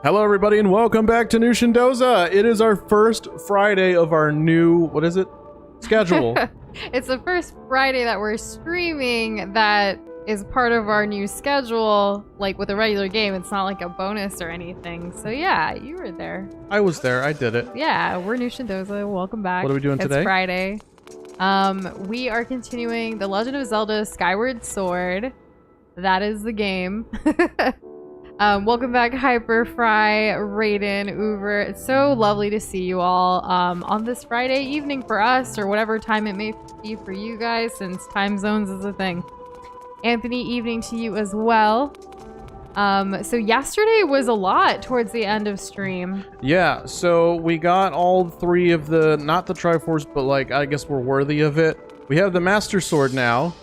Hello everybody and welcome back to New Shindoza. It is our first Friday of our new, what is it? Schedule. It's the first Friday that we're streaming that is part of our new schedule. Like with a regular game, it's not like a bonus or anything. So yeah, you were there. I was there, I did it. Yeah, we're New Shindoza. Welcome back. What are we doing today? It's Friday. We are continuing The Legend of Zelda Skyward Sword. That is the game. Welcome back, Hyperfry, Raiden, Uber. It's so lovely to see you all on this Friday evening for us, or whatever time it may be for you guys, since time zones is a thing. Anthony, evening to you as well. So yesterday was a lot towards the end of stream. Yeah, so we got all three of the, not the Triforce, but like, I guess we're worthy of it. We have the Master Sword now.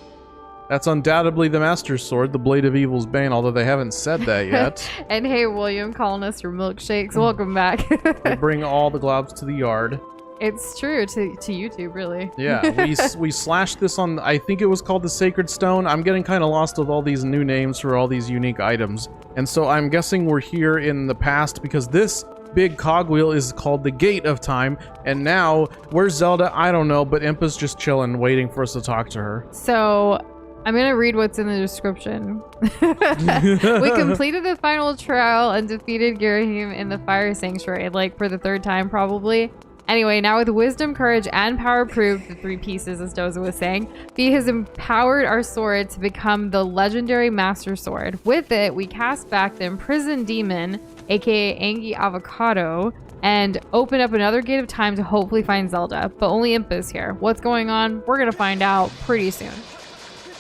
That's undoubtedly the Master Sword, the Blade of Evil's Bane, although they haven't said that yet. And hey, William, calling us your milkshakes. Welcome back. They bring all the globs to the yard. It's true, to YouTube, really. Yeah, we slashed this on, I think it was called the Sacred Stone. I'm getting kind of lost with all these new names for all these unique items. And so I'm guessing we're here in the past because this big cogwheel is called the Gate of Time. And now, where's Zelda? I don't know, but Impa's just chilling, waiting for us to talk to her. So I'm gonna read what's in the description. We completed the final trial and defeated Girahim in the Fire Sanctuary, like for the third time probably. Anyway, now with wisdom, courage, and power proved, the three pieces as Doza was saying, he has empowered our sword to become the legendary Master Sword. With it, we cast back the imprisoned demon, aka Angy Avocado, and open up another gate of time to hopefully find Zelda. But only Impa's here. What's going on? We're gonna find out pretty soon.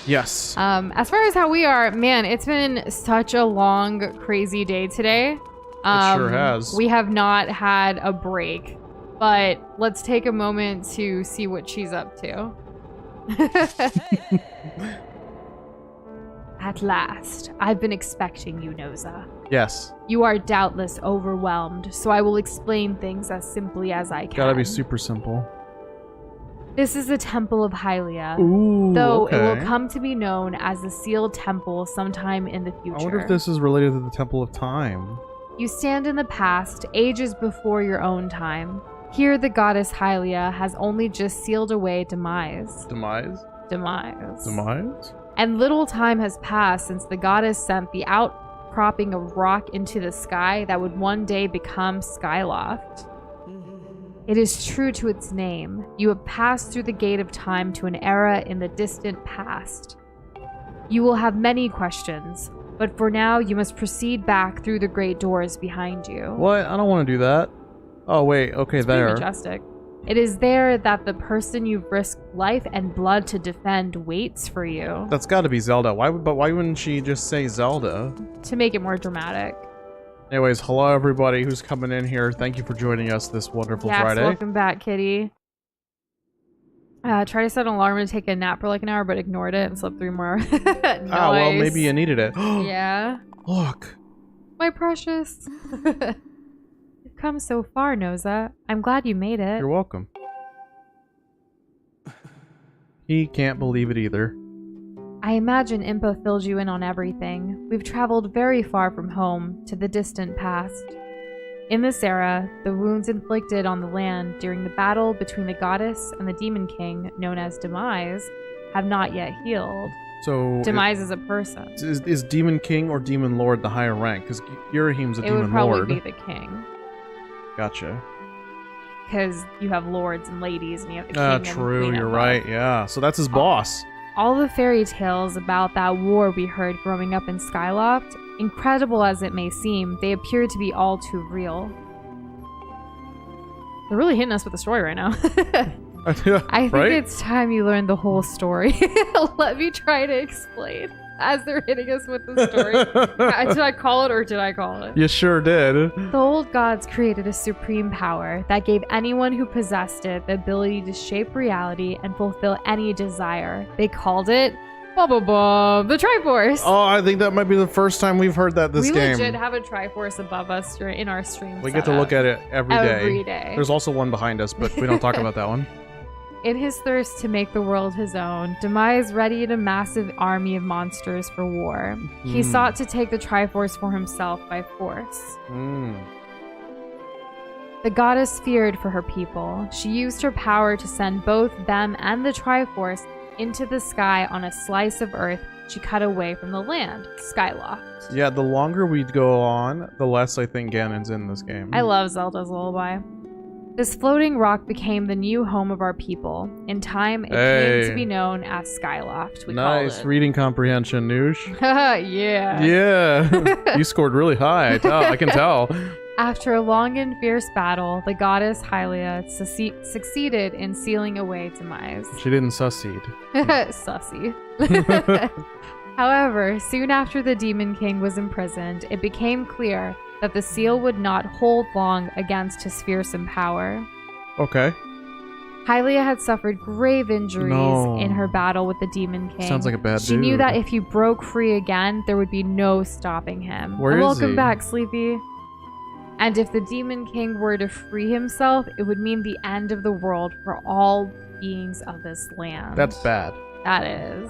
Yes. As far as how we are, man, it's been such a long, crazy day today. It sure has. We have not had a break, but let's take a moment to see what she's up to. At last, I've been expecting you, Noza. Yes. You are doubtless overwhelmed, so I will explain things as simply as I can. Gotta be super simple. This is the Temple of Hylia, Ooh, though okay. it will come to be known as the Sealed Temple sometime in the future. I wonder if this is related to the Temple of Time. You stand in the past, ages before your own time. Here the goddess Hylia has only just sealed away demise. Demise? Demise. Demise? And little time has passed since the goddess sent the outcropping of rock into the sky that would one day become Skyloft. It is true to its name. You have passed through the gate of time to an era in the distant past. You will have many questions, but for now you must proceed back through the great doors behind you. What? I don't want to do that. Oh, wait. Okay, It's there. pretty majestic. It is there that the person you've risked life and blood to defend waits for you. That's got to be Zelda. But why wouldn't she just say Zelda? To make it more dramatic. Anyways, hello everybody who's coming in here. Thank you for joining us this wonderful Friday. Welcome back, kitty. Try to set an alarm to take a nap for like an hour, but ignored it and slept 3 more. Nice. Ah, well, maybe you needed it. Yeah. Look. My precious. You've come so far, Noza. I'm glad you made it. You're welcome. He can't believe it either. I imagine Impa filled you in on everything. We've traveled very far from home, to the distant past. In this era, the wounds inflicted on the land during the battle between the goddess and the demon king, known as Demise, have not yet healed. So Demise is a person. Is Demon King or Demon Lord the higher rank? Because Girahim's a It Demon would probably Lord. be the king. Gotcha. Because you have lords and ladies, and you have the king and True, queen you're above. right, yeah. So that's his boss. All the fairy tales about that war we heard growing up in Skyloft, incredible as it may seem, they appear to be all too real. They're really hitting us with the story right now. I think Right? it's time you learn the whole story. Let me try to explain as they're hitting us with the story. Did I call it or did I call it? You sure did. The old gods created a supreme power that gave anyone who possessed it the ability to shape reality and fulfill any desire. They called it the Triforce. Oh, I think that might be the first time we've heard that this game. We legit have a Triforce above us in our stream. We get to look at it every day. Every day. There's also one behind us, but we don't talk about that one. In his thirst to make the world his own, Demise readied a massive army of monsters for war. He sought to take the Triforce for himself by force. The goddess feared for her people. She used her power to send both them and the Triforce into the sky on a slice of earth she cut away from the land, Skyloft. Yeah, the longer we go on, the less I think Ganon's in this game. I love Zelda's lullaby. This floating rock became the new home of our people. In time, it came to be known as Skyloft. Nice reading comprehension, Noosh. Yeah. Yeah. You scored really high. I can tell. After a long and fierce battle, the goddess Hylia succeeded in sealing away Demise. She didn't succeed. Sussy. However, soon after the Demon King was imprisoned, it became clear that the seal would not hold long against his fearsome power. Okay. Hylia had suffered grave injuries in her battle with the Demon King. Sounds like a bad dude. She knew that if he broke free again, there would be no stopping him. Where is Welcome he? back, Sleepy. And if the Demon King were to free himself, it would mean the end of the world for all beings of this land. That's bad. That is.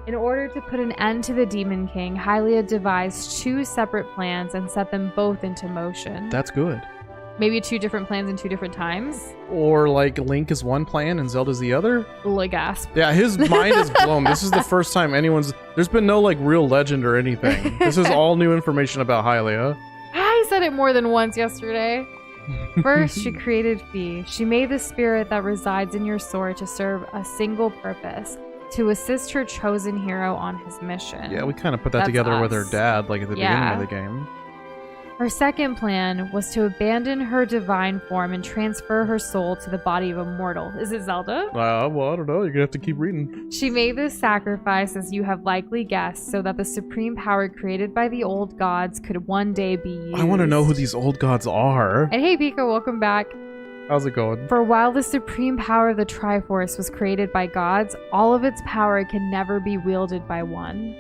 In order to put an end to the Demon King, Hylia devised 2 separate plans and set them both into motion. That's good. Maybe 2 different plans in 2 different times? Or like Link is one plan and Zelda's the other? Like gasp. Yeah, his mind is blown. This is the first time there's been no like real legend or anything. This is all new information about Hylia. I said it more than once yesterday. First, she created Fi. She made the spirit that resides in your sword to serve a single purpose, to assist her chosen hero on his mission. Yeah, we kind of put that together with her dad, like at the beginning of the game. Her second plan was to abandon her divine form and transfer her soul to the body of a mortal. Is it Zelda? Well, I don't know. You're gonna have to keep reading. She made this sacrifice, as you have likely guessed, so that the supreme power created by the old gods could one day be used. I want to know who these old gods are. And hey, Pika, welcome back. How's it going? For while the supreme power of the Triforce was created by gods, all of its power can never be wielded by one.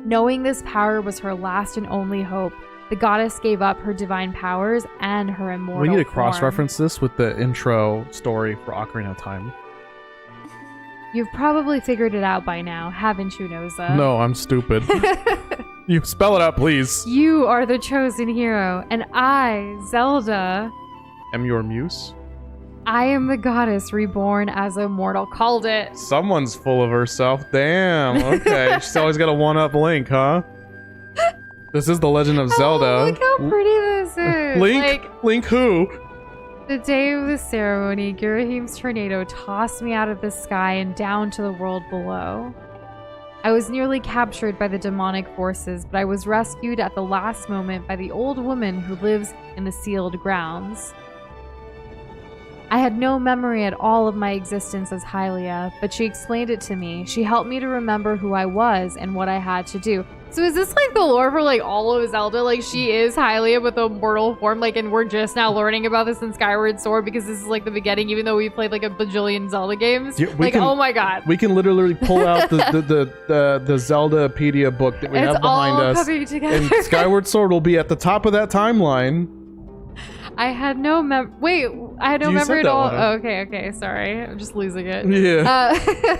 Knowing this power was her last and only hope, the goddess gave up her divine powers and her immortal We need to form. cross-reference this with the intro story for Ocarina of Time. You've probably figured it out by now, haven't you, Noza? No, I'm stupid. You spell it out, please. You are the chosen hero, and I, Zelda, am your muse? I am the goddess reborn as a mortal. Called it. Someone's full of herself. Damn. Okay. She's always got a one-up Link, huh? This is the Legend of Zelda. Oh, look how pretty this is. Link who? The day of the ceremony, Girahim's tornado tossed me out of the sky and down to the world below. I was nearly captured by the demonic forces, but I was rescued at the last moment by the old woman who lives in the sealed grounds. I had no memory at all of my existence as Hylia, but she explained it to me. She helped me to remember who I was and what I had to do. So is this like the lore for like all of Zelda? Like she is Hylia with a mortal form, like, and we're just now learning about this in Skyward Sword because this is like the beginning, even though we played like a bajillion Zelda games. Yeah, oh my god. We can literally pull out the Zeldapedia book that we have behind us. And Skyward Sword will be at the top of that timeline. I had no I had no memory at all. Oh, okay, sorry. I'm just losing it. Yeah.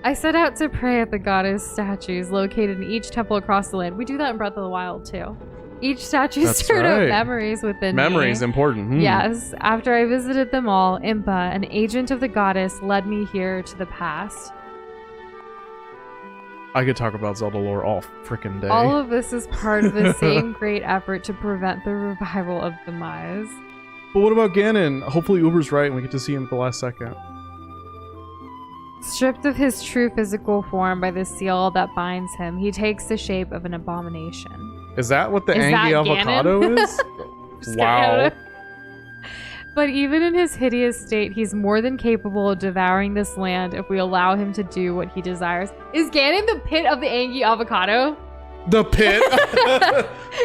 I set out to pray at the goddess statues located in each temple across the land. We do that in Breath of the Wild too. Each statue stirred up memories within me. Memories important. Yes. After I visited them all, Impa, an agent of the goddess, led me here to the past. I could talk about Zelda lore all frickin' day. All of this is part of the same great effort to prevent the revival of Demise. But what about Ganon? Hopefully Uber's right and we get to see him at the last second. Stripped of his true physical form by the seal that binds him, he takes the shape of an abomination. Is that what the angy avocado is? Wow. But even in his hideous state, he's more than capable of devouring this land if we allow him to do what he desires. Is Ganon the pit of the angy avocado? The pit?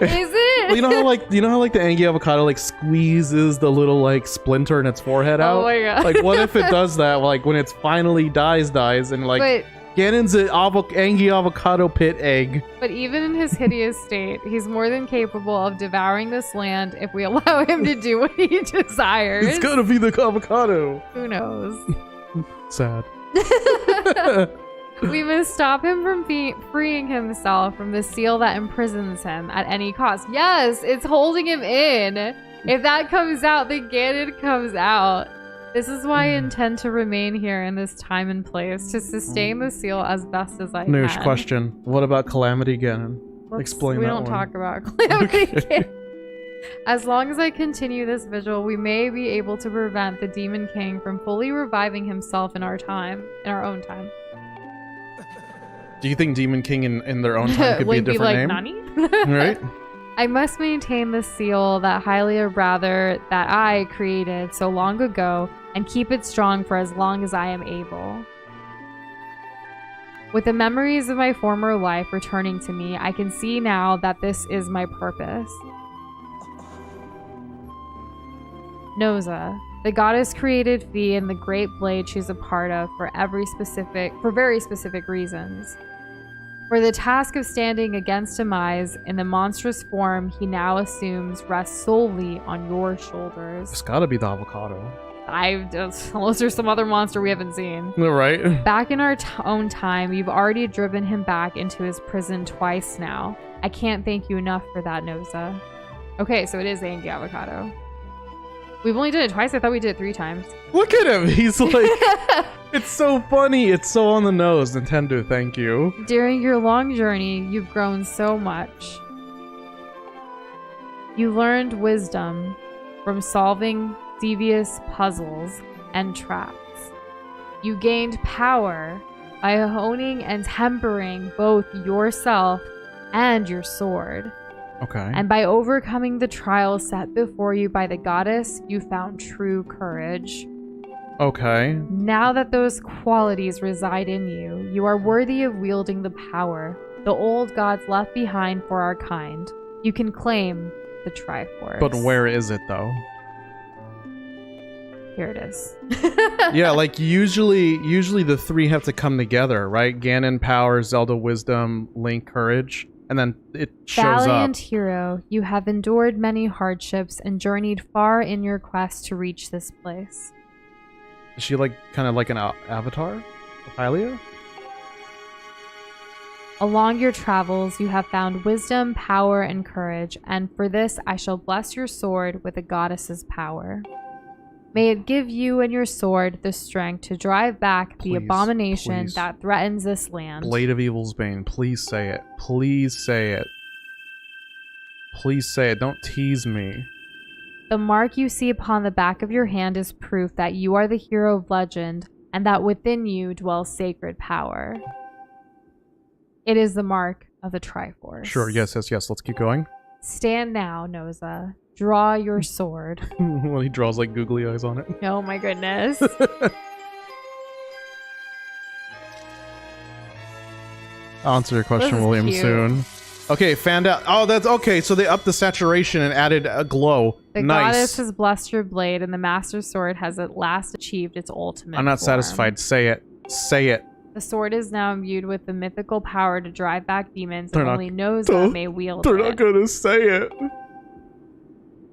Is it? Well, you know how like the angy avocado like squeezes the little like splinter in its forehead out? Oh my god. Like what if it does that like when it finally dies and like Ganon's an angy avocado pit egg. But even in his hideous state, he's more than capable of devouring this land if we allow him to do what he desires. It's gonna be the avocado. Who knows? Sad. We must stop him from freeing himself from the seal that imprisons him at any cost. Yes, it's holding him in. If that comes out, then Ganon comes out. This is why I intend to remain here in this time and place, to sustain the seal as best as I can. Noosh, question. What about Calamity Ganon? Explain that one. We don't talk about Calamity Ganon. As long as I continue this vigil, we may be able to prevent the Demon King from fully reviving himself in our own time. Do you think Demon King in their own time could be a different name? Nani? Right? I must maintain the seal that Hylia rather that I created so long ago and keep it strong for as long as I am able. With the memories of my former life returning to me, I can see now that this is my purpose. Noza, the goddess created Fi and the great blade she's a part of for very specific reasons. For the task of standing against Demise in the monstrous form he now assumes rests solely on your shoulders. It's gotta be the avocado. Unless there's some other monster we haven't seen. Right? Back in our own time, you've already driven him back into his prison twice now. I can't thank you enough for that, Noza. Okay, so it is angy avocado. We've only done it twice. I thought we did it 3 times. Look at him. He's like... It's so funny. It's so on the nose. Nintendo, thank you. During your long journey, you've grown so much. You learned wisdom from solving devious puzzles and traps. You gained power by honing and tempering both yourself and your sword. Okay. And by overcoming the trials set before you by the goddess, you found true courage. Okay. Now that those qualities reside in you, you are worthy of wielding the power the old gods left behind for our kind. You can claim the Triforce. But where is it, though? Here it is. Yeah, like usually the 3 have to come together, right? Ganon power, Zelda wisdom, Link courage, and then it shows Valiant up. hero, you have endured many hardships and journeyed far in your quest to reach this place. Is she like kind of like an avatar of Hylia? Along your travels, you have found wisdom, power, and courage, and for this I shall bless your sword with the goddess's power. May it give you and your sword the strength to drive back the abomination that threatens this land. Blade of Evil's Bane, please say it. Please say it. Please say it. Don't tease me. The mark you see upon the back of your hand is proof that you are the hero of legend and that within you dwells sacred power. It is the mark of the Triforce. Sure, yes. Let's keep going. Stand now, Noza. Draw your sword. Well, he draws like googly eyes on it. Oh my goodness. I'll answer your question, William, cute. soon. Okay, found out. Oh, that's okay. So they upped the saturation and added a glow. The nice. goddess has blessed your blade, and the master sword has at last achieved its ultimate I'm not form. satisfied. Say it. Say it. The sword is now imbued with the mythical power to drive back demons, They're and not- only Noza may wield They're it. not gonna say it.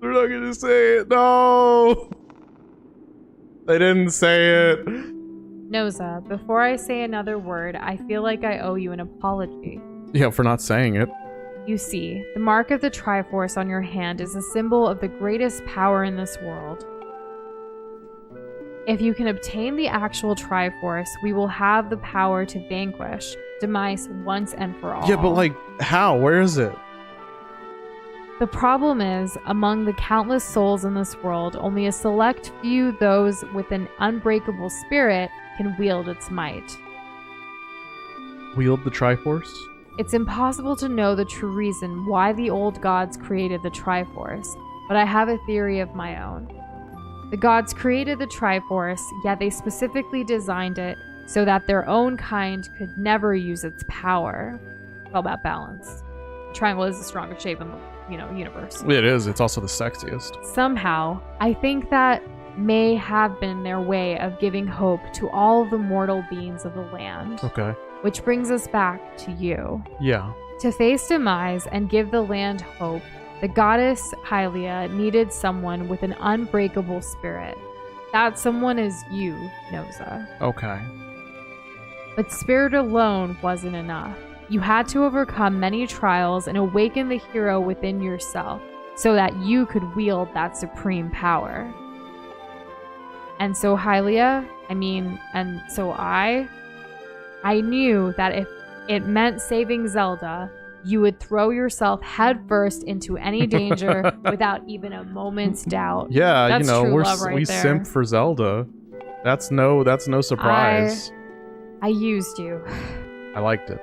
They're not gonna say it. No. They didn't say it. Noza, before I say another word, I feel like I owe you an apology. Yeah, for not saying it. You see, the mark of the Triforce on your hand is a symbol of the greatest power in this world. If you can obtain the actual Triforce, we will have the power to vanquish Demise once and for all. Yeah, but like, how? Where is it? The problem is, among the countless souls in this world, only a select few, those with an unbreakable spirit, can wield its might. Wield the Triforce? It's impossible to know the true reason why the old gods created the Triforce, but I have a theory of my own. The gods created the Triforce, yet they specifically designed it so that their own kind could never use its power. It's all about balance. The triangle is the strongest shape in the universe. It is. It's also the sexiest. Somehow, I think that may have been their way of giving hope to all the mortal beings of the land. Okay. Which brings us back to you. Yeah. To face demise and give the land hope, the goddess Hylia needed someone with an unbreakable spirit. That someone is you, Noza. Okay. But spirit alone wasn't enough. You had to overcome many trials and awaken the hero within yourself so that you could wield that supreme power. And so Hylia, I knew that if it meant saving Zelda, you would throw yourself headfirst into any danger without even a moment's doubt. Yeah, That's true we love right there. simp for Zelda. That's no surprise. I used you. I liked it.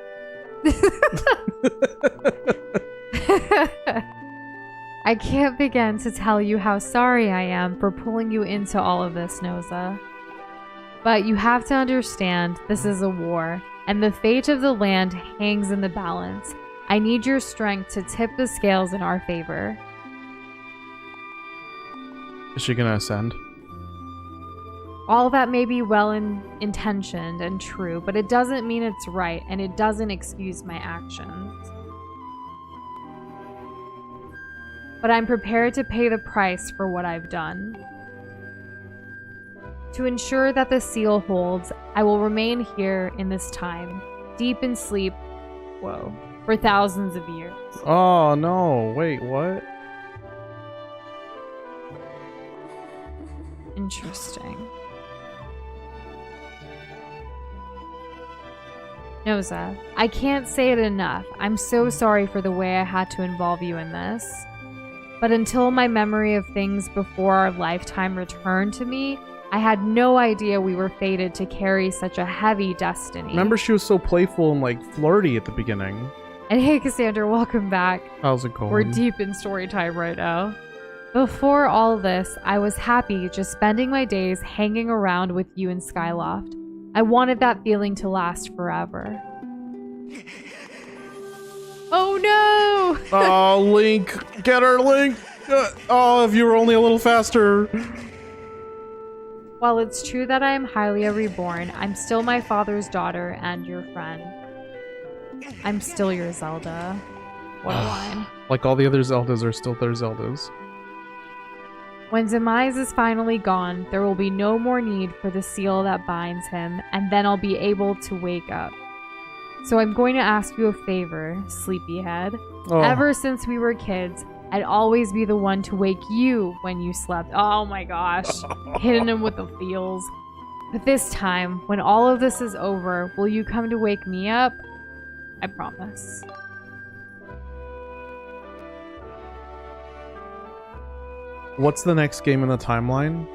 I can't begin to tell you how sorry I am for pulling you into all of this, Noza. But you have to understand, this is a war, and the fate of the land hangs in the balance. I need your strength to tip the scales in our favor. Is she gonna ascend? All that may be well-intentioned and true, but it doesn't mean it's right, and it doesn't excuse my actions. But I'm prepared to pay the price for what I've done. To ensure that the seal holds, I will remain here in this time, deep in sleep, for thousands of years. Oh no, wait, what? Interesting. Noza, I can't say it enough. I'm so sorry for the way I had to involve you in this. But until my memory of things before our lifetime returned to me, I had no idea we were fated to carry such a heavy destiny. Remember, she was so playful and like flirty at the beginning. And hey, Cassandra, welcome back. How's it going? We're deep in story time right now. Before all this, I was happy just spending my days hanging around with you in Skyloft. I wanted that feeling to last forever. Oh no! Oh, Link! Get her, Link! Oh, if you were only a little faster. While it's true that I am Hylia reborn, I'm still my father's daughter and your friend. I'm still your Zelda. What a line. Like all the other Zeldas are still their Zeldas. When Demise is finally gone, there will be no more need for the seal that binds him, and then I'll be able to wake up. So I'm going to ask you a favor, sleepyhead. Oh. Ever since we were kids, I'd always be the one to wake you when you slept. Oh my gosh. Hitting him with the feels. But this time, when all of this is over, will you come to wake me up? I promise. What's the next game in the timeline?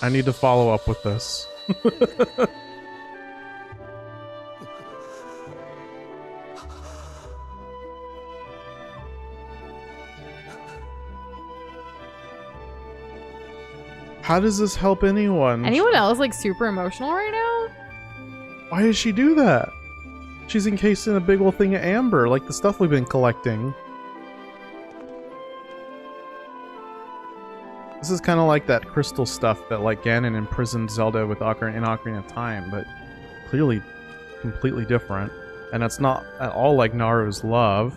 I need to follow up with this. How does this help anyone? Anyone else like super emotional right now? Why does she do that? She's encased in a big old thing of amber, like the stuff we've been collecting. This is kind of like that crystal stuff that like Ganon imprisoned Zelda with Ocarina of Time, but clearly completely different. And it's not at all like Naru's love.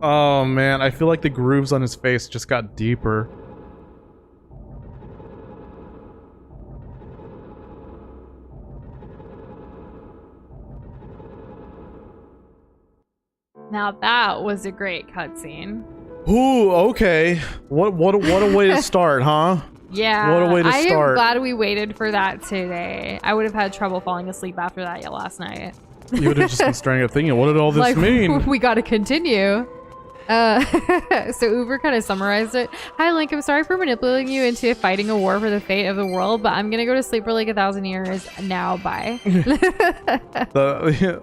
Oh man, I feel like the grooves on his face just got deeper. Now that was a great cutscene. Ooh, okay. What a way to start, huh? Yeah. What a way to I start. am glad we waited for that today. I would have had trouble falling asleep after that last night. You would have just been staring at thinking, what did all this mean? We gotta continue. So Uber kind of summarized it. Hi Link, I'm sorry for manipulating you into fighting a war for the fate of the world, but I'm gonna go to sleep for like 1,000 years now. Bye.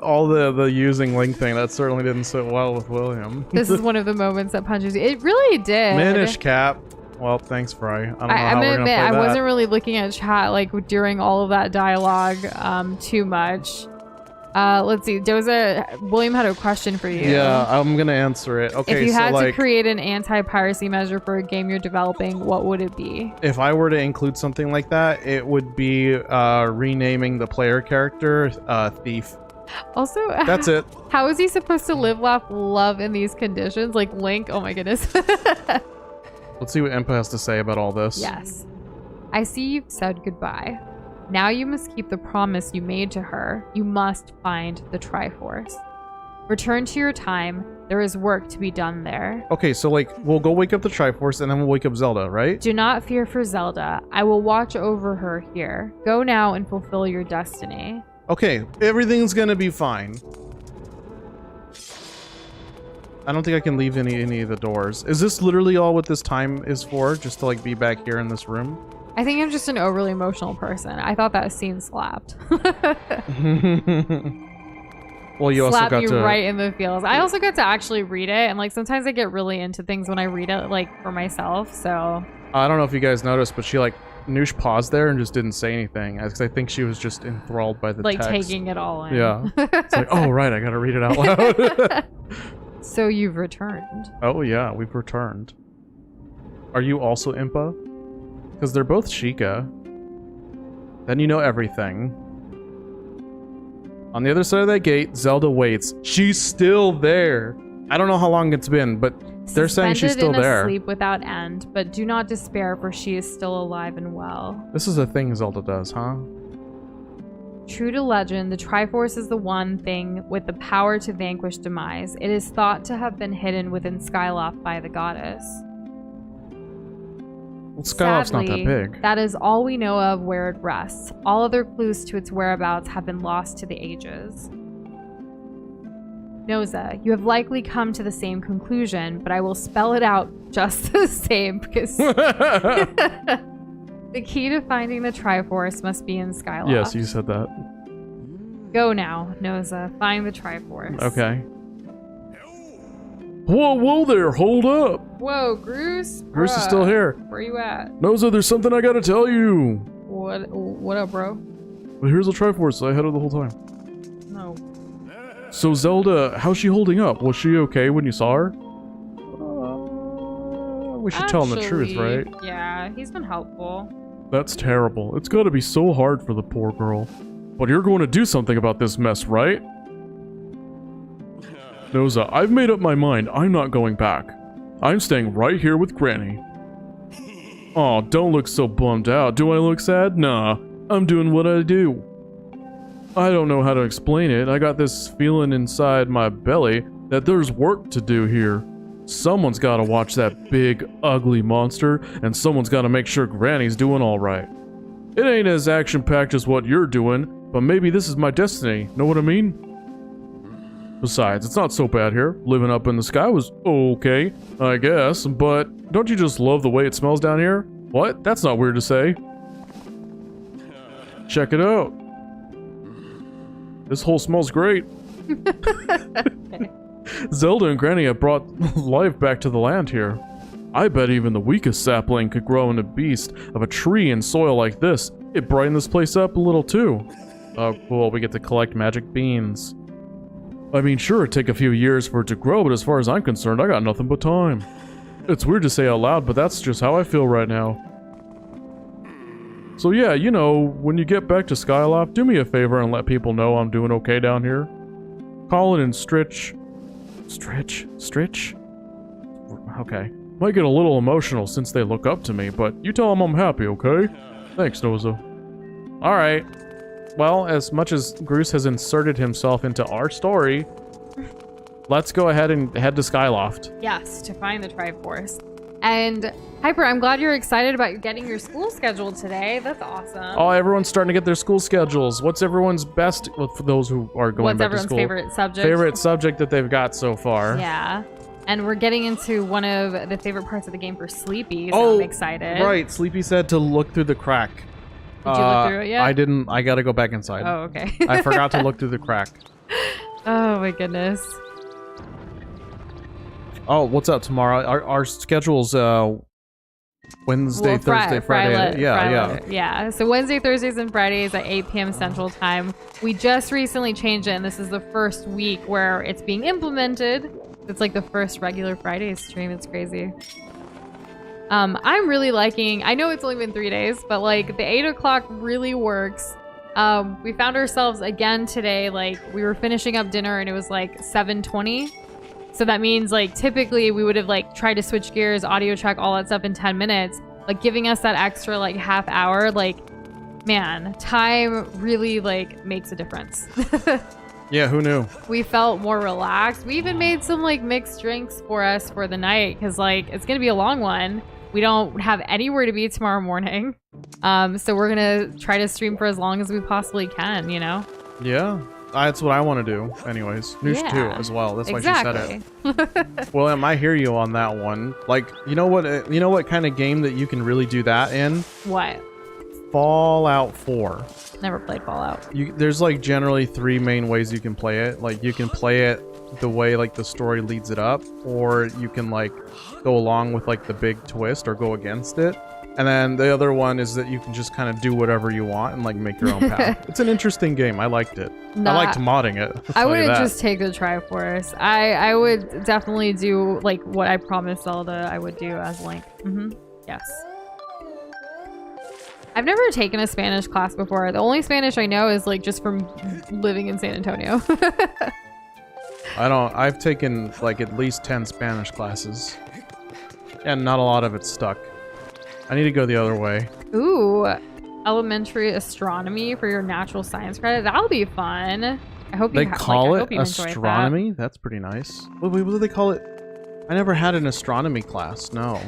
All the using Link thing, that certainly didn't sit well with William. This is one of the moments that punches you. It really did. Minish Cap. Well, thanks, Fry. I don't know how I'm we're gonna gonna admit, play I that. wasn't really looking at chat like during all of that dialogue too much. Let's see. William had a question for you. Yeah, I'm gonna answer it. Okay, if you so had like, to create an anti-piracy measure for a game you're developing, what would it be? if I were to include something like that, it would be renaming the player character Thief. Also, That's it. How is he supposed to live, laugh, love in these conditions? Like Link? Oh my goodness. Let's see what Impa has to say about all this. Yes. I see you've said goodbye. Now you must keep the promise you made to her. You must find the Triforce. Return to your time. There is work to be done there. Okay, so like, we'll go wake up the Triforce and then we'll wake up Zelda, right? Do not fear for Zelda. I will watch over her here. Go now and fulfill your destiny. Okay, everything's gonna be fine. I don't think I can leave any of the doors. Is this literally all what this time is for? Just to like be back here in this room? I think I'm just an overly emotional person. I thought that scene slapped. Well, you also Slap got you to right in the feels. I also got to actually read it, and like sometimes I get really into things when I read it, like for myself. So I don't know if you guys noticed, but she like Noosh paused there and just didn't say anything, because I think she was just enthralled by the like text. taking it all in. Yeah, it's like, oh right, I gotta read it out loud. So you've returned. Oh yeah, we've returned. Are you also Impa? Because they're both Sheikah. Then you know everything. On the other side of that gate, Zelda waits. She's still there. I don't know how long it's been, but they're saying she's still Suspended in there. a sleep without end, but do not despair, for she is still alive and well. This is a thing Zelda does, huh? True to legend, the Triforce is the one thing with the power to vanquish demise. It is thought to have been hidden within Skyloft by the goddess. Well, Skyloft's not that Sadly, big. that is all we know of where it rests. All other clues to its whereabouts have been lost to the ages. Noza, you have likely come to the same conclusion, but I will spell it out just the same because the key to finding the Triforce must be in Skyloft. Yes, you said that. Go now, Noza. Find the Triforce. Okay. Whoa there, hold up. Whoa, Groose? Groose is Bruh. still here. Where you at? Noza, there's something I gotta tell you. What up, bro? But here's the Triforce I had her the whole time. No. So Zelda, how's she holding up? Was she okay when you saw her? We should tell him the truth, right? Yeah, he's been helpful. That's terrible. It's gotta be so hard for the poor girl. But you're going to do something about this mess, right? Noza, I've made up my mind. I'm not going back. I'm staying right here with Granny. Aw, don't look so bummed out. Do I look sad? Nah, I'm doing what I do. I don't know how to explain it. I got this feeling inside my belly that there's work to do here. Someone's gotta watch that big, ugly monster, and someone's gotta make sure Granny's doing alright. It ain't as action-packed as what you're doing, but maybe this is my destiny. Know what I mean? Besides, it's not so bad here. Living up in the sky was okay, I guess, but don't you just love the way it smells down here? What? That's not weird to say. Check it out. This hole smells great. Zelda and Granny have brought life back to the land here. I bet even the weakest sapling could grow into a beast of a tree in soil like this. It brightened this place up a little too. Oh, cool, we get to collect magic beans. I mean, sure, it'd take a few years for it to grow, but as far as I'm concerned, I got nothing but time. It's weird to say out loud, but that's just how I feel right now. So yeah, you know, when you get back to Skyloft, do me a favor and let people know I'm doing okay down here. Colin and Stritch... Stritch? Okay. Might get a little emotional since they look up to me, but you tell them I'm happy, okay? Thanks, Noza. Alright. Well, as much as Groose has inserted himself into our story, let's go ahead and head to Skyloft. Yes, to find the Triforce. And Hyper, I'm glad you're excited about getting your school scheduled today. That's awesome. Oh, everyone's starting to get their school schedules. What's everyone's best, well, for those who are going back to school? What's everyone's favorite subject? Favorite subject that they've got so far. Yeah. And we're getting into one of the favorite parts of the game for Sleepy, so I'm excited. Right. Sleepy said to look through the crack. Did you look through it yet? I didn't. I gotta go back inside. Oh, okay. I forgot to look through the crack. Oh my goodness. Oh, what's up tomorrow? Our schedules Wednesday, Thursday, Friday. Yeah. So Wednesday, Thursdays, and Fridays at 8 p.m. Central Time. We just recently changed it, and this is the first week where it's being implemented. It's like the first regular Friday stream. It's crazy. I'm really liking, I know it's only been 3 days, but like the 8 o'clock really works. We found ourselves again today, like we were finishing up dinner and it was like 7:20. So that means like typically we would have like tried to switch gears, audio check, all that stuff in 10 minutes. Like giving us that extra like half hour, like man, time really like makes a difference. Yeah, who knew? We felt more relaxed. We even made some like mixed drinks for us for the night because like it's gonna be a long one. We don't have anywhere to be tomorrow morning. So we're gonna try to stream for as long as we possibly can, you know? Yeah, that's what I want to do anyways. Noosh too as well. That's why she said it. Well, I hear you on that one. Like, you know what kind of game that you can really do that in? What? Fallout 4. Never played Fallout. There's like generally 3 main ways you can play it. Like you can play it the way like the story leads it up, or you can like go along with like the big twist or go against it. And then the other one is that you can just kind of do whatever you want and like make your own path. It's an interesting game. I liked it. I liked modding it. I wouldn't just take the Triforce. I would definitely do like what I promised Zelda I would do as Link. Yes. I've never taken a Spanish class before. The only Spanish I know is like just from living in San Antonio. I've taken like at least 10 Spanish classes and not a lot of it stuck. I need to go the other way. Ooh, elementary astronomy for your natural science credit. That'll be fun. I hope they call it astronomy. That's pretty nice. What do they call it? I never had an astronomy class. No,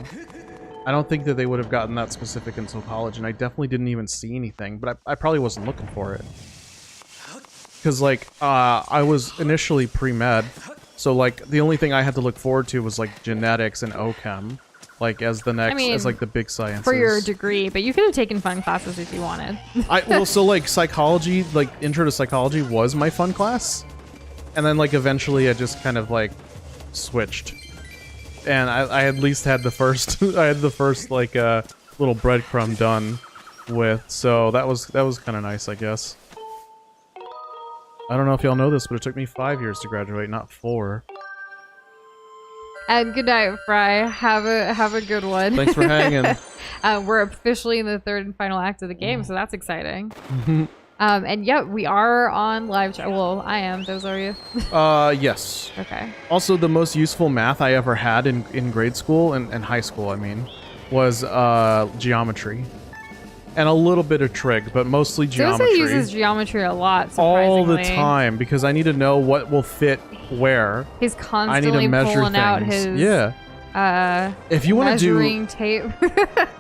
I don't think that they would have gotten that specific until college, and I definitely didn't even see anything. But I probably wasn't looking for it because like I was initially pre-med, so like the only thing I had to look forward to was like genetics and OChem. Like as the next, as like the big sciences. For your degree, but you could have taken fun classes if you wanted. Well, so like psychology, like intro to psychology was my fun class. And then like eventually I just kind of like switched. And I at least had the first, I had the first like little breadcrumb done with. So that was kind of nice, I guess. I don't know if y'all know this, but it took me 5 years to graduate, not 4. And good night, Fry. Have a good one. Thanks for hanging. We're officially in the third and final act of the game, so that's exciting. And yeah, we are on live chat. Well, I am. Those are you? Yes. Okay. Also, the most useful math I ever had in grade school and high school, I mean, was geometry. And a little bit of trig, but mostly geometry. Zosa uses geometry a lot, surprisingly. All the time, because I need to know what will fit where. He's constantly I need to measure pulling out his if you want to measuring tape.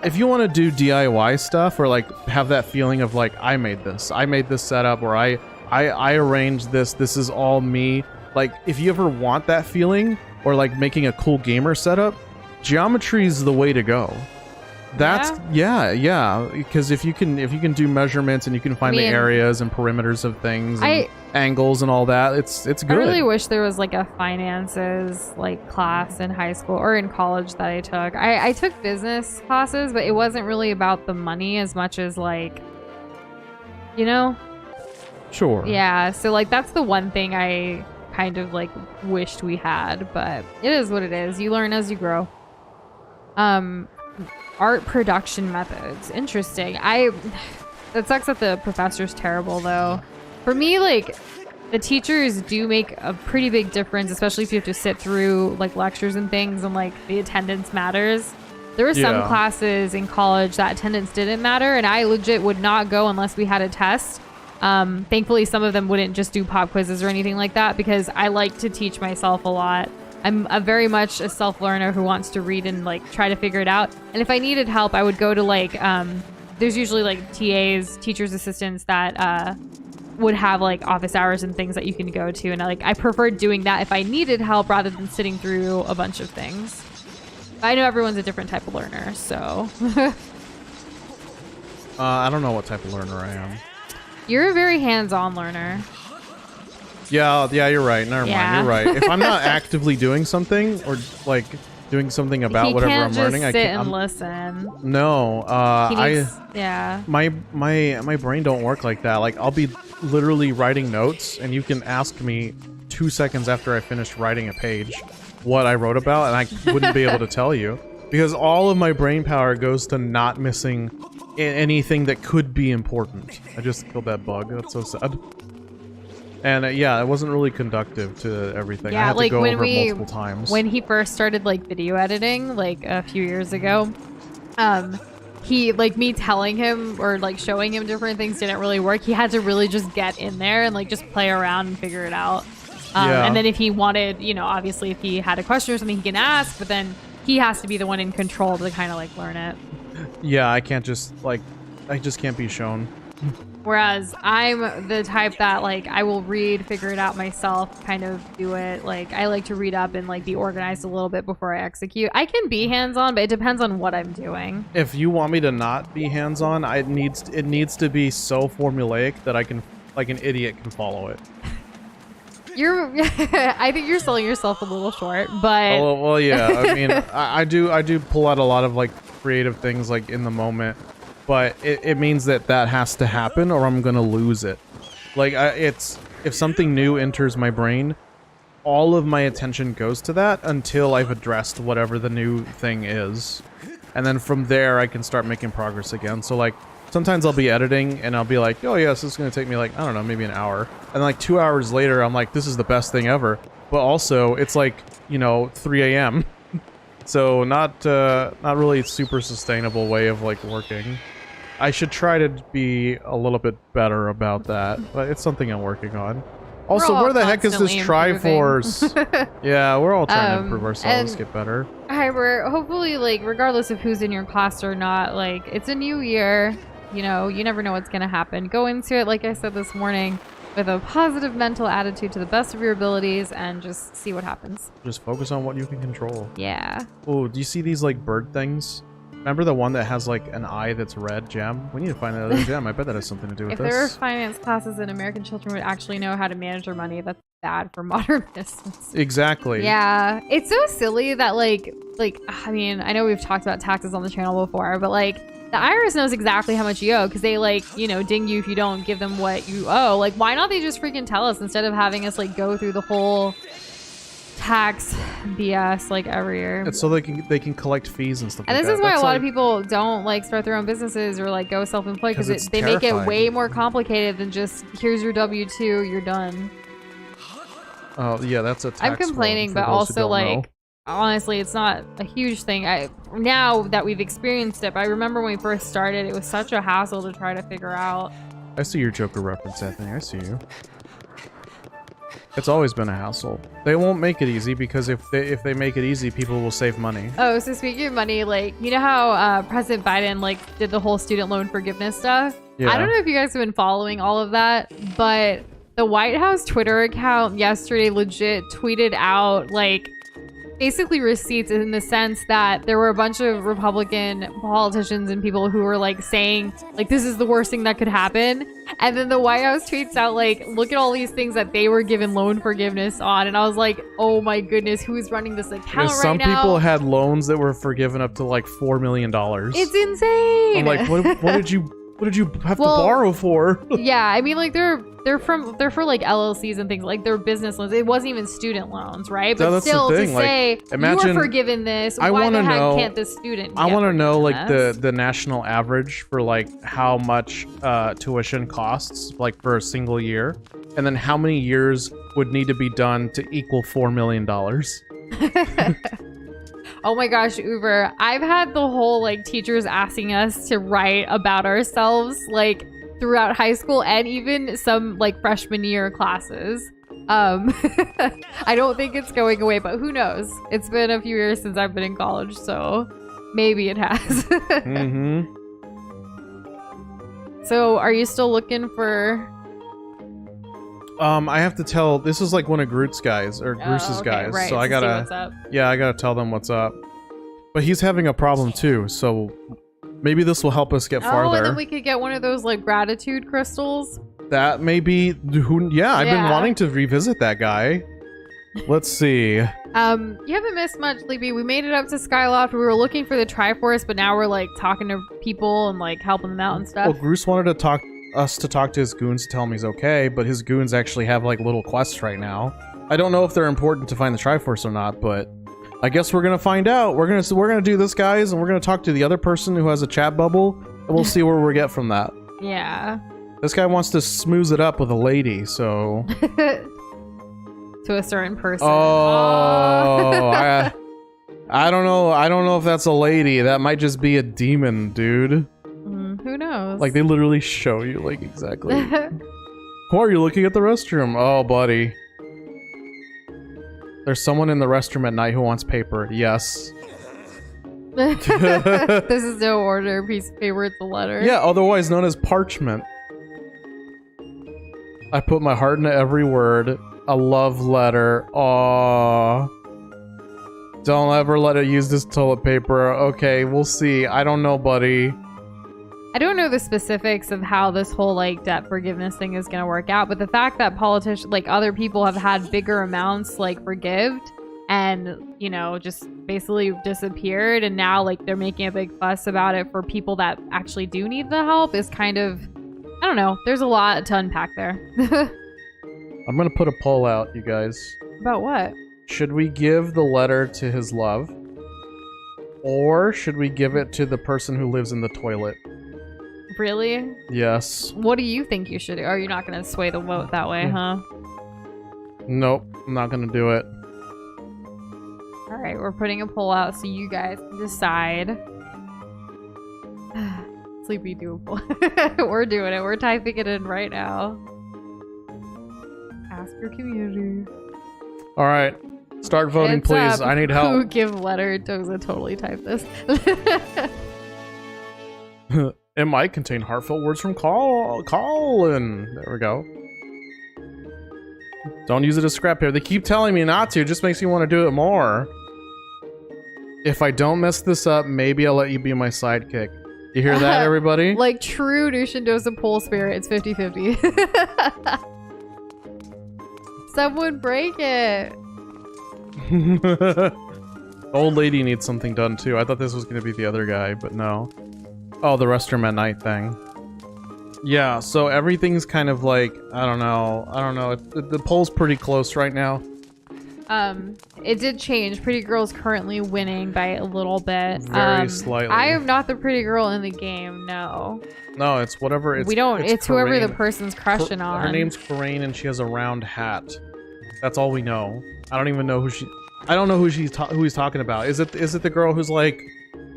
If you want to do DIY stuff or like have that feeling of like I made this setup, or I arranged this is all me. Like if you ever want that feeling, or like making a cool gamer setup, geometry is the way to go. That's yeah, because if you can do measurements and you can find the areas and perimeters of things and angles and all that, it's good. I really wish there was like a finances like class in high school or in college that I took. I took business classes, but it wasn't really about the money as much as like, you know? Sure. Yeah, so like that's the one thing I kind of like wished we had, but it is what it is. You learn as you grow. Art production methods. Interesting. That sucks that the professor's terrible though. For me, like the teachers do make a pretty big difference, especially if you have to sit through like lectures and things and like the attendance matters. There were some classes in college that attendance didn't matter, and I legit would not go unless we had a test. Thankfully, some of them wouldn't just do pop quizzes or anything like that because I like to teach myself a lot. I'm very much a self-learner who wants to read and like try to figure it out. And if I needed help, I would go to like, there's usually like TAs, teacher's assistants that would have like office hours and things that you can go to. And I preferred doing that if I needed help rather than sitting through a bunch of things. But I know everyone's a different type of learner, so. I don't know what type of learner I am. You're a very hands-on learner. Yeah, you're right. Never mind. You're right. If I'm not actively doing something, or like doing something about whatever I'm learning. I can't just sit and listen. No, yeah. My brain don't work like that. Like I'll be literally writing notes, and you can ask me 2 seconds after I finished writing a page what I wrote about, and I wouldn't be able to tell you because all of my brain power goes to not missing anything that could be important. I just killed that bug. That's so sad. And yeah, it wasn't really conductive to everything. Yeah, I had like to go over it multiple times. When he first started like video editing, like a few years ago, he like me telling him or like showing him different things didn't really work. He had to really just get in there and like just play around and figure it out. And then if he wanted, you know, obviously if he had a question or something, he can ask, but then he has to be the one in control to kind of like learn it. Yeah, I can't just like, I just can't be shown. Whereas I'm the type that like I will read, figure it out myself, kind of do it. Like I like to read up and like be organized a little bit before I execute. I can be hands-on, but it depends on what I'm doing. If you want me to not be hands-on, it needs to be so formulaic that I can, like an idiot, can follow it. I think you're selling yourself a little short, but well yeah, I mean, I do pull out a lot of like creative things like in the moment, but it means that has to happen or I'm gonna lose it. Like it's, if something new enters my brain, all of my attention goes to that until I've addressed whatever the new thing is, and then from there I can start making progress again. So like sometimes I'll be editing and I'll be like, oh yes, this is gonna take me like, I don't know, maybe an hour, and like 2 hours later I'm like, this is the best thing ever, but also it's like, you know, 3 a.m. So not really a super sustainable way of like working. I should try to be a little bit better about that, but it's something I'm working on. Also, where the heck is this Triforce? Yeah, we're all trying to improve ourselves, get better. However, hopefully, like, regardless of who's in your class or not, like, it's a new year. You know, you never know what's going to happen. Go into it, like I said this morning, with a positive mental attitude to the best of your abilities and just see what happens. Just focus on what you can control. Yeah. Oh, do you see these, like, bird things? Remember the one that has, like, an eye that's red, Gem? We need to find that other gem. I bet that has something to do with this. If there were finance classes and American children would actually know how to manage their money, that's bad for modern business. Exactly. Yeah. It's so silly that, like, I mean, I know we've talked about taxes on the channel before, but, like, the IRS knows exactly how much you owe because they, like, you know, ding you if you don't give them what you owe. Like, why not they just freaking tell us instead of having us, like, go through the whole tax BS like every year? It's so they can collect fees and stuff like that. And this is why a lot of people don't like start their own businesses or like go self-employed because they make it way more complicated than just here's your W-2, you're done. Oh yeah, that's a tax. I'm complaining, but also like honestly, it's not a huge thing. Now that we've experienced it, but I remember when we first started, it was such a hassle to try to figure out. I see your Joker reference, Anthony. I see you. It's always been a hassle. They won't make it easy because if they make it easy, people will save money. Oh, so speaking of money, like, you know how President Biden like did the whole student loan forgiveness stuff? Yeah. I don't know if you guys have been following all of that, but the White House Twitter account yesterday legit tweeted out like basically receipts in the sense that there were a bunch of Republican politicians and people who were like saying like this is the worst thing that could happen, and then the White House tweets out like look at all these things that they were given loan forgiveness on, and I was like, oh my goodness, who's running this account right now? Some people had loans that were forgiven up to like $4 million. It's insane. I'm like, what did you have to borrow for? Yeah, I mean, like they're for like LLCs and things, like they're business loans. It wasn't even student loans, right? But still, to say imagine, you were forgiven this, why the heck can't this student? I want to know like the national average for like how much tuition costs like for a single year, and then how many years would need to be done to equal $4 million. Oh my gosh, Uber. I've had the whole like teachers asking us to write about ourselves like throughout high school and even some like freshman year classes. I don't think it's going away, but who knows? It's been a few years since I've been in college, so maybe it has. Mm-hmm. So are you still looking for... I have to tell, this is like one of Groot's guys, or Bruce's guys, right, so I gotta, yeah, I gotta tell them what's up. But he's having a problem too, so maybe this will help us get farther. Oh, and then we could get one of those like gratitude crystals. That may be, yeah, I've been wanting to revisit that guy. Let's see. You haven't missed much, Sleepy. We made it up to Skyloft. We were looking for the Triforce, but now we're like talking to people and like helping them out and stuff. Well, Groose wanted to talk to his goons to tell him he's okay, but his goons actually have like little quests right now. I don't know if they're important to find the Triforce or not, but I guess we're gonna find out. We're gonna do this, guys, and we're gonna talk to the other person who has a chat bubble, and we'll see where we get from that. Yeah. This guy wants to smooth it up with a lady, so. To a certain person. Oh, I don't know. I don't know if that's a lady. That might just be a demon, dude. Who knows? Like, they literally show you, like, exactly. Who are you looking at the restroom? Oh, buddy. There's someone in the restroom at night who wants paper. Yes. This is no order piece of paper, it's a letter. Yeah, otherwise known as parchment. I put my heart into every word. A love letter. Aww. Don't ever let it use this toilet paper. Okay, we'll see. I don't know, buddy. I don't know the specifics of how this whole like debt forgiveness thing is gonna work out, but the fact that politicians, like other people, have had bigger amounts like forgived and, you know, just basically disappeared, and now like they're making a big fuss about it for people that actually do need the help is kind of, I don't know. There's a lot to unpack there. I'm gonna put a poll out, you guys. About what? Should we give the letter to his love? Or should we give it to the person who lives in the toilet? Really? Yes. What do you think you should do? Or are you not going to sway the vote that way, huh? Nope, I'm not gonna do it. Alright, we're putting a poll out so you guys can decide. Sleepy doable. We're doing it. We're typing it in right now. Ask your community. Alright. Start voting, Heads please. up. I need help. Who give letter? Toza totally type this. It might contain heartfelt words from Colin. There we go. Don't use it as scrap paper. They keep telling me not to. It just makes me want to do it more. If I don't mess this up, maybe I'll let you be my sidekick. You hear that, everybody? Like true Nushindosa pole spirit, it's 50-50. Someone break it. Old lady needs something done too. I thought this was going to be the other guy, but no. Oh, the restroom at night thing. Yeah, so everything's kind of like, I don't know. The poll's pretty close right now. It did change. Pretty Girl's currently winning by a little bit. Very slightly. I am not the pretty girl in the game, no. No, it's whatever. It's whoever the Corinne. person's crushing on. Her name's Corinne and she has a round hat. That's all we know. I don't even know who she... I don't know who he's talking about. Is it the girl who's like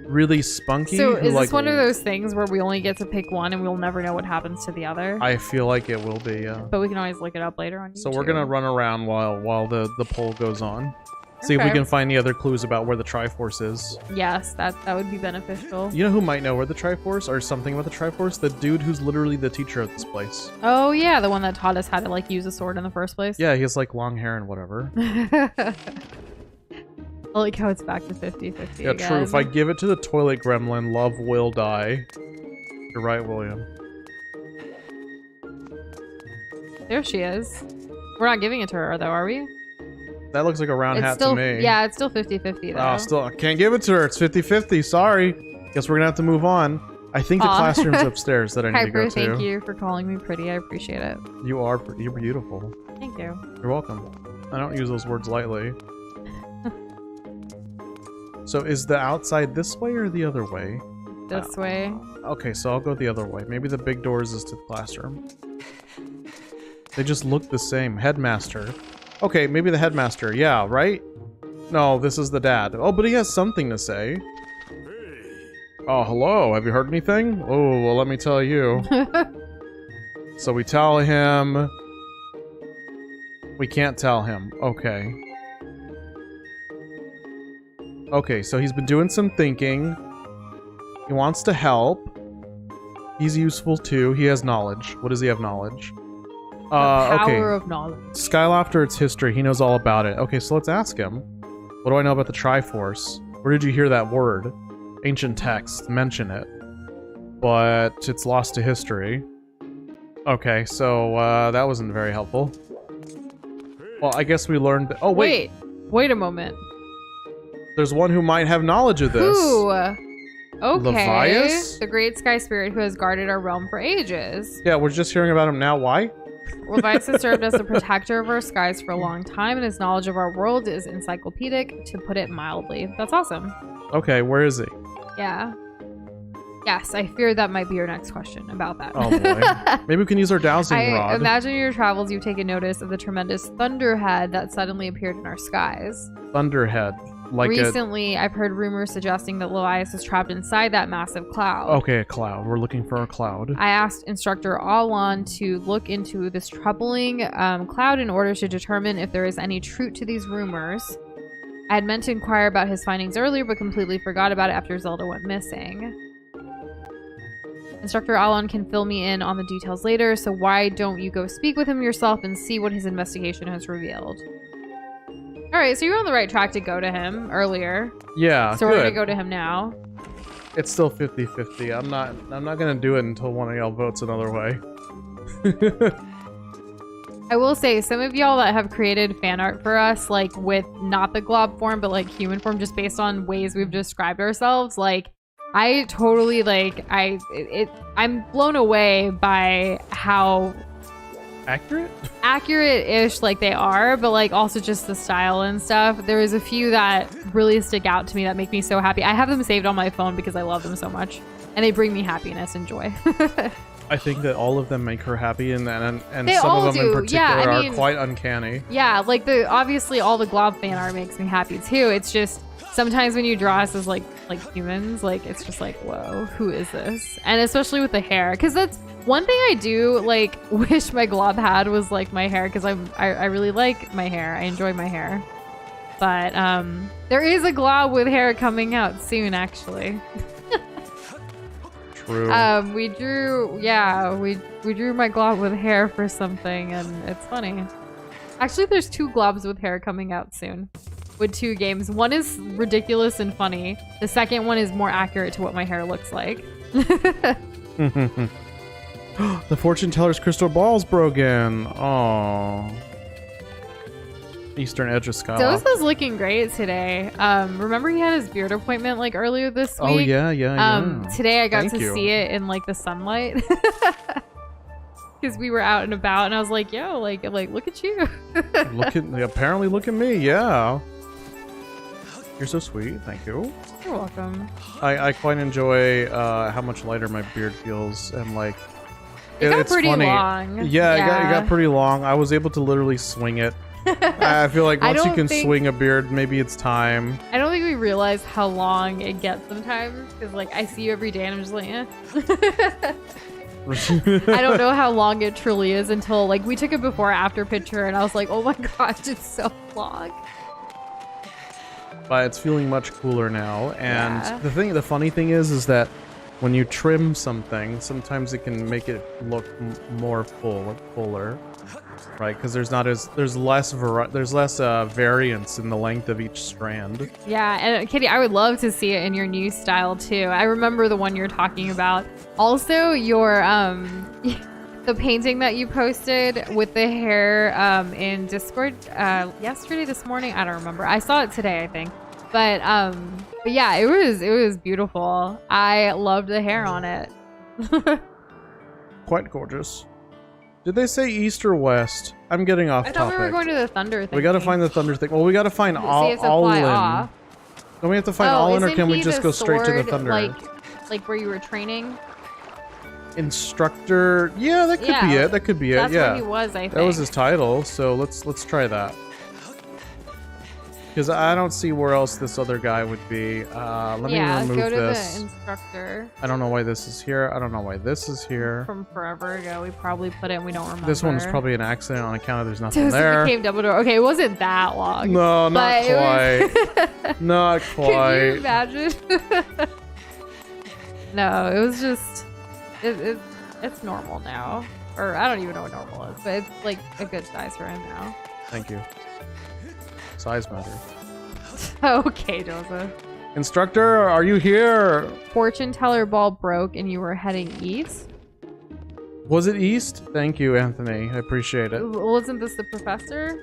really spunky? So who, is like, this one of those things where we only get to pick one and we'll never know what happens to the other? I feel like it will be, yeah. But we can always look it up later on YouTube. So we're gonna run around while the poll goes on. See if we can find any other clues about where the Triforce is. Yes, that would be beneficial. You know who might know where the Triforce or something about the Triforce? The dude who's literally the teacher at this place. Oh yeah, the one that taught us how to like use a sword in the first place. Yeah, he has like long hair and whatever. I like how it's back to 50-50 Yeah, again. true. If I give it to the toilet gremlin, love will die. You're right, William. There she is. We're not giving it to her though, are we? That looks like a round hat still, to me. Yeah, it's still 50-50 though. Oh, still, I can't give it to her. It's 50-50. Sorry. Guess we're gonna have to move on. I think the classroom's upstairs that I need to go to. Thank you for calling me pretty. I appreciate it. You're beautiful. Thank you. You're welcome. I don't use those words lightly. So is the outside this way or the other way? This way. Okay, so I'll go the other way. Maybe the big doors is to the classroom. They just look the same. Headmaster. Okay, maybe the headmaster. Yeah, right? No, this is the dad. Oh, but he has something to say. Oh, hello. Have you heard anything? Oh, well, let me tell you. So we tell him... We can't tell him. Okay. Okay, so he's been doing some thinking. He wants to help. He's useful too. He has knowledge. What does he have knowledge? The power okay. of knowledge. Skyloft or its history. He knows all about it. Okay, so let's ask him. What do I know about the Triforce? Where did you hear that word? Ancient texts mention it. But it's lost to history. Okay, so that wasn't very helpful. Well, I guess we learned that. Oh, wait. Wait a moment. There's one who might have knowledge of this. Who? Okay. Levias? The great sky spirit who has guarded our realm for ages. Yeah, we're just hearing about him now. Why? Levias has served as the protector of our skies for a long time, and his knowledge of our world is encyclopedic, to put it mildly. That's awesome. Okay, where is he? Yeah. Yes, I fear that might be your next question about that. Oh boy. Maybe we can use our dowsing I rod. imagine in your travels you've taken notice of the tremendous thunderhead that suddenly appeared in our skies. Thunderhead. Like Recently, I've heard rumors suggesting that Levias is trapped inside that massive cloud. Okay, a cloud. We're looking for a cloud. I asked instructor Alwan to look into this troubling cloud in order to determine if there is any truth to these rumors. I had meant to inquire about his findings earlier, but completely forgot about it after Zelda went missing. Instructor Alwan can fill me in on the details later, so why don't you go speak with him yourself and see what his investigation has revealed? Alright, so you're on the right track to go to him earlier. Yeah, So good. we're gonna go to him now. It's still 50-50. I'm not gonna do it until one of y'all votes another way. I will say, some of y'all that have created fan art for us, like with not the glob form, but like human form, just based on ways we've described ourselves, like I totally like, I'm blown away by how accurate-ish like they are, but like also just the style and stuff. There is a few that really stick out to me that make me so happy. I have them saved on my phone because I love them so much, and they bring me happiness and joy. I think that all of them make her happy, and They some all of them in do. particular Yeah, I mean, are quite uncanny. Yeah, like obviously all the glob fan art makes me happy too. It's just sometimes when you draw us as like humans, like it's just like, whoa, who is this? And especially with the hair, because that's one thing I do like wish my glob had was like my hair, because I really like my hair. I enjoy my hair. But there is a glob with hair coming out soon, actually. True. We drew my glob with hair for something, and it's funny. Actually, there's 2 globs with hair coming out soon, with 2 games. One is ridiculous and funny. The second one is more accurate to what my hair looks like. The fortune teller's crystal ball's broken. Oh. Eastern edge of Sky. Doza's looking great today. Remember he had his beard appointment like earlier this week? Oh yeah. Today I got Thank to you. see it in like the sunlight. Because we were out and about, and I was like, yo, like look at you. Apparently look at me, yeah. You're so sweet, thank you. You're welcome. I quite enjoy how much lighter my beard feels, and like It got it's pretty funny. long. Yeah, it got pretty long. I was able to literally swing it. I feel like once you can swing a beard, maybe it's time. I don't think we realize how long it gets sometimes, because like I see you every day and I'm just like, eh. I don't know how long it truly is until like we took a before after picture and I was like, oh my gosh, it's so long. But it's feeling much cooler now, and Yeah. the funny thing is that when you trim something, sometimes it can make it look more fuller, right? Because there's less variance in the length of each strand. Yeah, and Kitty, I would love to see it in your new style too. I remember the one you're talking about. Also, your the painting that you posted with the hair in Discord yesterday, this morning. I don't remember. I saw it today, I think. But yeah, it was beautiful. I loved the hair on it. Quite gorgeous. Did they say east or west? I'm getting off topic. I thought we were going to the thunder thing. We gotta find the thunder thing. Well, we gotta find Olin. Don't we have to find Olin, or can we just go straight to the thunder? Like where you were training? Instructor. Yeah, that could be it. That could be it. That's Yeah. what he was, I think. That was his title, so let's try that. Because I don't see where else this other guy would be. Let me remove go to this. the instructor. I don't know why this is here. I don't know why this is here. From forever ago, we probably put it and we don't remember. This one's probably an accident on account of there's nothing Toasty there. became Dumbledore. Okay, it wasn't that long. No, not quite. Not quite. Can you imagine? No, it was just... It's normal now. Or I don't even know what normal is, but it's like a good size for him now. Thank you. Size matter. Okay, Joseph. Instructor, are you here? Fortune teller ball broke and you were heading east? Was it east? Thank you, Anthony. I appreciate it. Wasn't this the professor?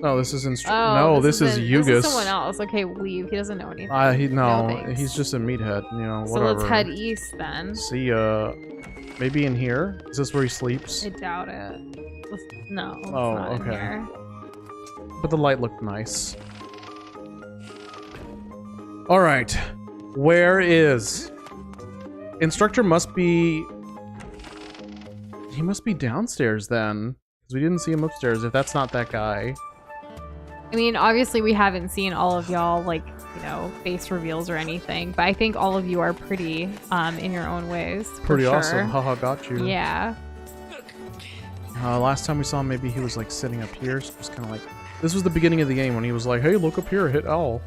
Oh, this is Oh, no, this is Yugus. This is someone else. Okay, leave. He doesn't know anything. No, thanks. he's just a meathead. You know, So whatever. let's head east then. See, maybe in here. Is this where he sleeps? I doubt it. No, it's Oh, not in okay. here. But the light looked nice. All right, where is instructor? Must be. He must be downstairs then, because we didn't see him upstairs. If that's not that guy. I mean, obviously we haven't seen all of y'all, like, you know, face reveals or anything, but I think all of you are pretty in your own ways. Pretty for awesome. sure. Haha, got you. Yeah. Last time we saw him, maybe he was like sitting up here. So it was kind of like, this was the beginning of the game when he was like, "Hey, look up here, hit L."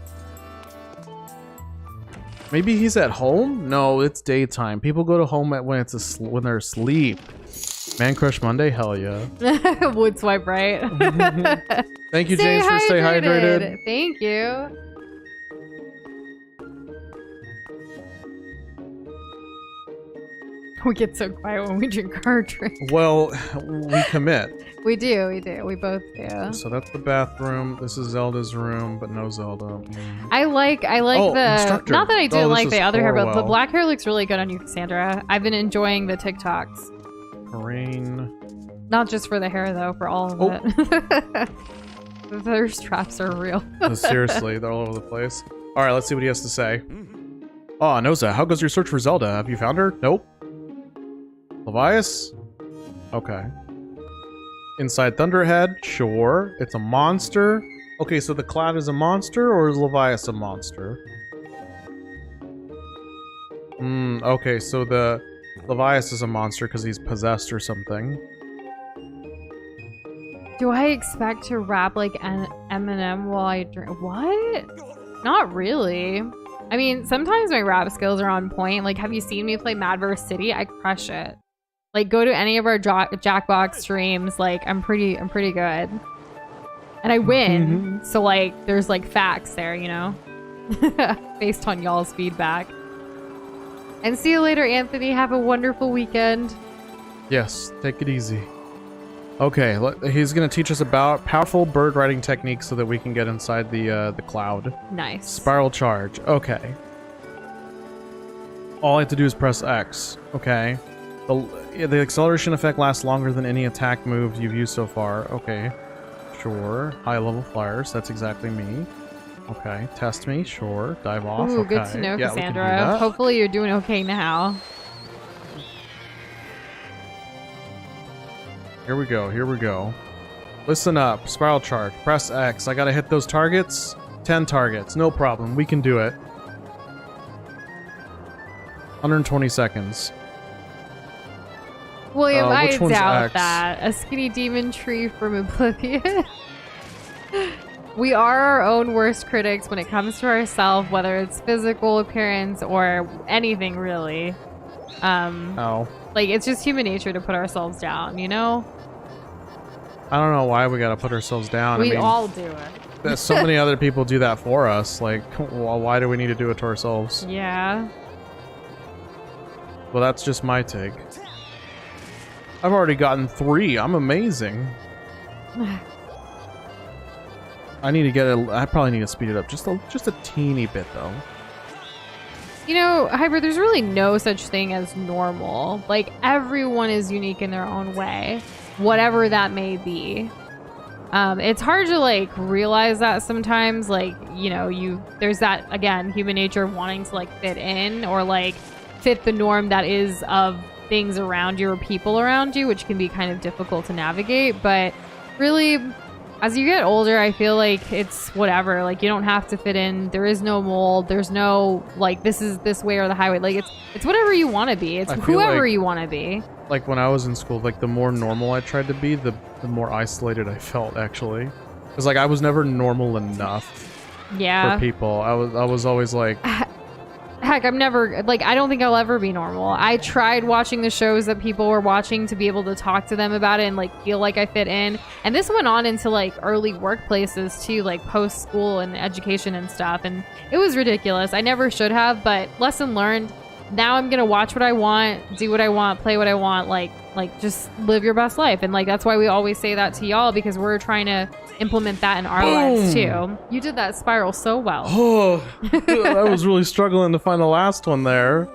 Maybe he's at home. No, it's daytime. People go to home when when they're asleep. Man Crush Monday, hell yeah. Would swipe right. Thank you, James, for stay hydrated. Thank you. We get so quiet when we drink our drink. Well, we commit. We do. We both do. So that's the bathroom. This is Zelda's room, but no Zelda. I like Oh, the instructor. not that I didn't Oh, this like is the other hair, but the Corwell. black hair looks really good on you, Cassandra. I've been enjoying the TikToks. Rain. Not just for the hair though, for all of it. The thirst traps are real. Seriously, they're all over the place. All right, let's see what he has to say. Oh, Noza, how goes your search for Zelda? Have you found her? Nope. Levias? Okay. Inside Thunderhead? Sure. It's a monster? Okay, so the cloud is a monster, or is Levias a monster? Okay, so the Levias is a monster because he's possessed or something. Do I expect to rap like an Eminem while I drink? What? Not really. I mean, sometimes my rap skills are on point. Like, have you seen me play Madverse City? I crush it. Like, go to any of our Jackbox streams. Like, I'm pretty good, and I win. So like, there's like facts there, you know, based on y'all's feedback. And see you later, Anthony. Have a wonderful weekend. Yes, take it easy. Okay, he's gonna teach us about powerful bird riding techniques so that we can get inside the cloud. Nice. Spiral charge. Okay. All I have to do is press X. Okay. The acceleration effect lasts longer than any attack moves you've used so far. Okay. Sure. High level flyers. That's exactly me. Okay. Test me. Sure. Dive off. Ooh, okay. good to know, Yeah, we can do Cassandra. that. Hopefully you're doing okay now. Here we go. Here we go. Listen up. Spiral charge. Press X. I gotta hit those targets. 10 targets. No problem. We can do it. 120 seconds. William, I which one's doubt X? that. A skinny demon tree from Oblivion. We are our own worst critics when it comes to ourselves, whether it's physical appearance or anything really. Oh. Like, it's just human nature to put ourselves down, you know? I don't know why we gotta put ourselves down. We I mean, all do it. there's so many other people do that for us. Like, well, why do we need to do it to ourselves? Yeah. Well, that's just my take. I've already gotten 3. I'm amazing. I need to get I probably need to speed it up just a teeny bit though. You know, Hyper, there's really no such thing as normal. Like, everyone is unique in their own way, whatever that may be. It's hard to, like, realize that sometimes. Like, you know, there's that, again, human nature of wanting to, like, fit in or, like, fit the norm that is of things around you or people around you, which can be kind of difficult to navigate. But really, as you get older, I feel like it's whatever. Like, you don't have to fit in. There is no mold. There's no, like, this is this way or the highway. Like, it's whatever you want to be. It's whoever you want to be. Like, when I was in school, like, the more normal I tried to be, the more isolated I felt, actually. Because, like, I was never normal enough for people. I was always like... Heck, I'm never, like, I don't think I'll ever be normal. I tried watching the shows that people were watching to be able to talk to them about it and, like, feel like I fit in. And this went on into, like, early workplaces, too, like, post-school and education and stuff. And it was ridiculous. I never should have, but lesson learned. Now I'm gonna watch what I want, do what I want, play what I want, like just live your best life. And, like, that's why we always say that to y'all, because we're trying to implement that in our lives too. You did that spiral so well. Oh, I was really struggling to find the last one there.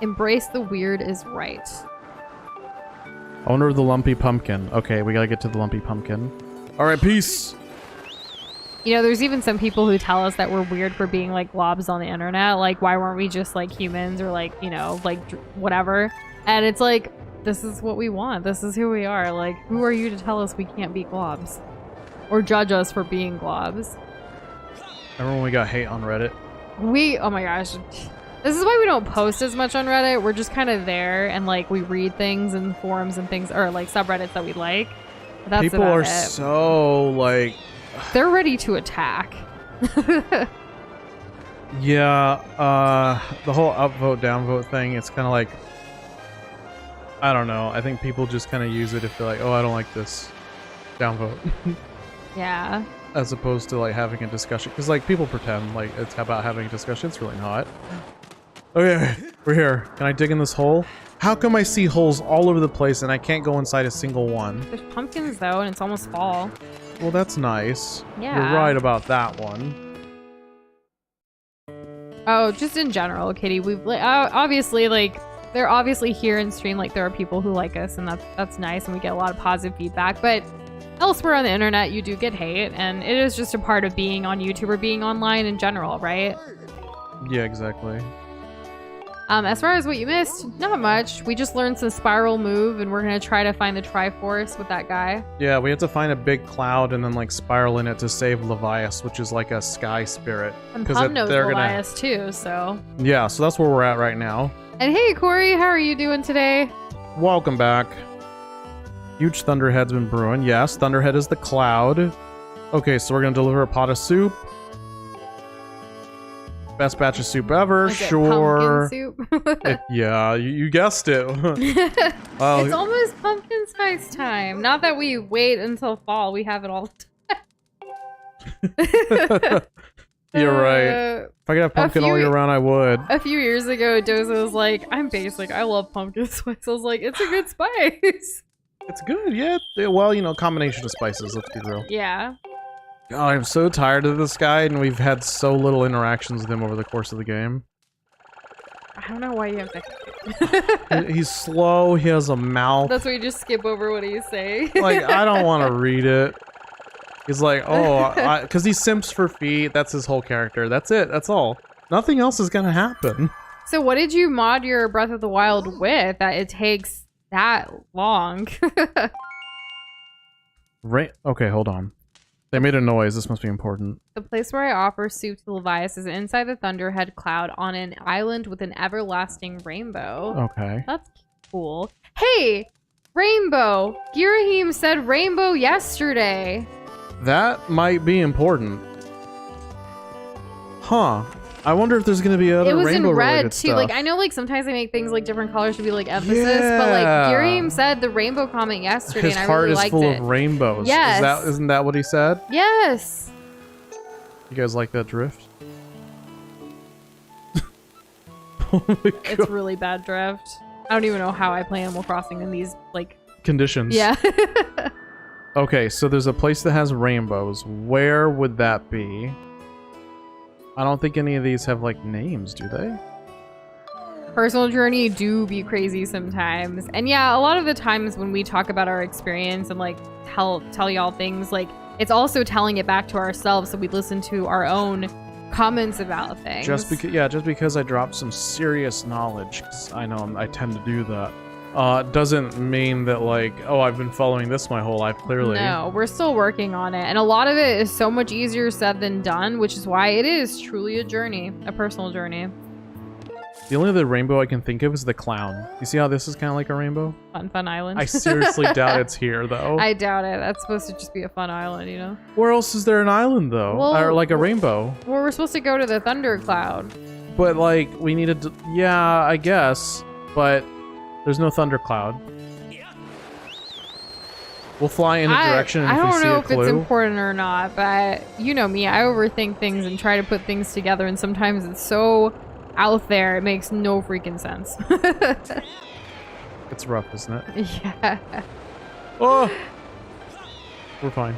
Embrace the weird is right. Owner of the lumpy pumpkin. Okay, we gotta get to the lumpy pumpkin. All right, peace. You know, there's even some people who tell us that we're weird for being like globs on the internet. Like, why weren't we just like humans or like, you know, like whatever? And it's like, this is what we want. This is who we are. Like, who are you to tell us we can't be globs? Or judge us for being globs? Remember when we got hate on Reddit? Oh my gosh. This is why we don't post as much on Reddit. We're just kind of there and like we read things in forums and things, or like subreddits that we like. But that's People are so like... They're ready to attack. Yeah, the whole upvote, downvote thing, it's kind of like... I don't know. I think people just kind of use it if they're like, oh, I don't like this. Downvote. Yeah. As opposed to like having a discussion. Because like people pretend like it's about having a discussion. It's really not. Okay, we're here. Can I dig in this hole? How come I see holes all over the place and I can't go inside a single one? There's pumpkins though, and it's almost fall. Well, that's nice. Yeah. You're right about that one. Oh, just in general, Kitty. We've obviously like they're obviously here in stream. Like there are people who like us, and that's nice, and we get a lot of positive feedback. But elsewhere on the internet, you do get hate, and it is just a part of being on YouTube or being online in general, right? Yeah, exactly. As far as what you missed, not much. We just learned some spiral move, and we're gonna try to find the Triforce with that guy. Yeah, we have to find a big cloud and then like spiral in it to save Levias, which is like a sky spirit. And Pum knows Levias too, so. Yeah, so that's where we're at right now. And hey, Corey, how are you doing today? Welcome back. Huge Thunderhead's been brewing. Yes, Thunderhead is the cloud. Okay, so we're gonna deliver a pot of soup. Best batch of soup ever, sure. Pumpkin soup? Yeah, you guessed it. It's almost pumpkin spice time. Not that we wait until fall, we have it all the time. You're right. If I could have pumpkin all year round, I would. A few years ago, Doza was like, I'm basic, I love pumpkin spice. I was like, it's a good spice. It's good, yeah. Well, you know, combination of spices, let's be real. Yeah. God, I'm so tired of this guy, and we've had so little interactions with him over the course of the game. I don't know why you have to. He's slow, he has a mouth. That's why you just skip over what he's saying. Like, I don't want to read it. He's like, oh, because he simps for feet. That's his whole character. That's it. That's all. Nothing else is going to happen. So what did you mod your Breath of the Wild with that it takes that long? Right. Okay, hold on. They made a noise. This must be important. The place where I offer soup to Levias is inside the Thunderhead cloud on an island with an everlasting rainbow. Okay. That's cool. Hey, rainbow. Girahim said rainbow yesterday. That might be important. Huh. I wonder if there's going to be other rainbow-related stuff. It was in red, too. Like, I know, like, sometimes they make things, like, different colors to be, like, emphasis. Yeah. But, like, Girahim said the rainbow comment yesterday, and I really liked it. His heart is full of rainbows. Yes. Isn't that what he said? Yes. You guys like that drift? Oh my God. It's really bad drift. I don't even know how I play Animal Crossing in these, like... conditions. Yeah. Okay, so there's a place that has rainbows. Where would that be? I don't think any of these have, like, names, do they? Personal journey do be crazy sometimes. And yeah, a lot of the times when we talk about our experience and, like, tell y'all things, like, it's also telling it back to ourselves so we listen to our own comments about things. Just because I dropped some serious knowledge, 'cause I know I tend to do that. Doesn't mean that, like, oh, I've been following this my whole life, clearly. No, we're still working on it. And a lot of it is so much easier said than done, which is why it is truly a journey, a personal journey. The only other rainbow I can think of is the clown. You see how this is kind of like a rainbow? Fun island. I seriously doubt it's here, though. I doubt it. That's supposed to just be a fun island, you know? Where else is there an island, though? Well, or, like, a rainbow? Well, we're supposed to go to the thundercloud. But, like, we needed to... Yeah, I guess. But... there's no thundercloud. We'll fly in a direction and if we see a clue. I don't know if it's important or not, but you know me, I overthink things and try to put things together, and sometimes it's so out there, it makes no freaking sense. It's rough, isn't it? Yeah. Oh! We're fine.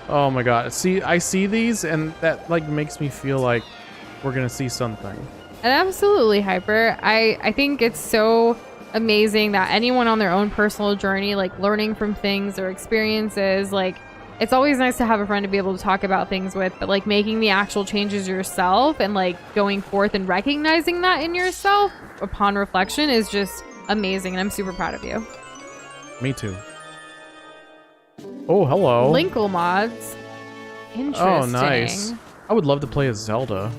Oh my god. See, I see these and that like makes me feel like we're gonna see something. And absolutely, Hyper. I think it's so amazing that anyone on their own personal journey, like learning from things or experiences, like it's always nice to have a friend to be able to talk about things with, but like making the actual changes yourself and like going forth and recognizing that in yourself upon reflection is just amazing. And I'm super proud of you. Me too. Oh, hello. Linkle mods. Interesting. Oh, nice. I would love to play as Zelda.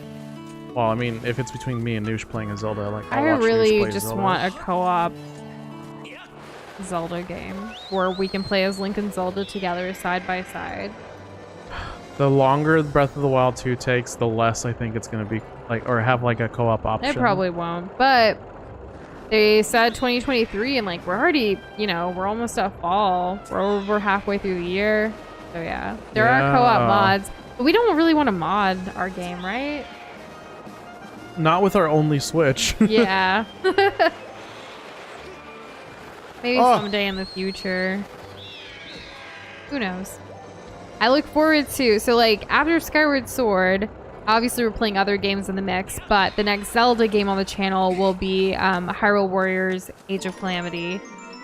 Well, I mean, if it's between me and Noosh playing as Zelda, like I really just want a co-op Zelda game where we can play as Link and Zelda together side by side. The longer Breath of the Wild 2 takes, the less I think it's going to be like, or have like a co-op option. It probably won't, but they said 2023 and like we're already, you know, we're almost at fall. We're halfway through the year. So yeah, there are co-op mods, but we don't really want to mod our game, right? Not with our only Switch. Yeah. Maybe someday in the future. Who knows? I look forward to, so like after Skyward Sword, obviously we're playing other games in the mix, but the next Zelda game on the channel will be Hyrule Warriors Age of Calamity.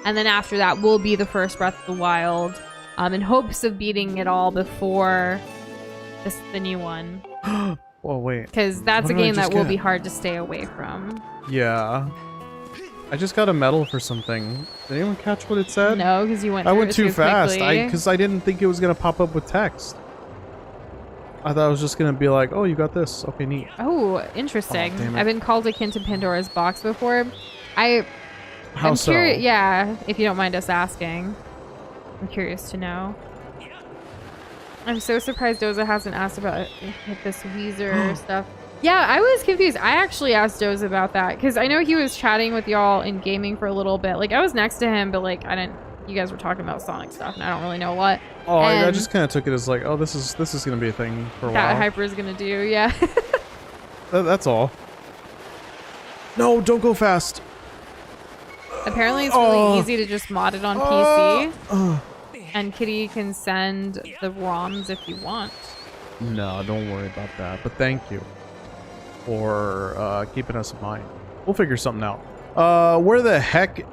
And then after that will be the first Breath of the Wild, in hopes of beating it all before the new one. Oh, wait. Because that's a game that will be hard to stay away from. Yeah. I just got a medal for something. Did anyone catch what it said? No, because you went. I went too fast. Quickly. Because I didn't think it was gonna pop up with text. I thought it was just gonna be like, "Oh, you got this. Okay, neat." Oh, interesting. Oh, I've been called akin to Pandora's box before. I'm so? curious. Yeah, if you don't mind us asking, I'm curious to know. I'm so surprised Doza hasn't asked about this Weezer stuff. Yeah, I was confused. I actually asked Doza about that because I know he was chatting with y'all in gaming for a little bit. Like I was next to him, but like I didn't. You guys were talking about Sonic stuff, and I don't really know what. Oh, I just kind of took it as like, oh, this is gonna be a thing for a while. That Hyper is gonna do, yeah. That's all. No, don't go fast. Apparently, it's really easy to just mod it on PC. And Kitty can send the ROMs if you want. No, don't worry about that. But thank you for keeping us in mind. We'll figure something out. Where the heck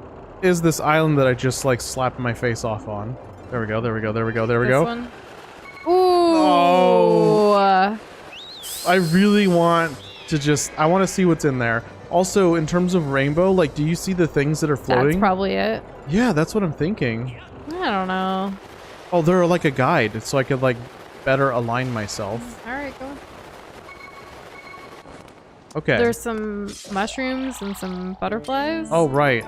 is this island that I just like slapped my face off on? There we go. There we go. There we go. There we go. One? Ooh. Oh. I really want to just. I want to see what's in there. Also, in terms of rainbow, like, do you see the things that are floating? That's probably it. Yeah, that's what I'm thinking. I don't know. Oh, they're like a guide, so I could like better align myself. All right, go. Okay. There's some mushrooms and some butterflies. Oh, right.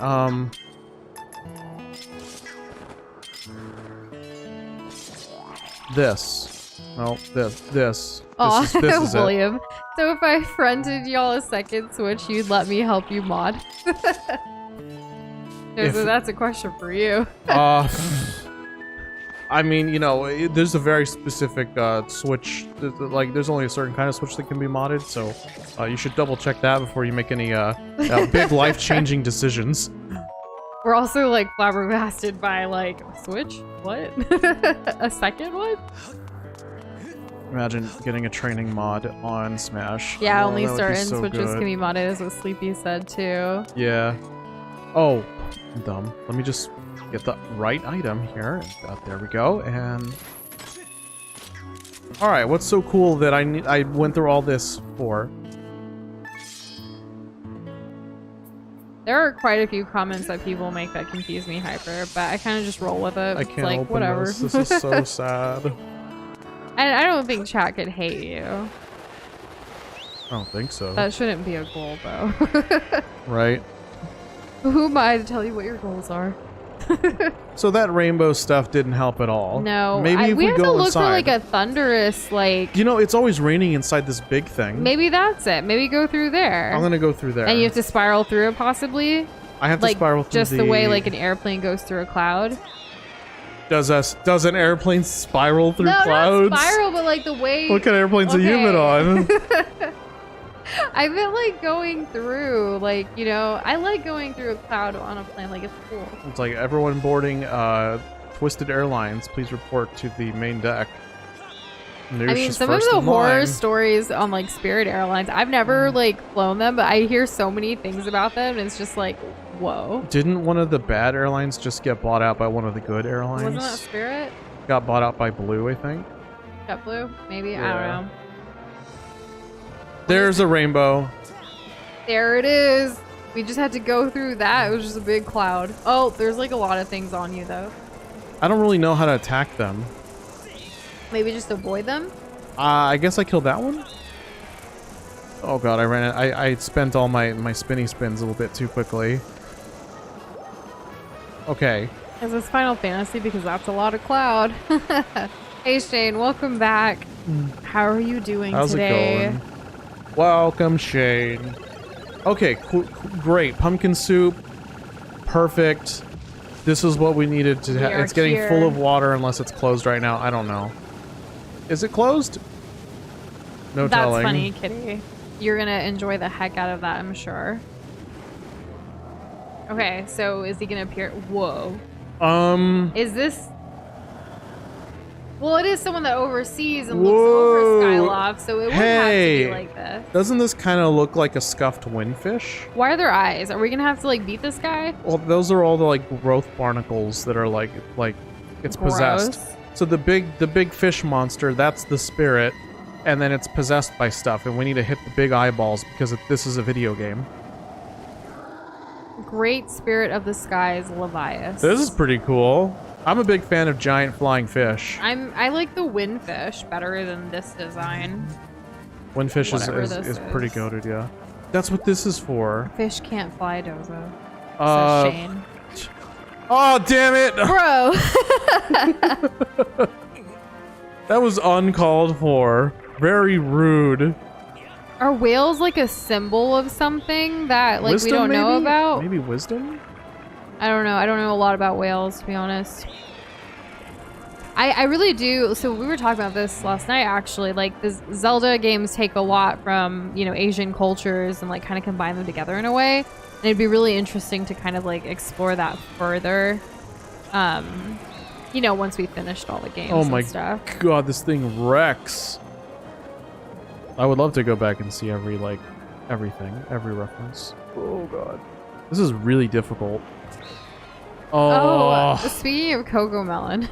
This. No, this. Oh, This is William. So if I fronted y'all a second Switch, you'd let me help you mod? So that's a question for you. I mean, you know, there's a very specific Switch. Like, there's only a certain kind of Switch that can be modded, so you should double check that before you make any big life-changing decisions. We're also like flabbergasted by like Switch. What? A second one? Imagine getting a training mod on Smash. Yeah, Oh, only that would be certain so Switches good. can be modded, is what Sleepy said too. Yeah. Oh, I'm dumb. Let me just get the right item here. There we go. And all right, what's so cool that I went through all this for? There are quite a few comments that people make that confuse me, Hyper, but I kind of just roll with it. I It's can't like, open whatever. this. This is so sad. I don't think chat could hate you. I don't think so. That shouldn't be a goal, though. Right? Who am I to tell you what your goals are? So that rainbow stuff didn't help at all. No, Maybe if we we have to go look inside. for like a thunderous, like. You know, it's always raining inside this big thing. Maybe that's it. Maybe go through there. I'm gonna go through there. And you have to spiral through it, possibly. I have to Like spiral through just the way like an airplane goes through a cloud. Does an airplane spiral through clouds? Not spiral, but like the way. What kind of airplanes have you been on? I meant like going through, like, you know, I like going through a cloud on a plane, like it's cool. It's like everyone boarding Twisted Airlines, please report to the main deck. I mean, some of the horror stories on like Spirit Airlines, I've never like flown them, but I hear so many things about them, and it's just like, whoa. Didn't one of the bad airlines just get bought out by one of the good airlines? Wasn't that Spirit? Got bought out by Blue, I think. JetBlue? Maybe? Yeah. I don't know. There's a rainbow. There it is. We just had to go through that. It was just a big cloud. Oh, there's like a lot of things on you though. I don't really know how to attack them. Maybe just avoid them? I guess I killed that one. Oh god, I ran it. I spent all my spinny spins a little bit too quickly. Okay. Is this Final Fantasy? Because that's a lot of cloud. Hey Shane, welcome back. How are you doing today? How's it going? Welcome, Shane. Okay, great. Pumpkin soup. Perfect. This is what we needed to have. It's getting full of water unless it's closed right now. I don't know. Is it closed? No telling. That's funny, Kitty. You're gonna enjoy the heck out of that, I'm sure. Okay, so is he gonna appear? Whoa. Is this? Well, it is someone that oversees and looks over Skyloft, so it would have to be like this. Doesn't this kind of look like a scuffed windfish? Why are there eyes? Are we gonna have to like beat this guy? Well, those are all the like growth barnacles that are like it's Gross. possessed. So the big fish monster, that's the spirit, and then it's possessed by stuff, and we need to hit the big eyeballs because this is a video game. Great Spirit of the Skies, Levias. This is pretty cool. I'm a big fan of giant flying fish. I like the windfish better than this design. Windfish is pretty goated, yeah. That's what this is for. Fish can't fly, Dozo. Says Shane. Oh, damn it! Bro! That was uncalled for. Very rude. Are whales like a symbol of something that like Wisdom, we don't know maybe? about? Maybe wisdom? I don't know. I don't know a lot about whales, to be honest. I really do. So we were talking about this last night, actually. Like, the Zelda games take a lot from, you know, Asian cultures and, like, kind of combine them together in a way. And it'd be really interesting to kind of, like, explore that further, you know, once we finished all the games and stuff. Oh, my God. This thing wrecks. I would love to go back and see every reference. Oh, God. This is really difficult. Oh, speaking of Cocomelon,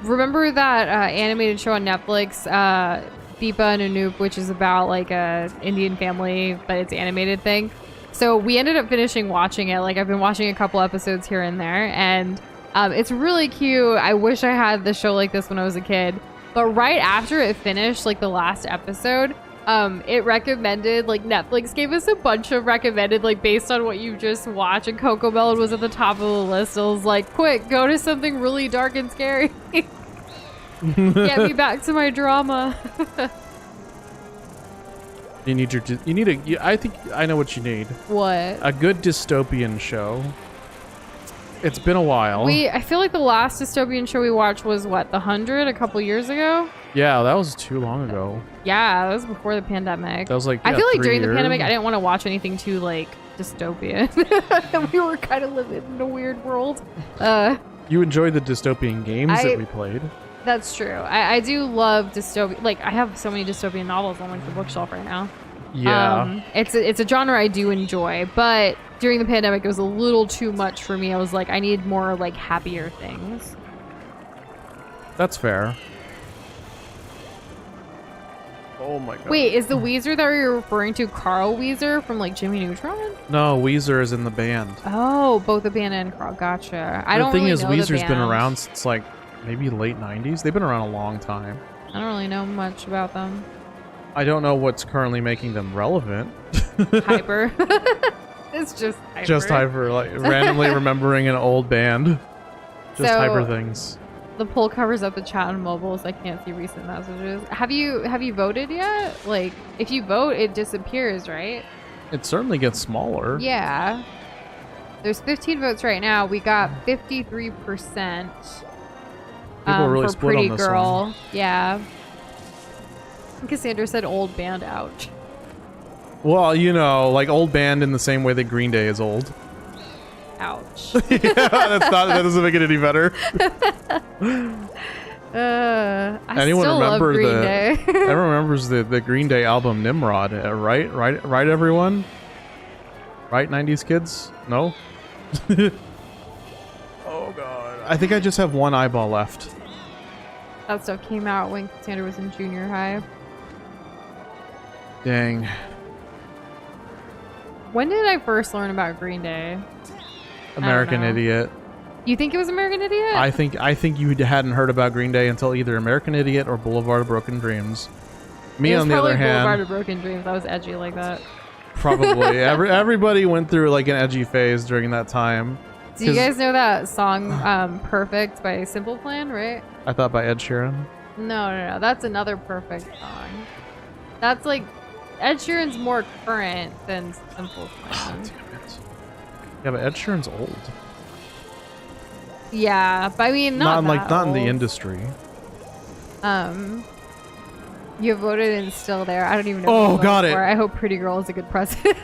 remember that animated show on Netflix, Deepa and Anoop, which is about like a Indian family, but it's animated thing. So we ended up finishing watching it. Like I've been watching a couple episodes here and there, and it's really cute. I wish I had the show like this when I was a kid. But right after it finished, like the last episode, it recommended, like Netflix gave us a bunch of recommended, like based on what you just watched, and Cocomelon was at the top of the list. It was like, quick, go to something really dark and scary. Get me back to my drama. I think I know what you need. What? A good dystopian show. It's been a while. I feel like the last dystopian show we watched was what, The 100 a couple years ago? Yeah, that was too long ago. Yeah, that was before the pandemic. That was like, I feel like during the pandemic, I didn't want to watch anything too like dystopian. We were kind of living in a weird world. You enjoyed the dystopian games that we played. That's true. I do love dystopian. Like, I have so many dystopian novels on like the bookshelf right now. Yeah. It's a genre I do enjoy, but during the pandemic, it was a little too much for me. I was like, I need more like happier things. That's fair. Oh my God. Wait, is the Weezer that you're referring to Carl Weezer from like Jimmy Neutron? No, Weezer is in the band. Oh, both the band and Carl. Gotcha. I don't really know the band. The thing is, Weezer's been around since like maybe late 90s. They've been around a long time. I don't really know much about them. I don't know what's currently making them relevant. Hyper. It's just hyper. Just hyper, like randomly remembering an old band. Just hyper things. The poll covers up the chat on mobiles. I can't see recent messages. Have you voted yet? Like, if you vote, it disappears, right? It certainly gets smaller. Yeah. There's 15 votes right now. We got 53%. People really for split Pretty on this Girl. one. Yeah. Cassandra said old band, ouch. Well, you know, like old band in the same way that Green Day is old. Ouch. Yeah, that doesn't make it any better. I Anyone still love remember Green Day. Everyone remembers the Green Day album Nimrod, right, everyone? Right, 90s kids? No? Oh god. I think I just have one eyeball left. That stuff came out when Cassandra was in junior high. Dang. When did I first learn about Green Day? American Idiot. You think it was American Idiot? I think you hadn't heard about Green Day until either American Idiot or Boulevard of Broken Dreams. Me, on the other hand, Boulevard of Broken Dreams. I was edgy like that. Probably. Everybody went through like an edgy phase during that time. Do you guys know that song Perfect by Simple Plan, right? I thought by Ed Sheeran. No. That's another Perfect song. That's like Ed Sheeran's more current than Simple Plan. Damn it. Yeah, but Ed Sheeran's old. Yeah, but I mean not in the industry. You voted and still there. I don't even know. Oh, got it. I hope Pretty Girl is a good president.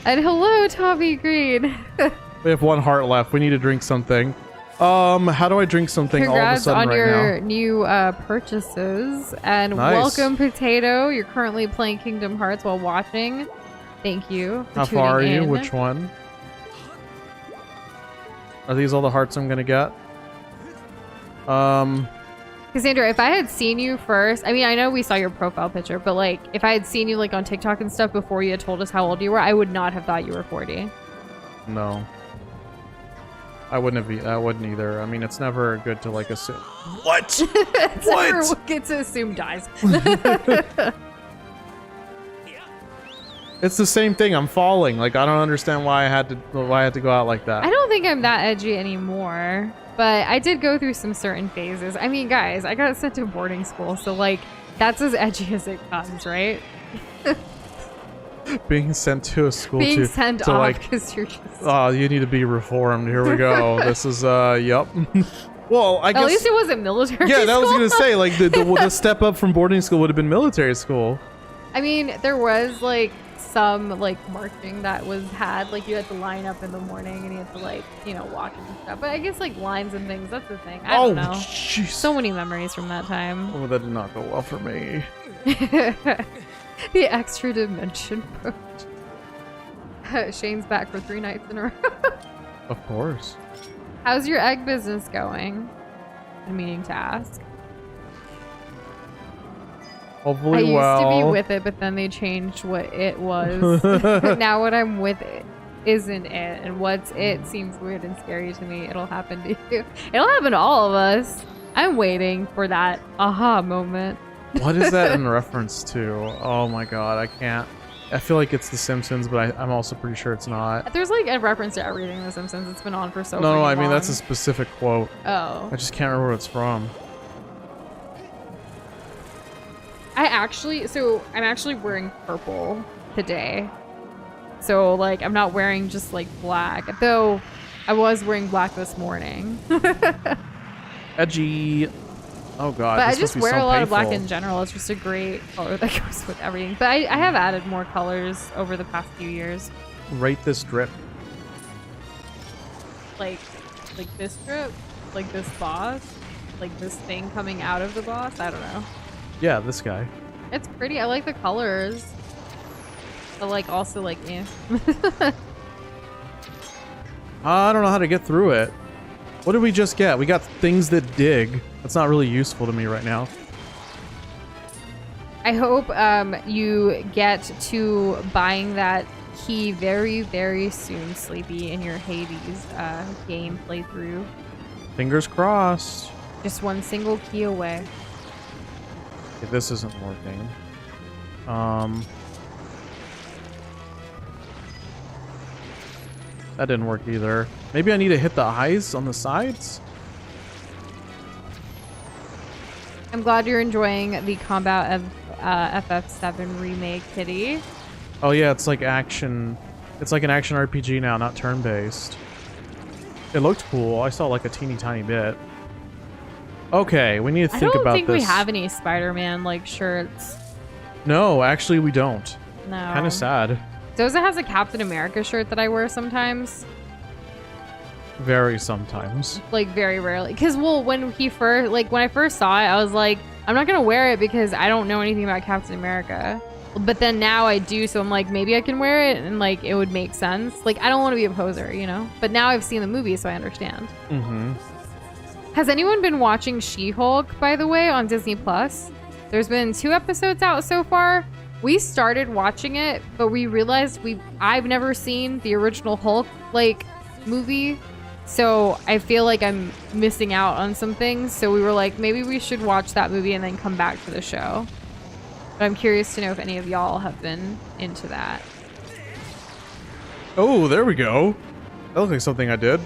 And hello, Tommy Green. We have one heart left. We need to drink something. How do I drink something all of a Congrats sudden on right your now? new purchases. And Nice. welcome, Potato. You're currently playing Kingdom Hearts while watching. Thank you for How far are tuning you? in. Which one? Are these all the hearts I'm gonna get? Cassandra, if I had seen you first, I mean, I know we saw your profile picture, but like, if I had seen you like on TikTok and stuff before you had told us how old you were, I would not have thought you were 40. No. I wouldn't either. I mean, it's never good to like assume. What? It's What? never good to assume dies. It's the same thing. I'm falling. Like, I don't understand why I had to go out like that. I don't think I'm that edgy anymore, but I did go through some certain phases. I mean, guys, I got sent to boarding school, so like, that's as edgy as it comes, right? Being sent to a school Being sent to off like, because you're just... oh, you need to be reformed. Here we go. This is yep. Well, I guess At least it wasn't military yeah, that school. was gonna say like the step up from boarding school would have been military school. I mean, there was like some like marching that was had, like you had to line up in the morning and you had to like, you know, walk and stuff. But I guess like lines and things, that's the thing. I don't know. Jeez. So many memories from that time. Oh, that did not go well for me. The extra dimension approach. Shane's back for 3 nights in a row. Of course. How's your egg business going? I'm meaning to ask. Hopefully, I used well. to be with it, but then they changed what it was. Now what I'm with it isn't it, and what's it seems weird and scary to me. It'll happen to you. It'll happen to all of us. I'm waiting for that aha moment. What is that in reference to? Oh my god, I can't. I feel like it's The Simpsons, but I'm also pretty sure it's not. There's like a reference to everything in The Simpsons. It's been on for so No, freaking I mean long. that's a specific quote. Oh. I just can't remember what it's from. I'm actually wearing purple today. So like I'm not wearing just like black. Though I was wearing black this morning. Edgy. Oh god. But I this just must be wear so a lot of black painful. in general. It's just a great color that goes with everything. But I have added more colors over the past few years. Rate this drip. Like this strip, like this boss, like this thing coming out of the boss. I don't know. Yeah, this guy. It's pretty. I like the colors. But like also like eh. I don't know how to get through it. What did we just get? We got things that dig. That's not really useful to me right now. I hope you get to buying that key very, very soon, Sleepy, in your Hades game playthrough. Fingers crossed. Just one single key away. Okay, this isn't working. That didn't work either. Maybe I need to hit the eyes on the sides? I'm glad you're enjoying the combat of FF7 remake, Kitty. Oh yeah, it's like action. It's like an action RPG now, not turn-based. It looked cool. I saw like a teeny tiny bit. Okay, we need to think about this. I don't think we have any Spider-Man like shirts. No, actually we don't. No. Kind of sad. Doza has a Captain America shirt that I wear sometimes. Very sometimes. Like very rarely. Because well, when I first saw it, I was like, I'm not gonna wear it because I don't know anything about Captain America. But then now I do, so I'm like, maybe I can wear it and like it would make sense. Like I don't want to be a poser, you know. But now I've seen the movie, so I understand. Mm-hmm. Has anyone been watching She-Hulk, by the way, on Disney Plus? There's been 2 episodes out so far. We started watching it, but we realized I've never seen the original Hulk like movie, so I feel like I'm missing out on some things. So we were like, maybe we should watch that movie and then come back to the show. But I'm curious to know if any of y'all have been into that. Oh, there we go. That looks like something I did.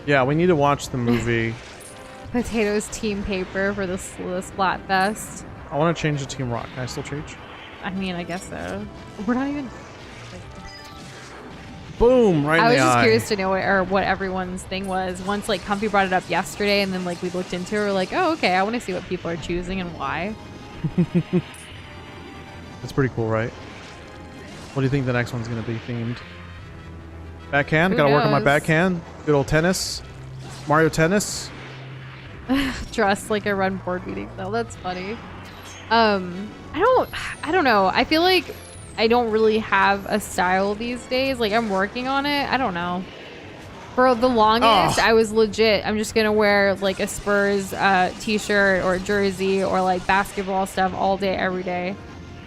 Yeah, we need to watch the movie. Potatoes team paper for the Splatfest. I want to change to Team Rock. Can I still change? I mean, I guess so. We're not even... Boom! Right in the eye. I was just curious to know what everyone's thing was. Once like Comfy brought it up yesterday, and then like we looked into it, we're like, oh, okay, I want to see what people are choosing and why. That's pretty cool, right? What do you think the next one's gonna be themed? Backhand? Gotta work on my backhand. Good old tennis. Mario Tennis. Dressed like I run board meetings though. That's funny. I don't know. I feel like I don't really have a style these days. Like I'm working on it. I don't know. For the longest, I was legit. I'm just gonna wear like a Spurs t-shirt or jersey or like basketball stuff all day, every day,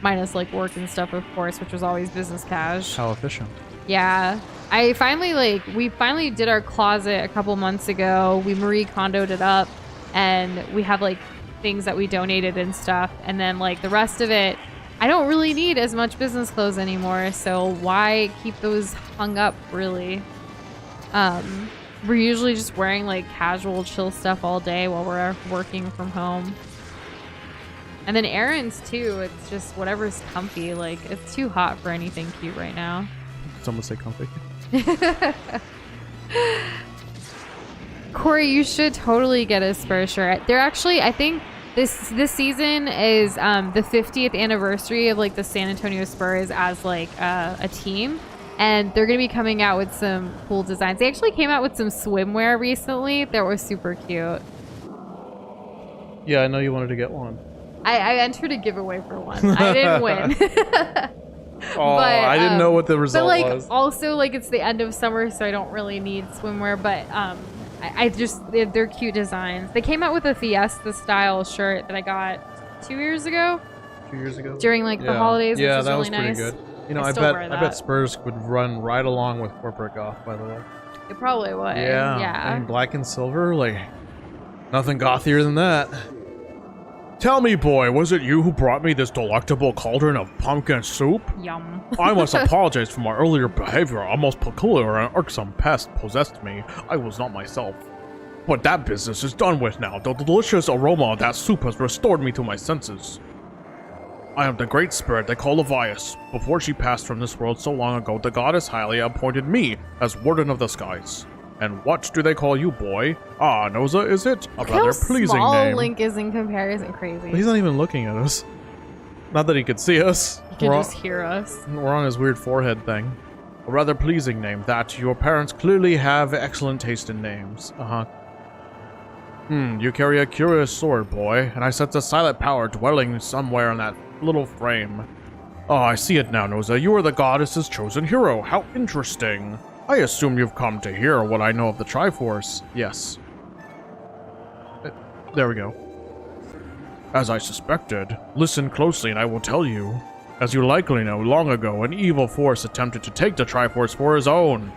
minus like work and stuff, of course, which was always business cash. How efficient. Yeah. We finally did our closet a couple months ago. We Marie Kondoed it up, and we have like things that we donated and stuff. And then like the rest of it, I don't really need as much business clothes anymore. So why keep those hung up, really? We're usually just wearing like casual chill stuff all day while we're working from home. And then errands too. It's just whatever's comfy. Like it's too hot for anything cute right now. Someone say comfy. Corey, you should totally get a Spurs shirt. They're actually, I think this season is the 50th anniversary of like the San Antonio Spurs as like a team, and they're gonna be coming out with some cool designs. They actually came out with some swimwear recently that was super cute. Yeah, I know you wanted to get one. I entered a giveaway for one. I didn't win. Oh, but, I didn't know what the result was. Also, like, it's the end of summer, so I don't really need swimwear. But they're cute designs. They came out with a Fiesta style shirt that I got 2 years ago. 2 years ago? During like the holidays, yeah, which was that really was pretty nice. good. You know, I bet Spurs would run right along with corporate goth, by the way. It probably would. Yeah. Yeah. I mean, black and silver, like nothing gothier than that. Tell me, boy, was it you who brought me this delectable cauldron of pumpkin soup? Yum. I must apologize for my earlier behavior. A most peculiar and irksome pest possessed me. I was not myself. But that business is done with now. The delicious aroma of that soup has restored me to my senses. I am the great spirit they call Levias. Before she passed from this world so long ago, the goddess Hylia appointed me as warden of the skies. And what do they call you, boy? Ah, Noza, is it? A rather pleasing small name. Link is in comparison. Crazy. But he's not even looking at us. Not that he could see us. He can just hear us. We're on his weird forehead thing. A rather pleasing name, that. Your parents clearly have excellent taste in names. You carry a curious sword, boy, and I sense a silent power dwelling somewhere in that little frame. Oh, I see it now, Noza. You are the goddess's chosen hero. How interesting. I assume you've come to hear what I know of the Triforce. Yes. There we go. As I suspected. Listen closely and I will tell you. As you likely know, long ago, an evil force attempted to take the Triforce for his own.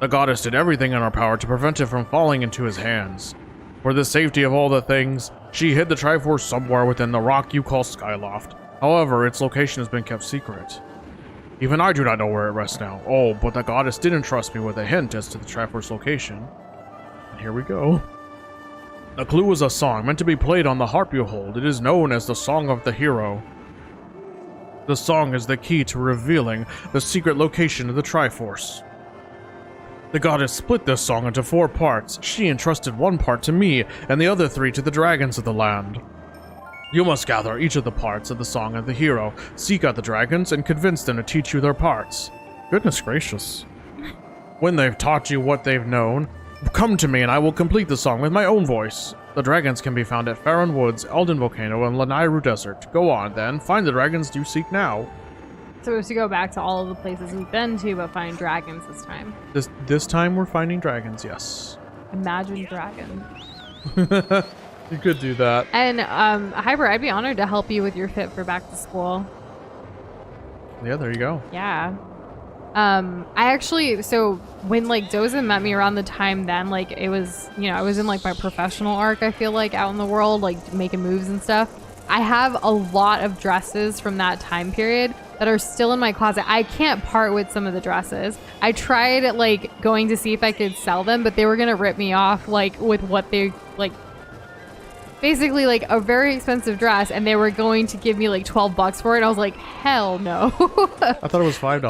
The goddess did everything in her power to prevent it from falling into his hands. For the safety of all the things, she hid the Triforce somewhere within the rock you call Skyloft. However, its location has been kept secret. Even I do not know where it rests now. Oh, but the goddess did entrust me with a hint as to the Triforce location. And here we go. The clue is a song meant to be played on the harp you hold. It is known as the Song of the Hero. The song is the key to revealing the secret location of the Triforce. The goddess split this song into 4 parts. She entrusted one part to me, and the other 3 to the dragons of the land. You must gather each of the parts of the Song of the Hero, seek out the dragons, and convince them to teach you their parts. Goodness gracious. When they've taught you what they've known, come to me and I will complete the song with my own voice. The dragons can be found at Farron Woods, Elden Volcano, and Lanairu Desert. Go on, then. Find the dragons you seek now. So to go back to all of the places we've been to, but find dragons this time. This time we're finding dragons, yes. Imagine dragons. You could do that. And Hyper, I'd be honored to help you with your fit for back to school. Yeah, there you go. Yeah. I actually, so when like Doza met me around the time then, like it was, you know, I was in like my professional arc, I feel like, out in the world, like making moves and stuff. I have a lot of dresses from that time period that are still in my closet. I can't part with some of the dresses. I tried like going to see if I could sell them, but they were gonna rip me off like with what they like, basically like a very expensive dress, and they were going to give me like $12 for it. I was like, hell no. I thought it was $5.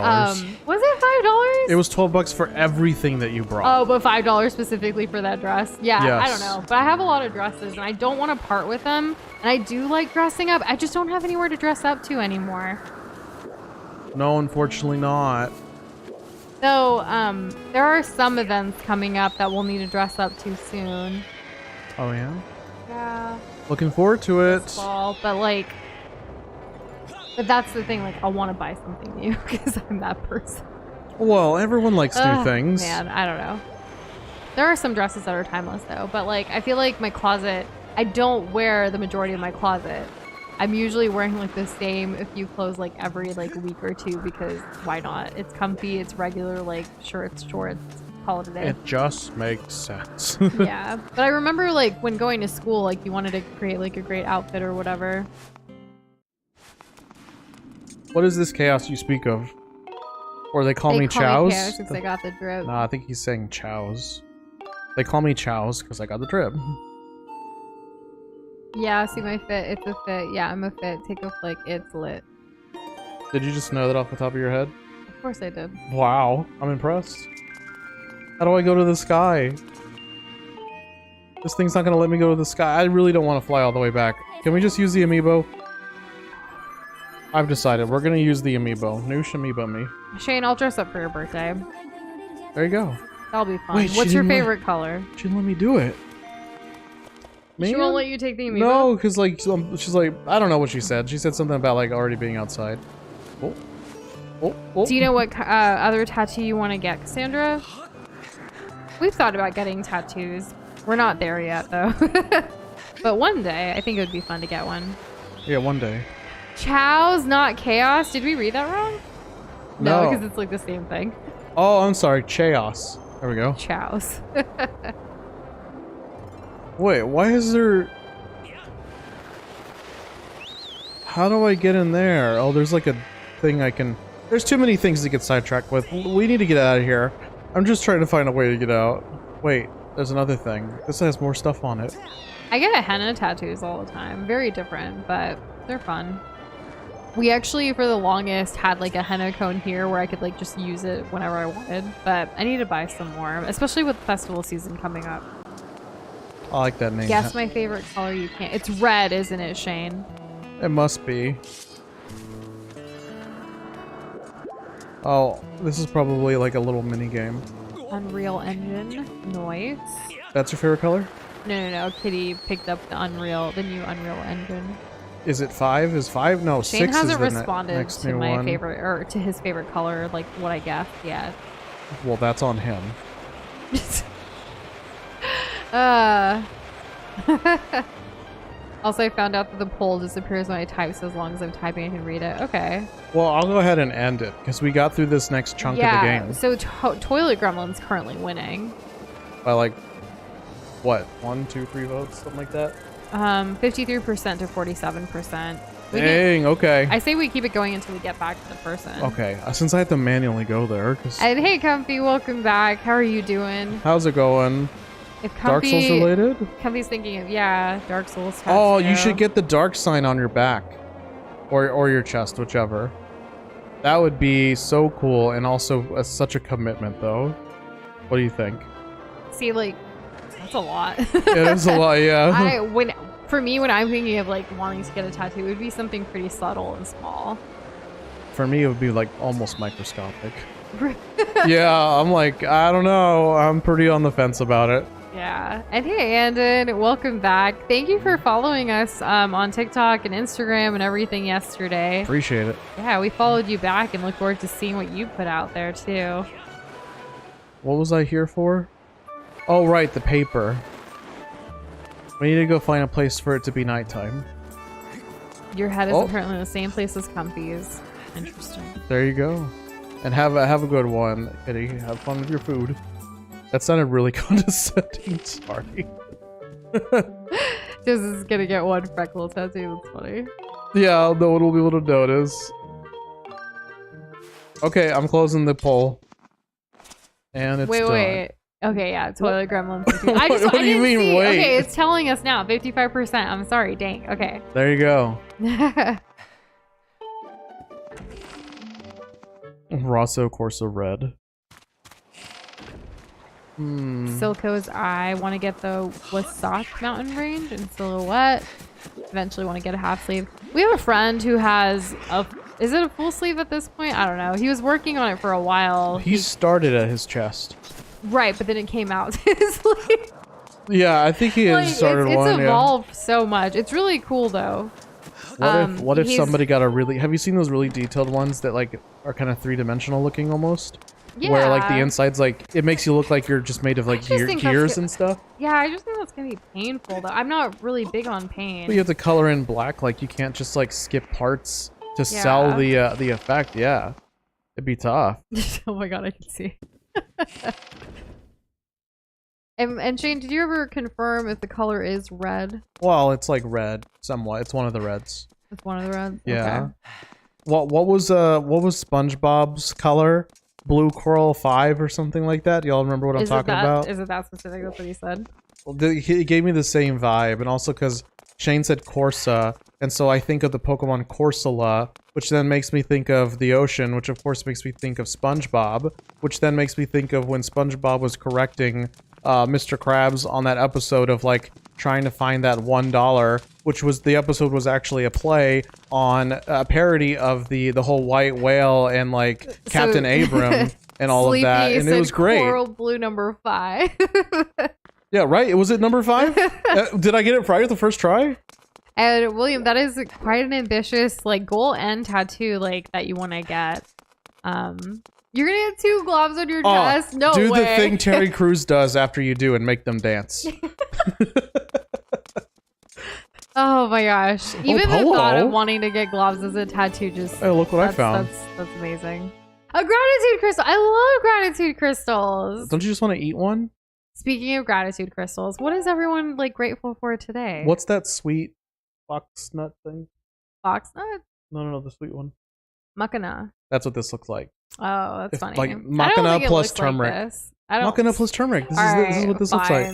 Was it $5? It was $12 for everything that you brought. Oh, but $5 specifically for that dress. Yeah, Yes. I don't know. But I have a lot of dresses and I don't want to part with them. And I do like dressing up. I just don't have anywhere to dress up to anymore. No, unfortunately not. So, there are some events coming up that we'll need to dress up to soon. Oh, yeah? Yeah. Looking forward to it. Fall, but like, but that's the thing. Like, I want to buy something new because I'm that person. Well, everyone likes new things. Man, I don't know. There are some dresses that are timeless though, but like, I feel like my closet, I don't wear the majority of my closet. I'm usually wearing like the same a few clothes like every like week or two because why not? It's comfy, it's regular like shirts, shorts, call it a day. It just makes sense. Yeah, but I remember like when going to school, like you wanted to create like a great outfit or whatever. What is this chaos you speak of? Or they call me Chows? Chaos because I got the drip. Nah, I think he's saying Chows. They call me Chows because I got the drip. Yeah, see my fit. It's a fit. Yeah, I'm a fit. Take a flick. It's lit. Did you just know that off the top of your head? Of course I did. Wow, I'm impressed. How do I go to the sky? This thing's not gonna let me go to the sky. I really don't want to fly all the way back. Can we just use the amiibo? I've decided we're gonna use the amiibo. Noosh amiibo me. Shane, I'll dress up for your birthday. There you go. That'll be fun. Wait, she What's your didn't favorite color? She didn't let me do it. She won't let you take the amiibo? No, because like she's like, I don't know what she said. She said something about like already being outside. Oh. Oh, oh. Do you know what other tattoo you want to get, Cassandra? We've thought about getting tattoos. We're not there yet, though. But one day, I think it would be fun to get one. Yeah, one day. Chow's not chaos. Did we read that wrong? No, because it's like the same thing. Oh, I'm sorry. Chaos. There we go. Chow's. Wait, why is there... How do I get in there? Oh, there's like a thing I can... There's too many things to get sidetracked with. We need to get out of here. I'm just trying to find a way to get out. Wait, there's another thing. This has more stuff on it. I get a henna tattoos all the time. Very different, but they're fun. We actually, for the longest, had like a henna cone here where I could like just use it whenever I wanted. But I need to buy some more, especially with festival season coming up. I like that name. Guess my favorite color you can't. It's red, isn't it, Shane? It must be. Oh, this is probably like a little mini game. Unreal Engine. Noise. That's your favorite color? No. Kitty picked up the new Unreal Engine. Is it 5? Is 5? No, Shane 6 hasn't is the responded next to new my one. favorite, or to his favorite color, like what I guessed yet. Well, that's on him. Also, I found out that the poll disappears when I type, so as long as I'm typing, I can read it. Okay. Well, I'll go ahead and end it, because we got through this next chunk of the game. So Toilet Gremlin's currently winning. By like, what, 1, 2, 3 votes? Something like that? 53% to 47%. Dang, okay. I say we keep it going until we get back to the person. Okay, since I have to manually go there, because... And hey, Comfy, welcome back. How are you doing? How's it going? If Comfy, Dark Souls related? Comfy's thinking of, yeah, Dark Souls tattoo. Oh, you should get the dark sign on your back. Or your chest, whichever. That would be so cool, and also such a commitment, though. What do you think? See, like, that's a lot. It is a lot, yeah. For me, when I'm thinking of like wanting to get a tattoo, it would be something pretty subtle and small. For me, it would be like almost microscopic. Yeah, I'm like, I don't know. I'm pretty on the fence about it. Yeah. And hey, Andon, welcome back. Thank you for following us on TikTok and Instagram and everything yesterday. Appreciate it. Yeah, we followed you back and look forward to seeing what you put out there too. What was I here for? Oh, right, the paper. We need to go find a place for it to be nighttime. Your head is apparently in the same place as Comfy's. Interesting. There you go. And have a good one, Kitty. Have fun with your food. That sounded really condescending. Sorry. This is gonna get one freckle tattoo. That's funny. Yeah, no one will be able to notice. Okay, I'm closing the poll. And it's done. Wait. Okay, yeah, toilet gremlin. What do you mean, see. wait? Okay, it's telling us now, 55%. I'm sorry, dang. Okay. There you go. Rosso Corso Red. Silco's I want to get the Wasatch Mountain Range in Silhouette. Eventually want to get a half sleeve. We have a friend who has a... Is it a full sleeve at this point? I don't know. He was working on it for a while. He started at his chest. Right, but then it came out to his sleeve. Yeah, I think he has started one. It's evolved so much. It's really cool though. What if somebody got a really... Have you seen those really detailed ones that like are kind of three-dimensional looking almost? Yeah. Where like the inside's like... It makes you look like you're just made of like gears and stuff. Yeah, I just think that's going to be painful though. I'm not really big on pain. But you have to color in black. Like you can't just like skip parts to sell the effect. Yeah. It'd be tough. Oh my god, I can see. And Shane, did you ever confirm if the color is red? Well, it's like red, somewhat. It's one of the reds. It's one of the reds? Yeah. Okay. What was SpongeBob's color? Blue Coral 5 or something like that? Y'all remember what I'm talking about? Is it that specific? That's what he said? Well, he gave me the same vibe, and also because Shane said Corsa, and so I think of the Pokemon Corsola, which then makes me think of the ocean, which of course makes me think of SpongeBob, which then makes me think of when SpongeBob was correcting Mr. Krabs on that episode of like trying to find that $1, which was the episode was actually a play on a parody of the whole white whale and like Captain Abram and all of that, and it was great. Coral blue number 5. Yeah, right. Was it number 5? Did I get it right the first try? And William, that is quite an ambitious like goal and tattoo like that you want to get. You're gonna get 2 gloves on your chest? No way. Do the thing Terry Crews does after you do and make them dance. Oh my gosh. Even the thought of wanting to get gloves as a tattoo just... Hey, look what I found. That's amazing. A gratitude crystal. I love gratitude crystals. Don't you just want to eat one? Speaking of gratitude crystals, what is everyone like grateful for today? What's that sweet fox nut thing? Fox nut? No, the sweet one. Macana. That's what this looks like. Oh, that's funny. Like Macana plus turmeric. Like Macana plus turmeric. This is what this looks like.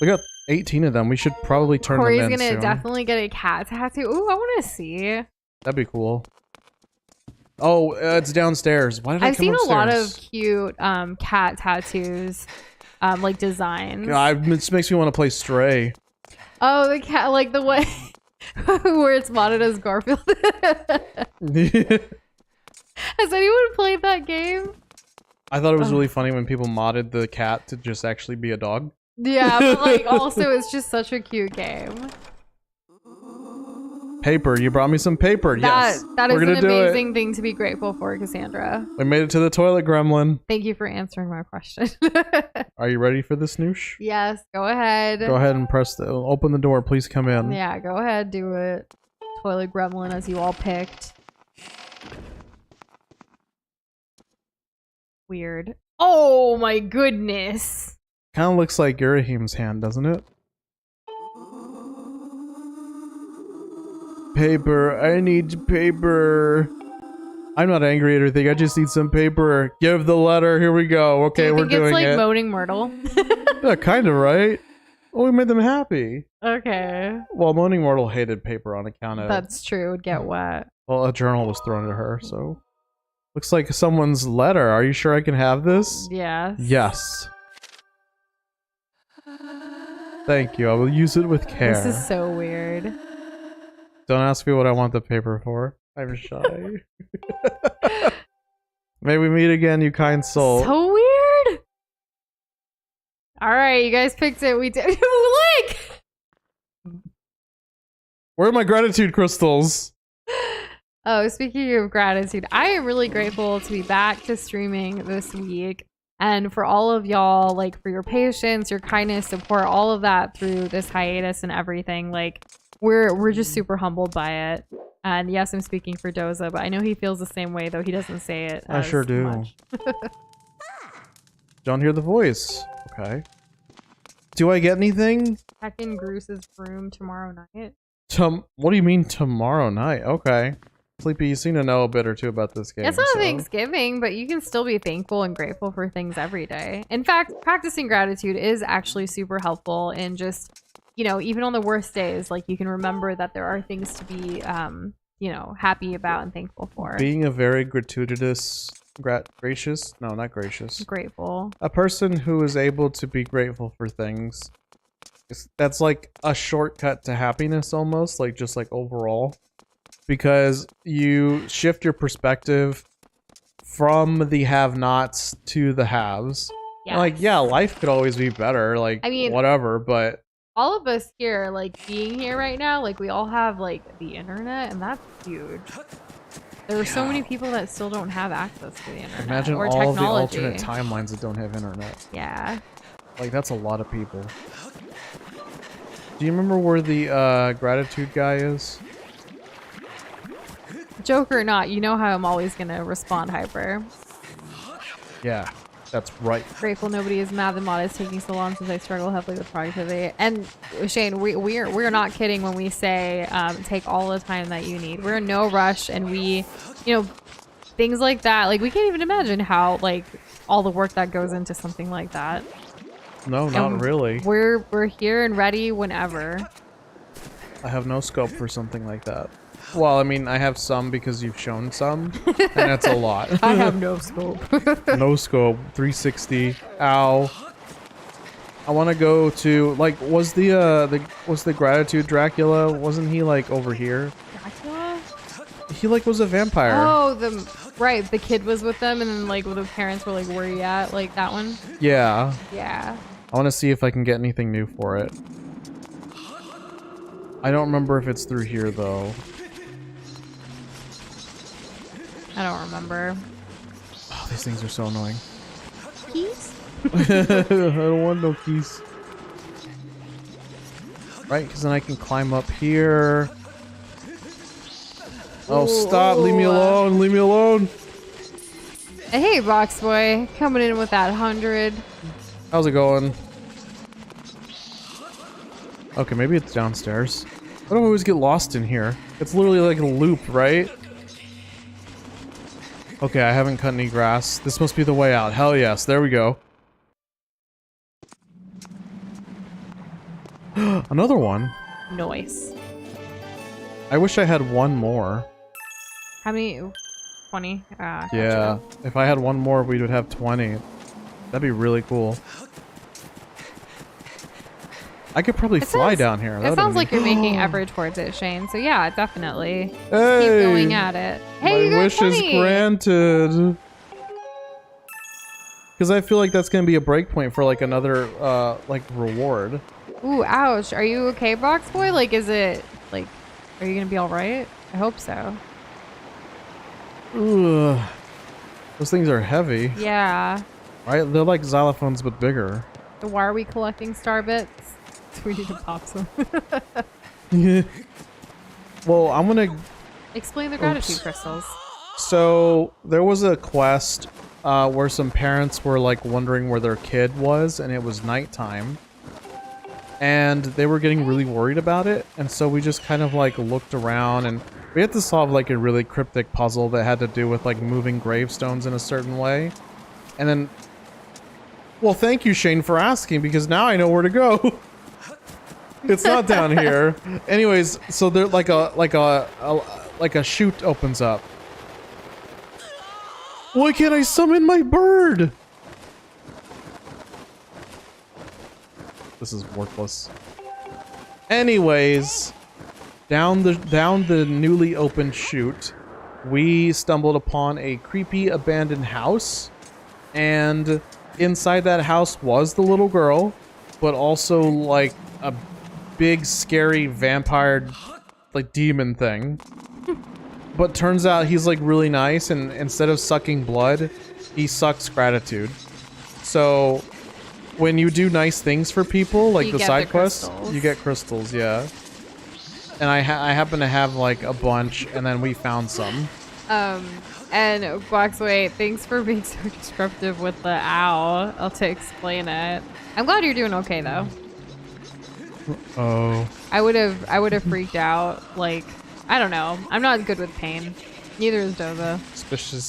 We got 18 of them. We should probably turn them in Corey's gonna soon. definitely get a cat tattoo. Ooh, I want to see. That'd be cool. Oh, it's downstairs. Why did I come upstairs? I've seen a lot of cute cat tattoos, like designs. God, it makes me want to play Stray. Oh, the cat, like the way where it's modded as Garfield. Has anyone played that game? I thought it was really funny when people modded the cat to just actually be a dog. Yeah, but like also it's just such a cute game. Paper, you brought me some paper. Yes, that is an amazing thing to be grateful for, Cassandra. We made it to the toilet gremlin. Thank you for answering my question. Are you ready for this, Noosh? Yes, go ahead. Go ahead and open the door. Please come in. Yeah, go ahead, do it. Toilet gremlin as you all picked. Weird. Oh my goodness. Kind of looks like Girahim's hand, doesn't it? Paper. I need paper. I'm not angry at anything. I just need some paper. Give the letter. Here we go. Okay, we're doing it. Do you think it's like Moaning Myrtle? Yeah, kind of, right? Oh, we made them happy. Okay. Well, Moaning Myrtle hated paper on account of... That's true. It would get wet. Well, a journal was thrown at her, so... Looks like someone's letter. Are you sure I can have this? Yes. Yes. Thank you. I will use it with care. This is so weird. Don't ask me what I want the paper for. I'm shy. May we meet again, you kind soul. So weird. All right, you guys picked it. We did. Look. Where are my gratitude crystals? Oh, speaking of gratitude, I am really grateful to be back to streaming this week. And for all of y'all, like, for your patience, your kindness, support, all of that through this hiatus and everything. Like, we're just super humbled by it. And yes, I'm speaking for Doza, but I know he feels the same way, though he doesn't say it. I sure do. Much. Don't hear the voice. Okay. Do I get anything? Check in Bruce's room tomorrow night. What do you mean tomorrow night? Okay. Sleepy, you seem to know a bit or two about this game. It's not Thanksgiving, but you can still be thankful and grateful for things every day. In fact, practicing gratitude is actually super helpful in just, you know, even on the worst days, like you can remember that there are things to be, you know, happy about and thankful for. Being a very gracious, no, not gracious. Grateful. A person who is able to be grateful for things. That's like a shortcut to happiness almost, like just like overall. Because you shift your perspective from the have-nots to the haves. Yes. Like, yeah, life could always be better, like, I mean, whatever, but... All of us here, like, being here right now, like, we all have, like, the internet, and that's huge. There are so many people that still don't have access to the internet. Imagine or all technology. the alternate timelines that don't have internet. Yeah. Like, that's a lot of people. Do you remember where the gratitude guy is? Joke or not, you know how I'm always gonna respond hyper. Yeah, that's right. Grateful nobody is mad that mod is taking so long since I struggle heavily with productivity. And Shane, we're not kidding when we say take all the time that you need. We're in no rush, and we, you know, things like that. Like we can't even imagine how like all the work that goes into something like that. No, not really. We're here and ready whenever. I have no scope for something like that. Well, I mean, I have some because you've shown some, and that's a lot. I have no scope. No scope. 360. Ow. I want to go to like, was the gratitude Dracula? Wasn't he like over here? Dracula? He like was a vampire. Oh, right. The kid was with them, and then like the parents were like, "Where are you at?" Like that one. Yeah. Yeah. I want to see if I can get anything new for it. I don't remember if it's through here though. I don't remember. Oh, these things are so annoying. Keys? I don't want no keys. Right, because then I can climb up here. Oh, stop. Leave me alone. Leave me alone. Hey, box boy. Coming in with that 100. How's it going? Okay, maybe it's downstairs. Why do I always get lost in here? It's literally like a loop, right? Okay, I haven't cut any grass. This must be the way out. Hell yes, there we go. Another one. Noise. I wish I had one more. How many? 20? Gotcha. Yeah, if I had one more, we would have 20. That'd be really cool. I could probably fly down here. It sounds like you're making effort towards it, Shane. So yeah, definitely. Hey, keep going at it. Hey, you got my wish 20. is granted. Because I feel like that's gonna be a breakpoint for like another like reward. Ooh, ouch. Are you okay, box boy? Like, is it like, are you gonna be all right? I hope so. Ugh. Those things are heavy. Yeah. Right? They're like xylophones but bigger. So why are we collecting star bits? We need to pop some. Well, I'm gonna explain the gratitude crystals. So there was a quest where some parents were like wondering where their kid was, and it was nighttime, and they were getting really worried about it. And so we just kind of like looked around, and we had to solve like a really cryptic puzzle that had to do with like moving gravestones in a certain way. And then, well, thank you, Shane, for asking, because now I know where to go. It's not down here. Anyways, so there like a chute opens up. Why can't I summon my bird? This is worthless. Anyways, down the newly opened chute, we stumbled upon a creepy abandoned house, and inside that house was the little girl, but also like a big scary vampire like demon thing. But turns out he's like really nice, and instead of sucking blood, he sucks gratitude. So when you do nice things for people, like the side quests, you get crystals, yeah. And I happen to have like a bunch, and then we found some. And Boxway, thanks for being so descriptive with the ow. I'll to explain it. I'm glad you're doing okay though. Oh. I would have freaked out. Like, I don't know. I'm not good with pain. Neither is Doza. Especially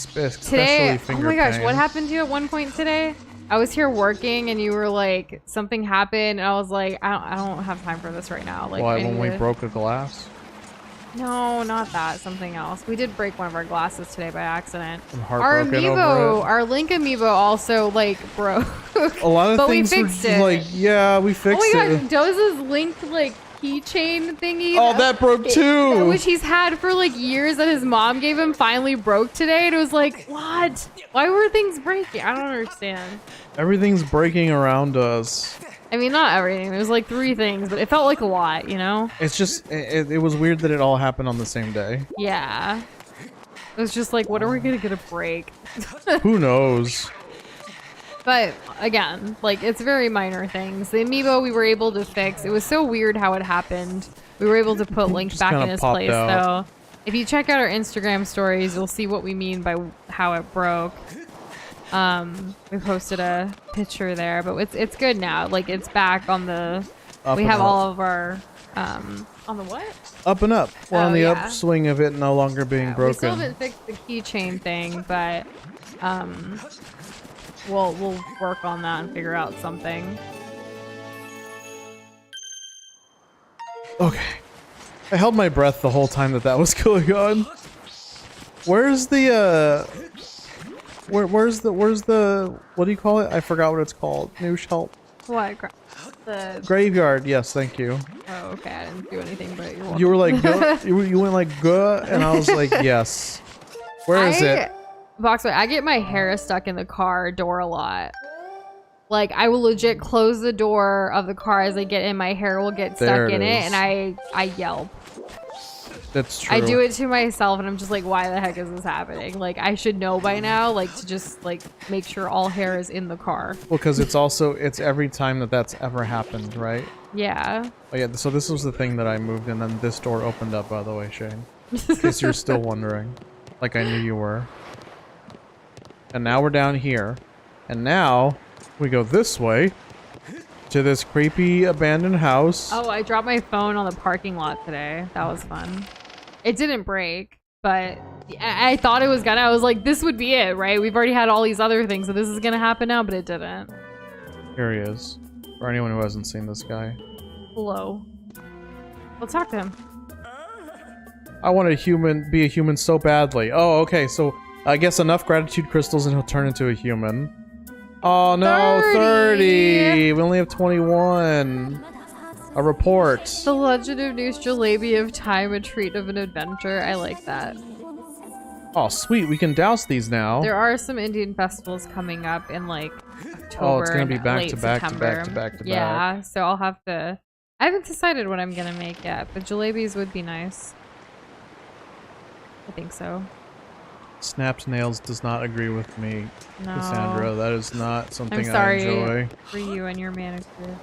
Today, finger oh my gosh, pain. what happened to you at one point today? I was here working and you were like, something happened, and I was like, I don't have time for this right now. Like, Why, when we broke a glass? No, not that. Something else. We did break one of our glasses today by accident. I'm Our heartbroken over amiibo, it. our Link amiibo also like broke. A lot of but things we were fixed just it. like, yeah, we fixed Oh my it. gosh, Doza's Link like keychain thingy. Oh, that broke too. Which he's had for like years that his mom gave him finally broke today. And it was like, what? Why were things breaking? I don't understand. Everything's breaking around us. I mean, not everything. There's like 3 things, but it felt like a lot, you know? It's just, it was weird that it all happened on the same day. Yeah. It was just like, what are we gonna get a break? Who knows? But again, like, it's very minor things. The amiibo we were able to fix. It was so weird how it happened. We were able to put Link Just back kinda in his popped place, out. though. If you check out our Instagram stories, you'll see what we mean by how it broke. We posted a picture there, but it's good now. Like, it's back on the... Up we and have up. all of our... on the what? Up and up. We're on the yeah. upswing of it no longer being We broken. still haven't fixed the keychain thing, but we'll work on that and figure out something. Okay. I held my breath the whole time that was going on. Where's the, where's the, what do you call it? I forgot what it's called. Noosh, help. What? The... Graveyard. Yes, thank you. Oh, okay. I didn't do anything, but you're welcome. You were like, go, you went like, guh, and I was like, yes. Where is it? Boxway, I get my hair stuck in the car door a lot. Like, I will legit close the door of the car as I get in, my hair will get There stuck in it it, is. and I yelp. That's true. I do it to myself, and I'm just like, why the heck is this happening? Like, I should know by now, like, to just, like, make sure all hair is in the car. Well, because it's every time that's ever happened, right? Yeah. Oh yeah, so this was the thing that I moved, and then this door opened up, by the way, Shane. In case you're still wondering. Like I knew you were. And now we're down here. And now, we go this way to this creepy abandoned house. Oh, I dropped my phone on the parking lot today. That was fun. It didn't break, but I thought it was gonna. I was like, this would be it, right? We've already had all these other things, so this is gonna happen now, but it didn't. Here he is. For anyone who hasn't seen this guy. Hello. Let's talk to him. I want to be a human so badly. Oh, okay, so I guess enough gratitude crystals and he'll turn into a human. Oh no, 30! We only have 21. A report. The Legend of Noose Jalebi of Time, a treat of an adventure. I like that. Oh, sweet. We can douse these now. There are some Indian festivals coming up in like October. Oh, it's gonna be and back late to back to September. back to back to back. Yeah, so I'll have to. I haven't decided what I'm gonna make yet, but jalebis would be nice. I think so. Snapped Nails does not agree with me, No. Cassandra. That is not something I'm sorry I enjoy. for you and your manicure.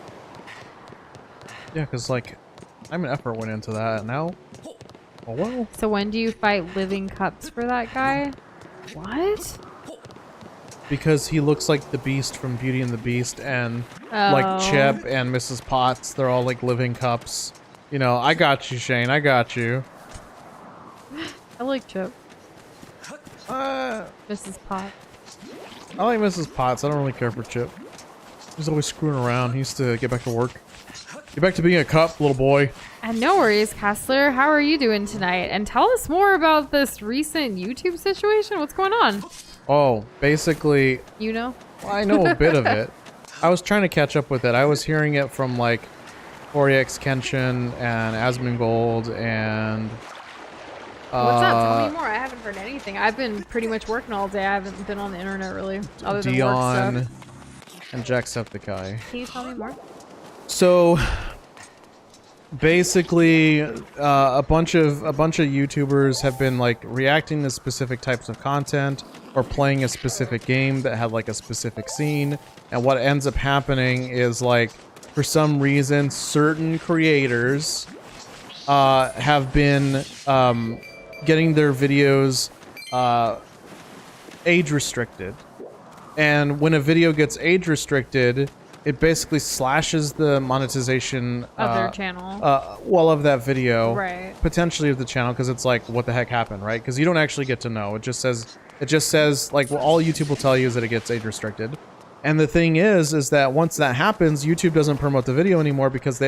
Yeah, because, like, time and effort went into that. Now, oh well. So when do you fight living cups for that guy? What? Because he looks like the Beast from Beauty and the Beast, and like Chip and Mrs. Potts, they're all like living cups. You know, I got you, Shane. I got you. I like Chip. Mrs. Pot. I like Mrs. Potts. I don't really care for Chip. He's always screwing around. He used to get back to work. Get back to being a cup, little boy. And no worries, Kessler. How are you doing tonight? And tell us more about this recent YouTube situation. What's going on? Oh, basically, You know? well, I know a bit of it. I was trying to catch up with it. I was hearing it from like 4EX Kenshin and Asmongold and What's up? Tell me more. I haven't heard anything. I've been pretty much working all day. I haven't been on the internet really, other than Dion work stuff. and Jacksepticeye. Can you tell me more? So basically, a bunch of YouTubers have been like reacting to specific types of content or playing a specific game that had like a specific scene, and what ends up happening is like for some reason certain creators have been getting their videos age restricted, and when a video gets age restricted, it basically slashes the monetization Of their channel. well, of that video, Right. potentially of the channel, because it's like, what the heck happened, right? Because you don't actually get to know. It just says like, well, all YouTube will tell you is that it gets age restricted. And the thing is that once that happens, YouTube doesn't promote the video anymore because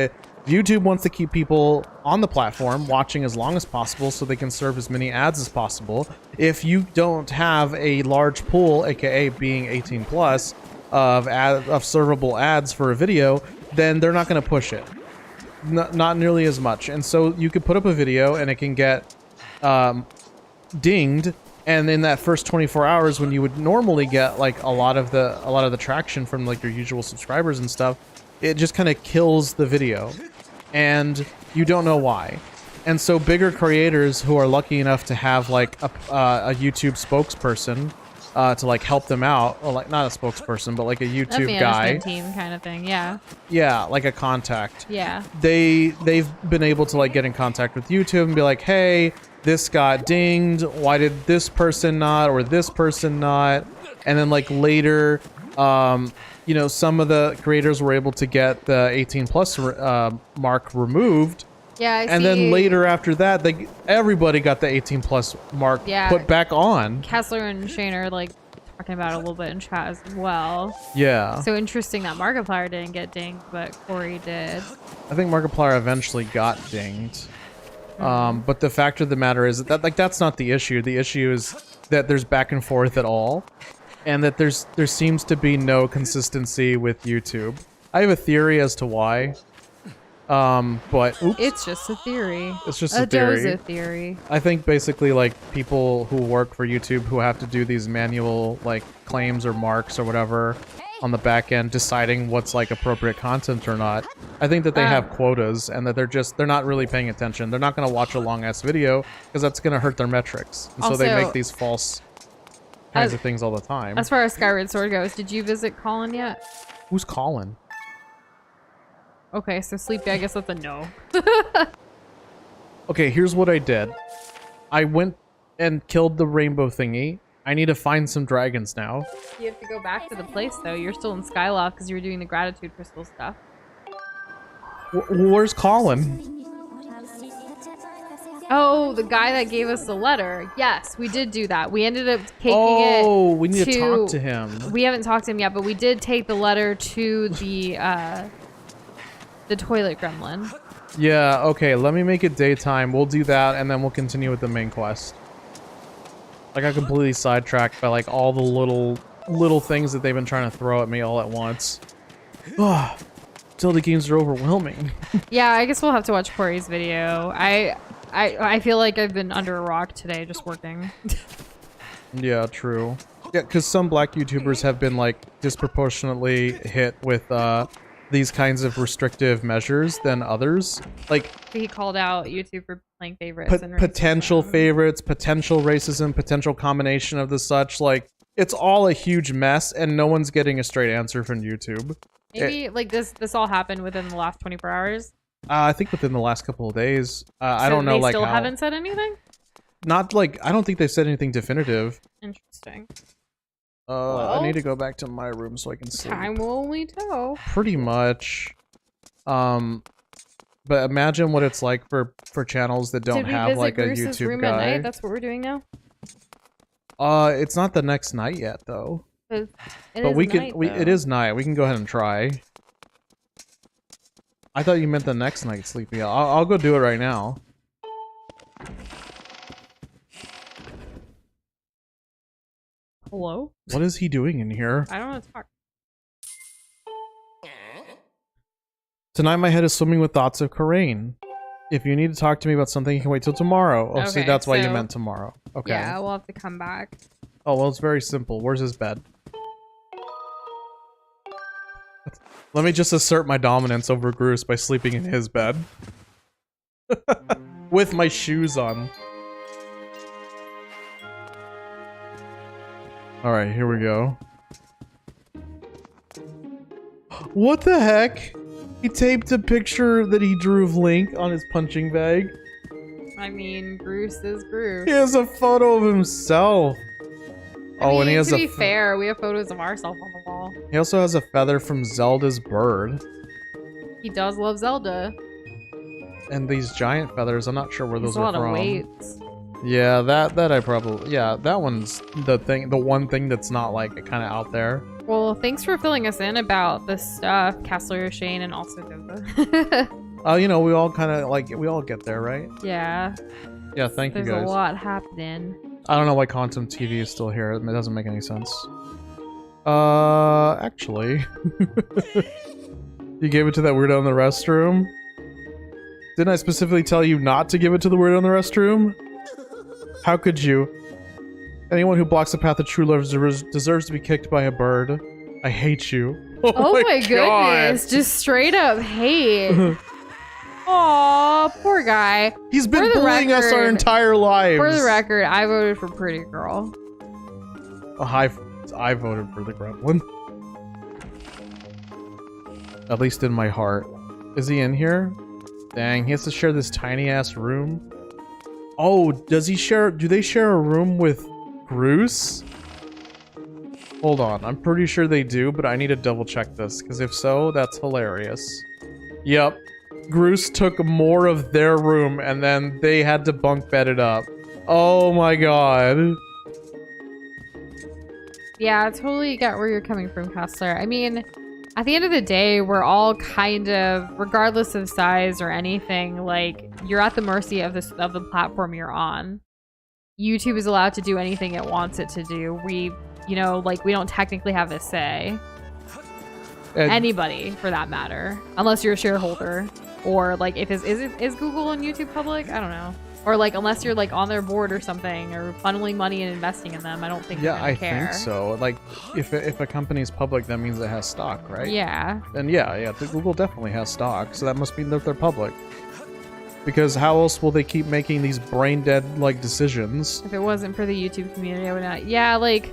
YouTube wants to keep people on the platform watching as long as possible so they can serve as many ads as possible. If you don't have a large pool, aka being 18 plus, of servable ads for a video, then they're not going to push it. Not nearly as much. And so you could put up a video and it can get dinged, and in that first 24 hours when you would normally get like a lot of the traction from like your usual subscribers and stuff, it just kind of kills the video and you don't know why. And so bigger creators who are lucky enough to have like a YouTube spokesperson to like help them out, or like not a spokesperson, but like a YouTube guy, team kind of thing. Yeah. Yeah, like a contact. Yeah. They've been able to like get in contact with YouTube and be like, hey, this got dinged. Why did this person not, or this person not? And then like later, you know, some of the creators were able to get the 18 plus mark removed. Yeah, and then later after that, everybody got the 18 plus mark put back on. Kessler and Shane are like talking about it a little bit in chat as well. Yeah. So interesting that Markiplier didn't get dinged, but Corey did. I think Markiplier eventually got dinged. But the fact of the matter is that like that's not the issue. The issue is that there's back and forth at all, and that there seems to be no consistency with YouTube. I have a theory as to why. But oops. It's just a theory. It's just a theory. Doza theory. I think basically like people who work for YouTube who have to do these manual like claims or marks or whatever on the back end, deciding what's like appropriate content or not. I think that they have quotas and that they're not really paying attention. They're not going to watch a long ass video because that's going to hurt their metrics. And so they make these false kinds of things all the time. As far as Skyward Sword goes, did you visit Colin yet? Who's Colin? Okay, so Sleepy, I guess that's a no. Okay, here's what I did. I went and killed the rainbow thingy. I need to find some dragons now. You have to go back to the place, though. You're still in Skyloft because you were doing the gratitude crystal stuff. Where's Colin? Oh, the guy that gave us the letter. Yes, we did do that. We ended up taking it. Oh, we need to talk to him. We haven't talked to him yet, but we did take the letter to the toilet gremlin. Yeah, okay, let me make it daytime. We'll do that, and then we'll continue with the main quest. Like, I completely sidetracked by, like, all the little things that they've been trying to throw at me all at once. Ugh. Zelda games are overwhelming. Yeah, I guess we'll have to watch Corey's video. I feel like I've been under a rock today just working. Yeah, true. Yeah, because some black YouTubers have been, like, disproportionately hit with, these kinds of restrictive measures than others. Like, he called out YouTube for playing favorites and potential favorites, potential racism, potential combination of the such. Like, it's all a huge mess, and no one's getting a straight answer from YouTube. Maybe like this all happened within the last 24 hours. I think within the last couple of days. I don't know. Like, they still haven't said anything. Not like I don't think they've said anything definitive. Interesting. Well, I need to go back to my room so I can sleep. Time will only tell. Pretty much. But imagine what it's like for channels that don't have like a YouTube room guy. At night? That's what we're doing now. It's not the next night yet though. But it is night. We can go ahead and try. I thought you meant the next night, Sleepy. I'll go do it right now. Hello? What is he doing in here? I don't want to talk. Tonight my head is swimming with thoughts of Girahim. If you need to talk to me about something, you can wait till tomorrow. Oh, see, Okay, that's why you so- meant tomorrow. Okay. Yeah, we'll have to come back. Oh, well, it's very simple. Where's his bed? Let me just assert my dominance over Groose by sleeping in his bed. With my shoes on. Alright, here we go. What the heck? He taped a picture that he drew of Link on his punching bag. I mean, Groose is Groose. He has a photo of himself. And he has to be fair, we have photos of ourselves on the wall. He also has a feather from Zelda's bird. He does love Zelda. And these giant feathers, I'm not sure where those are from. A lot of weights. Yeah, that I probably... Yeah, that one's the one thing that's not, like, kind of out there. Well, thanks for filling us in about this stuff, Castler, Shane, and also Doza. You know, we all kind of, like, we all get there, right? Yeah. Yeah, thank you guys. There's a lot happening. I don't know why Quantum TV is still here. It doesn't make any sense. Actually... You gave it to that weirdo in the restroom? Didn't I specifically tell you not to give it to the weirdo in the restroom? How could you? Anyone who blocks the path of true love deserves to be kicked by a bird. I hate you. Oh my goodness. Just straight up hate. Aw, poor guy. He's been bullying us our entire lives. For the record, I voted for Pretty Girl. I voted for the gremlin. At least in my heart. Is he in here? Dang, he has to share this tiny ass room. Oh, do they share a room with Groose? Hold on, I'm pretty sure they do, but I need to double check this, because if so, that's hilarious. Yep. Groose took more of their room, and then they had to bunk bed it up. Oh my god. Yeah, I totally get where you're coming from, Kessler. I mean, at the end of the day, we're all kind of, regardless of size or anything, like, you're at the mercy of the platform you're on. YouTube is allowed to do anything it wants it to do. We, you know, like, we don't technically have a say. Anybody, for that matter. Unless you're a shareholder. Or, like, if is Google and YouTube public? I don't know. Or, like, unless you're, like, on their board or something, or funneling money and investing in them, I don't think they're gonna care. Yeah, I think so. Like, if a company's public, that means it has stock, right? Yeah. And yeah, Google definitely has stock, so that must mean that they're public. Because how else will they keep making these brain-dead, like, decisions? If it wasn't for the YouTube community, I would not... Yeah, like...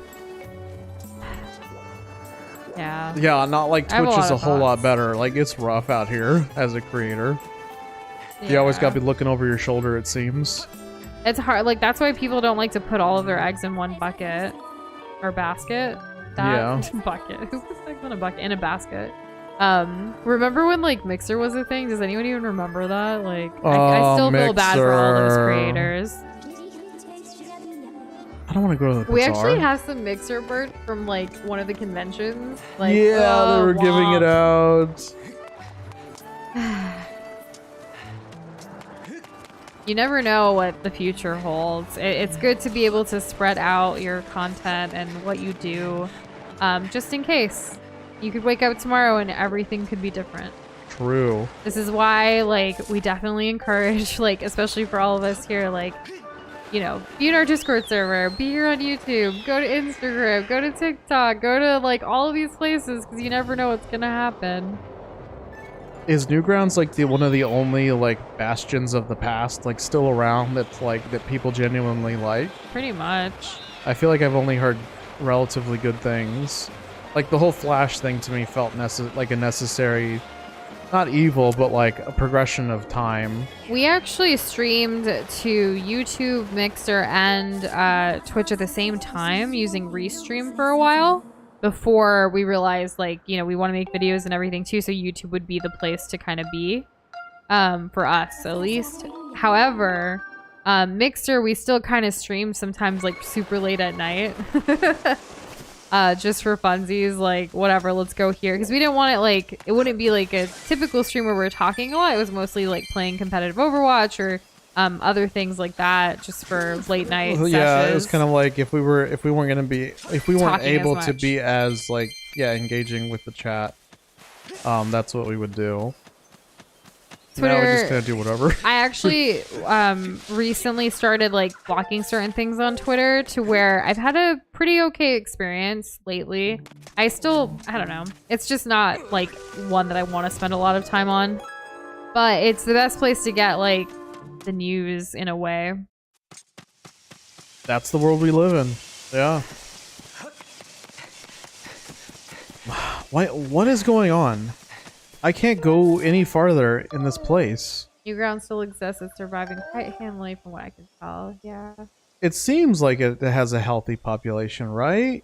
Yeah. Yeah, not like Twitch is a whole lot better. Like, it's rough out here as a creator. Yeah. You always gotta be looking over your shoulder, it seems. It's hard. Like, that's why people don't like to put all of their eggs in one bucket. Or basket. Yeah. Bucket. Who puts eggs in a bucket? In a basket. Remember when, like, Mixer was a thing? Does anyone even remember that? Like, I still feel bad for all those creators. I don't want to go to the bazaar. We actually have some Mixer bird from, like, one of the conventions. Like, yeah, they were giving it out. You never know what the future holds. It's good to be able to spread out your content and what you do, just in case. You could wake up tomorrow and everything could be different. True. This is why, like, we definitely encourage, like, especially for all of us here, like, you know, be in our Discord server, be here on YouTube, go to Instagram, go to TikTok, go to, like, all of these places, because you never know what's gonna happen. Is Newgrounds, like, one of the only, like, bastions of the past, like, still around that's, like, that people genuinely like? Pretty much. I feel like I've only heard relatively good things. Like, the whole Flash thing to me felt like a necessary, not evil, but like a progression of time. We actually streamed to YouTube, Mixer, and Twitch at the same time using Restream for a while before we realized, like, you know, we want to make videos and everything too, so YouTube would be the place to kind of be, for us at least. However, Mixer, we still kind of stream sometimes, like, super late at night. Just for funsies, like, whatever, let's go here. Because we didn't want it, like, it wouldn't be like a typical stream where we're talking a lot. It was mostly like playing competitive Overwatch or other things like that, just for late night sessions. Yeah, it was kind of like if we weren't able to be as, like, yeah, engaging with the chat, that's what we would do. Now we're Twitter. just gonna do whatever. I actually recently started like blocking certain things on Twitter to where I've had a pretty okay experience lately. I don't know. It's just not like one that I want to spend a lot of time on. But it's the best place to get like the news in a way. That's the world we live in. Yeah. What is going on? I can't go any farther in this place. Newground still exists. It's surviving quite handily from what I can tell. Yeah. It seems like it has a healthy population, right?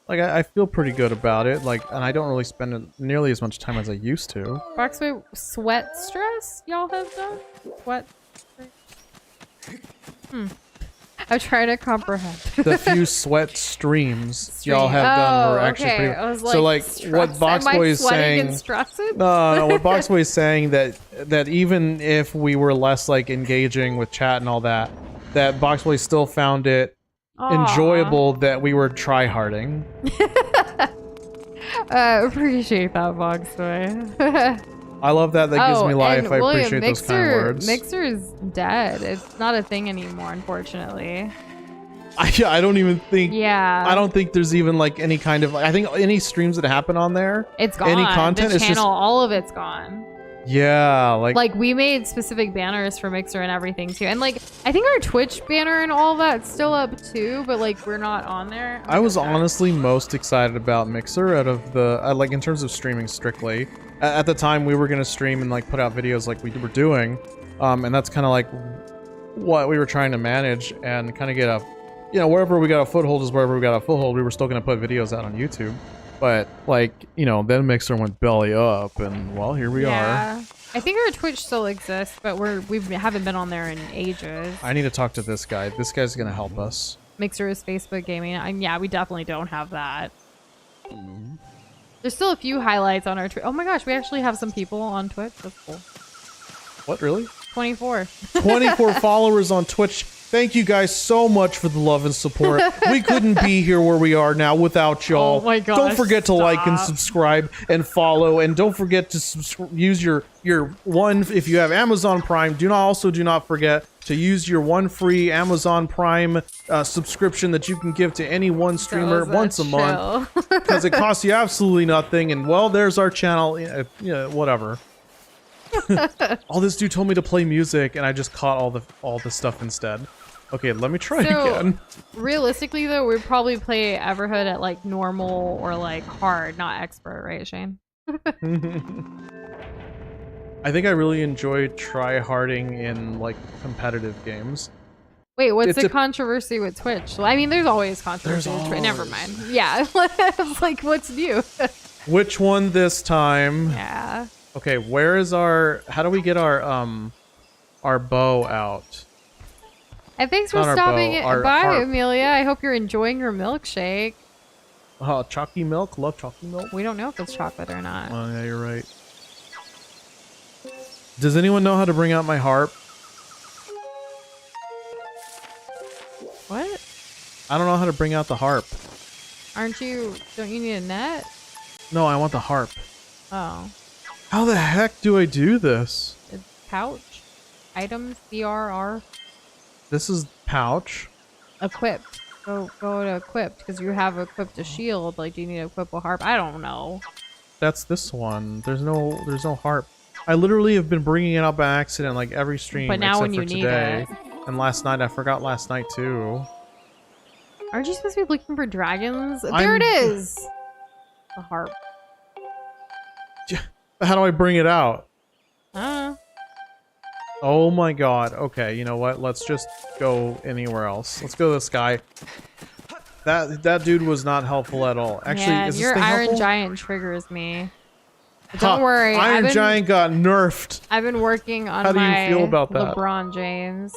Like, I feel pretty good about it. Like, and I don't really spend nearly as much time as I used to. Boxway sweat stress y'all have done? Sweat? I'm trying to comprehend. The few sweat streams y'all have done were actually okay. pretty. I was like, so like what Boxboy is saying. No, what Boxboy is saying that even if we were less like engaging with chat and all that, that Boxboy still found it enjoyable that we were tryharding. Appreciate that, Boxboy. I love that. That gives me life. I William, appreciate those kind of words. Mixer is dead. It's not a thing anymore, unfortunately. I don't even think. Yeah. I don't think there's even like any kind of. I think any streams that happen on there. It's gone. Any content. The It's channel, just. all of it's gone. Yeah, like we made specific banners for Mixer and everything too, and like I think our Twitch banner and all that's still up too, but like we're not on there. I was honestly most excited about Mixer out of the like in terms of streaming strictly. At the time, we were gonna stream and like put out videos like we were doing, and that's kind of like what we were trying to manage and kind of get a, you know, wherever we got a foothold is wherever we got a foothold. We were still gonna put videos out on YouTube. But, like, you know, then Mixer went belly up, and, well, here we are. I think our Twitch still exists, but we haven't been on there in ages. I need to talk to this guy. This guy's gonna help us. Mixer is Facebook gaming. Yeah, we definitely don't have that. There's still a few highlights on our Twitch. Oh my gosh, we actually have some people on Twitch. That's cool. What, really? 24. 24 followers on Twitch. Thank you guys so much for the love and support. We couldn't be here where we are now without y'all. Oh my gosh, don't forget to like and stop. subscribe and follow, and don't forget to use your one if you have Amazon Prime. Do not forget to use your one free Amazon Prime subscription that you can give to any one streamer once a month, because it costs you absolutely nothing. And well, there's our channel. Whatever. All this dude told me to play music, and I just caught all the stuff instead. Okay, let me try again. Realistically, though, we'd probably play Everhood at like normal or like hard, not expert, right, Shane? I think I really enjoy try-harding in like competitive games. Wait, what's the controversy with Twitch? I mean, there's always controversy with Twitch. Never mind. Yeah, it's like, what's new? Which one this time? Yeah. Okay, where is our? How do we get our bow out? And thanks for Not our stopping bow, by, harp. Amelia. I hope you're enjoying your milkshake. Chalky milk. Love chalky milk. We don't know if it's chocolate or not. Oh yeah, you're right. Does anyone know how to bring out my harp? What? I don't know how to bring out the harp. Don't you need a net? No, I want the harp. Oh. How the heck do I do this? It's pouch. Items, BRR. This is pouch. Equipped. Go to equipped, because you have equipped a shield. Like, do you need to equip a harp? I don't know. That's this one. There's no harp. I literally have been bringing it up by accident like every stream But now except when for you need today. it. And last night, I forgot last night too. Aren't you supposed to be looking for dragons? There it is! The harp. How do I bring it out? Huh? Oh my god. Okay, you know what? Let's just go anywhere else. Let's go to this guy. That dude was not helpful at all. Actually, yeah, is this your thing Iron helpful? Giant triggers me. But don't worry. Iron Giant got nerfed. I've been working on How do you my feel about that? LeBron James.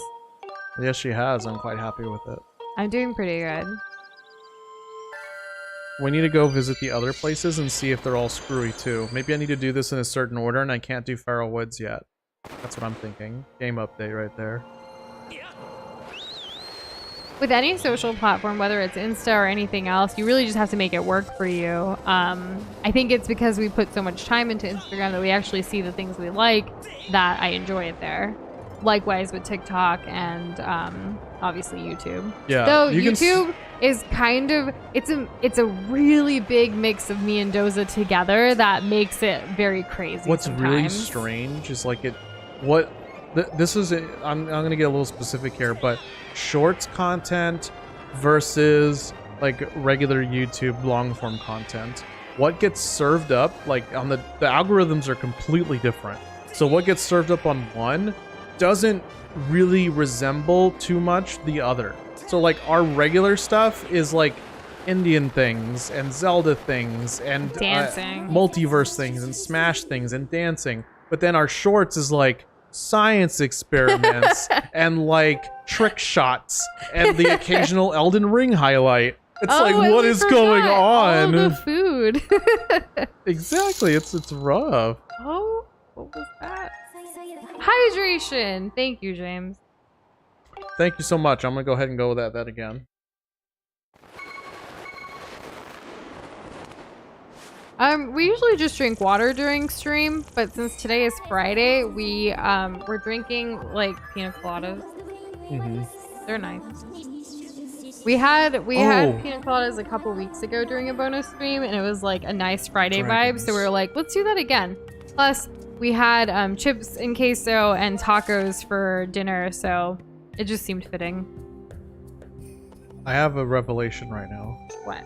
Yes, she has. I'm quite happy with it. I'm doing pretty good. We need to go visit the other places and see if they're all screwy too. Maybe I need to do this in a certain order, and I can't do Feral Woods yet. That's what I'm thinking. Game update right there. with any social platform, whether it's Insta or anything else, you really just have to make it work for you. I think it's because we put so much time into Instagram that we actually see the things we like that I enjoy it there. Likewise with TikTok and obviously YouTube. Yeah. Though YouTube is kind of it's a really big mix of me and Doza together that makes it very crazy. What's really sometimes. strange is like this is I'm gonna get a little specific here, but shorts content versus like regular YouTube long form content. What gets served up like on the algorithms are completely different. So what gets served up on one doesn't really resemble too much the other. So like our regular stuff is like Indian things and Zelda things and dancing, multiverse things and Smash things and dancing. But then our shorts is like science experiments and like trick shots and the occasional Elden Ring highlight. It's like, what is going on? All the food. Exactly. It's rough. Oh, what was that? Hydration. Thank you, James. Thank you so much. I'm gonna go ahead and go with that again. We usually just drink water during stream, but since today is Friday, we're drinking like pina coladas. Mm-hmm. They're nice. We had pina coladas a couple weeks ago during a bonus stream, and it was like a nice Friday vibe. So we were like, let's do that again. Plus, we had chips and queso and tacos for dinner, so it just seemed fitting. I have a revelation right now. What?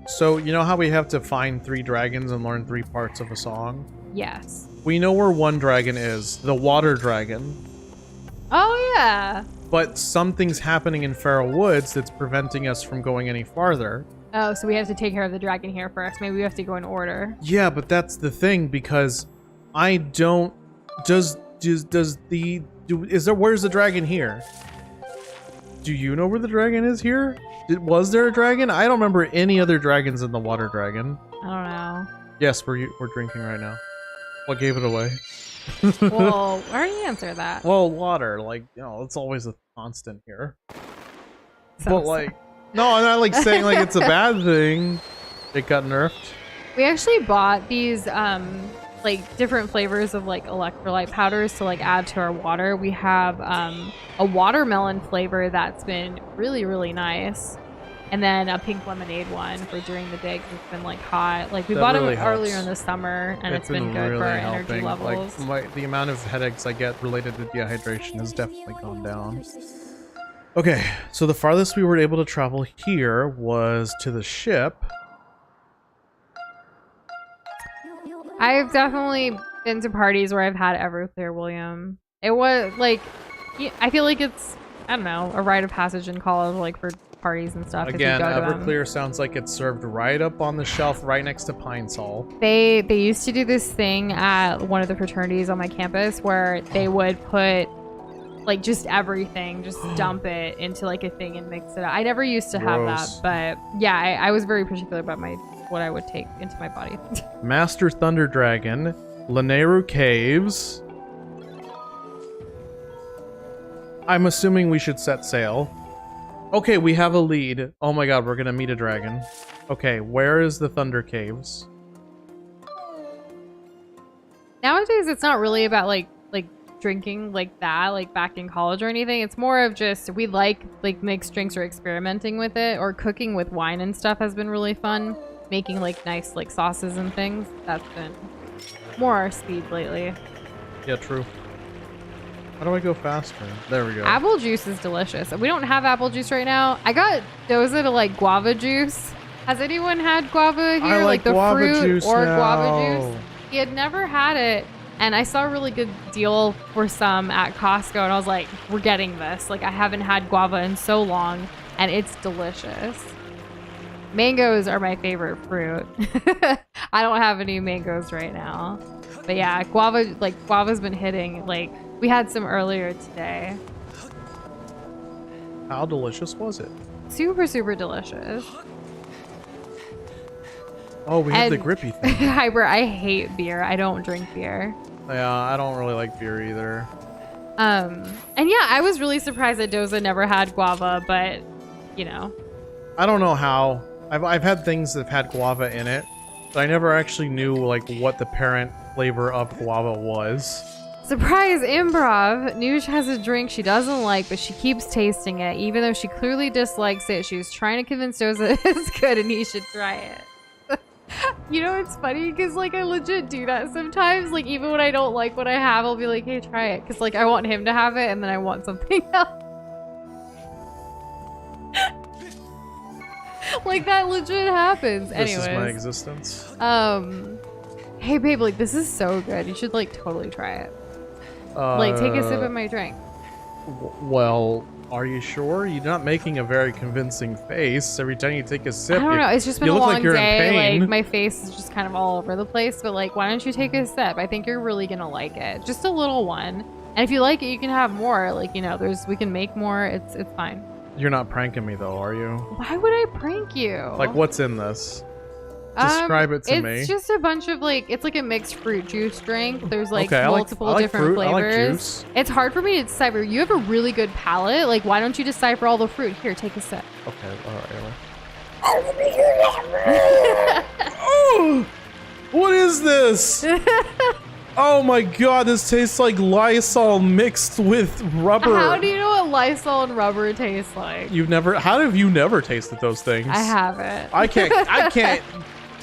So, you know how we have to find 3 dragons and learn 3 parts of a song? Yes. We know where one dragon is, the water dragon. Oh, yeah. But something's happening in Feral Woods that's preventing us from going any farther. Oh, so we have to take care of the dragon here first. Maybe we have to go in order. Yeah, but that's the thing, because I don't... Where's the dragon here? Do you know where the dragon is here? Was there a dragon? I don't remember any other dragons in the water dragon. I don't know. Yes, we're drinking right now. What gave it away? Well, I already answered that. Well, water, like, you know, it's always a constant here. So but like, no, I'm not like saying like it's a bad thing. It got nerfed. We actually bought these like different flavors of like electrolyte powders to like add to our water. We have a watermelon flavor that's been really, really nice. And then a pink lemonade one for during the day because it's been like hot. Like we bought them earlier in the summer and it's been good really for our helping. energy levels. Like the amount of headaches I get related to dehydration has definitely gone down. Okay, so the farthest we were able to travel here was to the ship. I've definitely been to parties where I've had Everclear, William. It was like, I feel like it's, I don't know, a rite of passage in college, like for parties and stuff. Again, Everclear sounds like it's served right up on the shelf right next to Pine Sol. They used to do this thing at one of the fraternities on my campus where they would put like just everything, just dump it into like a thing and mix it up. I never used to have that, but yeah, I was very particular about what I would take into my body. Master Thunder Dragon, Lanayru Caves. I'm assuming we should set sail. Okay, we have a lead. Oh my god, we're gonna meet a dragon. Okay, where is the Thunder Caves? Nowadays, it's not really about like drinking like that, like back in college or anything. It's more of just we like mixed drinks or experimenting with it, or cooking with wine and stuff has been really fun. Making like nice like sauces and things. That's been more our speed lately. Yeah, true. How do I go faster? There we go. Apple juice is delicious. We don't have apple juice right now. I got Doza to like guava juice. Has anyone had guava here? I like the guava fruit juice or now. guava juice? He had never had it. And I saw a really good deal for some at Costco. And I was like, we're getting this. Like I haven't had guava in so long. And it's delicious. Mangoes are my favorite fruit. I don't have any mangoes right now. But yeah, guava's been hitting. Like, we had some earlier today. How delicious was it? Super, super delicious. Oh, we have the grippy thing. Hyper, I hate beer. I don't drink beer. Yeah, I don't really like beer either. And yeah, I was really surprised that Doza never had guava, but you know. I don't know how. I've had things that have had guava in it, but I never actually knew like what the parent flavor of guava was. Surprise improv! Noosh has a drink she doesn't like, but she keeps tasting it. Even though she clearly dislikes it, she was trying to convince Doza it's good and he should try it. You know, it's funny because like I legit do that sometimes. Like even when I don't like what I have, I'll be like, hey, try it. Because like I want him to have it and then I want something else. Like that legit happens. Anyways. This is my existence. Hey babe, like this is so good. You should like totally try it. Like take a sip of my drink. Well, are you sure? You're not making a very convincing face every time you take a sip. I don't know. It's just been a look long like you're day. in pain. Like my face is just kind of all over the place. But like, why don't you take a sip? I think you're really gonna like it. Just a little one. And if you like it, you can have more. Like you know, we can make more. It's fine. You're not pranking me though, are you? Why would I prank you? Like what's in this? Describe it to me. It's just a bunch of like, it's like a mixed fruit juice drink. There's like okay, multiple I like different fruit. flavors. I like juice. It's hard for me to decipher. You have a really good palate. Like, why don't you decipher all the fruit? Here, take a sip. Okay, alright. What is this? Oh my god, this tastes like Lysol mixed with rubber. How do you know what Lysol and rubber taste like? How have you never tasted those things? I haven't.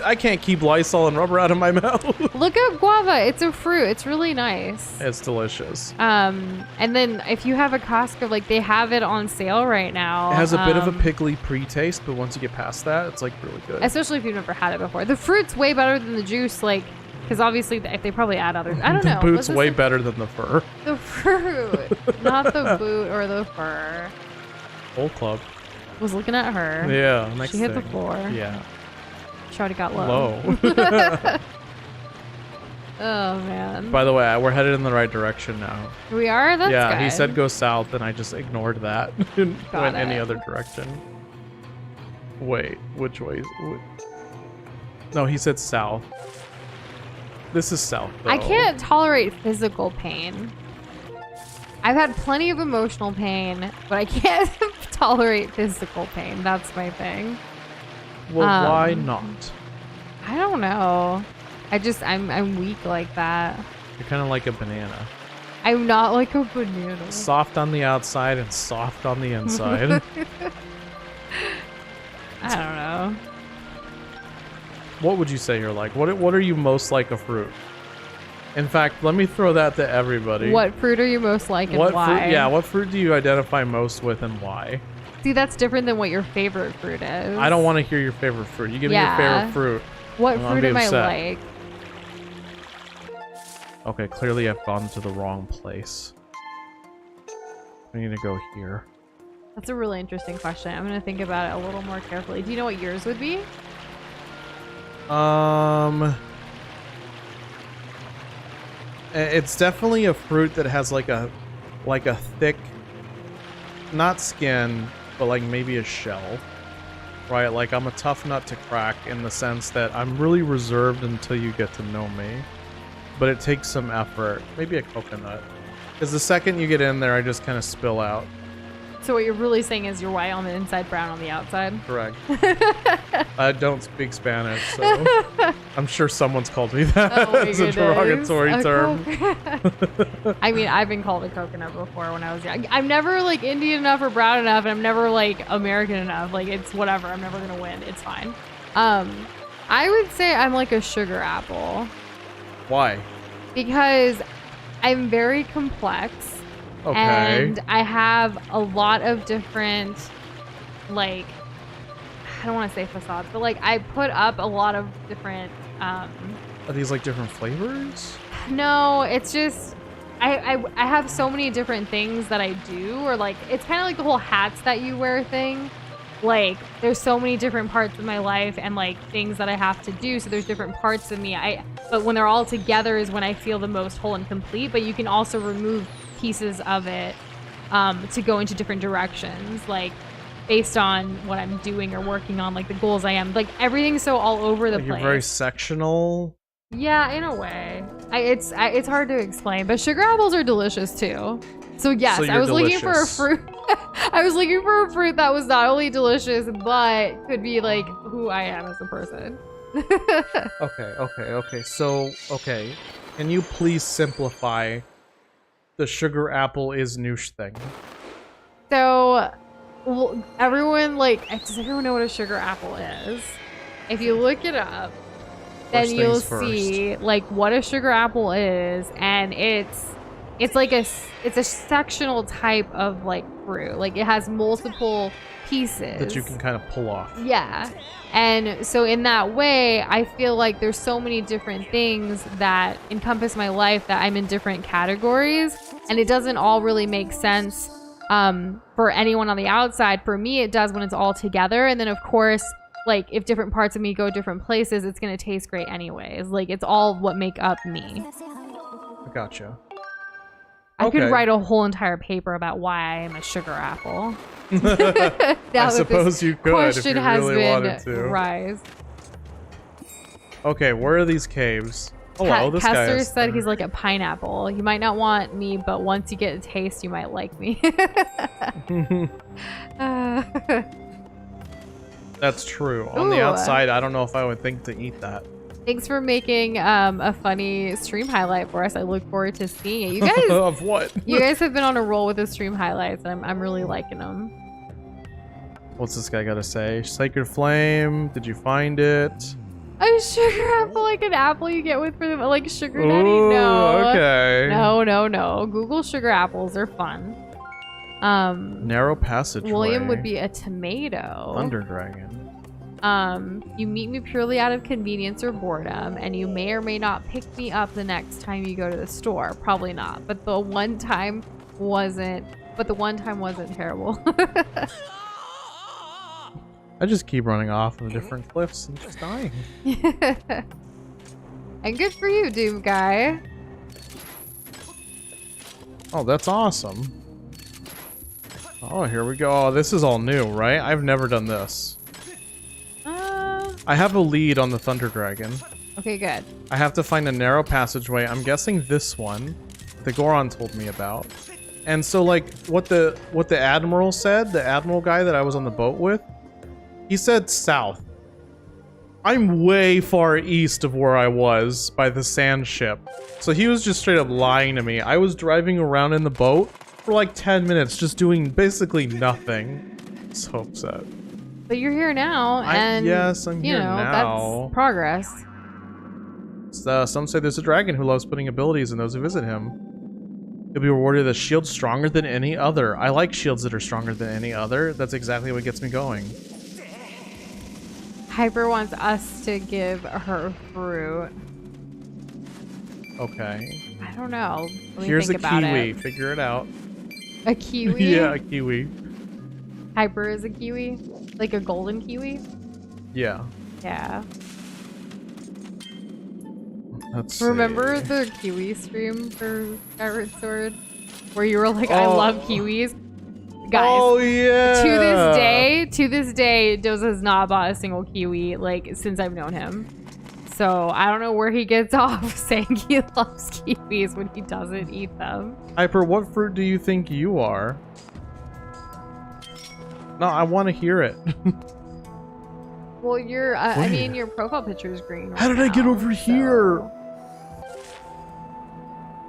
I can't keep Lysol and rubber out of my mouth. Look up guava. It's a fruit. It's really nice. It's delicious. And then if you have a Costco, like they have it on sale right now. It has a bit of a pickly pre-taste, but once you get past that, it's like really good. Especially if you've never had it before. The fruit's way better than the juice, like, because obviously if they probably add other, I don't know. The boot's way better than the fur. The fruit, not the boot or the fur. Whole club. Was looking at her. Yeah, next She hit thing. the floor. Yeah. She already got low. Oh man. By the way, we're headed in the right direction now. We are? That's yeah, good. he said go south, and I just ignored that and went any it. other direction. Wait, which way? No, he said south. This is south, though. I can't tolerate physical pain. I've had plenty of emotional pain, but I can't tolerate physical pain. That's my thing. Well, why not? I don't know. I'm weak like that. You're kind of like a banana. I'm not like a banana. Soft on the outside and soft on the inside. I don't know. What would you say you're like? What are you most like a fruit? In fact, let me throw that to everybody. What fruit are you most like and what why? Fruit, yeah, what fruit do you identify most with and why? See, that's different than what your favorite fruit is. I don't want to hear your favorite fruit. You give me your favorite fruit. What fruit am I like? Okay, clearly I've gone to the wrong place. I need to go here. That's a really interesting question. I'm going to think about it a little more carefully. Do you know what yours would be? It's definitely a fruit that has like a thick, not skin, but like maybe a shell, right? Like I'm a tough nut to crack in the sense that I'm really reserved until you get to know me, but it takes some effort. Maybe a coconut, because the second you get in there, I just kind of spill out. So what you're really saying is you're white on the inside, brown on the outside? Correct. I don't speak Spanish, so I'm sure someone's called me that. Oh It's a derogatory term. I mean, I've been called a coconut before when I was young. I'm never like Indian enough or brown enough, and I'm never like American enough. Like it's whatever. I'm never gonna win. It's fine. I would say I'm like a sugar apple. Why? Because I'm very complex. Okay. And I have a lot of different, like, I don't want to say facades, but like I put up a lot of different. Are these like different flavors? No, it's just I have so many different things that I do, or like it's kind of like the whole hats that you wear thing. Like there's so many different parts of my life and like things that I have to do. So there's different parts of me. But when they're all together is when I feel the most whole and complete. But you can also remove pieces of it to go into different directions, like based on what I'm doing or working on, like the goals I am. Like everything's so all over the place. You're very sectional. Yeah, in a way. It's hard to explain, but sugar apples are delicious too. So yes, So I was looking for a delicious. fruit. I was looking for a fruit that was not only delicious, but could be like who I am as a person. Okay. So, okay. Can you please simplify the sugar apple is noosh thing? So, well, everyone does everyone know what a sugar apple is? If you look it up, then First you'll things first. see like what a sugar apple is, and it's like it's a sectional type of like fruit. Like it has multiple pieces That you can kind of pull off. Yeah. And so in that way, I feel like there's so many different things that encompass my life that I'm in different categories, and it doesn't all really make sense for anyone on the outside. For me, it does when it's all together. And then of course, like if different parts of me go different places, it's going to taste great anyways. Like it's all what make up me. I gotcha. I could Okay. write a whole entire paper about why I am a sugar apple. I suppose you could if Question you has really been wanted to. raised. Okay, where are these caves? Hello, this guy Kester is said he's like a pineapple. You might not want me, but once you get a taste, you might like me. That's true. On the Ooh. outside, I don't know if I would think to eat that. Thanks for making a funny stream highlight for us. I look forward to seeing it. You guys, Of what? you guys have been on a roll with the stream highlights, and I'm really liking them. What's this guy got to say? Sacred flame. Did you find it? A sugar apple, like an apple you get with for the like sugar daddy. Ooh, No. okay. No. Google sugar apples. They're fun. Narrow passageway. William would be a tomato. Thunder dragon. You meet me purely out of convenience or boredom, and you may or may not pick me up the next time you go to the store. Probably not, but the one time wasn't terrible. I just keep running off of different cliffs and just dying. And good for you, Doom Guy. Oh, that's awesome. Oh, here we go. Oh, this is all new, right? I've never done this. I have a lead on the Thunder Dragon. Okay, good. I have to find a narrow passageway. I'm guessing this one. The Goron told me about. And so, like, what the Admiral said, the Admiral guy that I was on the boat with, he said south. I'm way far east of where I was by the sand ship. So he was just straight up lying to me. I was driving around in the boat for like 10 minutes, just doing basically nothing. So upset. But you're here now, and yes, I'm here now. That's progress. Some say there's a dragon who loves putting abilities in those who visit him. You'll be rewarded with a shield stronger than any other. I like shields that are stronger than any other. That's exactly what gets me going. Hyper wants us to give her fruit. Okay. I don't know. Let me Here's a think about kiwi. it. Figure it out. A kiwi? Yeah, a kiwi. Hyper is a kiwi? Like a golden kiwi? Yeah. Yeah. Let's Remember see. the kiwi stream for Skyward Sword? Where you were like, I love kiwis? Guys. Oh, yeah. To this day, Doza has not bought a single kiwi, like, since I've known him. So, I don't know where he gets off saying he loves kiwis when he doesn't eat them. Hyper, what fruit do you think you are? No, I want to hear it. Well, your, I mean, your profile picture is green right How did I get now, over here? so-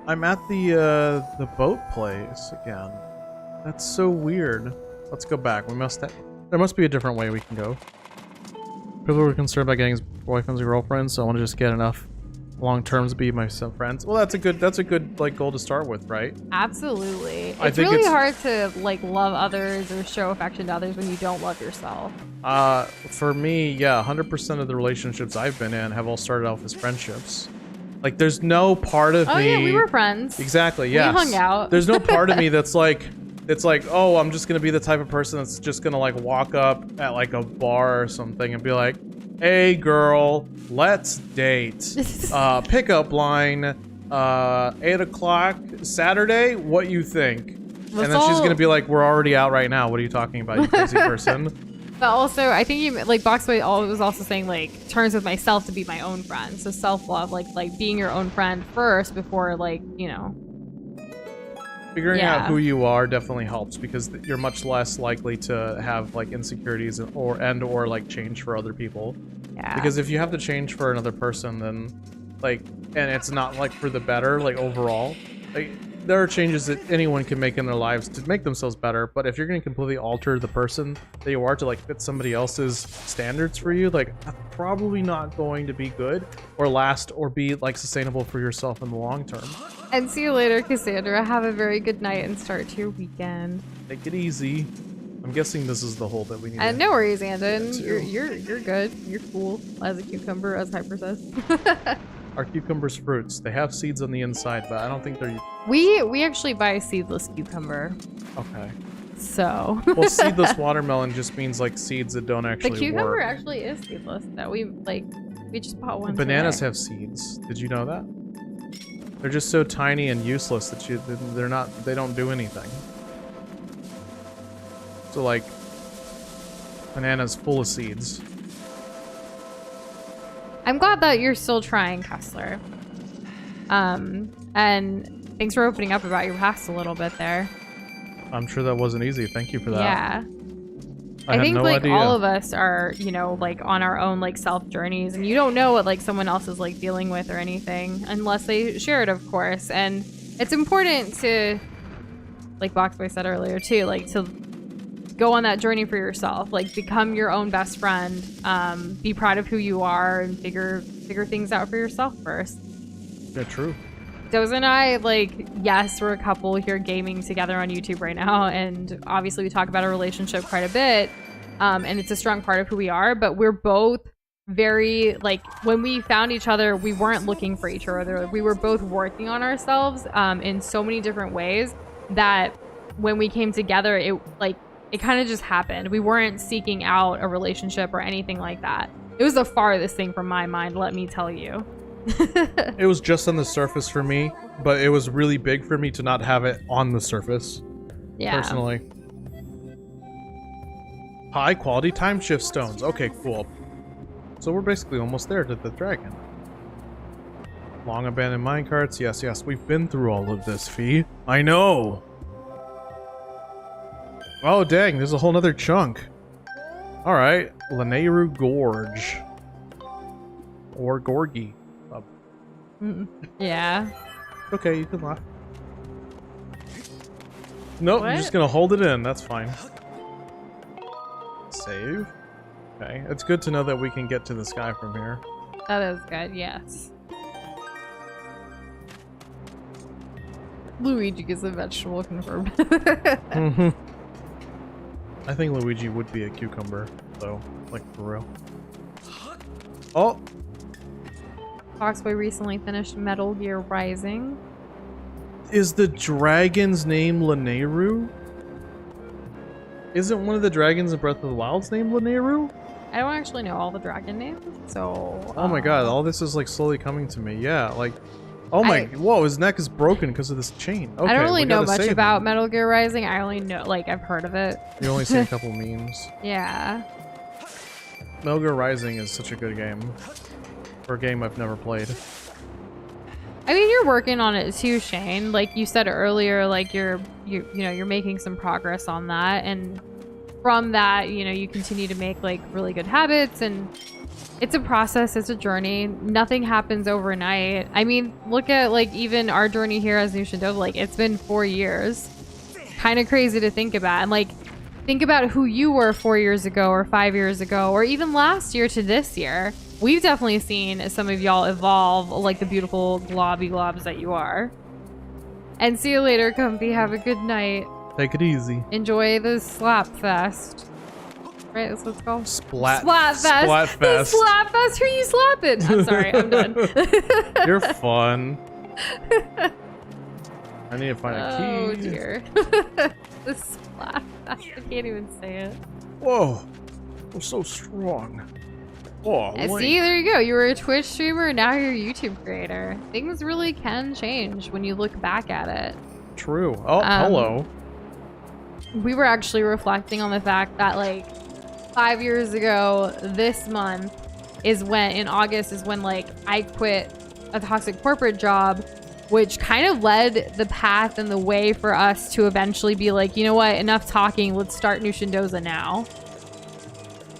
I'm at the boat place again. That's so weird. Let's go back. There must be a different way we can go. People were concerned about getting boyfriends and girlfriends, so I want to just get enough long terms to be my friends. Well, that's a good like goal to start with, right? Absolutely. I It's think really it's- hard to like love others or show affection to others when you don't love yourself. For me, yeah, 100% of the relationships I've been in have all started off as friendships. Like, there's no part of me. Oh yeah, we were friends. Exactly. Yes. We hung out. There's no part of me that's like, it's like, oh, I'm just gonna be the type of person that's just gonna like walk up at like a bar or something and be like, hey girl, let's date. Pickup line, 8 o'clock Saturday, what you think? Let's And then she's all- gonna be like, we're already out right now. What are you talking about, you crazy person? But also, I think you like Boxboy was also saying like terms with myself to be my own friend. So self-love, like being your own friend first before like, you know. Figuring out who you are definitely helps because you're much less likely to have like insecurities or like change for other people. Yeah. Because if you have to change for another person, then like, and it's not like for the better, like overall, like there are changes that anyone can make in their lives to make themselves better. But if you're going to completely alter the person that you are to like fit somebody else's standards for you, like that's probably not going to be good or last or be like sustainable for yourself in the long term. And see you later, Cassandra. Have a very good night and start to your weekend. Take it easy. I'm guessing this is the hole that we need. And no worries, Andon. You're good. You're cool. As a cucumber, as Hyper says. Are cucumbers fruits? They have seeds on the inside, but I don't think they're... We actually buy a seedless cucumber. Okay. So... Well, seedless watermelon just means like seeds that don't actually work. The cucumber actually is seedless. That we just bought one Bananas today. have seeds. Did you know that? They're just so tiny and useless that they don't do anything. So like, banana's full of seeds. I'm glad that you're still trying, Kessler. And thanks for opening up about your past a little bit there. I'm sure that wasn't easy. Thank you for that. Yeah. I think no like idea. all of us are, you know, like on our own like self journeys, and you don't know what like someone else is like dealing with or anything unless they share it, of course. And it's important to, like Boxboy said earlier too, like to go on that journey for yourself, like become your own best friend, be proud of who you are and figure things out for yourself first. Yeah, true. Doze and I, like, yes, we're a couple here gaming together on YouTube right now, and obviously we talk about our relationship quite a bit, and it's a strong part of who we are, but we're both very, like, when we found each other, we weren't looking for each other. We were both working on ourselves in so many different ways that when we came together, it kind of just happened. We weren't seeking out a relationship or anything like that. It was the farthest thing from my mind, let me tell you. It was just on the surface for me, but it was really big for me to not have it on the surface. Yeah. Personally. High quality time shift stones. Okay, cool. So we're basically almost there to the dragon. Long abandoned minecarts. Yes, we've been through all of this, Fee. I know. Oh, dang, there's a whole nother chunk. Alright, Lanayru Gorge. Or Gorgie. Yeah. Okay, you can laugh. Nope, What? I'm just gonna hold it in. That's fine. Save. Okay, it's good to know that we can get to the sky from here. That is good, yes. Luigi is a vegetable, confirmed. I think Luigi would be a cucumber, though, like for real. Oh! Boxboy recently finished Metal Gear Rising. Is the dragon's name Lanayru? Isn't one of the dragons in Breath of the Wild's name Lanayru? I don't actually know all the dragon names, so... Oh my god, all this is like slowly coming to me. Yeah, like... Oh my... Whoa, his neck is broken because of this chain. Okay, I don't really we know gotta much save about him. Metal Gear Rising. I only know, like, I've heard of it. You only see a couple memes. Yeah. Metal Gear Rising is such a good game. For a game I've never played. I mean, you're working on it too, Shane. Like you said earlier, like you're making some progress on that, and from that, you know, you continue to make like really good habits, and it's a process, it's a journey. Nothing happens overnight. I mean, look at like even our journey here as New Shindo, like it's been 4 years. Kind of crazy to think about, and like think about who you were 4 years ago or 5 years ago, or even last year to this year. We've definitely seen some of y'all evolve like the beautiful globby globs that you are. And see you later, Comfy. Have a good night. Take it easy. Enjoy the Slap Fest. Right, that's what it's called? Splat Fest. Fest. The Slap Fest. Who you slapping? I'm sorry, I'm done. You're fun. I need to find a key. Oh dear. The Slap Fest. I can't even say it. Whoa. I'm so strong. Oh, See, there you go. You were a Twitch streamer, now you're a YouTube creator. Things really can change when you look back at it. True. Oh, hello. We were actually reflecting on the fact that, like, 5 years ago this month is when, in August, is when like I quit a toxic corporate job, which kind of led the path and the way for us to eventually be like, you know what, enough talking, let's start New Shindoza now.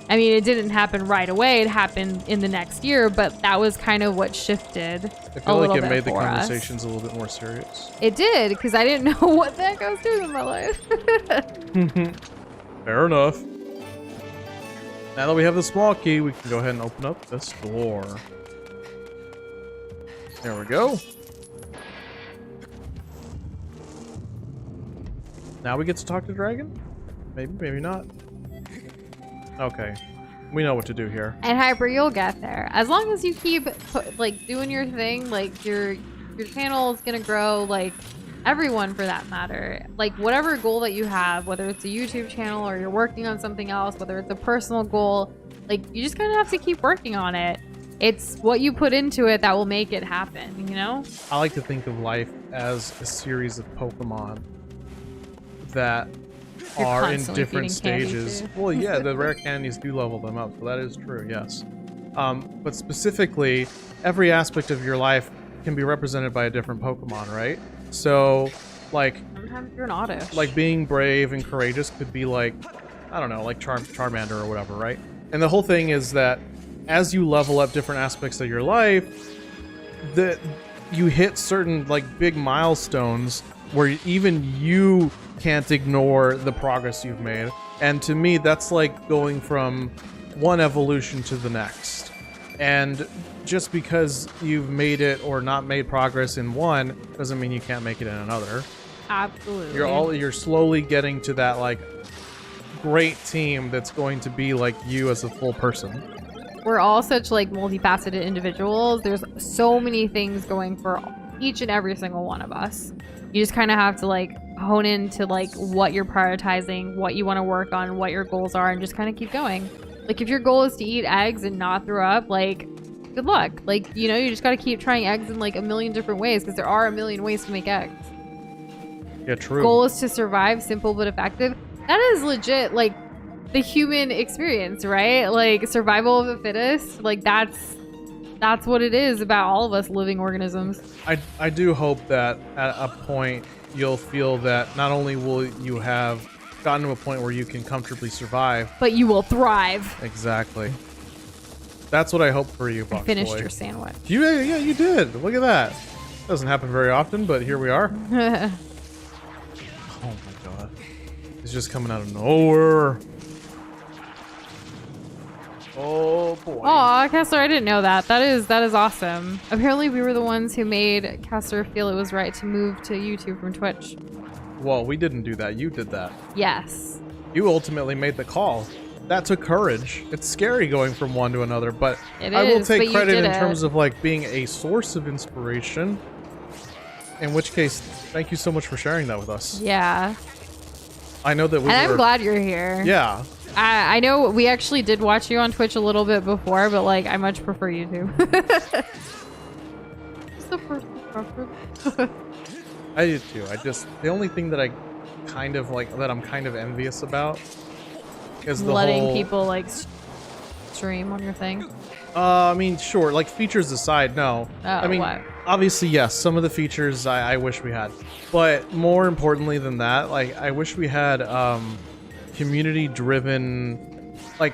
I mean, it didn't happen right away. It happened in the next year, but that was kind of what shifted. I feel like it made the conversations a little bit more serious. It did, because I didn't know what the heck I was doing in my life. Fair enough. Now that we have the small key, we can go ahead and open up this door. There we go. Now we get to talk to Dragon? Maybe, maybe not. Okay. We know what to do here. And Hyper, you'll get there. As long as you keep like doing your thing, like your channel is gonna grow, like everyone for that matter. Like whatever goal that you have, whether it's a YouTube channel or you're working on something else, whether it's a personal goal, like you just kind of have to keep working on it. It's what you put into it that will make it happen, you know? I like to think of life as a series of Pokemon that are in different stages. Well, yeah, the rare candies do level them up, so that is true, yes. But specifically, every aspect of your life can be represented by a different Pokemon, right? So, like... Sometimes you're an Oddish. Like, being brave and courageous could be like, I don't know, like Charmander or whatever, right? And the whole thing is that as you level up different aspects of your life, that you hit certain, like, big milestones where even you can't ignore the progress you've made. And to me, that's like going from one evolution to the next. And just because you've made it or not made progress in one doesn't mean you can't make it in another. Absolutely. You're slowly getting to that like great team that's going to be like you as a full person. We're all such like multifaceted individuals. There's so many things going for each and every single one of us. You just kind of have to like hone into like what you're prioritizing, what you want to work on, what your goals are, and just kind of keep going. Like if your goal is to eat eggs and not throw up, like good luck. Like, you know, you just got to keep trying eggs in like a million different ways because there are a million ways to make eggs. Yeah, true. Goal is to survive, simple but effective. That is legit like the human experience, right? Like survival of the fittest. Like that's what it is about all of us living organisms. I do hope that at a point you'll feel that not only will you have gotten to a point where you can comfortably survive, but you will thrive. Exactly. That's what I hope for you, Box Finished Boy. your sandwich. Yeah, you did. Look at that. Doesn't happen very often, but here we are. Oh my god. It's just coming out of nowhere. Oh boy. Aw, Kessler, I didn't know that. That is awesome. Apparently we were the ones who made Kessler feel it was right to move to YouTube from Twitch. Well, we didn't do that. You did that. Yes. You ultimately made the call. That took courage. It's scary going from one to another, but I will take credit in terms of like being a source of inspiration. In which case, thank you so much for sharing that with us. Yeah. I know that we I'm glad you're here. Yeah. I know we actually did watch you on Twitch a little bit before, but like I much prefer YouTube. Just the personal preference. I do too. The only thing that I kind of like, that I'm kind of envious about is the letting people like stream on your thing. I mean, sure, like features aside, no. Oh, I mean, what? Obviously, yes, some of the features I wish we had. But more importantly than that, like I wish we had community-driven, like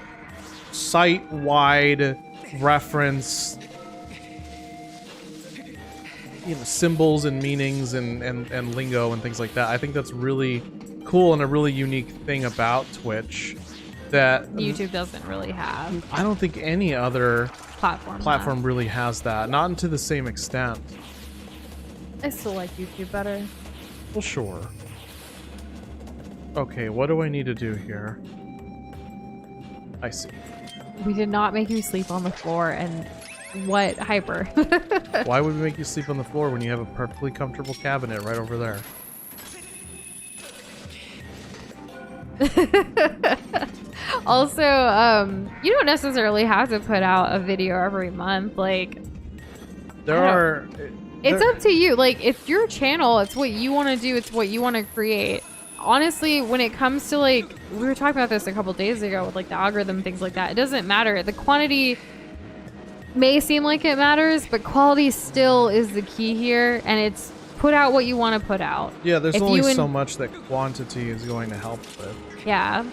site-wide reference, you know, symbols and meanings and lingo and things like that. I think that's really cool and a really unique thing about Twitch that YouTube doesn't really have. I don't think any other platform really has that, not to the same extent. I still like YouTube better. Well, sure. Okay, what do I need to do here? I see. We did not make you sleep on the floor, and what hyper? Why would we make you sleep on the floor when you have a perfectly comfortable cabinet right over there? Also, you don't necessarily have to put out a video every month. Like, it's up to you. Like, it's your channel. It's what you want to do. It's what you want to create. honestly, when it comes to like, we were talking about this a couple days ago with like the algorithm, things like that, it doesn't matter. The quantity may seem like it matters, but quality still is the key here, and it's put out what you want to put out. Yeah, there's only so much that quantity is going to help with. Yeah.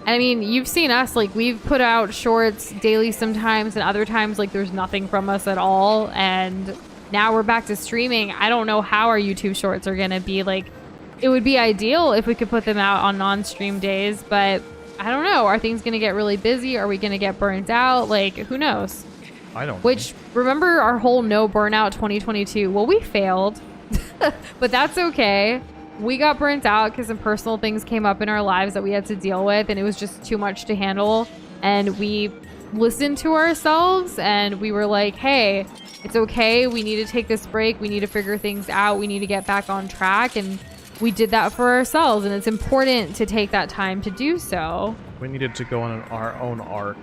I mean, you've seen us, like, we've put out shorts daily sometimes, and other times, like, there's nothing from us at all, and now we're back to streaming. I don't know how our YouTube shorts are gonna be, like, it would be ideal if we could put them out on non-stream days, but I don't know. Are things gonna get really busy? Are we gonna get burnt out? Like, who knows? I don't know. Which, remember our whole no burnout 2022? Well, we failed, but that's okay. We got burnt out because some personal things came up in our lives that we had to deal with, and it was just too much to handle. And we listened to ourselves, and we were like, hey, it's okay. We need to take this break. We need to figure things out. We need to get back on track. And we did that for ourselves, and it's important to take that time to do so. We needed to go on our own arc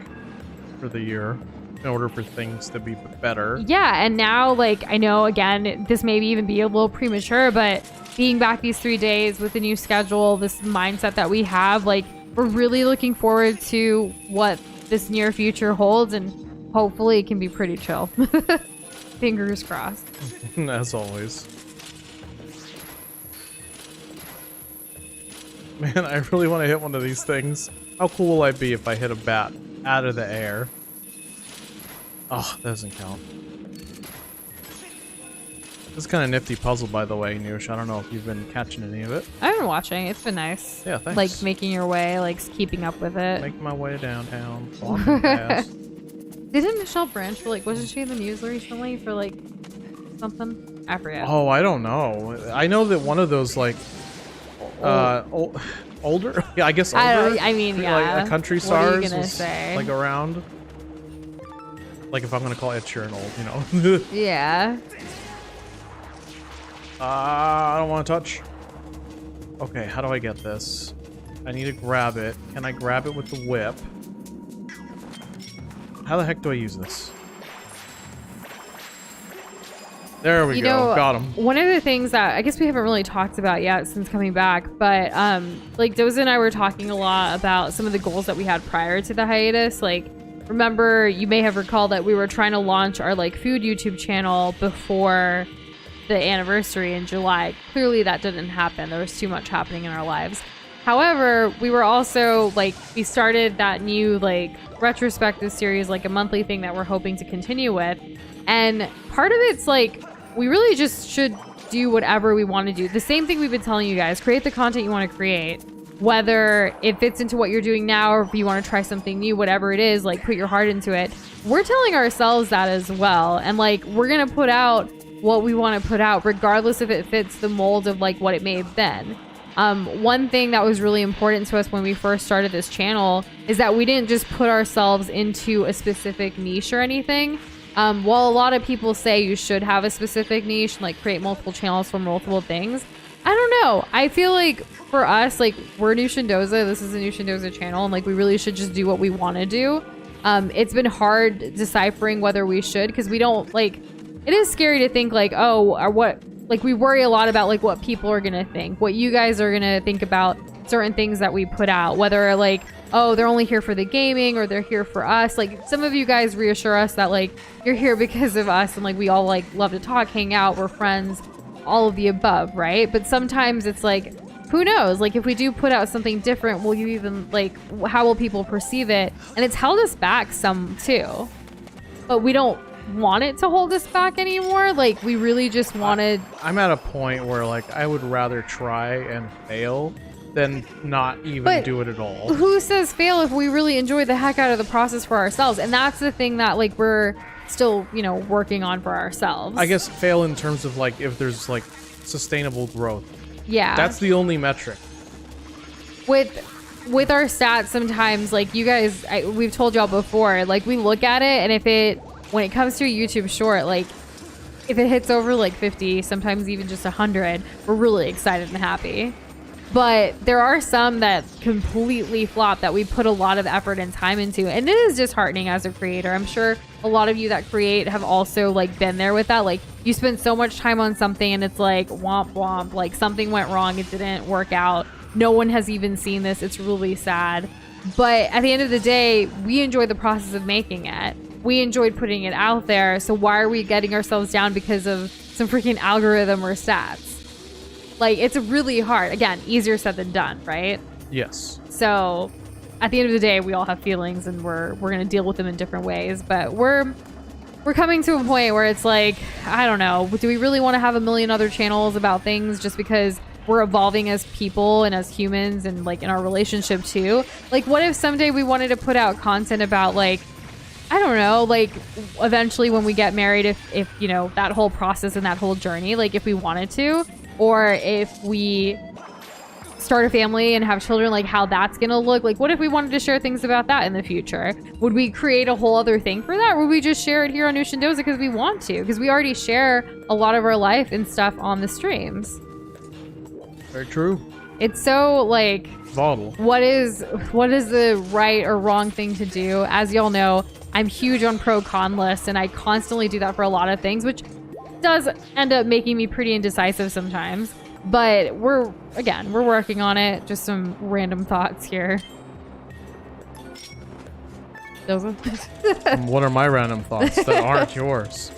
for the year in order for things to be better. Yeah, and now, like, I know, again, this may even be a little premature, but being back these 3 days with the new schedule, this mindset that we have, like, we're really looking forward to what this near future holds, and hopefully it can be pretty chill. Fingers crossed. As always. Man, I really want to hit one of these things. How cool will I be if I hit a bat out of the air? Oh, that doesn't count. This is kind of nifty puzzle, by the way, Noosh. I don't know if you've been catching any of it. I've been watching. It's been nice. Yeah, thanks. Like, making your way, like, keeping up with it. Making my way downtown. Walking fast. Didn't Michelle Branch, like, wasn't she in the news recently for, like, something? I forget. Oh, I don't know. I know that one of those, like, older? Yeah, I guess older. I mean, yeah. Like, a country What are you stars gonna was, say? like, around. Like, if I'm gonna call Ed Sheeran old, you know. Yeah. I don't want to touch. Okay, how do I get this? I need to grab it. Can I grab it with the whip? How the heck do I use this? There we go. Got him. One of the things that I guess we haven't really talked about yet since coming back, but like Doza and I were talking a lot about some of the goals that we had prior to the hiatus. Like, remember, you may have recalled that we were trying to launch our like food YouTube channel before the anniversary in July. Clearly that didn't happen. There was too much happening in our lives. However, we were also like, we started that new like retrospective series, like a monthly thing that we're hoping to continue with. And part of it's like, we really just should do whatever we want to do. The same thing we've been telling you guys, create the content you want to create, whether it fits into what you're doing now or if you want to try something new, whatever it is, like put your heart into it. We're telling ourselves that as well. And like, we're going to put out what we want to put out, regardless if it fits the mold of like what it may have been. One thing that was really important to us when we first started this channel is that we didn't just put ourselves into a specific niche or anything. While a lot of people say you should have a specific niche and like create multiple channels for multiple things, I don't know. I feel like for us, like we're Noosh and Doza, this is a Noosh and Doza channel, and like we really should just do what we want to do. It's been hard deciphering whether we should, because we don't like, it is scary to think like, oh, or what, like we worry a lot about like what people are gonna think, what you guys are gonna think about certain things that we put out, whether like, oh, they're only here for the gaming or they're here for us. Like some of you guys reassure us that like you're here because of us, and like we all like love to talk, hang out, we're friends, all of the above, right? But sometimes it's like, who knows, like if we do put out something different, will you even like, how will people perceive it? And it's held us back some too, but we don't want it to hold us back anymore. Like we really just wanted. I'm at a point where like I would rather try and fail than not even do it at all. Who says fail if we really enjoy the heck out of the process for ourselves? And that's the thing that like we're still, you know, working on for ourselves. I guess fail in terms of like if there's like sustainable growth. Yeah. That's the only metric. With our stats, sometimes like you guys, we've told y'all before, like we look at it, and if it, when it comes to a YouTube short, like if it hits over like 50, sometimes even just 100, we're really excited and happy. But there are some that completely flop that we put a lot of effort and time into, and it is disheartening as a creator. I'm sure a lot of you that create have also like been there with that. Like you spend so much time on something and it's like womp womp, like something went wrong, it didn't work out. No one has even seen this. It's really sad. But at the end of the day, we enjoy the process of making it. We enjoyed putting it out there. So why are we getting ourselves down because of some freaking algorithm or stats? Like, it's really hard. Again, easier said than done, right? Yes. So at the end of the day, we all have feelings and we're going to deal with them in different ways. But we're coming to a point where it's like, I don't know. Do we really want to have a million other channels about things just because we're evolving as people and as humans and like in our relationship too? Like, what if someday we wanted to put out content about like, I don't know, like eventually when we get married, if you know, that whole process and that whole journey, like if we wanted to, or if we start a family and have children, like how that's gonna look. Like what if we wanted to share things about that in the future? Would we create a whole other thing for that? Or would we just share it here on Nushindoza because we want to? Because we already share a lot of our life and stuff on the streams. Very true. It's so like volatile. What is the right or wrong thing to do? As y'all know, I'm huge on pro-con lists and I constantly do that for a lot of things, which does end up making me pretty indecisive sometimes. But we're working on it. Just some random thoughts here. Those ones? What are my random thoughts that aren't yours?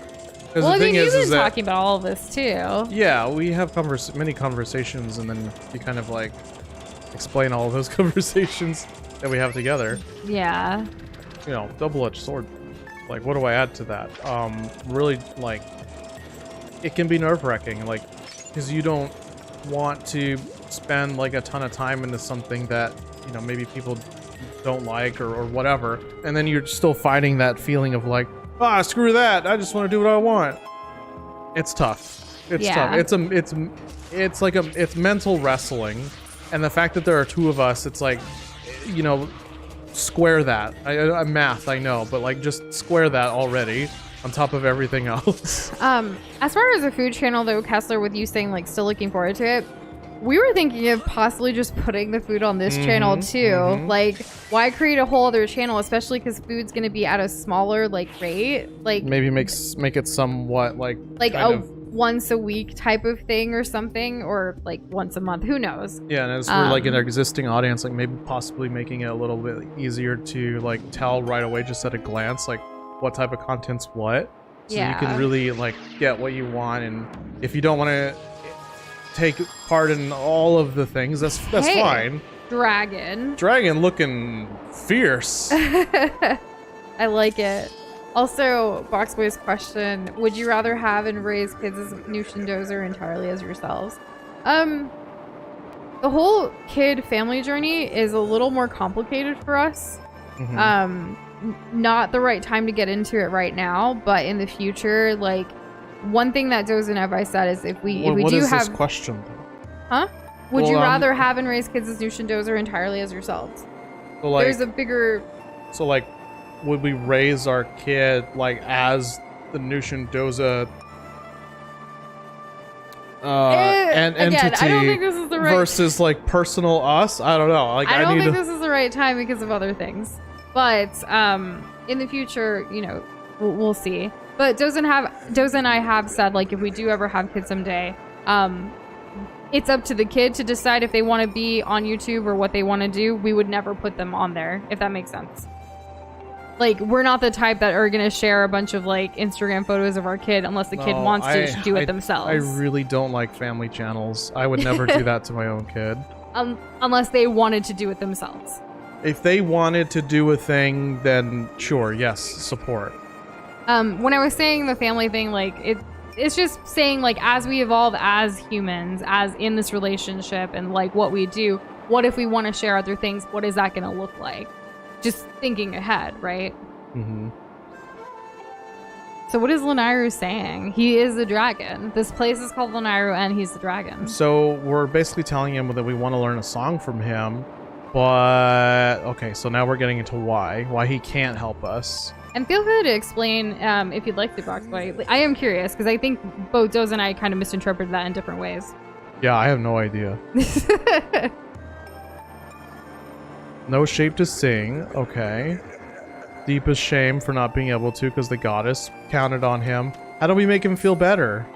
Well, I mean, you've been talking about all of this too. Yeah, we have many conversations, and then you kind of like explain all of those conversations that we have together. Yeah. You know, double-edged sword. Like, what do I add to that? Really, like, it can be nerve-wracking, like, because you don't want to spend like a ton of time into something that, you know, maybe people don't like or whatever, and then you're still fighting that feeling of like, screw that, I just want to do what I want. It's tough. It's tough. It's mental wrestling, and the fact that there are two of us, it's like, you know, square that. I math, I know, but like just square that already on top of everything else. As far as a food channel though, Kessler, with you saying like still looking forward to it, we were thinking of possibly just putting the food on this channel too. Like, why create a whole other channel, especially because food's going to be at a smaller like rate? Like maybe make it somewhat like a once a week type of thing or something, or like once a month. Who knows? Yeah, and as for like an existing audience, like maybe possibly making it a little bit easier to like tell right away, just at a glance, like what type of content's what. So you can really like get what you want, and if you don't want to take part in all of the things, that's fine. Dragon looking fierce. I like it. Also, Boxboy's question, would you rather have and raise kids as Nushindoza or entirely as yourselves? The whole kid family journey is a little more complicated for us. Not the right time to get into it right now, but in the future, like, one thing that Doza and Evi said is if we do have... What is this question, though? Huh? Would you rather have and raise kids as Nushindoza or entirely as yourselves? So, like, there's a bigger... So, like, would we raise our kid, like, as the Nushindoza entity again, I don't think this is the right... versus, like, personal us? I don't know. Like, I don't think this is the right time because of other things. But in the future, you know, we'll see. But Doza and I have said, like, if we do ever have kids someday, it's up to the kid to decide if they want to be on YouTube or what they want to do. We would never put them on there, if that makes sense. Like, we're not the type that are going to share a bunch of, like, Instagram photos of our kid unless the kid wants to do it themselves. I really don't like family channels. I would never do that to my own kid. Unless they wanted to do it themselves. If they wanted to do a thing, then sure, yes, support. When I was saying the family thing, like, it's just saying, like, as we evolve as humans, as in this relationship and, like, what we do, what if we want to share other things? What is that going to look like? Just thinking ahead, right? So what is Lanairu saying? He is the dragon. This place is called Lanairu and he's the dragon. So we're basically telling him that we want to learn a song from him, but... Okay, so now we're getting into why he can't help us. And feel free to explain if you'd like to, Boxboy. I am curious, because I think both Doza and I kind of misinterpreted that in different ways. Yeah, I have no idea. No shape to sing. Okay. Deepest shame for not being able to because the goddess counted on him. How do we make him feel better?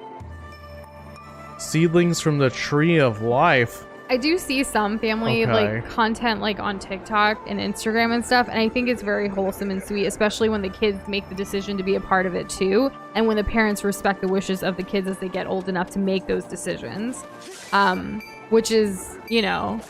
Seedlings from the tree of life. I do see some family like content like on TikTok and Instagram and stuff, and I think it's very wholesome and sweet, especially when the kids make the decision to be a part of it too, and when the parents respect the wishes of the kids as they get old enough to make those decisions. Which is, you know,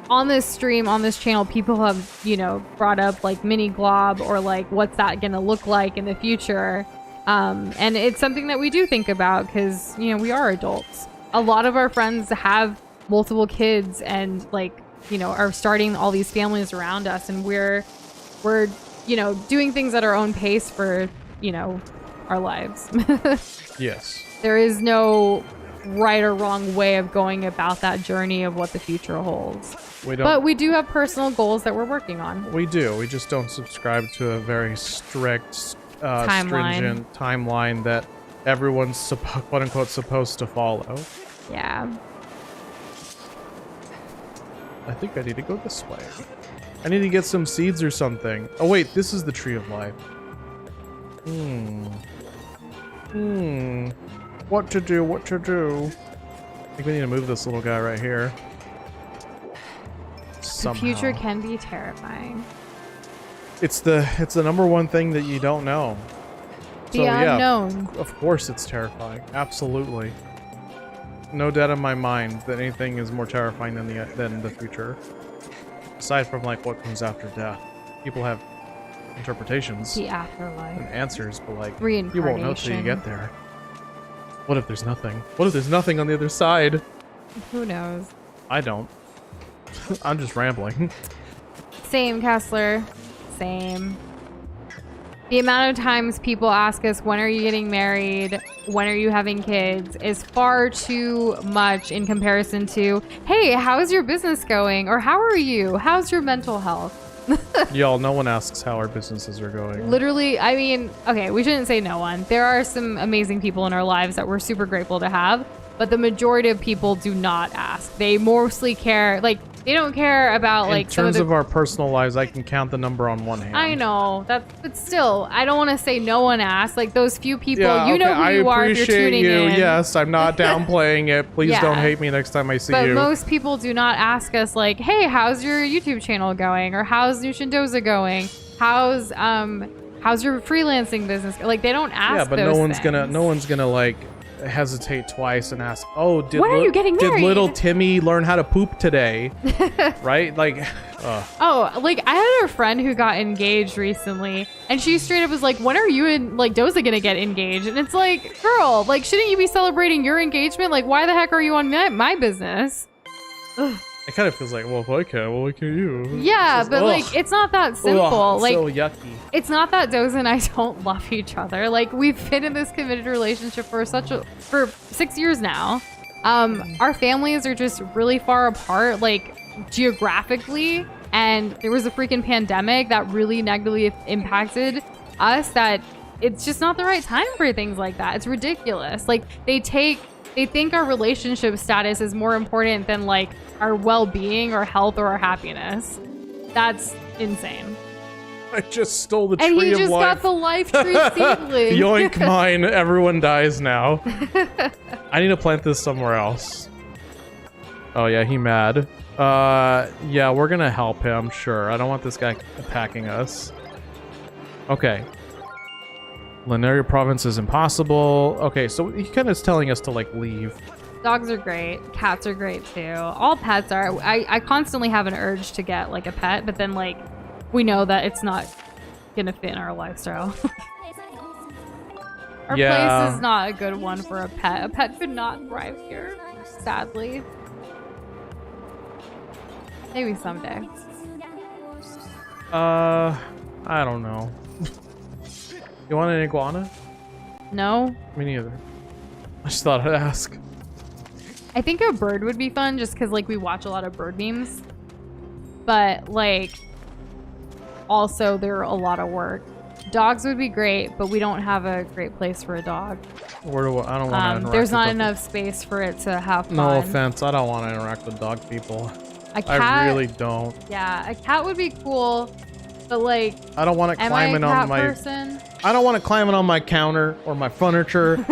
on this stream, on this channel, people have, you know, brought up like mini glob or like what's that gonna look like in the future. And it's something that we do think about because, you know, we are adults. A lot of our friends have multiple kids and like, you know, are starting all these families around us, and we're you know, doing things at our own pace for, you know, our lives. Yes. There is no right or wrong way of going about that journey of what the future holds. But we do have personal goals that we're working on. We do. We just don't subscribe to a very strict, stringent timeline that everyone's quote unquote supposed to follow. Yeah. I think I need to go this way. I need to get some seeds or something. Oh wait, this is the tree of life. What to do, what to do? I think we need to move this little guy right here. Somehow. The future can be terrifying. It's the number one thing that you don't know. The unknown. Yeah, of course it's terrifying. Absolutely. No doubt in my mind that anything is more terrifying than the future. Aside from like what comes after death. People have interpretations. The afterlife. And answers, but like reincarnation. You won't know till you get there. What if there's nothing? What if there's nothing on the other side? Who knows? I don't. I'm just rambling. Same, Kessler. Same. The amount of times people ask us, when are you getting married? When are you having kids? Is far too much in comparison to, hey, how's your business going? Or how are you? How's your mental health? Y'all, no one asks how our businesses are going. Literally, I mean, okay, we shouldn't say no one. There are some amazing people in our lives that we're super grateful to have, but the majority of people do not ask. They mostly care, like, they don't care about like in terms of our personal lives. I can count the number on one hand. I know that, but still, I don't want to say no one asked. Like those few people, you know who you are if you're tuning in. Yes, I'm not downplaying it. Please don't hate me next time I see you. But most people do not ask us like, "Hey, how's your YouTube channel going?" or "How's New Shindoza going?" "How's your freelancing business?" Like they don't ask. Yeah, but those no one's gonna like hesitate twice and ask, oh, when are you getting married? Did little Timmy learn how to poop today? Right? Like, oh, like I had a friend who got engaged recently, and she straight up was like, when are you and like Doza gonna get engaged? And it's like, girl, like shouldn't you be celebrating your engagement? Like why the heck are you on my business? Ugh. It kind of feels like, well, if I can, well, what can you? Yeah, but like, it's not that simple. Like, so yucky. It's not that Doza and I don't love each other. Like, we've been in this committed relationship for 6 years now. Our families are just really far apart, like geographically, and there was a freaking pandemic that really negatively impacted us. That it's just not the right time for things like that. It's ridiculous. Like, they think our relationship status is more important than like our well-being or health or our happiness. That's insane. I just stole the tree of life. life. And he just got the life tree seedling. Yoink mine. Everyone dies now. I need to plant this somewhere else. Oh yeah, he mad. Yeah, we're gonna help him, sure. I don't want this guy attacking us. Okay. Linear province is impossible. Okay, so he kind of is telling us to like leave. Dogs are great. Cats are great too. All pets are. I constantly have an urge to get like a pet, but then like we know that it's not gonna fit in our lifestyle. Our place is not a good one for a pet. A pet could not thrive here, sadly. Maybe someday. I don't know. You want an iguana? No. Me neither. I just thought I'd ask. I think a bird would be fun just because like we watch a lot of bird memes. But like also they're a lot of work. Dogs would be great, but we don't have a great place for a dog. Where do I don't want to interact there's not with enough space for it to have fun. No offense, I don't want to interact with dog people. A cat, I really don't. Yeah, a cat would be cool. But like, I don't want it am I a climbing cat on my. person? I don't want it climbing on my counter or my furniture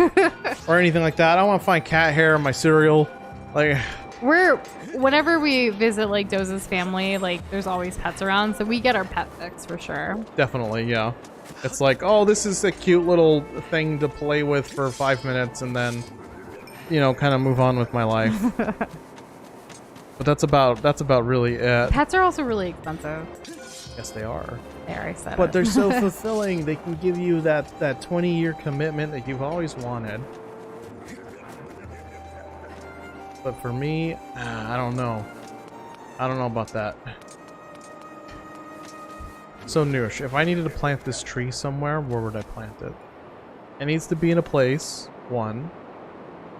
or anything like that. I don't want to find cat hair in my cereal. Like, Whenever we visit like Doza's family, like there's always pets around, so we get our pet fix for sure. definitely, yeah. It's like, oh, this is a cute little thing to play with for 5 minutes, and then, you know, kind of move on with my life. But that's about really it. Pets are also really expensive. Yes, they are. There, I said But it. they're so fulfilling. They can give you that 20-year commitment that you've always wanted. But for me, I don't know. I don't know about that. So Noosh, if I needed to plant this tree somewhere, where would I plant it? It needs to be in a place, 1,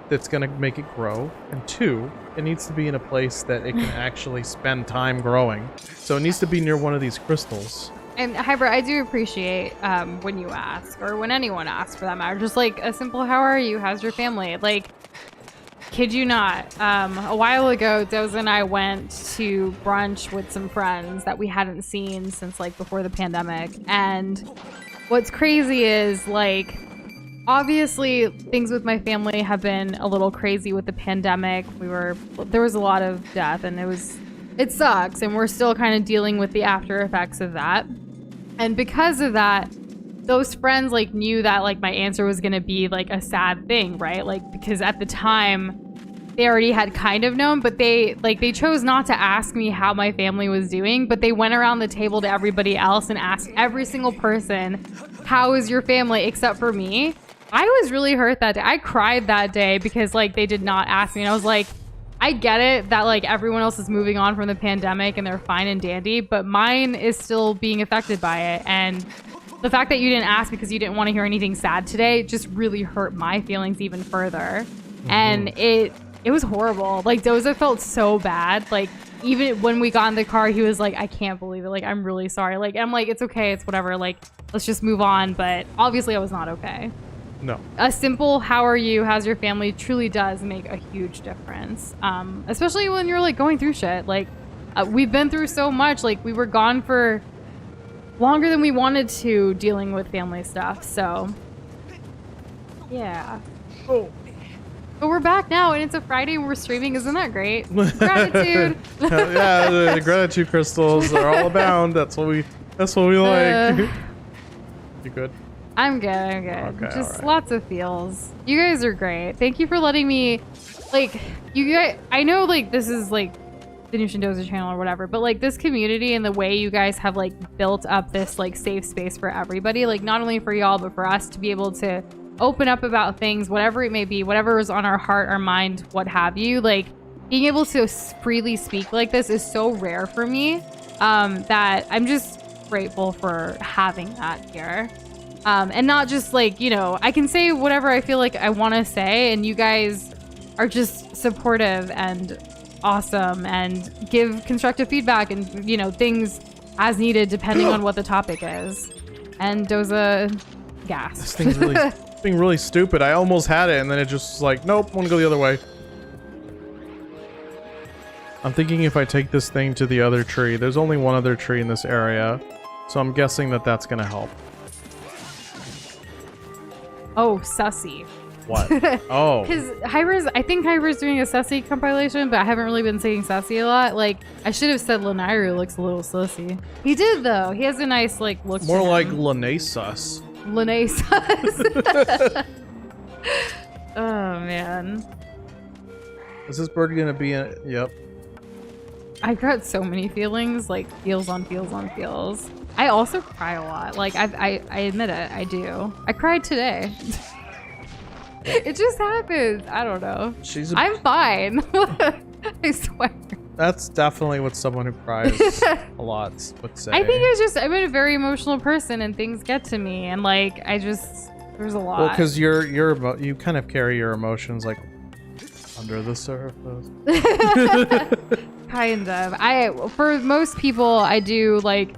that's gonna make it grow, and 2, it needs to be in a place that it can actually spend time growing. So it needs to be near one of these crystals. And Hybrid, I do appreciate when you ask, or when anyone asks for that matter, just like a simple "How are you? How's your family?" Like, kid you not, a while ago, Doza and I went to brunch with some friends that we hadn't seen since like before the pandemic. And what's crazy is like, obviously things with my family have been a little crazy with the pandemic. There was a lot of death, and it sucks, and we're still kind of dealing with the after effects of that. And because of that, those friends like knew that like my answer was going to be like a sad thing, right? Like, because at the time they already had kind of known, but they chose not to ask me how my family was doing, but they went around the table to everybody else and asked every single person, "How is your family?" except for me. I was really hurt that day. I cried that day because like they did not ask me, and I was like, I get it that like everyone else is moving on from the pandemic and they're fine and dandy, but mine is still being affected by it. And the fact that you didn't ask because you didn't want to hear anything sad today just really hurt my feelings even further. Mm-hmm. And it was horrible. Like, Doza felt so bad. Like, even when we got in the car, he was like, "I can't believe it. Like, I'm really sorry." Like, I'm like, "It's okay. It's whatever. Like, let's just move on." But obviously I was not okay. No. A simple "How are you? How's your family?" truly does make a huge difference. Especially when you're like going through shit. Like, we've been through so much. Like, we were gone for longer than we wanted to dealing with family stuff. So, yeah. Oh. But we're back now, and it's a Friday and we're streaming. Isn't that great? Gratitude. Yeah, the gratitude crystals are all abound. That's what we like. You good? I'm good. Okay, Just right. lots of feels. You guys are great. Thank you for letting me, like, you guys, I know, like, this is, like, the Noosh and Doza channel or whatever, but, like, this community and the way you guys have, like, built up this, like, safe space for everybody, like, not only for y'all, but for us to be able to open up about things, whatever it may be, whatever is on our heart, our mind, what have you, like, being able to freely speak like this is so rare for me, that I'm just grateful for having that here. And not just like, you know, I can say whatever I feel like I want to say, and you guys are just supportive and awesome and give constructive feedback and, you know, things as needed depending on what the topic is. And Doza gas. This thing's really being really stupid. I almost had it, and then it just was like, nope, I want to go the other way. I'm thinking if I take this thing to the other tree, there's only one other tree in this area, so I'm guessing that that's gonna help. Oh, sussy. What? Oh. Because I think Hyber's doing a sussy compilation, but I haven't really been saying sussy a lot. Like, I should have said Lanairu looks a little sussy. He did, though. He has a nice, like, look More to him. like Lene sus. Lene sus. Oh, man. Is this bird gonna be in? Yep. I've got so many feelings, like feels on feels on feels. I also cry a lot. Like, I admit it, I do. I cried today. It just happens. I don't know. I'm fine. I swear. That's definitely what someone who cries a lot would say. I think it's just, I'm a very emotional person and things get to me, and like, there's a lot. Well, because you kind of carry your emotions like under the surface. Kind of. For most people, I do, like,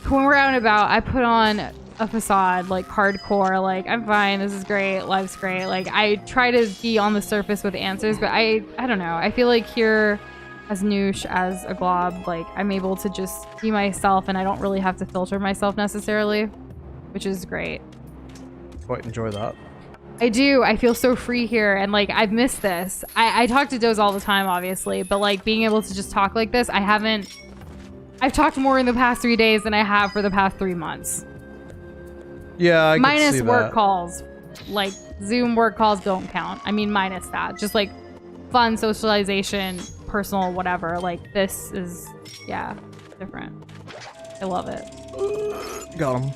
when we're out and about, I put on a facade, like, hardcore, like, I'm fine, this is great, life's great. Like, I try to be on the surface with answers, but I don't know. I feel like here, as noosh as a glob. Like, I'm able to just be myself and I don't really have to filter myself necessarily, which is great. Quite enjoy that. I do. I feel so free here, and like I've missed this. I talk to TLOZ all the time, obviously, but like being able to just talk like this, I've talked more in the past 3 days than I have for the past 3 months. Yeah, I minus can see work that. calls. Like Zoom work calls don't count. I mean, minus that. Just like fun socialization, personal, whatever. Like this is, yeah, different. I love it. Got him.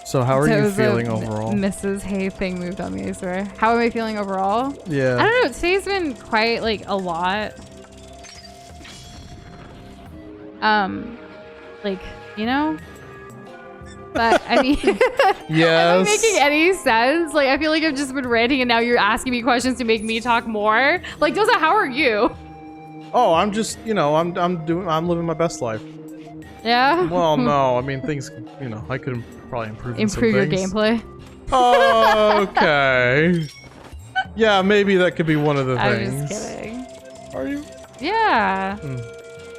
So how are you feeling overall? Mrs. Hay thing moved on me, I swear. How am I feeling overall? Yeah. I don't know. Today's been quite like a lot. Like, you know? But I mean, yes. am I making any sense? Like, I feel like I've just been ranting and now you're asking me questions to make me talk more. Like, Doza, how are you? Oh, I'm just, you know, I'm living my best life. Yeah? Well, no, I mean, things, you know, I could probably improve your gameplay. Okay. Yeah, maybe that could be one of the things. I'm just kidding. Are you? Yeah.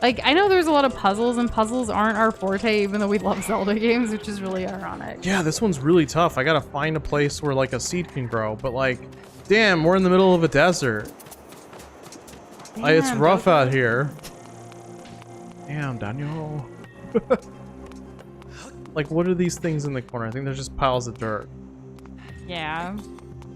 Like, I know there's a lot of puzzles, and puzzles aren't our forte, even though we love Zelda games, which is really ironic. Yeah, this one's really tough. I gotta find a place where, like, a seed can grow, but, like, damn, we're in the middle of a desert. Like, it's rough out here. Damn, Daniel. Like, what are these things in the corner? I think they're just piles of dirt. Yeah.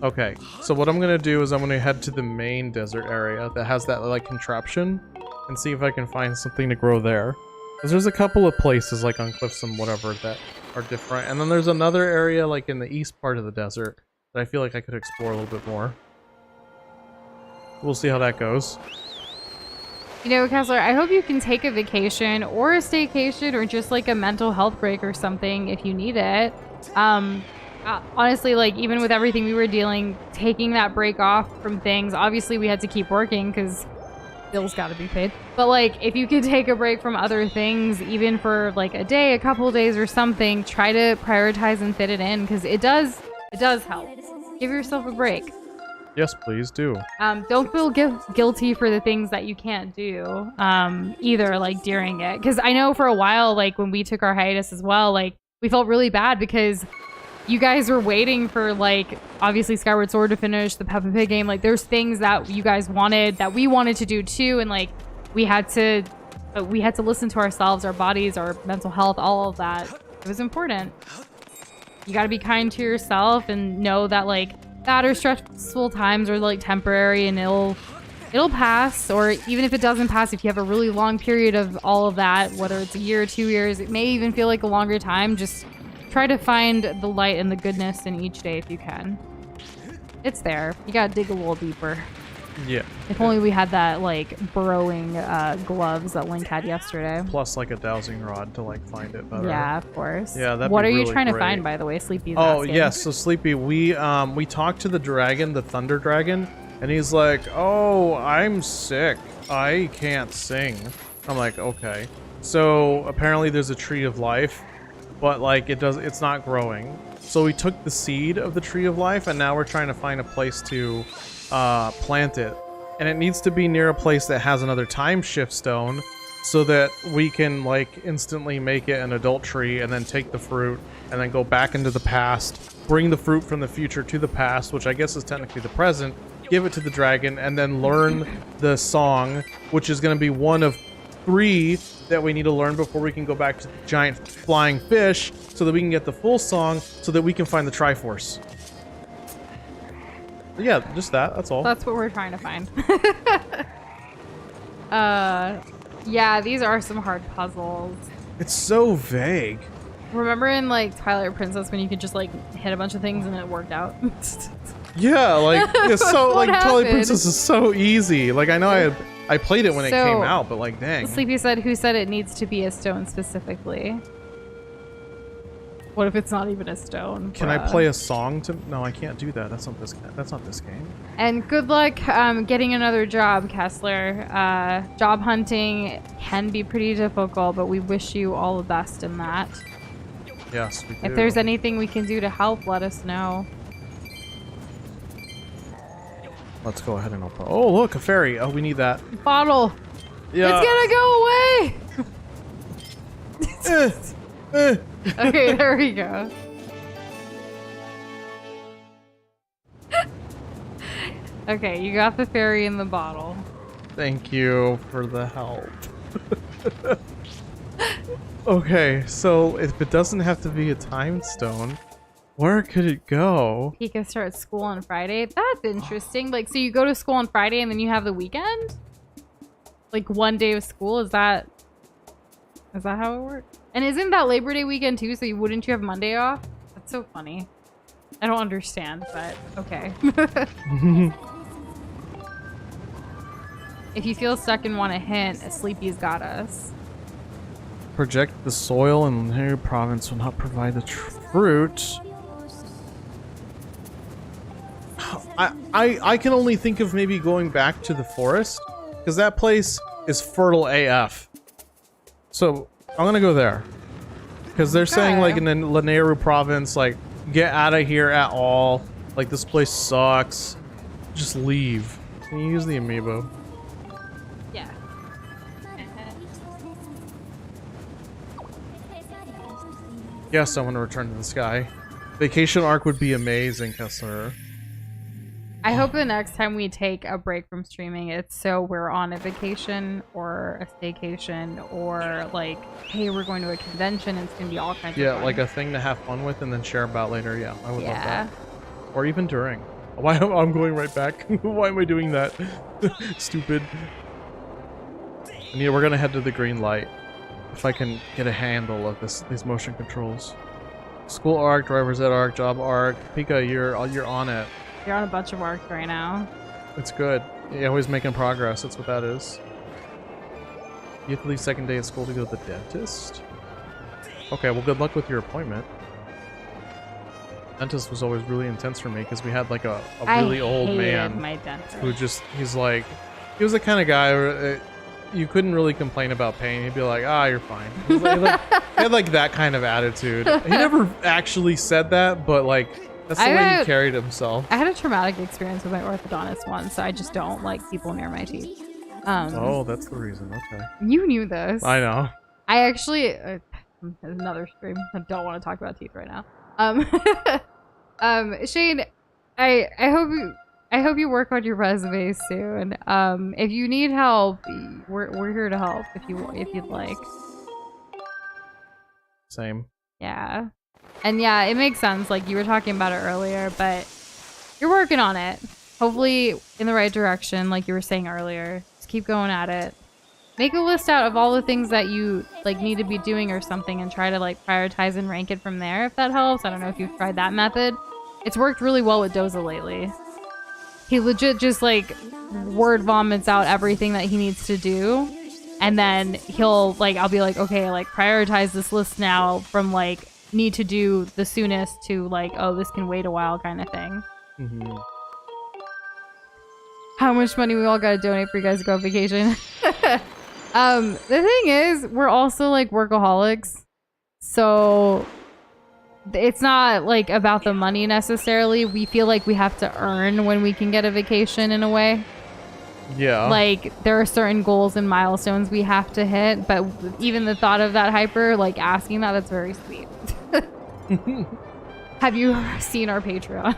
Okay, so what I'm gonna do is I'm gonna head to the main desert area that has that, like, contraption and see if I can find something to grow there. Because there's a couple of places, like on cliffs and whatever, that are different. And then there's another area, like in the east part of the desert, that I feel like I could explore a little bit more. We'll see how that goes. You know, Kessler, I hope you can take a vacation or a staycation or just like a mental health break or something if you need it. Honestly, like even with everything we were dealing, taking that break off from things, obviously we had to keep working because bills got to be paid. But like if you could take a break from other things, even for like a day, a couple of days or something, try to prioritize and fit it in because it does help. Give yourself a break. Yes, please do. Don't feel guilty for the things that you can't do either, like during it. Because I know for a while, like when we took our hiatus as well, like we felt really bad because you guys were waiting for like obviously Skyward Sword to finish, the Peppa Pig game. Like there's things that you guys wanted that we wanted to do too, and like we had to listen to ourselves, our bodies, our mental health, all of that. It was important. You got to be kind to yourself and know that like bad or stressful times are like temporary and it'll pass. Or even if it doesn't pass, if you have a really long period of all of that, whether it's a year or 2 years, it may even feel like a longer time. Just try to find the light and the goodness in each day if you can. It's there. You gotta dig a little deeper. Yeah. If only we had that like burrowing gloves that Link had yesterday. Plus like a dowsing rod to like find it better. Yeah, of course. Yeah, that'd What be are you really trying great. to find, by the way, Sleepy's Oh asking? yes, so Sleepy, we talked to the dragon, the thunder dragon, and he's like, "Oh, I'm sick. I can't sing." I'm like, "Okay." So apparently there's a tree of life, but like it's not growing. So we took the seed of the tree of life, and now we're trying to find a place to plant it. And it needs to be near a place that has another time shift stone so that we can like instantly make it an adult tree and then take the fruit and then go back into the past, bring the fruit from the future to the past, which I guess is technically the present, give it to the dragon, and then learn the song, which is going to be one of 3 that we need to learn before we can go back to the giant flying fish so that we can get the full song so that we can find the Triforce. Yeah, just that's all. That's what we're trying to find. Yeah, these are some hard puzzles. It's so vague. Remember in like Twilight Princess when you could just like hit a bunch of things and it worked out? Yeah, like it's so like What Twilight happened? Princess is so easy. Like I know I played it when it came out, but like dang. Sleepy said, who said it needs to be a stone specifically? What if it's not even a stone? Can I bruh? play a song to? No, I can't do that. That's not this game. And good luck getting another job, Kessler. Job hunting can be pretty difficult, but we wish you all the best in that. Yes, we do. If there's anything we can do to help, let us know. Let's go ahead and open. Oh, look, a fairy. Oh, we need that. Bottle. Yeah. It's gonna go away. Okay, there we go. Okay, you got the fairy in the bottle. Thank you for the help. Okay, so if it doesn't have to be a time stone, where could it go? Pika starts school on Friday. That's interesting. Like, so you go to school on Friday and then you have the weekend? Like one day of school? Is that how it works? And isn't that Labor Day weekend too? So wouldn't you have Monday off? That's so funny. I don't understand, but okay. If you feel stuck and want a hint, Sleepy's got us. Project the soil in the province will not provide the fruit. I can only think of maybe going back to the forest because that place is fertile AF. So I'm gonna go there because they're saying like in the Lanayru province, like get out of here at all. Like this place sucks. Just leave. Can you use the amiibo? Yeah. Yes, I want to return to the sky. Vacation arc would be amazing, Kessler. I hope the next time we take a break from streaming, it's so we're on a vacation or a staycation or like, hey, we're going to a convention and it's going to be all kinds of fun. Yeah, like a thing to have fun with and then share about later. Yeah, I would love that. Yeah. Or even during. Why I'm going right back. Why am I doing that? Stupid. And yeah, we're going to head to the green light. If I can get a handle of these motion controls. School arc, driver's ed arc, job arc. Pika, you're on it. You're on a bunch of arcs right now. It's good. You're always making progress. That's what that is. You have to leave second day of school to go to the dentist? Okay, well good luck with your appointment. Dentist was always really intense for me because we had like a really old man my dentist. who just, he was the kind of guy where you couldn't really complain about pain. He'd be like, you're fine. He had like that kind of attitude. He never actually said that, but like, that's the way he carried himself. I had a traumatic experience with my orthodontist once, so I just don't like people near my teeth. Oh, that's the reason. Okay. You knew this. I know. I actually another stream. I don't want to talk about teeth right now. Shane, I hope you work on your resume soon. If you need help, we're here to help if you'd like. Same. Yeah. And yeah, it makes sense. Like you were talking about it earlier, but you're working on it. Hopefully in the right direction, like you were saying earlier. Just keep going at it. Make a list out of all the things that you like need to be doing or something and try to like prioritize and rank it from there if that helps. I don't know if you've tried that method. It's worked really well with Doza lately. He legit just like word vomits out everything that he needs to do. And then he'll like, I'll be like, okay, like prioritize this list now from like need to do the soonest to like, oh, this can wait a while kind of thing. Mm-hmm. How much money we all gotta donate for you guys to go on vacation. The thing is, we're also like workaholics. So it's not like about the money necessarily. We feel like we have to earn when we can get a vacation in a way. Yeah. Like there are certain goals and milestones we have to hit, but even the thought of that hyper, like asking that's very sweet. Have you seen our Patreon?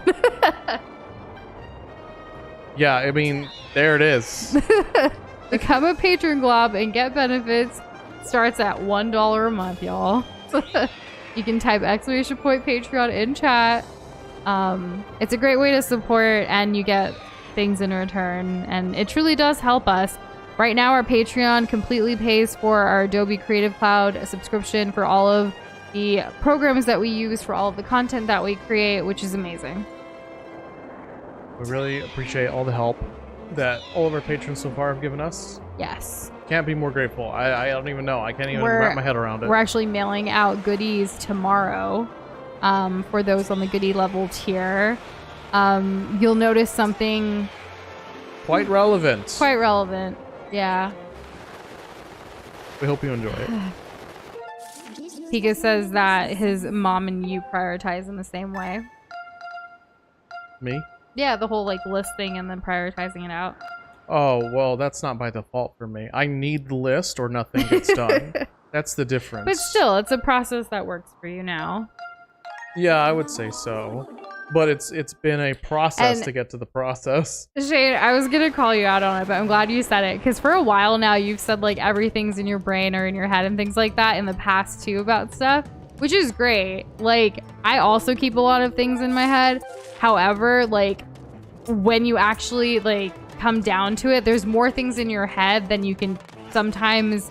Yeah, I mean, there it is. Become a patron glob and get benefits. Starts at $1 a month, y'all. You can type !Patreon in chat. It's a great way to support and you get things in return, and it truly does help us. Right now our Patreon completely pays for our Adobe Creative Cloud subscription for all of the programs that we use for all of the content that we create, which is amazing. We really appreciate all the help that all of our patrons so far have given us. Yes. Can't be more grateful. I don't even know. I can't even wrap my head around it. We're actually mailing out goodies tomorrow for those on the goodie level tier. You'll notice something quite relevant. Quite relevant, yeah. We hope you enjoy it. Pika says that his mom and you prioritize in the same way. Me? Yeah, the whole like list thing and then prioritizing it out. Oh, well, that's not by default for me. I need the list or nothing gets done. That's the difference. But still, it's a process that works for you now. Yeah, I would say so. But it's been a process to get to the process. Shane, I was gonna call you out on it, but I'm glad you said it, because for a while now you've said like everything's in your brain or in your head and things like that in the past too about stuff, which is great. Like, I also keep a lot of things in my head. However, like, when you actually like come down to it, there's more things in your head than you can sometimes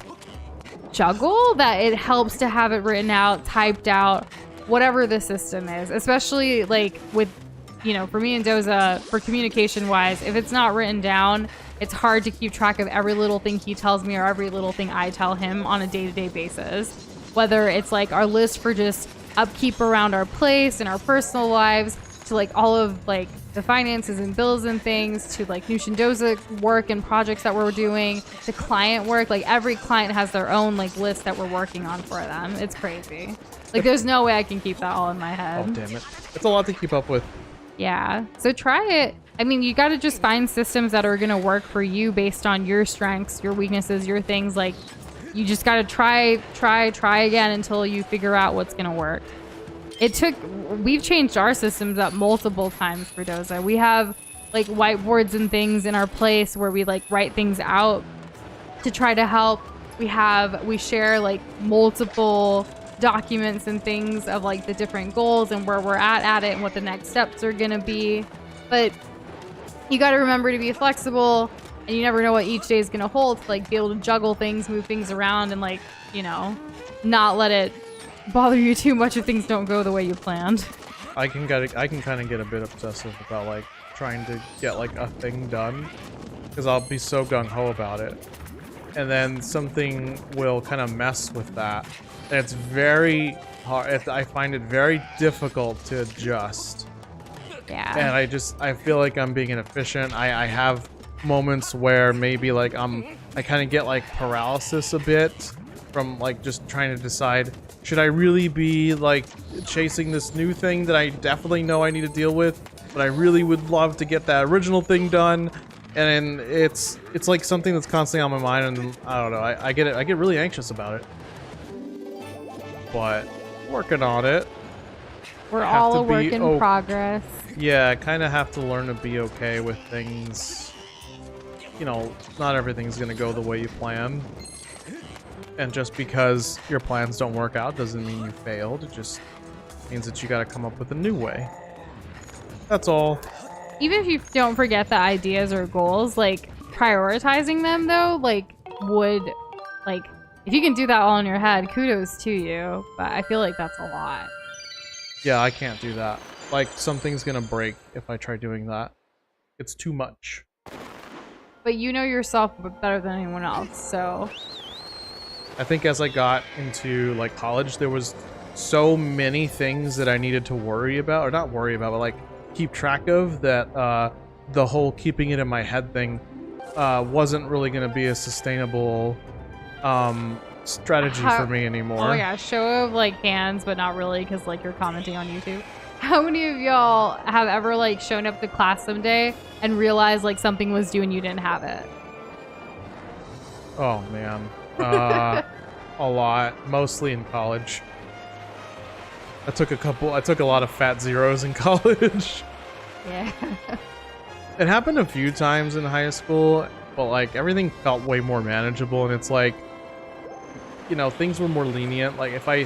juggle, that it helps to have it written out, typed out, whatever the system is, especially like with, you know, for me and Doza, for communication wise, if it's not written down, it's hard to keep track of every little thing he tells me or every little thing I tell him on a day-to-day basis. Whether it's like our list for just upkeep around our place and our personal lives, to like all of like the finances and bills and things, to like Nush and Doza work and projects that we're doing, to client work. Like every client has their own like list that we're working on for them. It's crazy. Like there's no way I can keep that all in my head. Oh, damn it. It's a lot to keep up with. Yeah. So try it. I mean, you got to just find systems that are going to work for you based on your strengths, your weaknesses, your things. Like you just got to try again until you figure out what's going to work. We've changed our systems up multiple times for Doza. We have like whiteboards and things in our place where we like write things out to try to help. We share like multiple documents and things of like the different goals and where we're at it and what the next steps are gonna be. But you got to remember to be flexible, and you never know what each day is gonna hold, to like be able to juggle things, move things around, and like, you know, not let it bother you too much if things don't go the way you planned. I can kind of get a bit obsessive about like trying to get like a thing done, because I'll be so gung-ho about it, and then something will kind of mess with that. And it's very hard. I find it very difficult to adjust. Yeah. And I feel like I'm being inefficient. I have moments where maybe like I kind of get like paralysis a bit from like just trying to decide, should I really be like chasing this new thing that I definitely know I need to deal with, but I really would love to get that original thing done. And it's like something that's constantly on my mind, and I don't know, I get really anxious about it. But working on it. We're all a work in progress. Yeah, I kind of have to learn to be okay with things. You know, not everything's gonna go the way you plan. And just because your plans don't work out doesn't mean you failed. It just means that you gotta come up with a new way. That's all. Even if you don't forget the ideas or goals, like prioritizing them though, like would, like, if you can do that all in your head, kudos to you. But I feel like that's a lot. Yeah, I can't do that. Like, something's gonna break if I try doing that. It's too much. But you know yourself better than anyone else, so. I think as I got into like college, there was so many things that I needed to worry about, or not worry about, but like keep track of, that the whole keeping it in my head thing wasn't really going to be a sustainable strategy for me anymore. Oh yeah, show of like hands, but not really, because like you're commenting on YouTube. How many of y'all have ever like shown up to class someday and realized like something was due and you didn't have it? Oh man. A lot, mostly in college. I took a lot of fat zeros in college. Yeah. It happened a few times in high school, but like everything felt way more manageable, and it's like, you know, things were more lenient. Like if I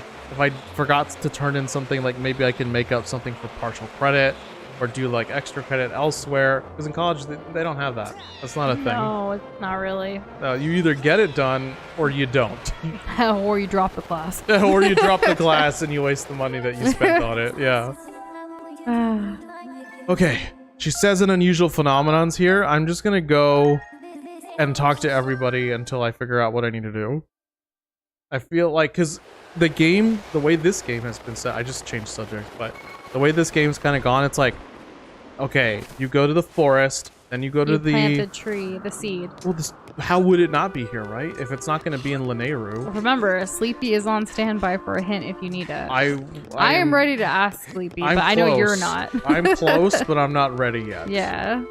forgot to turn in something, like maybe I can make up something for partial credit or do like extra credit elsewhere, because in college they don't have that. That's not a thing. No, it's not really. You either get it done or you don't. Or you drop the class. Or you drop the class and you waste the money that you spent on it. Yeah. Okay. She says an unusual phenomenon's here. I'm just gonna go and talk to everybody until I figure out what I need to do. I feel like, because the way this game has been set, I just changed subject, but the way this game's kind of gone, it's like, okay, you go to the forest, Then you go to the... plant the tree, the seed. Well, how would it not be here, right? If it's not going to be in Lanayru. Remember, Sleepy is on standby for a hint if you need it. I am ready to ask Sleepy, but I know you're not. I'm close, but I'm not ready yet. Yeah.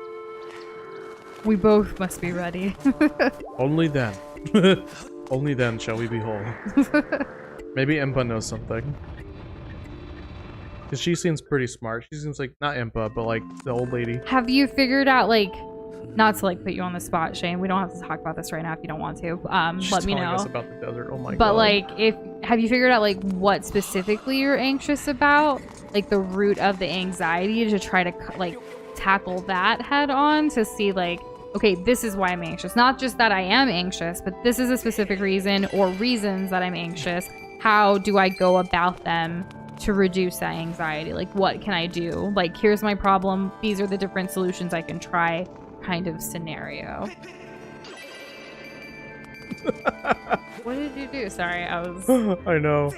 We both must be ready. Only then. Only then shall we be whole. Maybe Impa knows something. Because she seems pretty smart. She seems like, not Impa, but like the old lady. Have you figured out, like, not to like put you on the spot, Shane, we don't have to talk about this right now if you don't want to. Let me know. Us about the desert. Oh my god. But like, have you figured out like what specifically you're anxious about? Like the root of the anxiety to try to like tackle that head on to see like, okay, this is why I'm anxious. Not just that I am anxious, but this is a specific reason or reasons that I'm anxious. How do I go about them to reduce that anxiety? Like, what can I do? Like, here's my problem. These are the different solutions I can try, kind of scenario. What did you do? Sorry, I was... I know.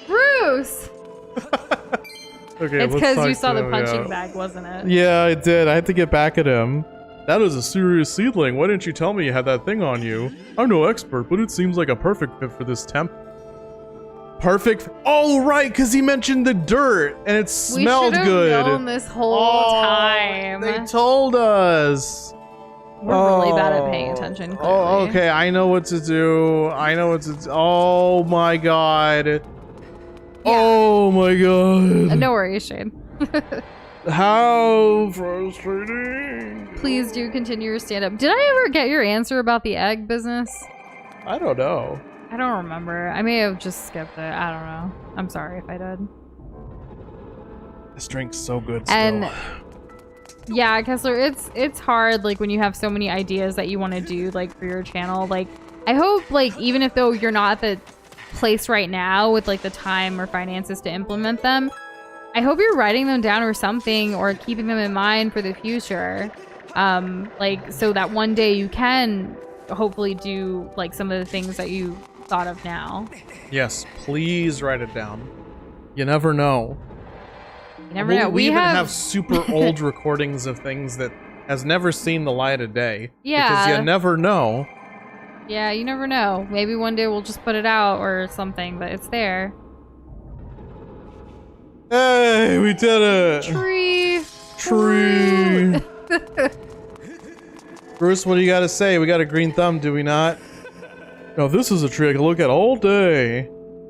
Bruce! Okay, it's because you saw the punching bag, wasn't it? Yeah, I did. I had to get back at him. That is a serious seedling. Why didn't you tell me you had that thing on you? I'm no expert, but it seems like a perfect fit for this temp. Perfect. Oh, right, because he mentioned the dirt, and it smelled good. We should have known this whole time. They told us. We're really bad at paying attention. Clearly. Oh, okay. I know what to do. I know what to do. Oh my god. Yeah. Oh my god. No worries, Shane. How frustrating. Please do continue your stand-up. Did I ever get your answer about the egg business? I don't know. I don't remember. I may have just skipped it. I don't know. I'm sorry if I did. This drink's so good still. And yeah, Kessler, it's hard like when you have so many ideas that you want to do like for your channel. Like I hope like even if though you're not at the place right now with like the time or finances to implement them, I hope you're writing them down or something or keeping them in mind for the future. Like so that one day you can hopefully do like some of the things that you thought of now. Yes, please write it down. You never know. You never know. We even have super old recordings of things that has never seen the light of day. Yeah. Because you never know. Yeah, you never know. Maybe one day we'll just put it out or something, but it's there. Hey, we did it! Tree! Bruce, what do you gotta say? We got a green thumb, do we not? Now this is a tree I can look at all day.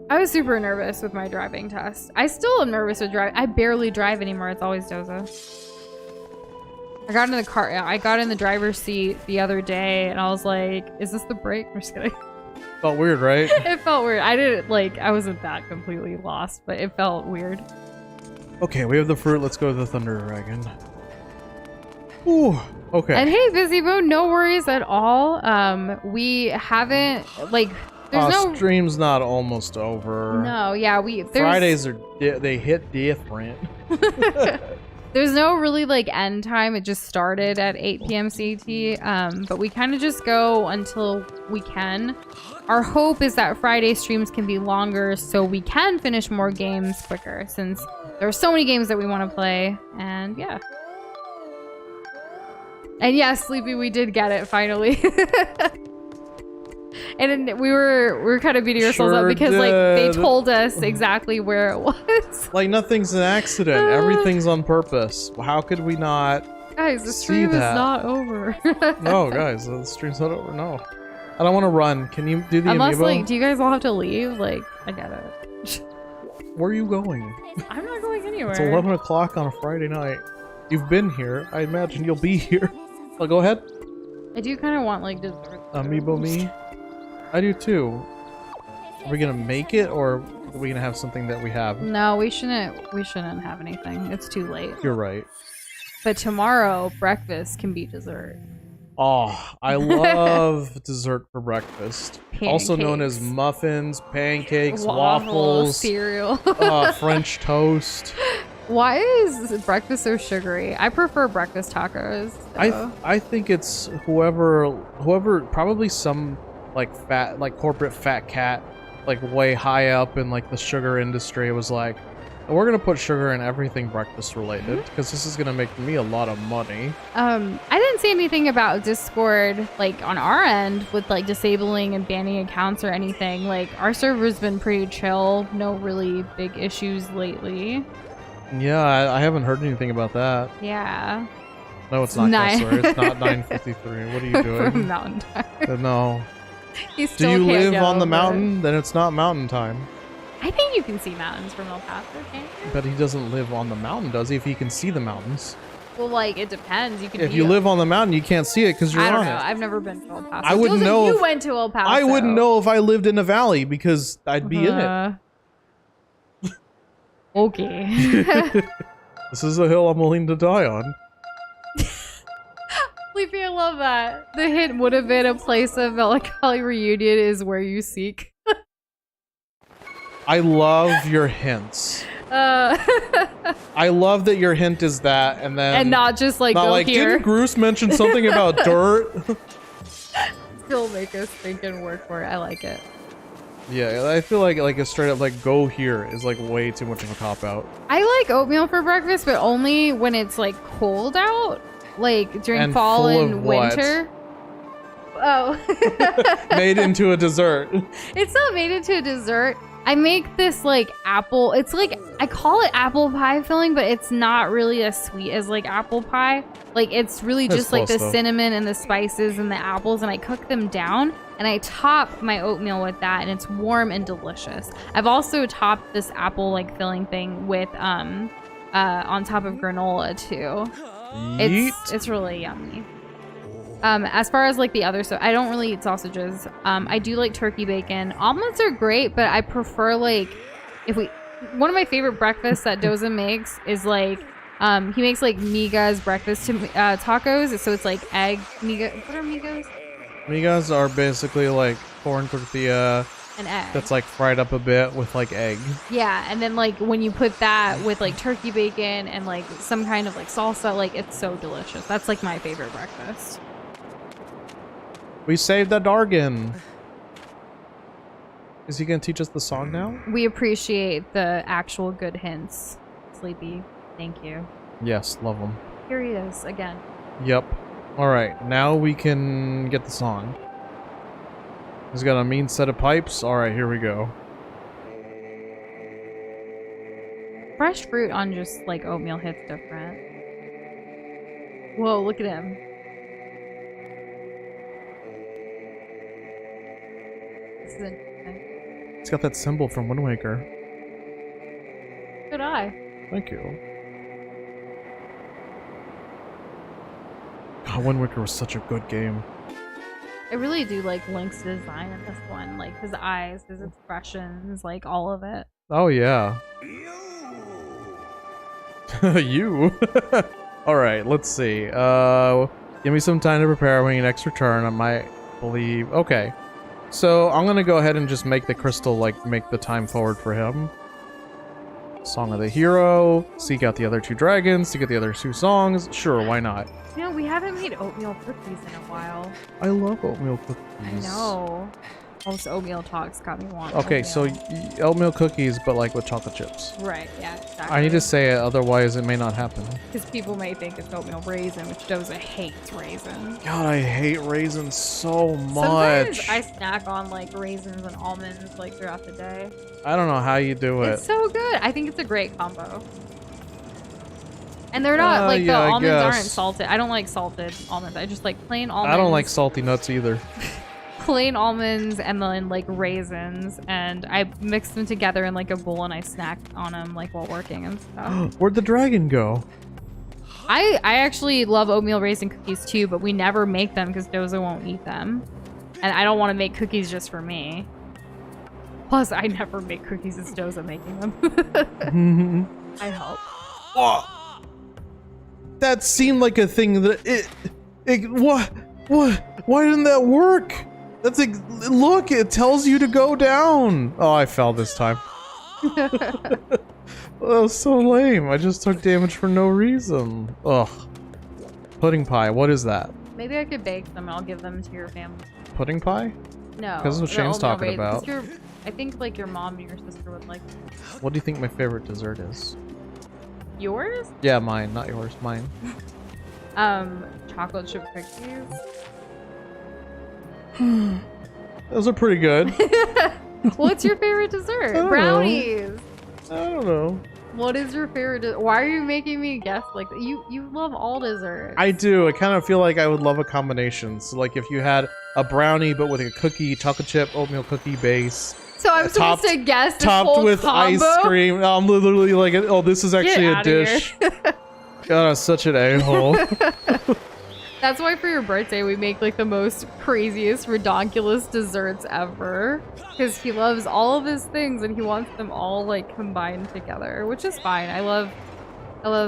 I was super nervous with my driving test. I still am nervous with driving. I barely drive anymore. It's always Doza. I got in the car. I got in the driver's seat the other day, and I was like, "Is this the brake?" I'm just kidding. Felt weird, right? It felt weird. I didn't like. I wasn't that completely lost, but it felt weird. Okay, we have the fruit. Let's go to the Thunder Dragon. Ooh. Okay. And hey, Busy Boo, no worries at all. We haven't like. There's no stream's not almost over. No, yeah, Fridays are they hit different. There's no really like end time. It just started at 8 p.m. CT. But we kind of just go until we can. Our hope is that Friday streams can be longer so we can finish more games quicker since there are so many games that we want to play. And yeah. And yeah, Sleepy, we did get it finally. And we were kind of beating ourselves up because like they told us exactly where it was. Like nothing's an accident. Everything's on purpose. How could we not? Guys, the stream is not over. No, guys, the stream's not over. No, I don't want to run. Can you do the Unless amiibo? Like, do you guys all have to leave? Like, I get it. Where are you going? I'm not going anywhere. It's 11 o'clock on a Friday night. You've been here. I imagine you'll be here. Well, go ahead. I do kind of want like dessert. Amiibo me. I do too. Are we gonna make it, or are we gonna have something that we have? No, we shouldn't have anything. It's too late. You're right. But tomorrow, breakfast can be dessert. Oh, I love dessert for breakfast. Pancakes. Also known as muffins, pancakes, waffles, cereal, French toast. Why is breakfast so sugary? I prefer breakfast tacos. So. I think it's whoever probably some like corporate fat cat like way high up in like the sugar industry was like, We're gonna put sugar in everything breakfast related because this is gonna make me a lot of money. I didn't see anything about Discord like on our end with like disabling and banning accounts or anything. Like our server's been pretty chill, no really big issues lately. Yeah, I haven't heard anything about that. Yeah. No, it's not Kessler. It's not 9:53. What are you doing? From Mountain Time. No. You Do still you can't live get on the over mountain? it. Then it's not mountain time. I think you can see mountains from El Paso, can't you? But he doesn't live on the mountain, does he? If he can see the mountains. Well, like it depends. You can. If you live on the mountain, you can't see it because you're I don't on know. it. I've never been to El Paso. I wouldn't know You if- went to El Paso. I wouldn't know if I lived in a valley because I'd be in it. Okay. This is a hill I'm willing to die on. Sleepy, I love that. The hint would have been a place of melancholy reunion is where you seek. I love your hints. I love that your hint is that, and then and not just like not go like here. didn't Bruce mention something about dirt? Still make us think and work for it. I like it. Yeah, I feel like a straight up like go here is like way too much of a cop out. I like oatmeal for breakfast, but only when it's like cold out, like during And fall full and of what? winter. Oh. Made into a dessert. It's not made into a dessert. I make this like apple. It's like I call it apple pie filling, but it's not really as sweet as like apple pie. Like it's really That's just like the close, though. cinnamon and the spices and the apples, and I cook them down and I top my oatmeal with that, and it's warm and delicious. I've also topped this apple like filling thing with on top of granola too. It's really yummy. As far as like the other stuff, I don't really eat sausages. I do like turkey bacon. Omelets are great, but I prefer like one of my favorite breakfasts that Doza makes is like he makes like migas breakfast tacos. So it's like egg miga. What are migas? Migas are basically like corn tortilla An egg. that's like fried up a bit with like egg. Yeah, and then like when you put that with like turkey bacon and like some kind of like salsa, like it's so delicious. That's like my favorite breakfast. We saved the Dargan. Is he gonna teach us the song now? We appreciate the actual good hints, Sleepy. Thank you. Yes, love him. Here he is again. Yep. Alright, now we can get the song. He's got a mean set of pipes. Alright, here we go. Fresh fruit on just like oatmeal hits different. Whoa, look at him. This is interesting. He's got that symbol from Wind Waker. Good eye. Thank you. God, Wind Waker was such a good game. I really do like Link's design in this one. Like his eyes, his expressions, like all of it. Oh, yeah. You. Alright, let's see. Give me some time to prepare. We need an extra turn. I might believe. Okay. So I'm gonna go ahead and just make the crystal, like, make the time forward for him. Song of the hero. Seek out the other two dragons to get the other two songs. Sure, why not? You know, we haven't made oatmeal cookies in a while. I love oatmeal cookies. I know. All this oatmeal talks got me wanting Okay, so oatmeal. oatmeal cookies, but like with chocolate chips. Right, yeah, exactly. I need to say it, otherwise it may not happen. Because people may think it's oatmeal raisin, which Doza hates raisin. God, I hate raisins so Sometimes much. I snack on like raisins and almonds like throughout the day. I don't know how you do it. It's so good. I think it's a great combo. And they're not like yeah, the I almonds aren't guess. salted. I don't like salted almonds. I just like plain almonds. I don't like salty nuts either. Plain almonds and then like raisins, and I mix them together in like a bowl and I snack on them like while working and stuff. Where'd the dragon go? I actually love oatmeal raisin cookies too, but we never make them because Doza won't eat them. And I don't want to make cookies just for me. Plus, I never make cookies, it's Doza making them. I help. Oh, that seemed like a thing that what? Why didn't that work? That's like, look, it tells you to go down. Oh, I fell this time. That was so lame. I just took damage for no reason. Ugh. Pudding pie, what is that? Maybe I could bake them and I'll give them to your family. Pudding pie? No. Because that's what the Shane's oatmeal talking raisin, about. 'cause I think like your mom and your sister would like them. What do you think my favorite dessert is? Yours? Yeah, mine, not yours, mine. Chocolate chip cookies. Those are pretty good. What's your favorite dessert? don't Brownies. I don't know. What is your favorite? Why are you making me guess like that? You love all desserts. I do. I kind of feel like I would love a combination. So like if you had a brownie but with a cookie, chocolate chip, oatmeal cookie base. So I'm supposed to guess this topped whole with combo? ice cream. I'm literally like, oh, this is actually Get a outta dish. here. God, I'm such an a-hole. That's why for your birthday we make like the most craziest, redonkulous desserts ever. Because he loves all of his things and he wants them all like combined together, which is fine. I love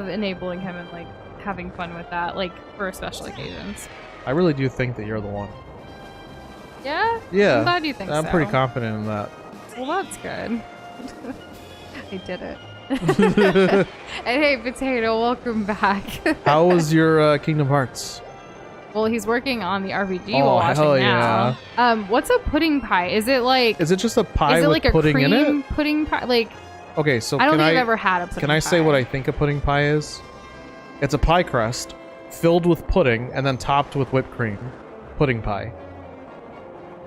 enabling him and like having fun with that, like for special occasions. I really do think that you're the one. Yeah? Yeah. I'm glad you think so. I'm pretty confident in that. Well, that's good. I did it. And hey, Potato, welcome back. How was your Kingdom Hearts? Well, he's working on the RPG Oh, while watching hell now. What's a pudding pie? Is it like? Is it just a pie is it with like a pudding in cream it? pudding pie? Like, Okay, so I don't can think I I've ever had a pudding pie. can I say what I think a pudding pie is? It's a pie crust filled with pudding and then topped with whipped cream. Pudding pie.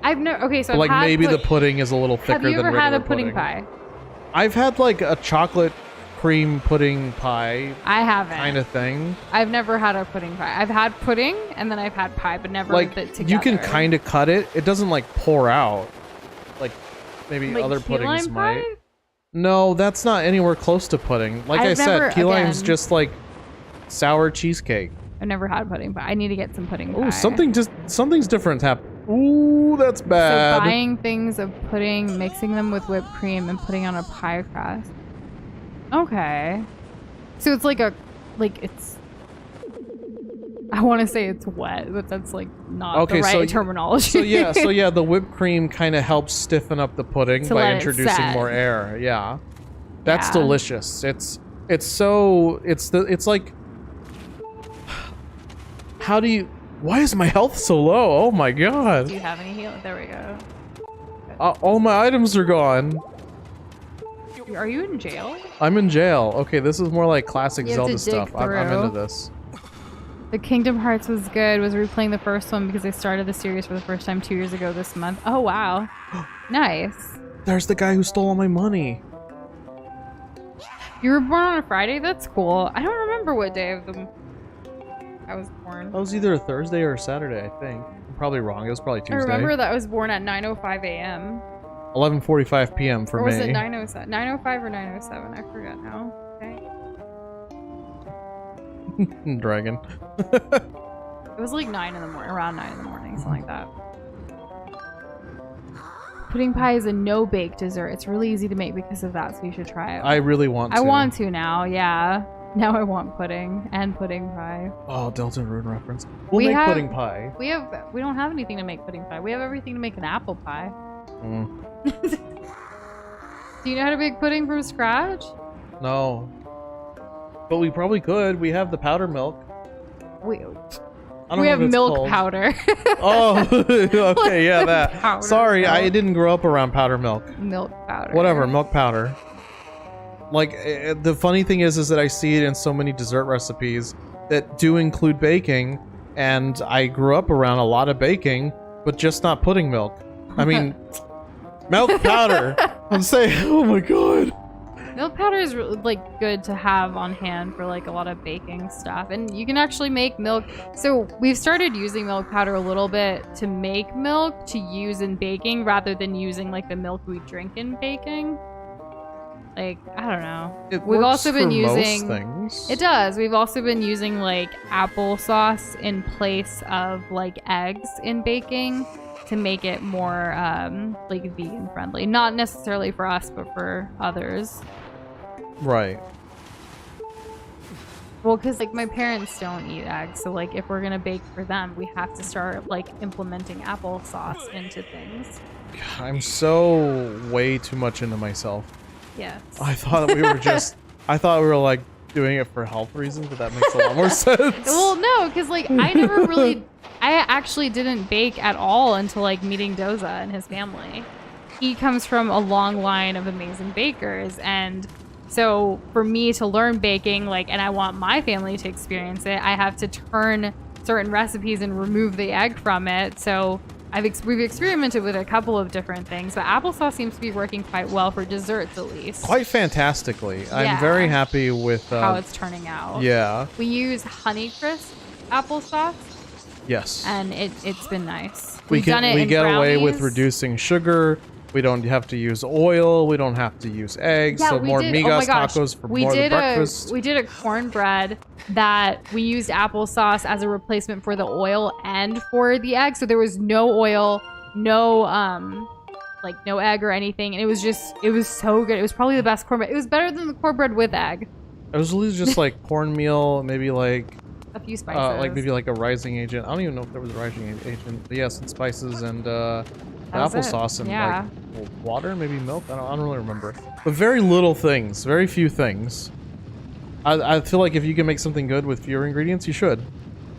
I've never. Okay, so But, like I've had maybe the pudding is a little thicker Have you than ever regular had a pudding pie? I've had like a chocolate cream pudding pie I haven't. kind of thing. I've never had a pudding pie. I've had pudding and then I've had pie, but never Like the together. you can kind of cut it. It doesn't like pour out. Like maybe like other key puddings lime might. pie? No, that's not anywhere close to pudding. Like I I've said, never- key lime's again- just like sour cheesecake. I've never had pudding pie. I need to get some pudding pie. Oh, something's different happened. Ooh, that's So bad. buying things of pudding, mixing them with whipped cream, and putting on a pie crust. Okay. So it's like it's. I want to say it's wet, but that's like not the right terminology. so yeah, the whipped cream kind of helps stiffen up the pudding To by let it introducing set. more air. Yeah, that's Yeah. delicious. It's like. How do you? Why is my health so low? Oh my god! Do you have any healing? There we go. All my items are gone. Are you in jail? I'm in jail. Okay, this is more like classic You have to Zelda dig stuff. I'm through. into this. The Kingdom Hearts was good. Was replaying the first one because I started the series for the first time 2 years ago this month. Oh wow, nice. There's the guy who stole all my money. You were born on a Friday? That's cool. I don't remember what day of the I was born. That was either a Thursday or a Saturday, I think. I'm probably wrong. It was probably Tuesday. I remember that I was born at 9:05 a.m. 11:45 p.m. for or me. was it 9:07? 9:05 or 9:07? I forget now. Okay. Dragon. It was like 9 in the morning, around 9 in the morning, something like that. Pudding pie is a no-bake dessert. It's really easy to make because of that, so you should try it. I really want to. I want to now, yeah. Now I want pudding and pudding pie. Oh, Delta Rune reference. We'll make pudding pie. We don't have anything to make pudding pie. We have everything to make an apple pie. Mm. Do you know how to make pudding from scratch? No. But we probably could. We have the powder milk. We I don't have know what it's milk called. powder. Oh, okay, yeah, that. Powder Sorry, I milk. didn't grow up around powder milk. Milk powder. Whatever, milk powder. Like, the funny thing is that I see it in so many dessert recipes that do include baking, and I grew up around a lot of baking, but just not pudding milk. I mean, milk powder. I'm saying, oh my god. Milk powder is like good to have on hand for like a lot of baking stuff, and you can actually make milk. So we've started using milk powder a little bit to make milk to use in baking rather than using like the milk we drink in baking. Like, I don't know. We've also been using things. It does. We've also been using like applesauce in place of like eggs in baking to make it more like vegan friendly. Not necessarily for us, but for others. Right. Well, because like my parents don't eat eggs, so like if we're gonna bake for them, we have to start like implementing applesauce into things. I'm so way too much into myself. Yes. I thought we were just. I thought we were like doing it for health reasons, but that makes a lot more sense. Well, no, because like I never really, I actually didn't bake at all until like meeting Doza and his family. he comes from a long line of amazing bakers, and so for me to learn baking, like, and I want my family to experience it, I have to turn certain recipes and remove the egg from it. So we've experimented with a couple of different things, but applesauce seems to be working quite well for desserts, at least. Quite fantastically. Yeah. I'm very happy with how it's turning out. Yeah. We use Honeycrisp applesauce. Yes. And it's been nice. We get away with brownies. reducing sugar. We don't have to use oil. We don't have to use eggs. Yeah, so we more did, migas oh my gosh, tacos for we more did of the breakfast. We did a cornbread that we used applesauce as a replacement for the oil and for the egg. So there was no oil, no no egg or anything. And it was so good. It was probably the best cornbread. It was better than the cornbread with egg. It was really just like cornmeal, maybe like a few spices. like maybe like a rising agent. I don't even know if there was a rising agent. But yeah, some spices and applesauce and yeah. like water, maybe milk. I don't really remember. But very little things, very few things. I feel like if you can make something good with fewer ingredients, you should.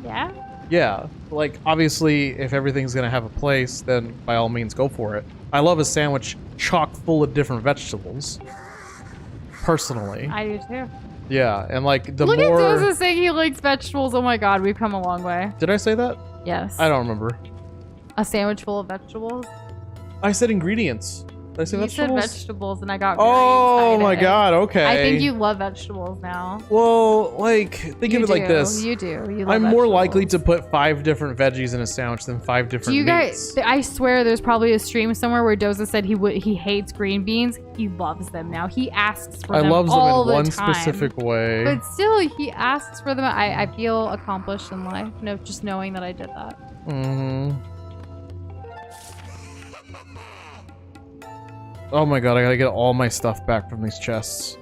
Yeah? Yeah. Like, obviously, if everything's going to have a place, then by all means, go for it. I love a sandwich chock full of different vegetables. Personally. I do too. Yeah, and like the Look more... at Doza saying he likes vegetables. Oh my god, we've come a long way. Did I say that? Yes. I don't remember. A sandwich full of vegetables? I said ingredients. Did I say vegetables? You said vegetables, and I got very Oh excited. my god, okay. I think you love vegetables now. Well, like, think of it like this. You do. You love I'm more vegetables. likely to put 5 different veggies in a sandwich than 5 different Do you meats. guys? I swear, there's probably a stream somewhere where Doza said he hates green beans. He loves them now. He asks for them loves them all in the one time. specific way. But still, he asks for them. I feel accomplished in life, just knowing that I did that. Mm-hmm. Oh my god, I gotta get all my stuff back from these chests.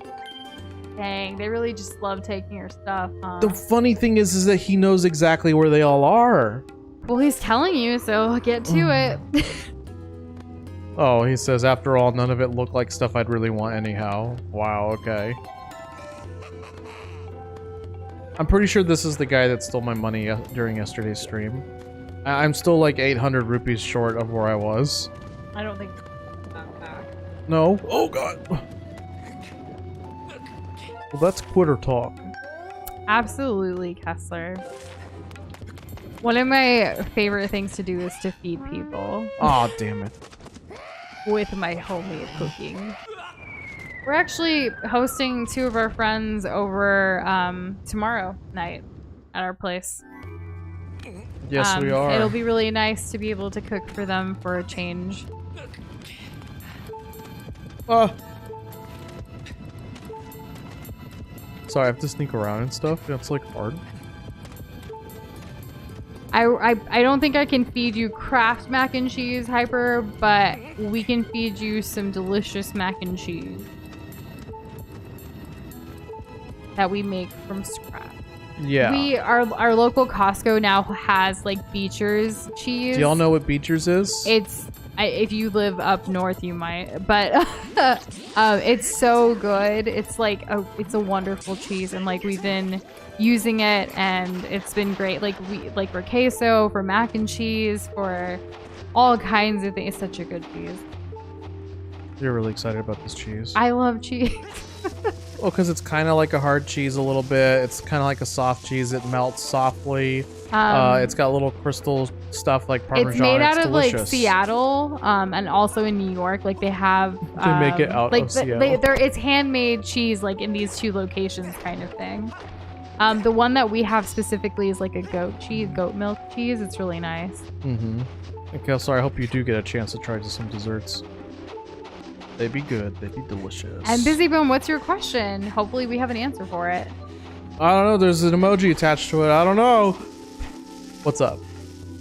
Dang, they really just love taking your stuff, huh? The funny thing is that he knows exactly where they all are. Well, he's telling you, so get to it. Oh, he says, after all, none of it looked like stuff I'd really want anyhow. Wow, okay. I'm pretty sure this is the guy that stole my money during yesterday's stream. I'm still like 800 rupees short of where I was. I don't think... No. Oh god. Well, that's quitter talk. Absolutely, Kessler. One of my favorite things to do is to feed people. Aw, damn it. With my homemade cooking. We're actually hosting 2 of our friends over tomorrow night at our place. Yes, we are. It'll be really nice to be able to cook for them for a change. Sorry, I have to sneak around and stuff. That's like hard. I don't think I can feed you Kraft mac and cheese, Hyper, but we can feed you some delicious mac and cheese that we make from scratch. Yeah. Our local Costco now has like Beecher's cheese. Do y'all know what Beecher's is? If you live up north, you might, but it's so good. It's it's a wonderful cheese, and like we've been using it, and it's been great. Like for queso, for mac and cheese, for all kinds of things. It's such a good cheese. You're really excited about this cheese. I love cheese. Well, because it's kind of like a hard cheese a little bit. It's kind of like a soft cheese. It melts softly. It's got little crystal stuff like Parmesan. It's made out of delicious. like Seattle, and also in New York. Like they have, They make it out of Seattle. It's handmade cheese, like in these 2 locations, kind of thing. The one that we have specifically is like a goat milk cheese. It's really nice. Mm-hmm. Okay, so I hope you do get a chance to try some desserts. They'd be good. They'd be delicious. And Busybone, what's your question? Hopefully we have an answer for it. I don't know. There's an emoji attached to it. I don't know. What's up?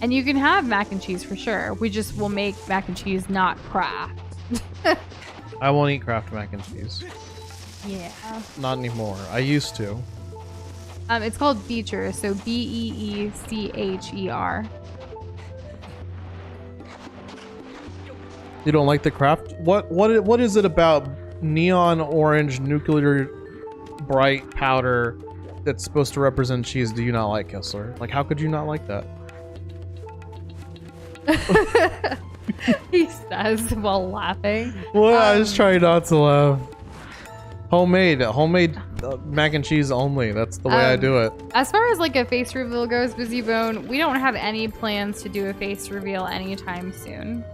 And you can have mac and cheese for sure. We just will make mac and cheese, not Kraft. I won't eat Kraft mac and cheese. Yeah. Not anymore. I used to. It's called Beecher, so Beecher. You don't like the Kraft? What is it about neon orange nuclear bright powder that's supposed to represent cheese do you not like, Kessler? Like, how could you not like that? He says while laughing. Well, I was trying not to laugh. Homemade mac and cheese only. That's the way I do it. As far as like a face reveal goes, Busy Bone, we don't have any plans to do a face reveal anytime soon.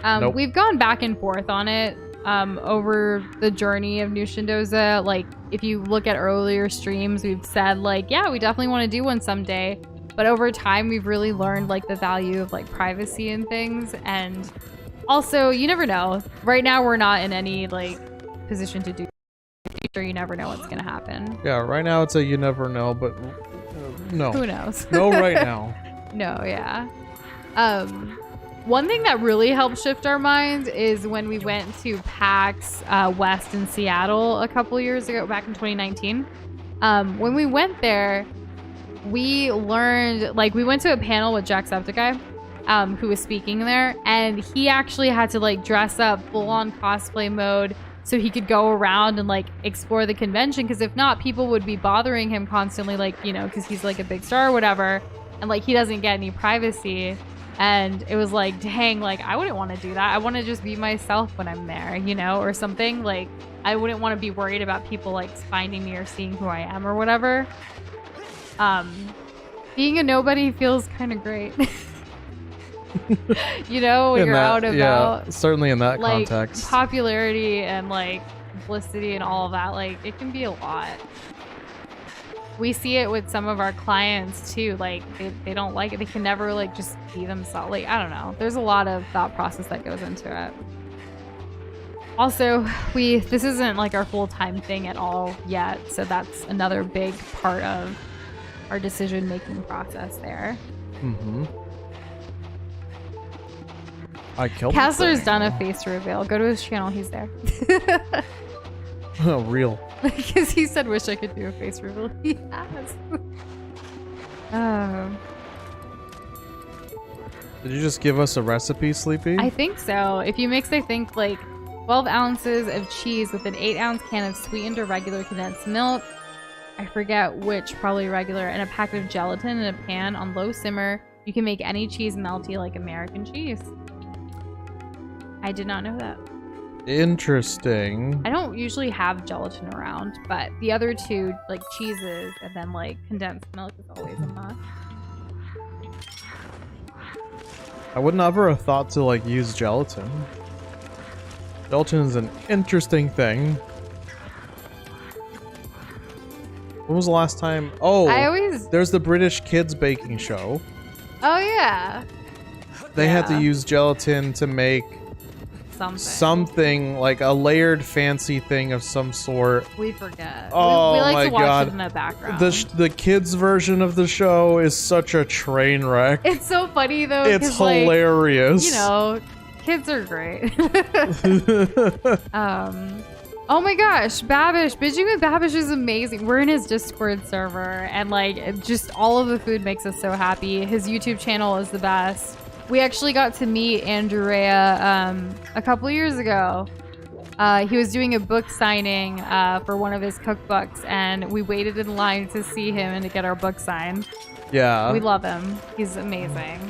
Nope. We've gone back and forth on it over the journey of New Shindoza. Like, if you look at earlier streams, we've said like, yeah, we definitely want to do one someday. But over time, we've really learned like the value of like privacy and things. And also, you never know. Right now, we're not in any like position to do. You never know what's gonna happen. Yeah, right now it's a you never know, but no. Who knows? No, right now. No, yeah. One thing that really helped shift our minds is when we went to PAX West in Seattle a couple years ago, back in 2019. When we went there, we learned, like, we went to a panel with Jacksepticeye, who was speaking there, and he actually had to like dress up full-on cosplay mode so he could go around and like explore the convention, because if not, people would be bothering him constantly, like, you know, because he's like a big star or whatever, and like he doesn't get any privacy. And it was like, dang, like I wouldn't want to do that. I want to just be myself when I'm there, you know, or something. Like I wouldn't want to be worried about people like finding me or seeing who I am or whatever. Being a nobody feels kind of great. You know, when you're out about, yeah, certainly in that like, context. Popularity and like publicity and all of that, like it can be a lot. We see it with some of our clients too. Like they don't like it. They can never like just be themselves. Like, I don't know. There's a lot of thought process that goes into it. Also, this isn't like our full-time thing at all yet. So that's another big part of our decision-making process there. Mm-hmm. I killed Kessler's done a face reveal. Go to his channel. He's there. Oh, real. Because he said, wish I could do a face reveal. He has. Did you just give us a recipe, Sleepy? I think so. If you mix, I think, like 12 ounces of cheese with an 8-ounce can of sweetened or regular condensed milk, I forget which, probably regular, and a packet of gelatin in a pan on low simmer, you can make any cheese melty like American cheese. I did not know that. Interesting. I don't usually have gelatin around, but the other two, like cheeses and then like condensed milk, is always a must. I would never have thought to like use gelatin. Gelatin is an interesting thing. When was the last time? Oh, there's the British kids baking show. Oh yeah. They had to use gelatin to make something like a layered fancy thing of some sort. We forget. Oh we like my to watch god! it in the background. The kids version of the show is such a train wreck. It's so funny though. It's hilarious. Like, you know, kids are great. Oh my gosh, Babish. Binging with Babish is amazing. We're in his Discord server, and like just all of the food makes us so happy. His YouTube channel is the best. We actually got to meet Andrea a couple years ago. He was doing a book signing for one of his cookbooks, and we waited in line to see him and to get our book signed. Yeah. We love him. He's amazing.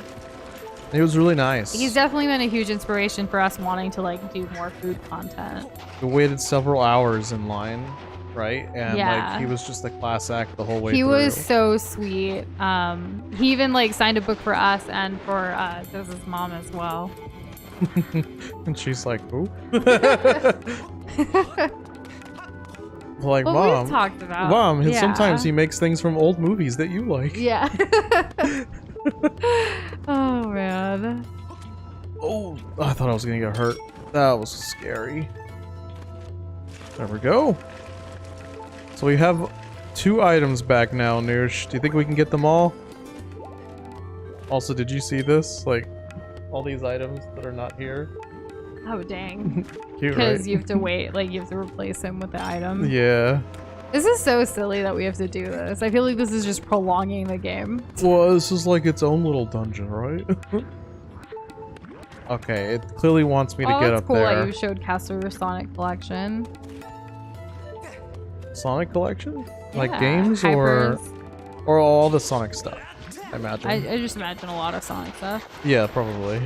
He was really nice. He's definitely been a huge inspiration for us wanting to like do more food content. We waited several hours in line, right? And yeah. like he was just a class act the whole way through. He was so sweet. He even like signed a book for us and for Doz's mom as well. And she's like, who? Like, well, Mom. we've talked about. Mom, yeah. Sometimes he makes things from old movies that you like. Yeah. Oh man. Oh, I thought I was gonna get hurt. That was scary. There we go. So we have 2 items back now, Noosh. Do you think we can get them all? Also, did you see this? Like, all these items that are not here? Oh dang. Cute, Because right? you have to wait, like you have to replace him with the item. Yeah. This is so silly that we have to do this. I feel like this is just prolonging the game. Well, this is like its own little dungeon, right? Okay, it clearly wants me to get up cool there. that you showed Kessler's Sonic collection. Sonic collection? Yeah, Like games Hypers. or all the Sonic stuff, I imagine. I just imagine a lot of Sonic stuff. Yeah, probably.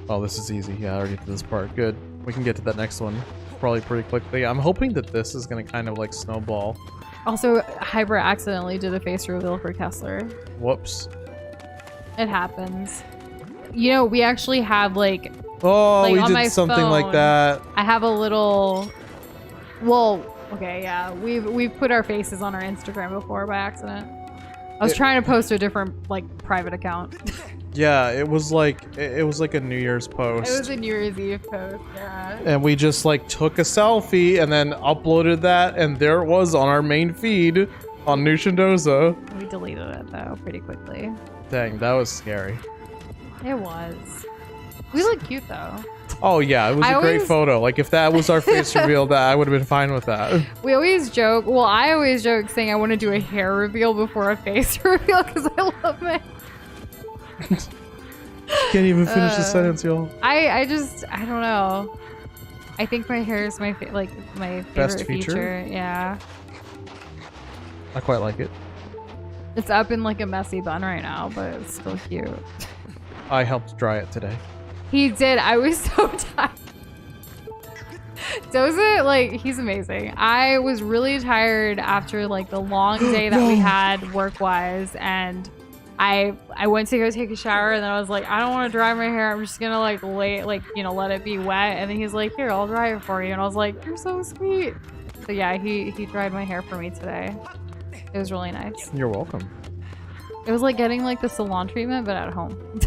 Oh, this is easy. Yeah, I already did this part. Good. We can get to that next one probably pretty quickly. I'm hoping that this is gonna kind of like snowball. Also, Hyper accidentally did a face reveal for Kessler. Whoops. It happens. You know, we actually have like... Oh, like, we on my did something phone, like that. I have a little... Well, okay, yeah. We've put our faces on our Instagram before by accident. I was trying to post a different, like, private account. Yeah, it was like a New Year's post. It was a New Year's Eve post, yeah. And we just like took a selfie and then uploaded that, and there it was on our main feed on New Shindoza. We deleted it though pretty quickly. Dang, that was scary. It was. We look cute though. Oh yeah, it was a great photo. Like if that was our face reveal, that I would have been fine with that. We always joke. Well, I always joke saying I want to do a hair reveal before a face reveal because I love it. Can't even finish the sentence, y'all. I don't know. I think my hair is my my favorite Best feature? Yeah. I quite like it. It's up in like a messy bun right now, but it's still cute. I helped dry it today. He did. I was so tired. Doza, like, he's amazing. I was really tired after like the long day that we had work-wise, and I went to go take a shower, and then I was like, I don't want to dry my hair. I'm just gonna like let it be wet. And then he's like, here, I'll dry it for you. And I was like, you're so sweet. So yeah, he dried my hair for me today. It was really nice. You're welcome. It was like getting like the salon treatment, but at home.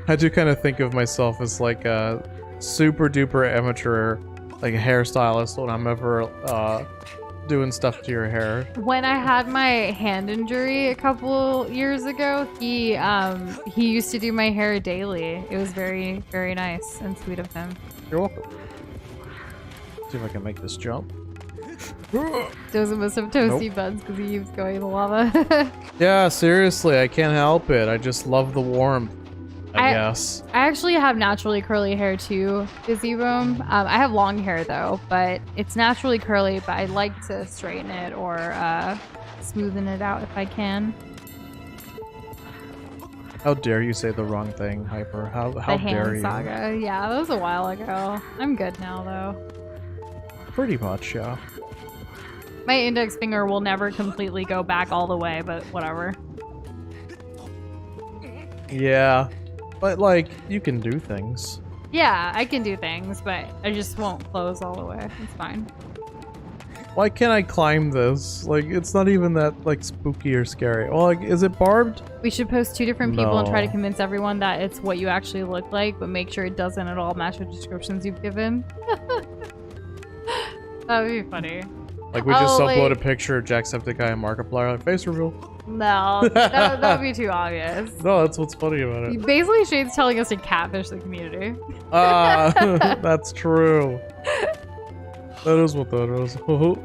I do kind of think of myself as like a super duper amateur, like a hairstylist when I'm ever doing stuff to your hair. When I had my hand injury a couple years ago, he used to do my hair daily. It was very, very nice and sweet of him. You're welcome. See if I can make this jump. Doesn't must have toasty buns because he keeps going in the lava. Yeah, seriously, I can't help it. I just love the warmth, I guess. I actually have naturally curly hair too, Gazebo. I have long hair though, but it's naturally curly, but I like to straighten it or smoothen it out if I can. How dare you say the wrong thing, Hyper? How dare you? Saga. Yeah, that was a while ago. I'm good now though. Pretty much, yeah. My index finger will never completely go back all the way, but whatever. Yeah, but like, you can do things. Yeah, I can do things, but I just won't close all the way. It's fine. Why can't I climb this? Like, it's not even that, like, spooky or scary. Well, like, is it barbed? We should post 2 different people and try to No. convince everyone that it's what you actually look like, but make sure it doesn't at all match the descriptions you've given. That would be funny. Like, we just upload a picture of Jacksepticeye and Markiplier, like, face reveal. No, that would be too obvious. No, that's what's funny about it. Basically, Shane's telling us to catfish the community. That's true. That is what that is. Oh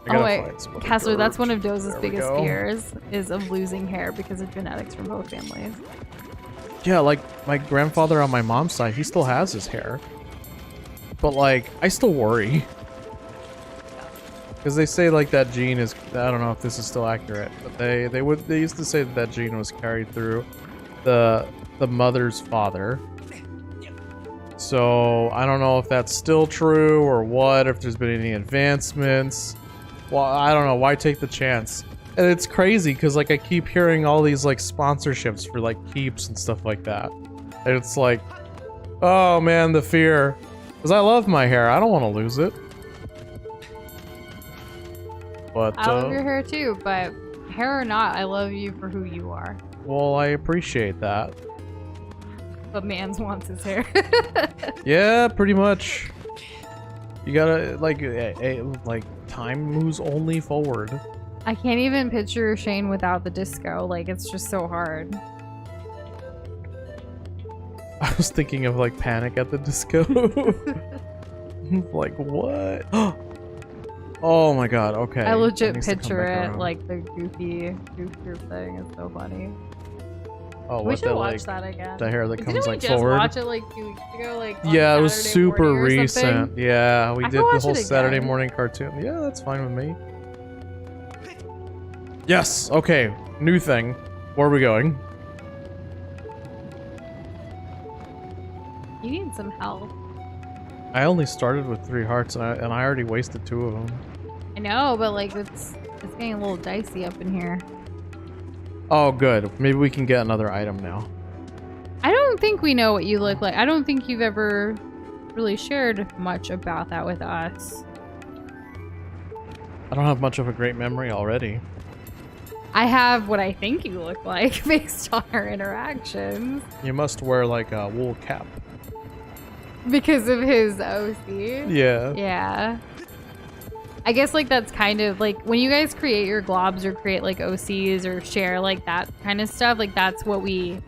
wait, Kessler, that's one of Doza's There we biggest go. fears, is of losing hair because of genetics from both families. Yeah, like, my grandfather on my mom's side, he still has his hair. But, like, I still worry. Because they say, like, that gene is... I don't know if this is still accurate, but they used to say that that gene was carried through the mother's father. So, I don't know if that's still true or what, if there's been any advancements. Well, I don't know. Why take the chance? And it's crazy because, like, I keep hearing all these, like, sponsorships for, like, Keeps and stuff like that. And it's like, oh, man, the fear. Because I love my hair. I don't want to lose it. But, I love your hair too, but hair or not, I love you for who you are. well, I appreciate that. But Mans wants his hair. Yeah, pretty much. You gotta, like, like, time moves only forward. I can't even picture Shane without the disco. Like, it's just so hard. I was thinking of, like, Panic at the Disco. Like, what? Oh my god, okay. I legit That needs to come picture back it around. like the goofy goof group thing. It's so funny. Oh, We what, should the, watch like, that again. the hair that Didn't comes, we like, just forward? watch it like 2 weeks ago? Like on Yeah, it was Saturday super morning or recent. something? Yeah, we I did can the watch whole it Saturday again. morning cartoon. Yeah, that's fine with me. Yes, okay. New thing. Where are we going? You need some help. I only started with 3 hearts and I already wasted 2 of them. I know, but like it's getting a little dicey up in here. Oh, good. Maybe we can get another item now. I don't think we know what you look like. I don't think you've ever really shared much about that with us. I don't have much of a great memory already. I have what I think you look like based on our interactions. You must wear like a wool cap. Because of his OC? Yeah. Yeah. I guess like that's kind of like when you guys create your globs or create like OCs or share like that kind of stuff, like that's what we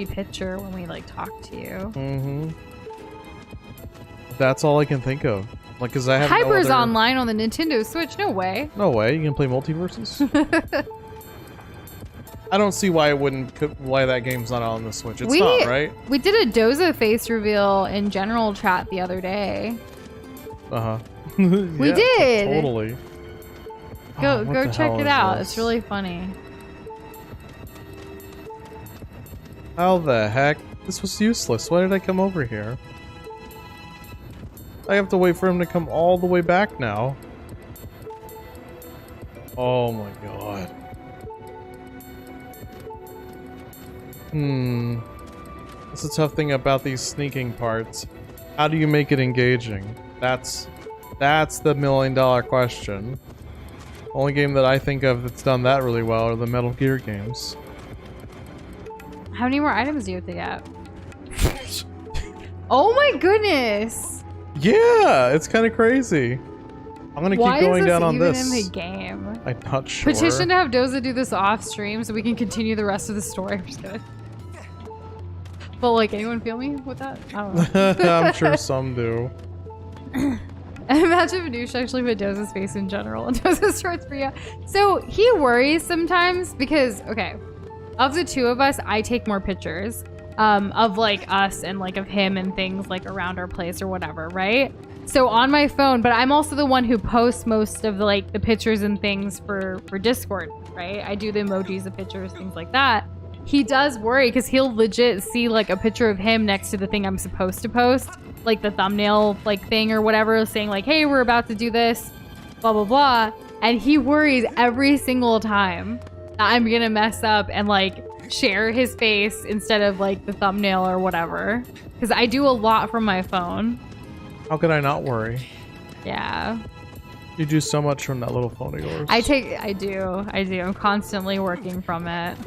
picture when we like talk to you. Mm-hmm. That's all I can think of. Like, cause I have Hyper's no other... online on the Nintendo Switch. No way. No way. You can play multiverses. I don't see why why that game's not on the Switch. It's not, right? We did a Doza face reveal in general chat the other day. Uh-huh. We Yeah, did. Totally. Go check it out. It's really funny. How the heck? This was useless. Why did I come over here? I have to wait for him to come all the way back now. Oh my god. That's a tough thing about these sneaking parts. How do you make it engaging? That's the $1 million question. Only game that I think of that's done that really well are the Metal Gear games. How many more items do you have to get? Oh my goodness! Yeah, it's kind of crazy. I'm gonna keep going down on this. Why is this even in the game? I'm not sure. Petition to have Doza do this off stream so we can continue the rest of the story. I'm just kidding. But like, anyone feel me with that? I don't know. I'm sure some do. Imagine if Noosh actually put Doza's face in general and Doza's shorts for you. So he worries sometimes because, okay, of the two of us, I take more pictures of like us and like of him and things like around our place or whatever, right? So on my phone, but I'm also the one who posts most of like the pictures and things for Discord, right? I do the emojis, the pictures, things like that. He does worry because he'll legit see like a picture of him next to the thing I'm supposed to post, like the thumbnail like thing or whatever, saying like, hey, we're about to do this, blah, blah, blah. And he worries every single time that I'm gonna mess up and like share his face instead of like the thumbnail or whatever. Because I do a lot from my phone. How could I not worry? Yeah. You do so much from that little phone of yours. I do. I'm constantly working from it.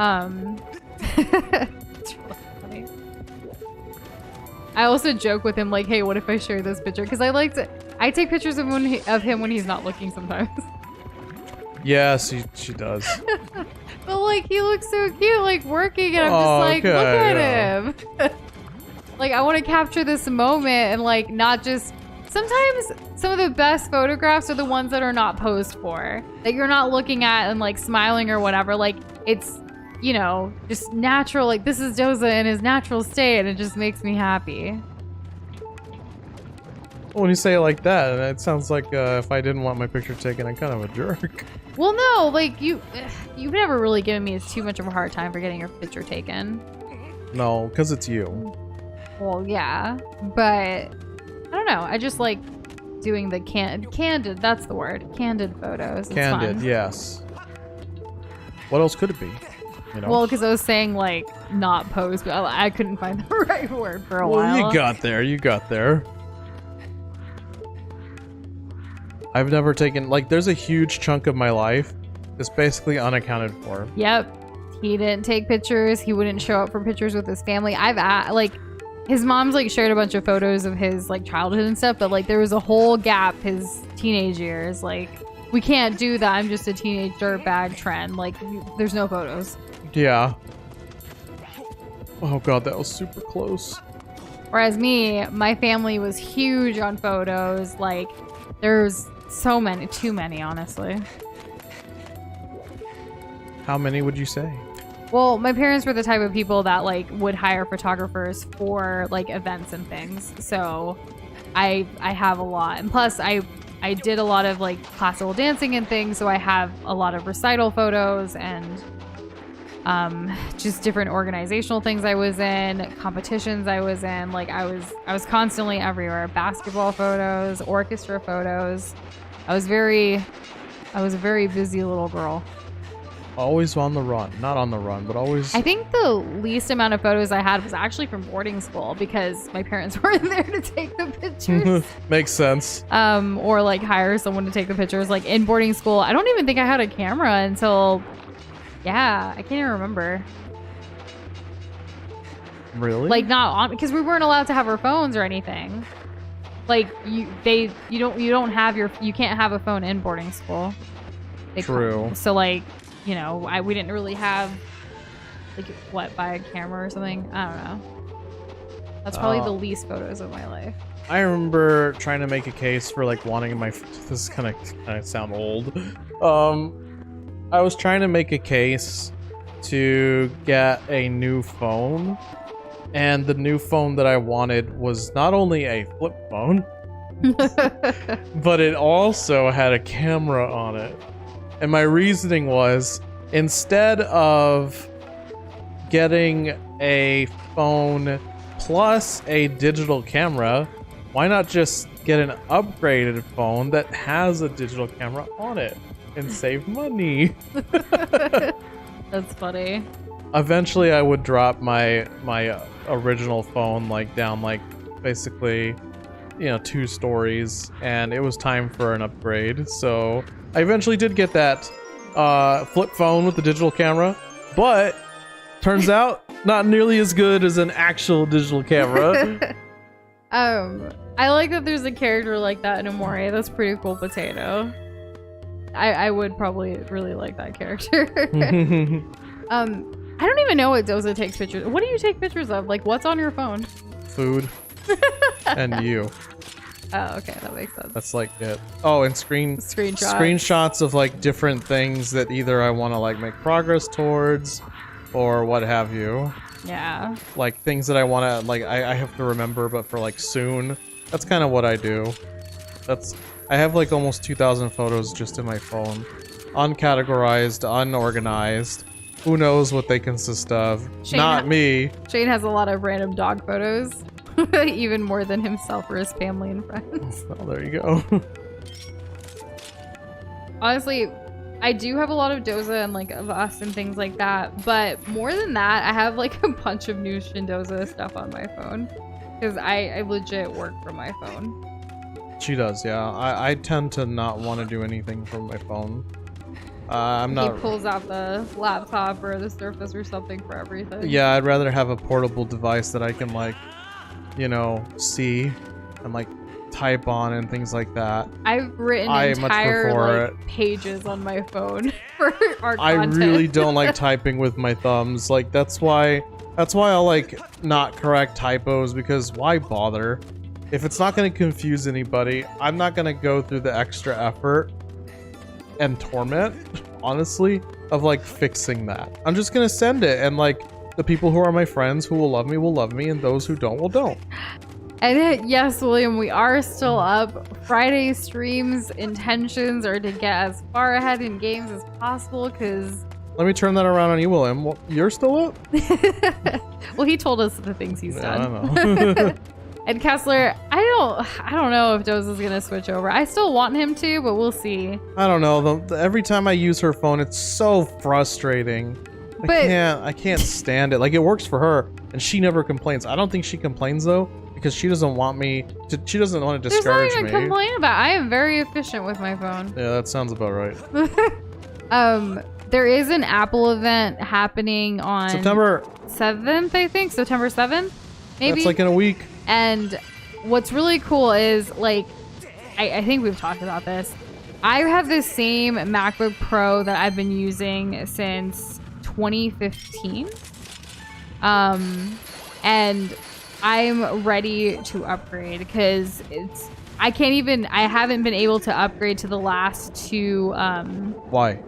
It's really funny. I also joke with him like, hey, what if I share this picture? Because I take pictures of him when he's not looking sometimes. Yeah, she does. But like, he looks so cute, like working, and I'm just like, okay, look at him. Like, I want to capture this moment and like not just. Sometimes some of the best photographs are the ones that are not posed for, that you're not looking at and like smiling or whatever. Like, it's, you know, just natural. Like, this is Doza in his natural state, and it just makes me happy. When you say it like that, it sounds like if I didn't want my picture taken, I'm kind of a jerk. Well, no, like you've never really given me too much of a hard time for getting your picture taken. No, because it's you. Well, yeah, but I don't know. I just like doing the candid. That's the word. Candid photos. It's Candid, fun. yes. What else could it be? You know? Well, because I was saying like not pose, but I couldn't find the right word for a while. You got there. You got there. I've never taken, like, there's a huge chunk of my life that's basically unaccounted for. Yep. He didn't take pictures. He wouldn't show up for pictures with his family. Like, his mom's, like, shared a bunch of photos of his, like, childhood and stuff, but, like, there was a whole gap his teenage years. Like, we can't do that. I'm just a teenage dirtbag trend. Like, there's no photos. Yeah. Oh, God, that was super close. Whereas me, my family was huge on photos. Like, there's so many, too many, honestly. How many would you say? Well, my parents were the type of people that like would hire photographers for like events and things. So I have a lot. And plus I did a lot of like classical dancing and things, so I have a lot of recital photos and just different organizational things I was in, competitions I was in. Like I was constantly everywhere. Basketball photos, orchestra photos. I was a very busy little girl. Always on the run. Not on the run, but always. I think the least amount of photos I had was actually from boarding school because my parents weren't there to take the pictures. Makes sense. Or like hire someone to take the pictures. Like in boarding school, I don't even think I had a camera until, yeah, I can't even remember. Really? Like not on, because we weren't allowed to have our phones or anything. Like you can't have a phone in boarding school. True. So like, you know, we didn't really have like buy a camera or something. I don't know. That's probably the least photos of my life. I remember trying to make a case for like wanting my. This is kind of sound old. I was trying to make a case to get a new phone, and the new phone that I wanted was not only a flip phone, but it also had a camera on it. And my reasoning was, instead of getting a phone plus a digital camera, why not just get an upgraded phone that has a digital camera on it and save money? That's funny. Eventually, I would drop my original phone down basically, 2 stories, and it was time for an upgrade. So I eventually did get that flip phone with the digital camera, but turns out not nearly as good as an actual digital camera. I like that there's a character like that in Amore. That's pretty cool, Potato. I would probably really like that character. I don't even know what Doza takes pictures. What do you take pictures of? Like, what's on your phone? Food. And you. Oh, okay, that makes sense. That's like it. Oh, and screenshots of different things that either I want to make progress towards, or what have you. Yeah. Like things that I want to I have to remember, but for soon. That's kind of what I do. I have almost 2,000 photos just in my phone, uncategorized, unorganized. Who knows what they consist of? Not me. Shane has a lot of random dog photos. Even more than himself or his family and friends. Oh, there you go. Honestly, I do have a lot of Doza and of us and things like that, but more than that, I have a bunch of new Shindoza stuff on my phone because I legit work from my phone. She does, yeah. I tend to not want to do anything from my phone. He pulls out the laptop or the Surface or something for everything. Yeah, I'd rather have a portable device that I can see and type on and things like that. I've written entire pages on my phone for our content. I really don't like typing with my thumbs. That's why I'll not correct typos, because why bother? If it's not going to confuse anybody, I'm not going to go through the extra effort and torment, honestly, of fixing that. I'm just going to send it, and the people who are my friends who will love me, and those who don't don't. And yes, William, we are still up. Friday streams intentions are to get as far ahead in games as possible, because... Let me turn that around on you, William. Well, you're still up? Well, he told us the things he's done. I know. And Kessler, I don't know if Doza's gonna switch over. I still want him to, but we'll see. I don't know. Every time I use her phone, it's so frustrating. I can't stand it. It works for her, and she never complains. I don't think she complains though, because she doesn't want me to. She doesn't want to discourage me. There's nothing to complain about. I am very efficient with my phone. Yeah, that sounds about right. There is an Apple event happening on September 7th, I think. September 7th, maybe. That's in a week. And what's really cool is I think we've talked about this. I have the same MacBook Pro that I've been using since 2015. And I'm ready to upgrade because I haven't been able to upgrade to the last 2. Why?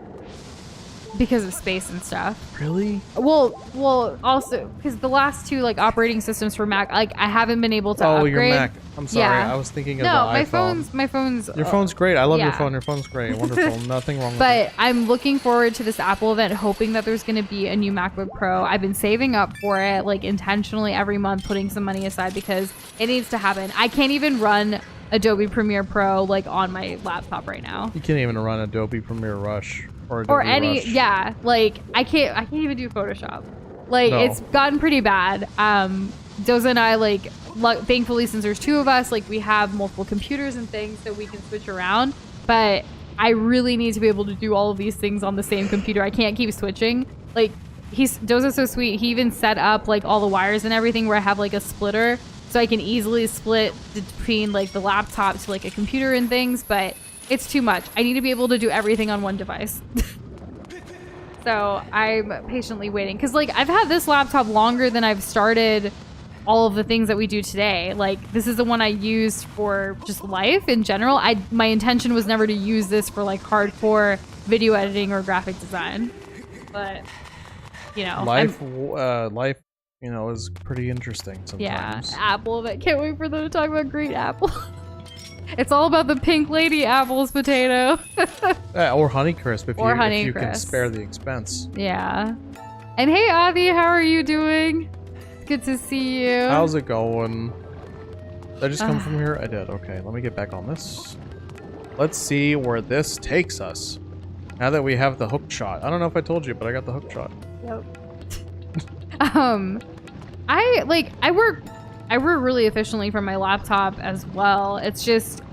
because of space and stuff. Really? Well, also because the last two like operating systems for Mac, like I haven't been able to upgrade. Your Mac. I'm sorry. Yeah. I was thinking of No, the my iPhone. phone's. Your phone's great. I love your yeah. phone. Your phone's great. Wonderful. Nothing wrong with it. But I'm looking forward to this Apple event, hoping that there's going to be a new MacBook Pro. I've been saving up for it, like intentionally every month, putting some money aside because it needs to happen. I can't even run Adobe Premiere Pro like on my laptop right now. You can't even run Adobe Premiere Rush or Adobe Rush. Yeah, like I can't even do Photoshop. Like No. it's gotten pretty bad. Doza and I like thankfully since there's two of us, like we have multiple computers and things so we can switch around. But I really need to be able to do all of these things on the same computer. I can't keep switching. Like Doza's so sweet. He even set up like all the wires and everything where I have like a splitter so I can easily split between like the laptop to like a computer and things, but it's too much. I need to be able to do everything on one device. So I'm patiently waiting because like I've had this laptop longer than I've started all of the things that we do today. Like this is the one I used for just life in general. My intention was never to use this for like hardcore video editing or graphic design, but you know, life, you know, is pretty interesting sometimes. Yeah, Apple. But can't wait for them to talk about green apple. It's all about the pink lady apples potato. Or Honeycrisp if you can Honeycrisp. spare the expense. Yeah. And hey, Avi, how are you doing? Good to see you. How's it going? Did I just come from here? I did. Okay, let me get back on this. Let's see where this takes us. Now that we have the hook shot. I don't know if I told you, but I got the hook shot. Yep. I work really efficiently from my laptop as well. It's just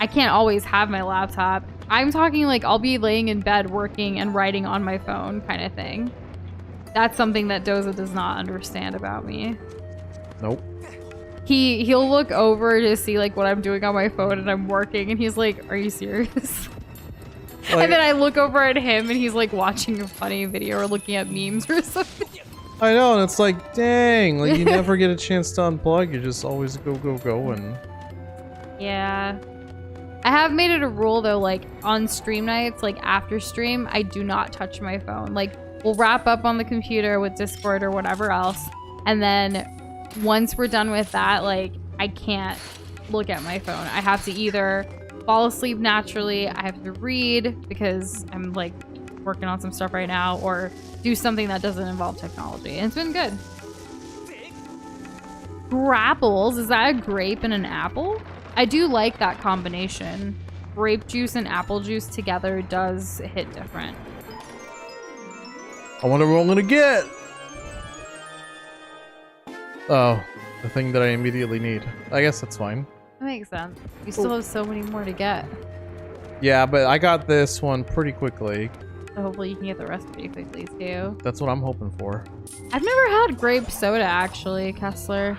I can't always have my laptop. I'm talking like I'll be laying in bed working and writing on my phone kind of thing. That's something that Doza does not understand about me. Nope. He'll look over to see like what I'm doing on my phone and I'm working and he's like, "Are you serious?" Like, and then I look over at him and he's like watching a funny video or looking at memes or something. I know, and it's like, dang, like you never get a chance to unplug. You just always go and. Yeah. I have made it a rule though, like on stream nights, like after stream, I do not touch my phone. Like we'll wrap up on the computer with Discord or whatever else. And then once we're done with that, like I can't look at my phone. I have to either fall asleep naturally, I have to read because I'm like working on some stuff right now, or do something that doesn't involve technology. And it's been good. Grapples, is that a grape and an apple? I do like that combination. Grape juice and apple juice together does hit different. I wonder what I'm gonna get. Oh, the thing that I immediately need. I guess that's fine. That makes sense. You still have so many more to get. Yeah, but I got this one pretty quickly. So hopefully you can get the rest pretty quickly too. That's what I'm hoping for. I've never had grape soda actually, Kessler.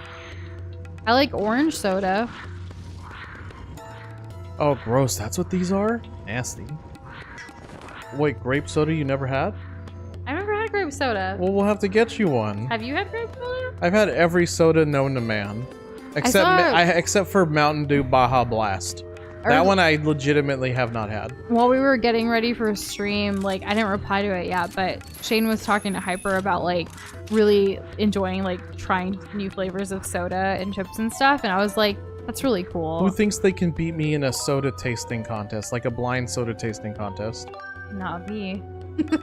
I like orange soda. Oh, gross. That's what these are? Nasty. Wait, grape soda you never had? I never had grape soda. Well, we'll have to get you one. Have you had grape soda? I've had every soda known to man. Except for Mountain Dew Baja Blast. That one I legitimately have not had. While we were getting ready for a stream, like I didn't reply to it yet, but Shane was talking to Hyper about like really enjoying like trying new flavors of soda and chips and stuff, and I was like, that's really cool. Who thinks they can beat me in a soda tasting contest, like a blind soda tasting contest? Not me.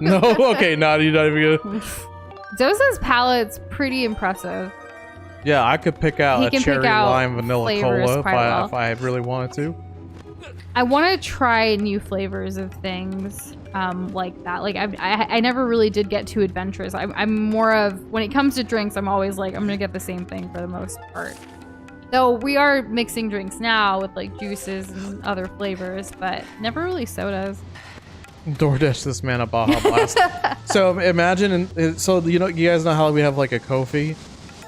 No, okay, not even gonna. Doza's palette's pretty impressive. Yeah, I could pick out a cherry lime vanilla cola if I really wanted to. I want to try new flavors of things like that. Like I never really did get too adventurous. I'm more of, when it comes to drinks, I'm always like, I'm gonna get the same thing for the most part. Though we are mixing drinks now with like juices and other flavors, but never really sodas. DoorDash this man a Baja Blast. So imagine, so you guys know how we have like a Ko-fi?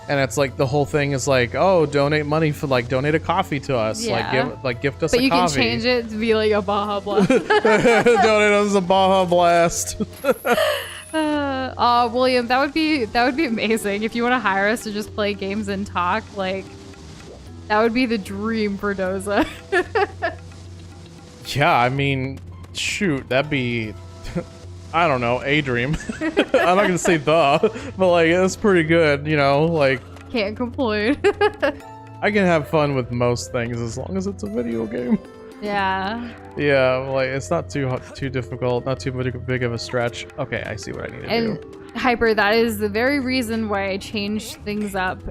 And it's like the whole thing is like, oh, donate money for like donate a coffee to us, Yeah. gift us a coffee. But you can change it to be like a Baja Blast. Donate us a Baja Blast. William, that would be amazing if you want to hire us to just play games and talk. Like that would be the dream for Doza. Yeah, I mean, shoot, that'd be. I don't know, a dream. I'm not gonna say the, but like it's pretty good, you know, like Can't complain. I can have fun with most things as long as it's a video game. Yeah. Yeah, like it's not too difficult, not too big of a stretch. Okay, I see what I need to And do. Hyper, that is the very reason why I changed things up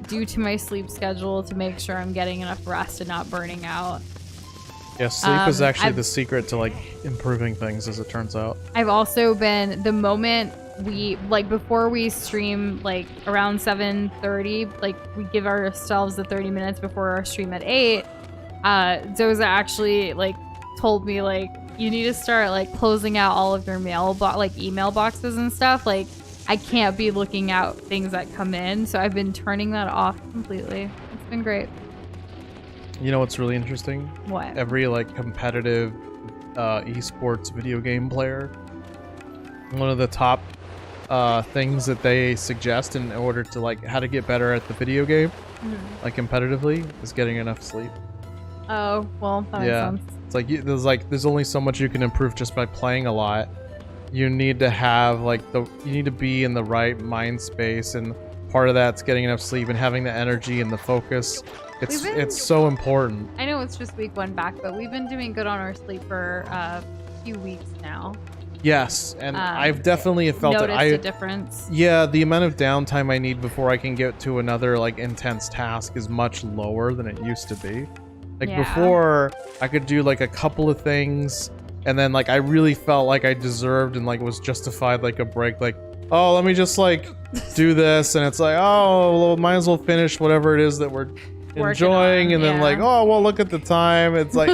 due to my sleep schedule to make sure I'm getting enough rest and not burning out. Yeah, sleep is actually I've- the secret to like improving things, as it turns out. I've also been, the moment we, like before we stream, like around 7:30, like we give ourselves the 30 minutes before our stream at 8, Zoza actually like told me like, you need to start like closing out all of your email boxes and stuff. Like I can't be looking out things that come in. So I've been turning that off completely. It's been great. You know what's really interesting? What? Every like competitive esports video game player, one of the top things that they suggest in order to like how to get better at the video game, like competitively, is getting enough sleep. Oh, well, that makes sense. It's like there's only so much you can improve just by playing a lot. You need to have you need to be in the right mind space, and part of that's getting enough sleep and having the energy and the focus. It's so important. I know it's just week 1 back, but we've been doing good on our sleep for a few weeks now. Yes, and I've definitely felt it. Noticed a difference. Yeah, the amount of downtime I need before I can get to another like intense task is much lower than it used to be. Like before, I could do like a couple of things, and then like I really felt like I deserved and like was justified like a break. Like, oh, let me just like do this, and it's like, oh, well, might as well finish whatever it is that we're enjoying, and then like, oh, well, look at the time. It's like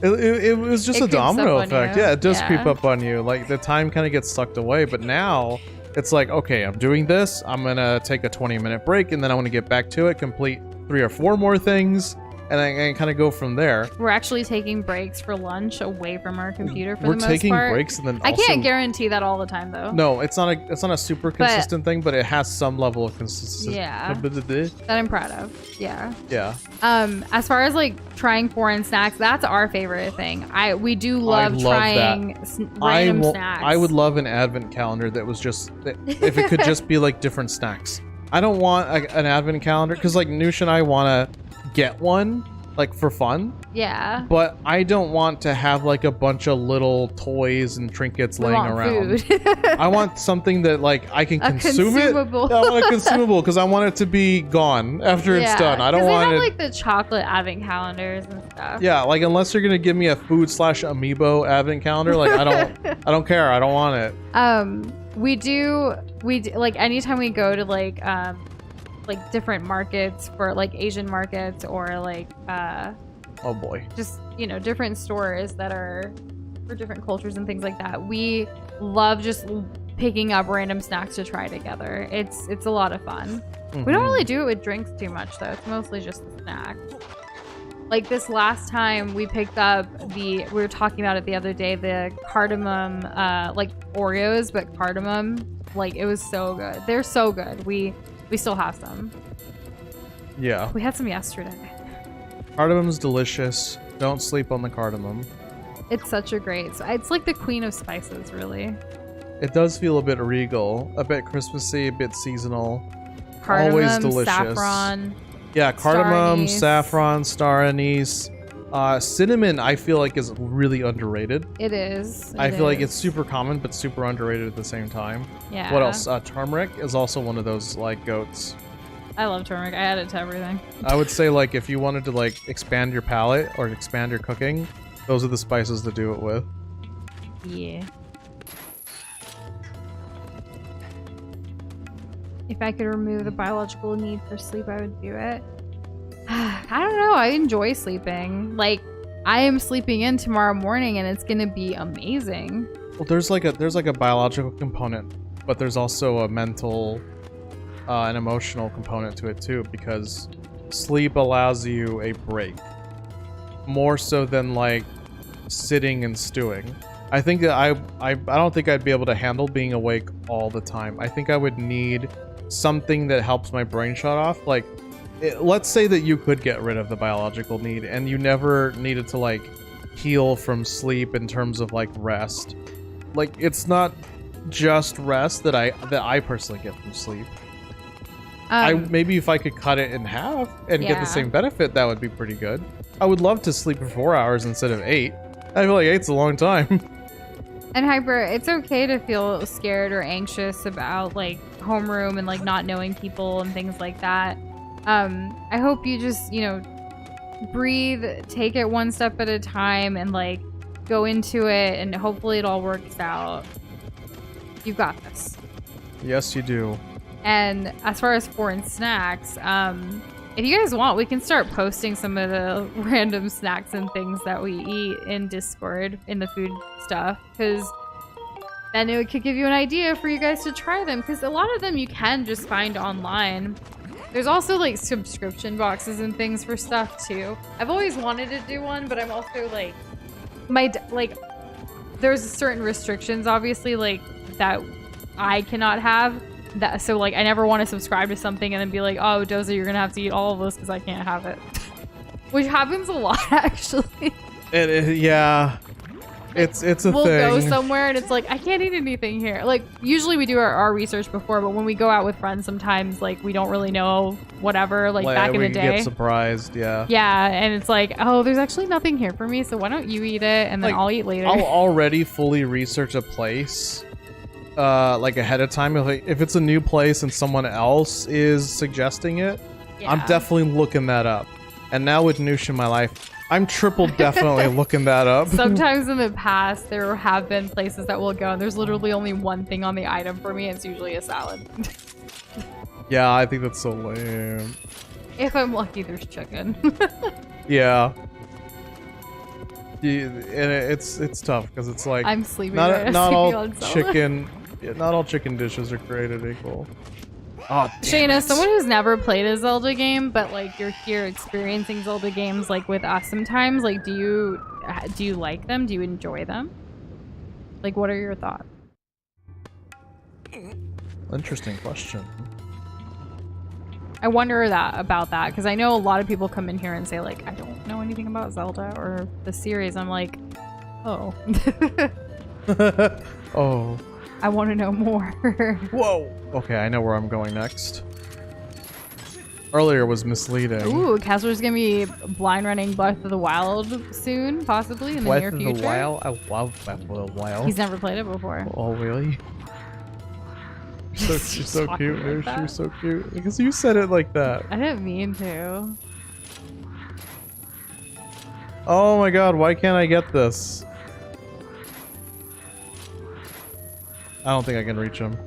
it was just a domino effect. Yeah, it does creep up on you. Like the time kind of gets sucked away, but now it's like, okay, I'm doing this. I'm gonna take a 20-minute break, and then I want to get back to it, complete 3 or 4 more things. And I kind of go from there. We're actually taking breaks for lunch away from our computer for the most part. We're taking breaks, and then I can't guarantee that all the time though. No, it's not a super consistent thing, but it has some level of consistency. Yeah. That I'm proud of. Yeah. Yeah. As far as like trying foreign snacks, that's our favorite thing. We do love trying random snacks. I would love an advent calendar that was just if it could just be like different snacks. I don't want an advent calendar because like Noosh and I want to get one like for fun, but I don't want to have like a bunch of little toys and trinkets laying around. I want something that like I can consume consumable. it. I want a consumable because I want it to be gone after it's done. I don't want it like the chocolate advent calendars and stuff. Yeah, like unless you're gonna give me a food/amiibo advent calendar, like I don't care. I don't want it. We do like anytime we go to like different markets for like Asian markets or like oh boy, just different stores that are for different cultures and things like that. We love just picking up random snacks to try together. It's a lot of fun. We don't really do it with drinks too much though. It's mostly just the snack. Like this last time we picked up we were talking about it the other day, the cardamom like Oreos, but cardamom, like it was so good. They're so good. We still have some. Yeah. We had some yesterday. Cardamom's delicious. Don't sleep on the cardamom. It's such a great... It's like the queen of spices, really. It does feel a bit regal, a bit Christmassy, a bit seasonal. Cardamom, always delicious. saffron. Yeah, cardamom, star saffron, star anise. Cinnamon, I feel like, is really underrated. It is. I feel like it's super common, but super underrated at the same time. Yeah. What else? Turmeric is also one of those, like, goats. I love turmeric. I add it to everything. I would say, like, if you wanted to, like, expand your palate or expand your cooking, those are the spices to do it with. Yeah. If I could remove the biological need for sleep, I would do it. I don't know. I enjoy sleeping. Like, I am sleeping in tomorrow morning, and it's gonna be amazing. Well, there's like a biological component, but there's also a mental and emotional component to it too, because sleep allows you a break, more so than like sitting and stewing. I think that I don't think I'd be able to handle being awake all the time. I think I would need something that helps my brain shut off. Like, let's say that you could get rid of the biological need and you never needed to like heal from sleep in terms of like rest. like it's not just rest that I personally get from sleep. Maybe if I could cut it in half and get the same benefit, that would be pretty good. I would love to sleep for 4 hours instead of 8. I feel like 8's a long time. And Hyper, it's okay to feel scared or anxious about like homeroom and like not knowing people and things like that. I hope you just, you know, breathe, take it one step at a time and like go into it, and hopefully it all works out. You've got this. Yes, you do. And as far as foreign snacks, if you guys want, we can start posting some of the random snacks and things that we eat in Discord in the food stuff, because then it could give you an idea for you guys to try them, because a lot of them you can just find online. There's also like subscription boxes and things for stuff too. I've always wanted to do one, but I'm also like, there's certain restrictions obviously like that I cannot have. That, so like I never want to subscribe to something and then be like, oh Doza, you're gonna have to eat all of this because I can't have it. Which happens a lot actually. Yeah, it's a thing. We'll go somewhere and it's like, I can't eat anything here. Like usually we do our research before, but when we go out with friends sometimes like we don't really know whatever, like back in the day. We get surprised, yeah. Yeah, and it's like, oh, there's actually nothing here for me, so why don't you eat it and then I'll eat later. I'll already fully research a place like ahead of time. If it's a new place and someone else is suggesting it, I'm definitely looking that up. And now with Noosh in my life, I'm triple definitely looking that up. Sometimes in the past, there have been places that we'll go and there's literally only one thing on the item for me. It's usually a salad. Yeah, I think that's so lame. If I'm lucky, there's chicken. Yeah. And it's tough because it's like I'm sleeping. Not all chicken. Yeah, not all chicken dishes are created equal. Oh, Shayna, someone who's never played a Zelda game, but like you're here experiencing Zelda games like with us sometimes, like do you like them? Do you enjoy them? Like what are your thoughts? Interesting question. I wonder about that because I know a lot of people come in here and say like, I don't know anything about Zelda or the series. I'm like, oh. Oh. I want to know more. Whoa. Okay, I know where I'm going next. Earlier was misleading. Ooh, Kessler's gonna be blind running Breath of the Wild soon, possibly in the near future. Breath of the Wild? I love Breath of the Wild. He's never played it before. Oh, really? She's so cute, dude. She was so cute. Because you said it like that. I didn't mean to. Oh my god, why can't I get this? I don't think I can reach him.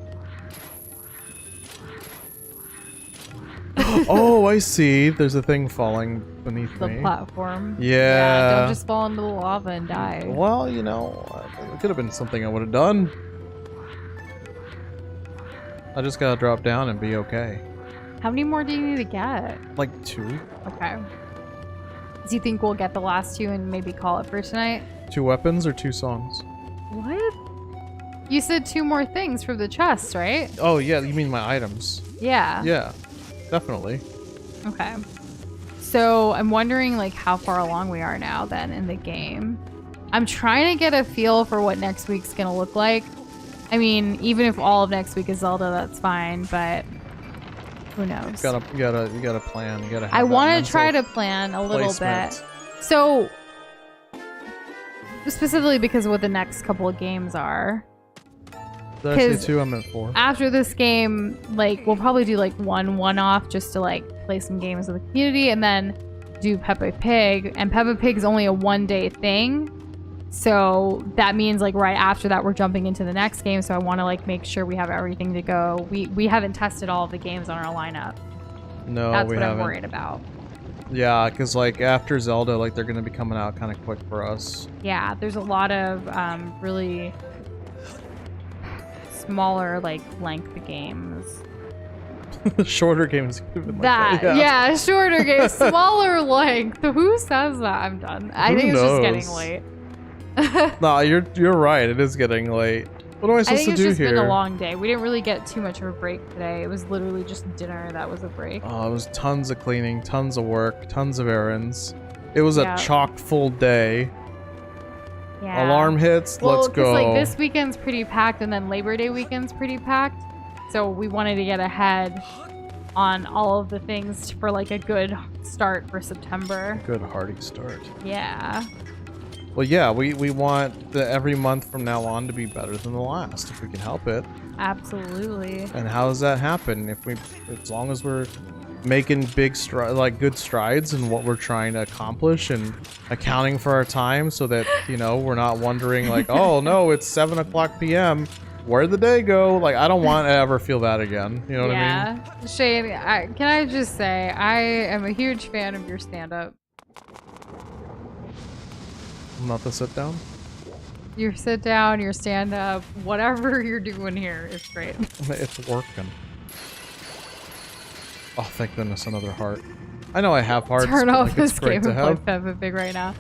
Oh, I see. There's a thing falling beneath me. The platform. Yeah. Don't just fall into the lava and die. Well, you know, it could have been something I would have done. I just gotta drop down and be okay. How many more do you need to get? Like 2. Okay. Do you think we'll get the last 2 and maybe call it for tonight? 2 weapons or 2 songs? What? You said 2 more things from the chest, right? Oh, yeah, you mean my items. Yeah. Yeah, definitely. Okay. So I'm wondering like how far along we are now then in the game. I'm trying to get a feel for what next week's gonna look like. I mean, even if all of next week is Zelda, that's fine, but who knows? You gotta plan. You gotta have I want to try to plan a little bit. So specifically because of what the next couple of games are. Did I say 2? I meant 4. After this game, like we'll probably do like one-off just to like play some games with the community, and then do Peppa Pig. And Peppa Pig's only a 1-day thing, so that means like right after that we're jumping into the next game. So I want to like make sure we have everything to go. We haven't tested all of the games on our lineup. No, that's we what haven't. I'm worried about. Yeah, because like after Zelda, like they're gonna be coming out kind of quick for us. Yeah, there's a lot of really smaller like length games. Shorter games. Yeah, shorter games, smaller length. Who says that? I'm done. I think it's just getting late. Nah, you're right. It is getting late. What am I supposed to do here? I think it's just been a long day. We didn't really get too much of a break today. It was literally just dinner that was a break. Oh, it was tons of cleaning, tons of work, tons of errands. It was a chock full day. Yeah. Alarm hits. Well, Let's 'cause, go. like this weekend's pretty packed, and then Labor Day weekend's pretty packed. So we wanted to get ahead on all of the things for like a good start for September. Good hearty start. Yeah. Well, yeah, we want every month from now on to be better than the last if we can help it. Absolutely. And how does that happen? As long as we're making good strides in what we're trying to accomplish and accounting for our time so that, you know, we're not wondering like, oh no, it's 7:00 p.m. Where'd the day go? Like, I don't want to ever feel that again. You know what I mean? Yeah. Shane, can I just say, I am a huge fan of your stand-up. Not the sit down? Your sit down, your stand-up, whatever you're doing here is great. It's working. Oh, thank goodness, another heart. I know I have hearts. Turn but, off like, this it's great game to and play have. Peppa Pig right now.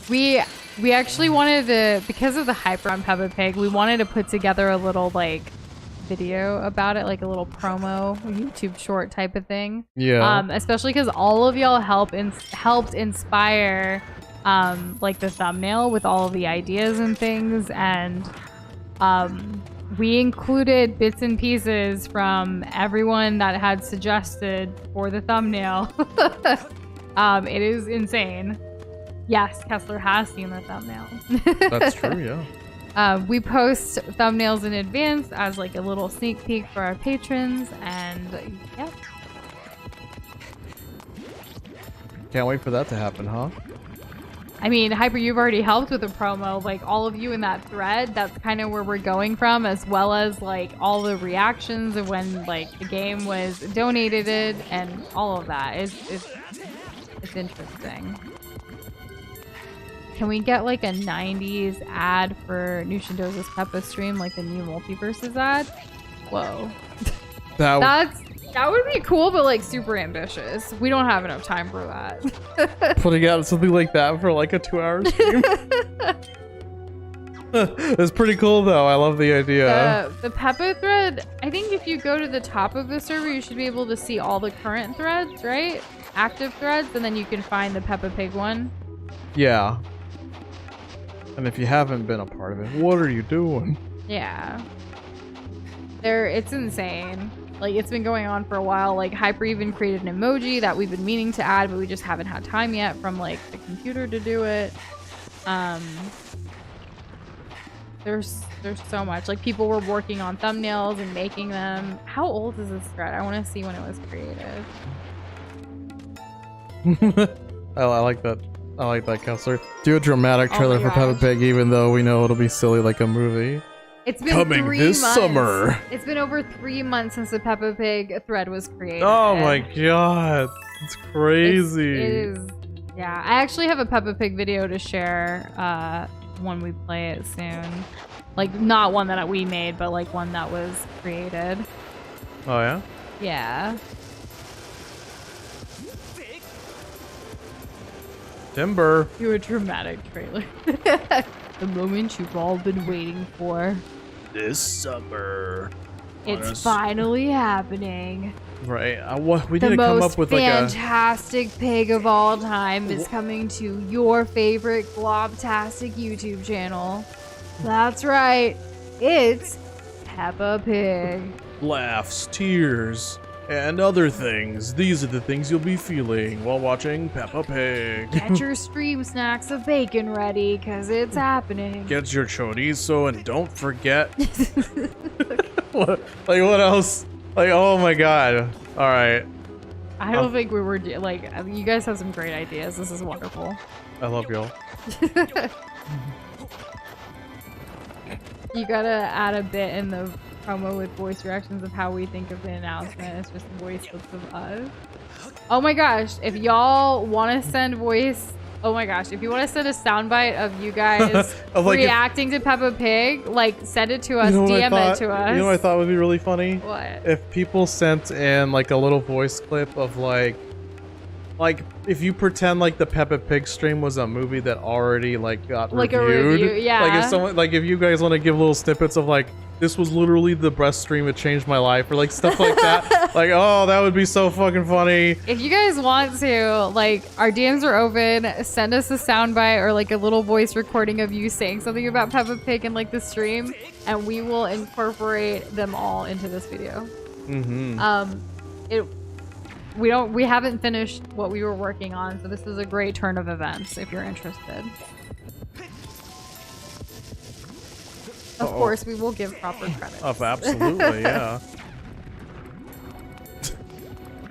We actually wanted to, because of the hype around Peppa Pig, we wanted to put together a little like video about it, like a little promo, YouTube short type of thing. Yeah. Especially because all of y'all helped inspire like the thumbnail with all of the ideas and things, and we included bits and pieces from everyone that had suggested for the thumbnail. It is insane. Yes, Kessler has seen the thumbnail. That's true, yeah. We post thumbnails in advance as like a little sneak peek for our patrons, and yeah. Can't wait for that to happen, huh? I mean, Hyper, you've already helped with the promo. Like, all of you in that thread, that's kind of where we're going from, as well as, like, all the reactions of when, like, the game was donated and all of that. It's interesting. Can we get, like, a 90s ad for Nushindoza's Peppa stream, like the new Multiverses ad? Whoa. That would be cool, but, like, super ambitious. We don't have enough time for that. Putting out something like that for like a 2-hour stream. It's pretty cool though. I love the idea. The Peppa thread, I think if you go to the top of the server, you should be able to see all the current threads, right? Active threads, and then you can find the Peppa Pig one. Yeah. And if you haven't been a part of it, what are you doing? Yeah. It's insane. Like, it's been going on for a while. Like, Hyper even created an emoji that we've been meaning to add, but we just haven't had time yet from, like, the computer to do it. There's so much. Like, people were working on thumbnails and making them. How old is this thread? I want to see when it was created. I like that. I like that, Kessler. Do a dramatic trailer for Peppa Pig, even though we know it'll be silly like a movie. It's been coming 3 this months. summer. It's been over 3 months since the Peppa Pig thread was created. Oh my god, it's crazy. It is. Yeah, I actually have a Peppa Pig video to share when we play it soon. Like, not one that we made, but like one that was created. Oh yeah? Yeah. Timber. Do a dramatic trailer. The moment you've all been waiting for. This summer. It's finally happening. Right. We need to come up with like a... The most fantastic pig of all time is coming to your favorite globtastic YouTube channel. That's right. It's Peppa Pig. Laughs, tears, and other things. These are the things you'll be feeling while watching Peppa Pig. Get your stream snacks of bacon ready, because it's happening. Get your chorizo and don't forget... what else? Like, oh my god. Alright. I don't think we were... Like, you guys have some great ideas. This is wonderful. I love y'all. You gotta add a bit in the promo with voice reactions of how we think of the announcement. It's just voice clips of us. Oh my gosh, if y'all want to send voice... Oh my gosh, if you want to send a soundbite of you guys of like reacting to Peppa Pig, like, send it to us, DM it to us. You know what I thought would be really funny? What? If people sent in like a little voice clip of like like if you pretend like the Peppa Pig stream was a movie that already like got Like reviewed. a review, yeah. Like if someone, like if you guys want to give little snippets of like, this was literally the best stream that changed my life, or like stuff like that. Like, oh, that would be so fucking funny. If you guys want to, like, our DMs are open. Send us a soundbite or like a little voice recording of you saying something about Peppa Pig in like the stream, and we will incorporate them all into this video. We haven't finished what we were working on, so this is a great turn of events if you're interested. Of course, we will give proper credit. Oh, absolutely, yeah.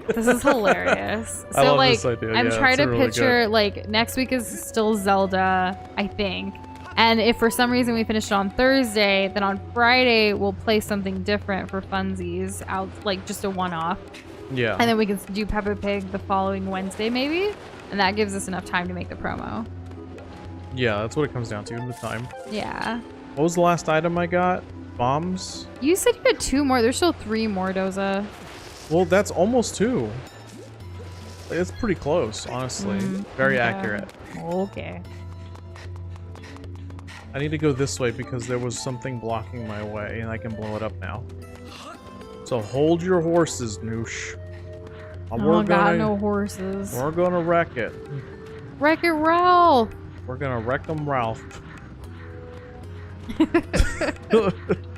This is hilarious. I love like, this idea. I'm Yeah, trying it's to really picture, good. like, next week is still Zelda, I think. And if for some reason we finish it on Thursday, then on Friday we'll play something different for funsies, out like just a one-off. Yeah. And then we can do Peppa Pig the following Wednesday, maybe. And that gives us enough time to make the promo. Yeah, that's what it comes down to, the time. Yeah. What was the last item I got? Bombs? You said you had 2 more. There's still 3 more, Doza. Well, that's almost 2. It's pretty close, honestly. Very accurate. Okay. I need to go this way because there was something blocking my way, and I can blow it up now. So hold your horses, Noosh. Oh, got no horses. We're gonna wreck it. Wreck-It Ralph! We're gonna wreck them, Ralph.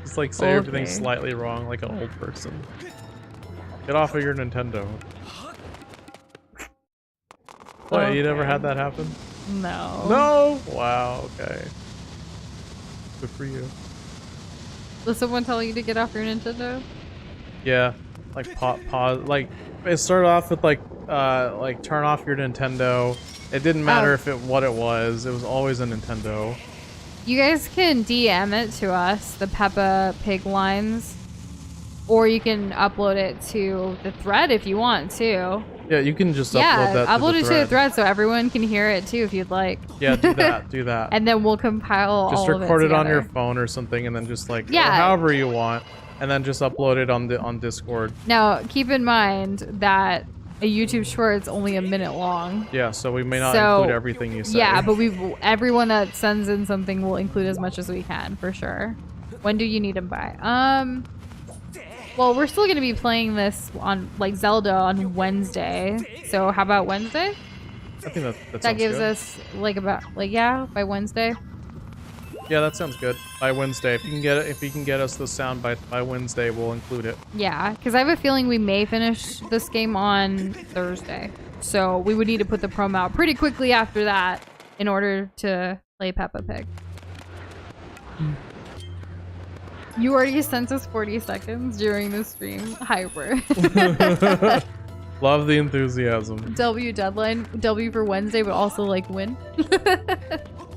Just like say everything slightly wrong, like an old person. Get off of your Nintendo. What, you never had that happen? No. No? Wow, okay. Good for you. Does someone tell you to get off your Nintendo? Yeah, like pause. Like it started off with like turn off your Nintendo. It didn't matter if what it was. It was always a Nintendo. You guys can DM it to us, the Peppa Pig lines, or you can upload it to the thread if you want to. Yeah, you can just upload that. Upload it to the thread so everyone can hear it too if you'd like. Yeah, do that. Do that. And then we'll compile just all of it record it on together. your phone or something, and then just like Yeah. or however you want, and then just upload it on Discord. Now, keep in mind that a YouTube short is only a minute long. Yeah, so we may not include everything you say. Yeah, but everyone that sends in something will include as much as we can for sure. When do you need them by? Well, we're still gonna be playing this on like Zelda on Wednesday. So how about Wednesday? I think that gives us like by Wednesday. Yeah, that sounds good. By Wednesday, if you can get us the soundbite by Wednesday, we'll include it. Yeah, because I have a feeling we may finish this game on Thursday. So we would need to put the promo out pretty quickly after that in order to play Peppa Pig. You already sent us 40 seconds during the stream. Hyper. Love the enthusiasm. W deadline. W for Wednesday, but also like when.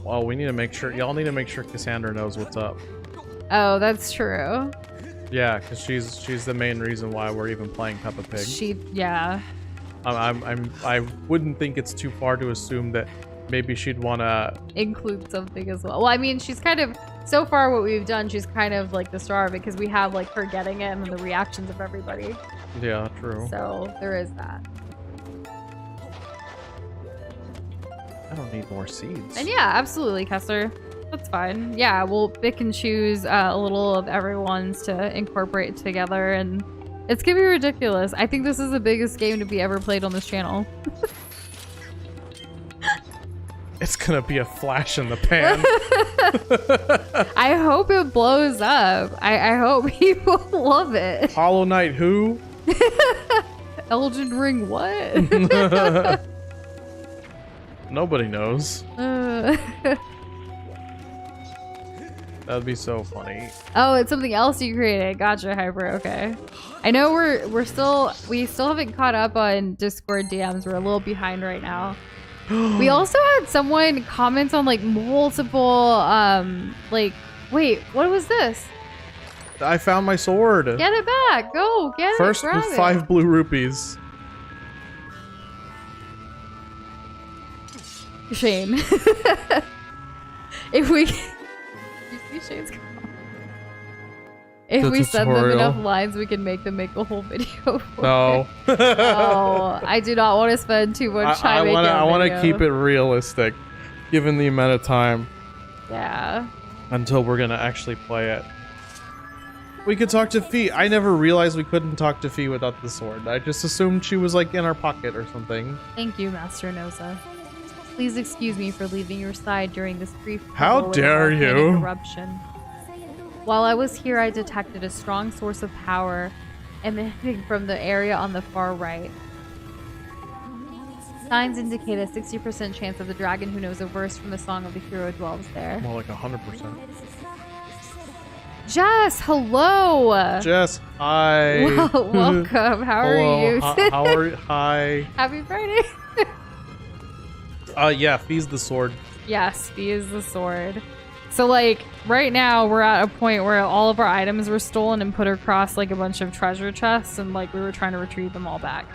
Well, we need to make sure. Y'all need to make sure Cassandra knows what's up. Oh, that's true. Yeah, because she's the main reason why we're even playing Peppa Pig. Yeah. I wouldn't think it's too far to assume that maybe she'd want to include something as well. Well, I mean, she's kind of, so far what we've done, she's kind of like the star of it because we have like her getting it and then the reactions of everybody. Yeah, true. So there is that. I don't need more seeds. And yeah, absolutely, Kessler. That's fine. Yeah, we'll pick and choose a little of everyone's to incorporate together, and it's gonna be ridiculous. I think this is the biggest game to be ever played on this channel. It's gonna be a flash in the pan. I hope it blows up. I hope people love it. Hollow Knight who? Elden Ring what? Nobody knows. That'd be so funny. Oh, it's something else you created. Gotcha, Hyper. Okay. I know we still haven't caught up on Discord DMs. We're a little behind right now. We also had someone comment on like multiple like, wait, what was this? I found my sword. Get it back. Go get it. First with 5 blue rupees. Shane. If we you see Shane's If The we send them tutorial. enough lines, we can make them make a whole video for No. it. Oh, I do not want to spend too much time making a video. I want to keep it realistic, given the amount of time Yeah. until we're gonna actually play it. We could talk to Fee. I never realized we couldn't talk to Fee without the sword. I just assumed she was like in our pocket or something. Thank you, Master Noza. Please excuse me for leaving your side during this brief How trouble with a dare volcanic you. eruption. While I was here, I detected a strong source of power emanating from the area on the far right. Signs indicate a 60% chance of the dragon who knows a verse from the Song of the Hero dwells there. More like 100%. Jess, hello! Jess, hi. Welcome. How are Hello, you? how are you? Hi. Happy Friday. Yeah, Fee's the sword. Yes, Fee is the sword. So, like, right now, we're at a point where all of our items were stolen and put across, like, a bunch of treasure chests, and, like, we were trying to retrieve them all back.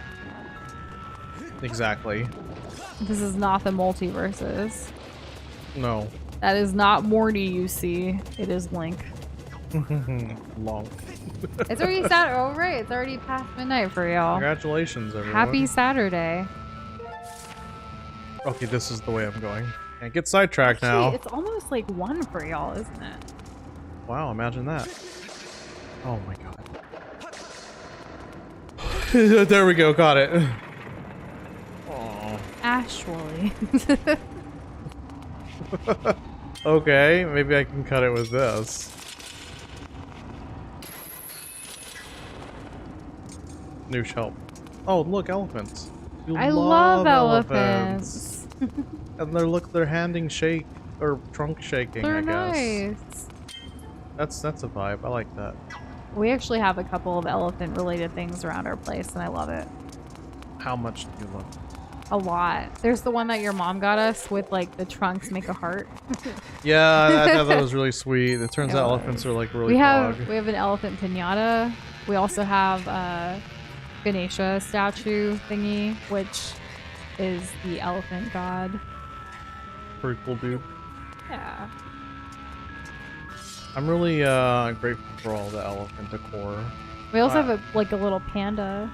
Exactly. This is not the multiverses. No. That is not Morty you see. It is Link. Long. It's already Saturday. Oh, right. It's already past midnight for y'all. Congratulations, everyone. Happy Saturday. Okay, this is the way I'm going. Can't get sidetracked Actually, now. it's almost like 1 for y'all, isn't it? Wow, imagine that. Oh my god. There we go, got it. Oh. Actually. Okay, maybe I can cut it with this. Noosh, help. Oh, look, elephants. You I love elephants. And they're handing shake or trunk shaking, They're I guess. nice. That's a vibe. I like that. We actually have a couple of elephant related things around our place and I love it. How much do you love it? A lot. There's the one that your mom got us with like the trunks make a heart. Yeah, I thought that was really sweet. It turns It out was. elephants are like really We have dog. an elephant pinata. We also have a Ganesha statue thingy, which is the elephant god. Pretty cool, dude. Yeah. I'm really grateful for all the elephant decor. We also have a little panda.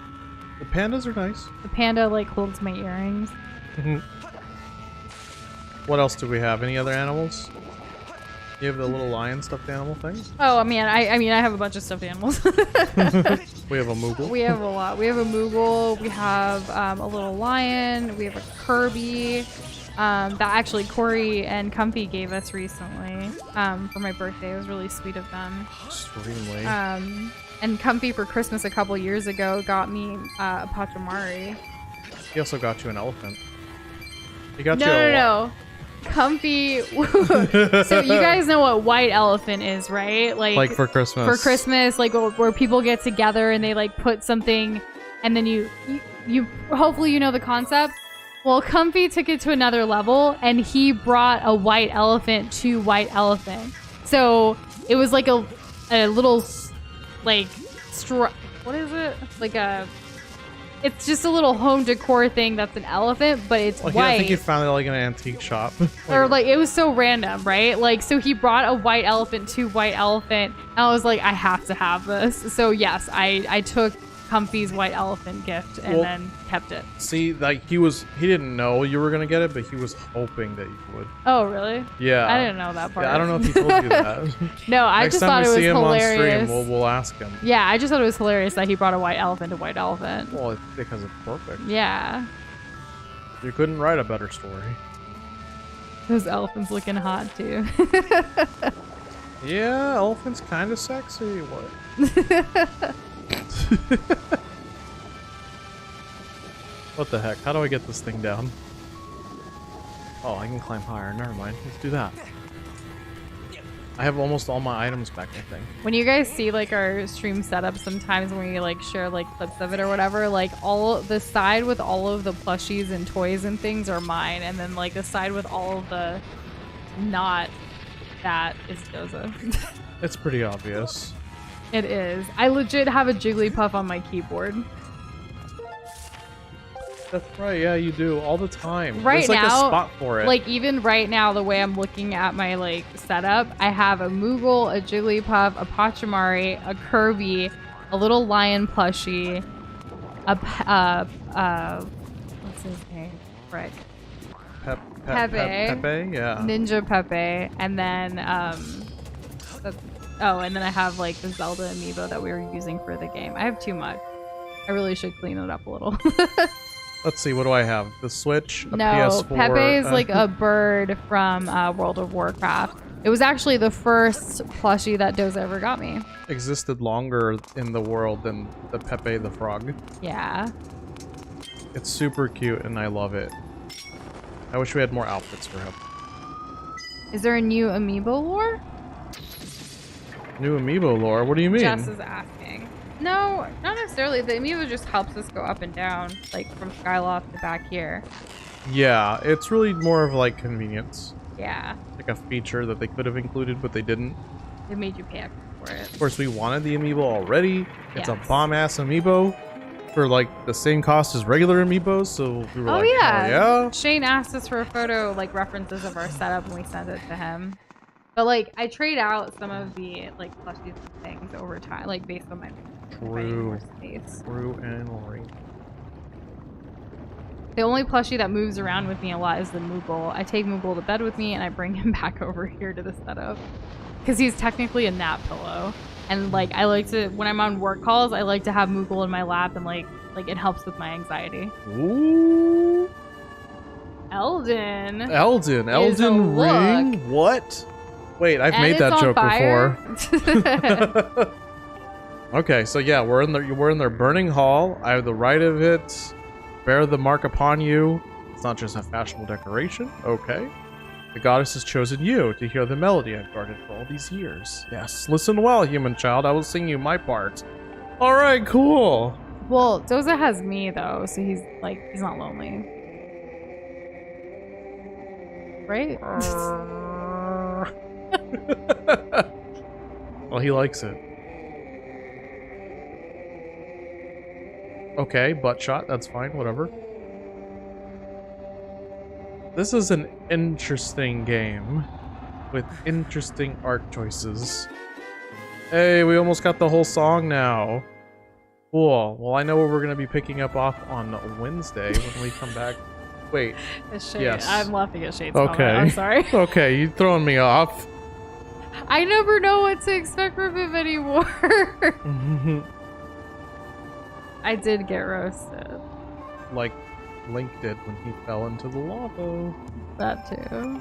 The pandas are nice. The panda like holds my earrings. What else do we have? Any other animals? You have the little lion stuffed animal thing? Oh, I mean I have a bunch of stuffed animals. We have a Moogle. We have a lot. We have a Moogle. We have a little lion. We have a Kirby. That actually Corey and Comfy gave us recently for my birthday. It was really sweet of them. Extremely. And Comfy for Christmas a couple years ago got me a Pachamari. He also got you an elephant. He got you No. Comfy. So you guys know what white elephant is, right? Like for Christmas. For Christmas, like where people get together and they like put something, and then you hopefully you know the concept. Well, Comfy took it to another level, and he brought a white elephant to White Elephant. So it was like a little like what is it? Like it's just a little home decor thing that's an elephant, but it's Like, white. I think you found it like in an antique shop. Or like it was so random, right? Like so he brought a white elephant to White Elephant, and I was like, I have to have this. So yes, I took Comfy's white elephant gift and then kept it. See, like he didn't know you were gonna get it, but he was hoping that you would. Oh really? Yeah. I didn't know that part. Yeah, I don't know if he told you that. No, I Next just time thought we it was see him hilarious. on stream, we'll ask him. Yeah, I just thought it was hilarious that he brought a white elephant to White Elephant. Well, it's because it's perfect. Yeah. You couldn't write a better story. Those elephants looking hot too. Yeah, elephant's kind of sexy. What? What the heck? How do I get this thing down? Oh, I can climb higher. Never mind. Let's do that. I have almost all my items back, I think. When you guys see like our stream setup sometimes when we like share like clips of it or whatever, like all the side with all of the plushies and toys and things are mine, and then like the side with all of the not that is Doza. It's pretty obvious. It is. I legit have a Jigglypuff on my keyboard. That's right. Yeah, you do all the time. Right There's like a now, spot for it. like even right now, the way I'm looking at my like setup, I have a Moogle, a Jigglypuff, a Pachimari, a Kirby, a little lion plushie, what's his name? Frick. Pepe. Pepe, yeah. Ninja Pepe, and then and then I have like the Zelda amiibo that we were using for the game. I have too much. I really should clean it up a little. Let's see, what do I have? The Switch, a no, PS4. Pepe is like a bird from World of Warcraft. It was actually the first plushie that Doza ever got me. Existed longer in the world than the Pepe the Frog. Yeah. It's super cute and I love it. I wish we had more outfits for him. Is there a new amiibo lore? New amiibo lore? What do you mean? Jess is asking. No, not necessarily. The amiibo just helps us go up and down, like from Skyloft to back here. Yeah, it's really more of like convenience. Yeah. Like a feature that they could have included, but they didn't. It made you pay extra for it. Of course, we wanted the amiibo already. It's Yes. a bomb-ass amiibo for like the same cost as regular amiibos, so we were like, yeah. yeah. Shane asked us for a photo, like references of our setup, and we sent it to him. But like, I trade out some of the like plushies and things over time, like based on my True. space. True and right. The only plushie that moves around with me a lot is the Moogle. I take Moogle to bed with me, and I bring him back over here to the setup because he's technically a nap pillow. And like, I like to, when I'm on work calls, I like to have Moogle in my lap, and like it helps with my anxiety. Ooh. Elden. Elden is a Ring. look. What? Wait, I've And made that it's on joke fire. before. Okay, so yeah, we're in their burning hall. I have the right of it. Bear the mark upon you. It's not just a fashionable decoration. Okay. The goddess has chosen you to hear the melody I've guarded for all these years. Yes, listen well, human child. I will sing you my part. All right, cool. Well, Doza has me though, so he's not lonely. Right? Well, he likes it. Okay, butt shot. That's fine. Whatever. This is an interesting game with interesting art choices. Hey, we almost got the whole song now. Cool. Well, I know what we're going to be picking up off on Wednesday when we come back. Wait. Yes. I'm laughing at Shade's Okay. comment. I'm sorry. Okay, you throwing me off. I never know what to expect from him anymore. I did get roasted. Like Link did when he fell into the lava. That too.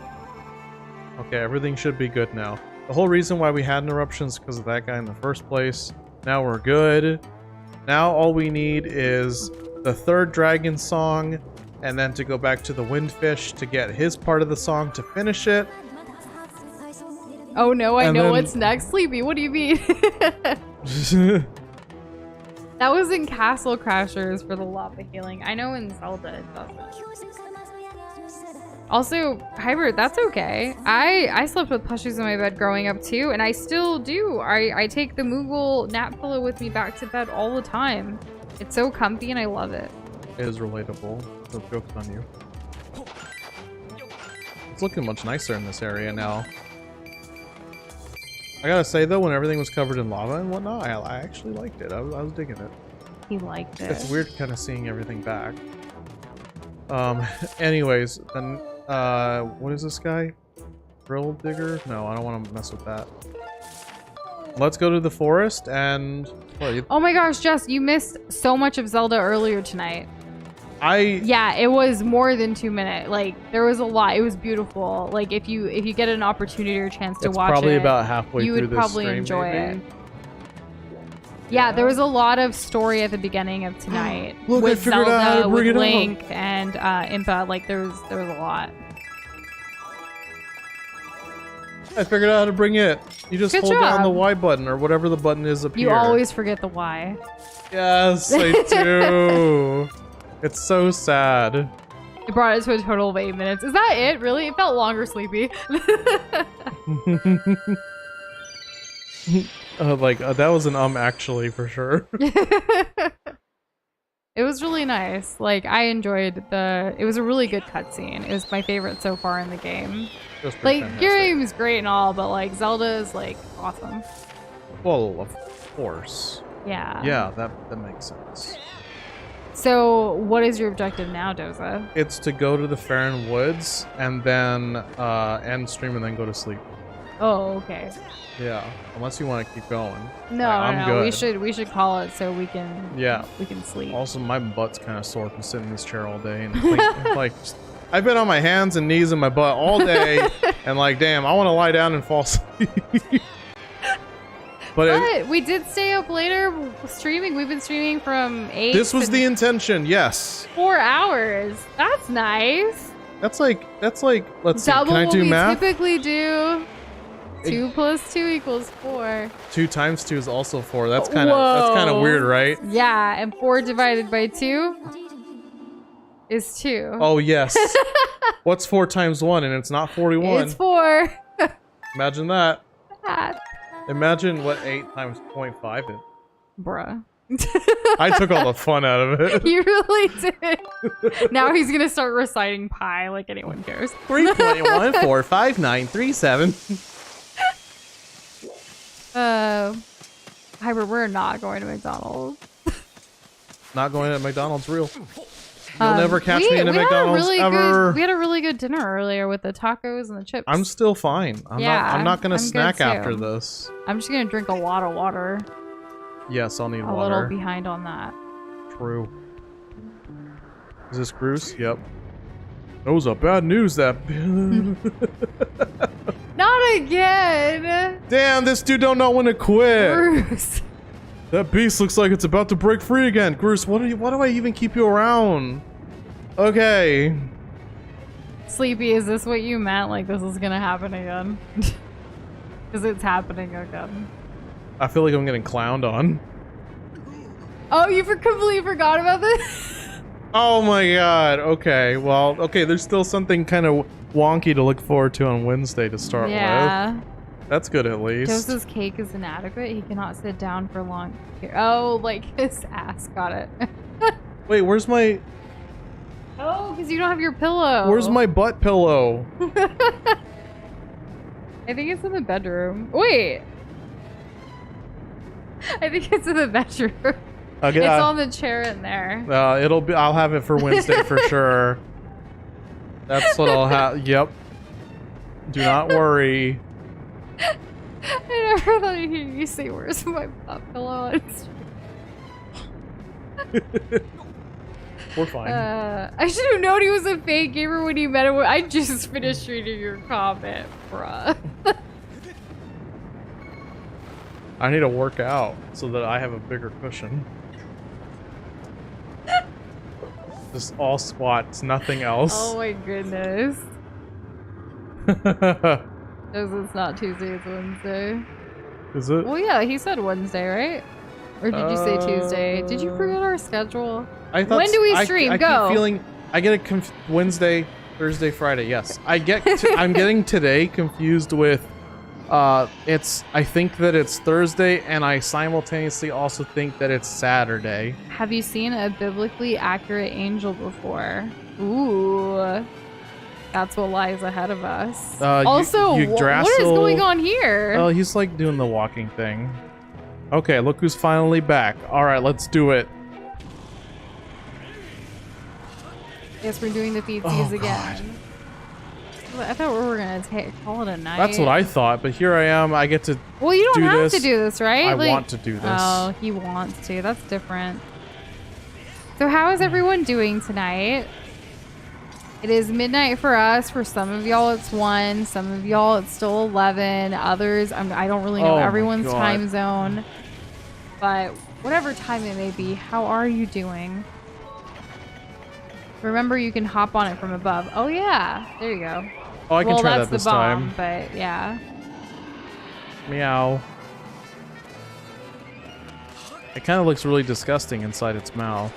Okay, everything should be good now. The whole reason why we had interruptions because of that guy in the first place. Now we're good. Now all we need is the third dragon song, and then to go back to the windfish to get his part of the song to finish it. Oh no, I And know then- what's next. Sleepy, what do you mean? That was in Castle Crashers for the lava healing. I know in Zelda it doesn't. Also, Hybrid, that's okay. I slept with plushies in my bed growing up too, and I still do. I take the Moogle nap pillow with me back to bed all the time. It's so comfy and I love it. It is relatable. No jokes on you. It's looking much nicer in this area now. I gotta say though, when everything was covered in lava and whatnot, I actually liked it. I was digging it. He liked it. It's weird kind of seeing everything back. Anyways, then, what is this guy? Drill digger? No, I don't want to mess with that. Let's go to the forest and... Oh my gosh, Jess, you missed so much of Zelda earlier tonight. Yeah, it was more than 2 minutes. Like, there was a lot. It was beautiful. Like, if you get an opportunity or chance to watch it, probably about halfway you through would this probably stream, enjoy maybe. it. Yeah, there was a lot of story at the beginning of tonight. Look, I with figured out how to Zelda, bring with it Link, and Impa. Like, there was a lot. I figured out how to bring it. You just Good hold down the job. Y button or whatever the button is up You here. always forget the why. Yes, I do. It's so sad. It brought it to a total of 8 minutes. Is that it? Really? It felt longer, Sleepy. That was an actually for sure. It was really nice. Like, I enjoyed it was a really good cutscene. It was my favorite so far in the game. It was pretty Like, fantastic. Girahim is great and all, but like Zelda is like awesome. Well, of course. Yeah. Yeah, that makes sense. So, what is your objective now, Doza? It's to go to the Farron Woods and then end stream and then go to sleep. Oh, okay. Yeah, unless you want to keep going. No, I'm no, good. we should call it so we can sleep. Also, my butt's kind of sore from sitting in this chair all day and like I've been on my hands and knees in my butt all day and like, damn, I want to lie down and fall asleep. But we did stay up later streaming. We've been streaming from 8. This was the intention, yes. 4 hours. That's nice. That's like let's see. Double Can I do what we math? typically do. 2 + 2 equals 4. 2 times 2 is also 4. That's kind of weird, right? Yeah, and 4 divided by 2 is 2. Oh yes. What's 4 times 1? And it's not 41. It's 4. Imagine that. That. Imagine what 8 times 0.5 is. Bruh. I took all the fun out of it. You really did. Now he's gonna start reciting pi like anyone cares. 3.145937. Hybrid, we're not going to McDonald's. Not going to McDonald's real. You'll never catch me in a we had McDonald's we had a really good dinner earlier with the tacos and the chips. I'm still fine. I'm not gonna I'm snack good too. after this. I'm just gonna drink a lot of water. Yes, I'll need A water. little behind on that. True. Is this Bruce? Yep. That was a bad news, that... Not again! Damn, this dude don't know when to quit. Bruce. That beast looks like it's about to break free again. Bruce, why do I even keep you around? Okay. Sleepy, is this what you meant? Like this is gonna happen again? Because it's happening again. I feel like I'm getting clowned on. Oh, you completely forgot about this? Oh my god. Okay, well, okay, there's still something kind of wonky to look forward to on Wednesday to start with. That's good at least. Joseph's cake is inadequate. He cannot sit down for long. Oh, like his ass. Got it. Wait, where's my... Oh, because you don't have your pillow. Where's my butt pillow? I think it's in the bedroom. Wait. I think it's in the bedroom. Okay, it's on the chair in there. I'll have it for Wednesday for sure. That's what I'll have. Yep. Do not worry. I never thought I'd hear you say, "Where's my butt pillow?" We're fine. I should have known he was a fake gamer when you met him. I just finished reading your comment, bruh. I need to work out so that I have a bigger cushion. Just all squats, nothing else. Oh my goodness. It's not Tuesday, it's Wednesday. Is it? Well, yeah, he said Wednesday, right? Or did you say Tuesday? Did you forget our schedule? I thought When do we stream? I Go. keep feeling I get it Wednesday, Thursday, Friday. Yes, I'm getting today confused with. I think that it's Thursday, and I simultaneously also think that it's Saturday. Have you seen a biblically accurate angel before? Ooh. That's what lies ahead of us. Also, what is going on here? Oh, he's like doing the walking thing. Okay, look who's finally back. Alright, let's do it. Yes, we're doing the feetsies again. I thought we were gonna call it a night. That's what I thought, but here I am. I get to. Well, you don't have to do this, right? I want to do this. Oh, he wants to. That's different. So, how is everyone doing tonight? It is midnight for us. For some of y'all, it's 1. Some of y'all, it's still 11. Others, I don't really know everyone's time zone. But whatever time it may be, how are you doing? Remember, you can hop on it from above. Oh, yeah. There you go. Oh, I can try that this bomb, time. But yeah. Meow. It kind of looks really disgusting inside its mouth.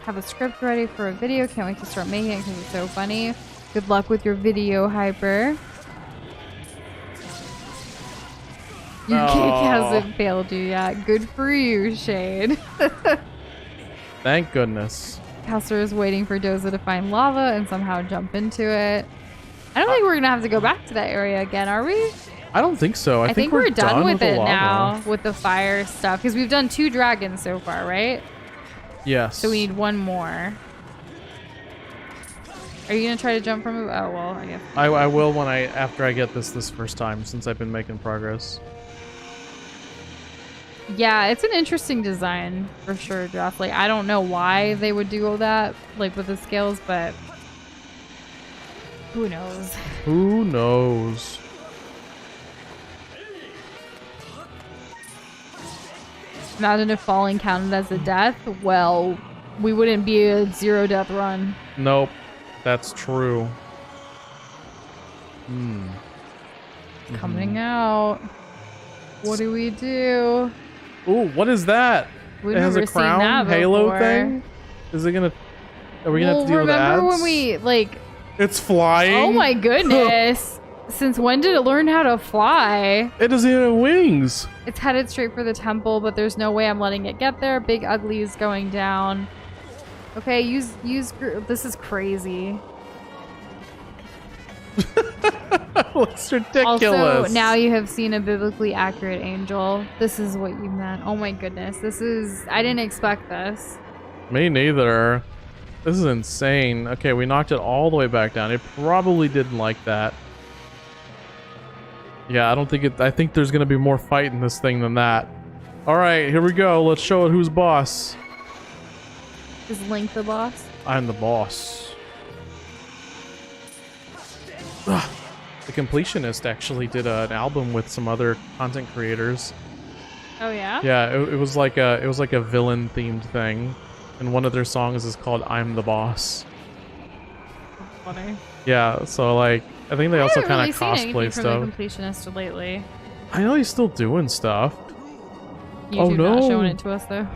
Have a script ready for a video. Can't wait to start making it because it's so funny. Good luck with your video, Hyper. Your cake hasn't failed you yet. Good for you, Shade. Thank goodness. Castor is waiting for Doza to find lava and somehow jump into it. I don't think we're gonna have to go back to that area again, are we? I don't think so. I think we're done with the it lava now, with the fire stuff, because we've done 2 dragons so far, right? Yes. So we need 1 more. Are you gonna try to jump from it? Oh well, I guess. I will when after I get this first time, since I've been making progress. Yeah, it's an interesting design for sure, Jeff. Like, I don't know why they would do all that, like with the scales, but who knows? Who knows? Imagine if falling counted as a death. Well, we wouldn't be a 0 death run. Nope, that's true. Coming out. What do we do? Ooh, what is that? We've It has never a seen that crown halo before. thing? Is it gonna... Are we gonna have to deal with ads? Remember when we, like... It's flying? Oh my goodness. Since when did it learn how to fly? It doesn't even have wings. It's headed straight for the temple, but there's no way I'm letting it get there. Big Ugly is going down. Okay, use... This is crazy. Looks ridiculous. Also, now you have seen a biblically accurate angel. This is what you meant. Oh my goodness. This is... I didn't expect this. Me neither. This is insane. Okay, we knocked it all the way back down. It probably didn't like that. Yeah, I don't think it... I think there's gonna be more fight in this thing than that. Alright, here we go. Let's show it who's boss. Is Link the boss? I'm the boss. Ugh. The Completionist actually did an album with some other content creators. Oh yeah? Yeah, it was like a villain themed thing, and one of their songs is called "I'm the Boss." Funny. Yeah, so like I think they also kind of cosplay from stuff. The Completionist lately. I know he's still doing stuff. YouTube not showing it to us though.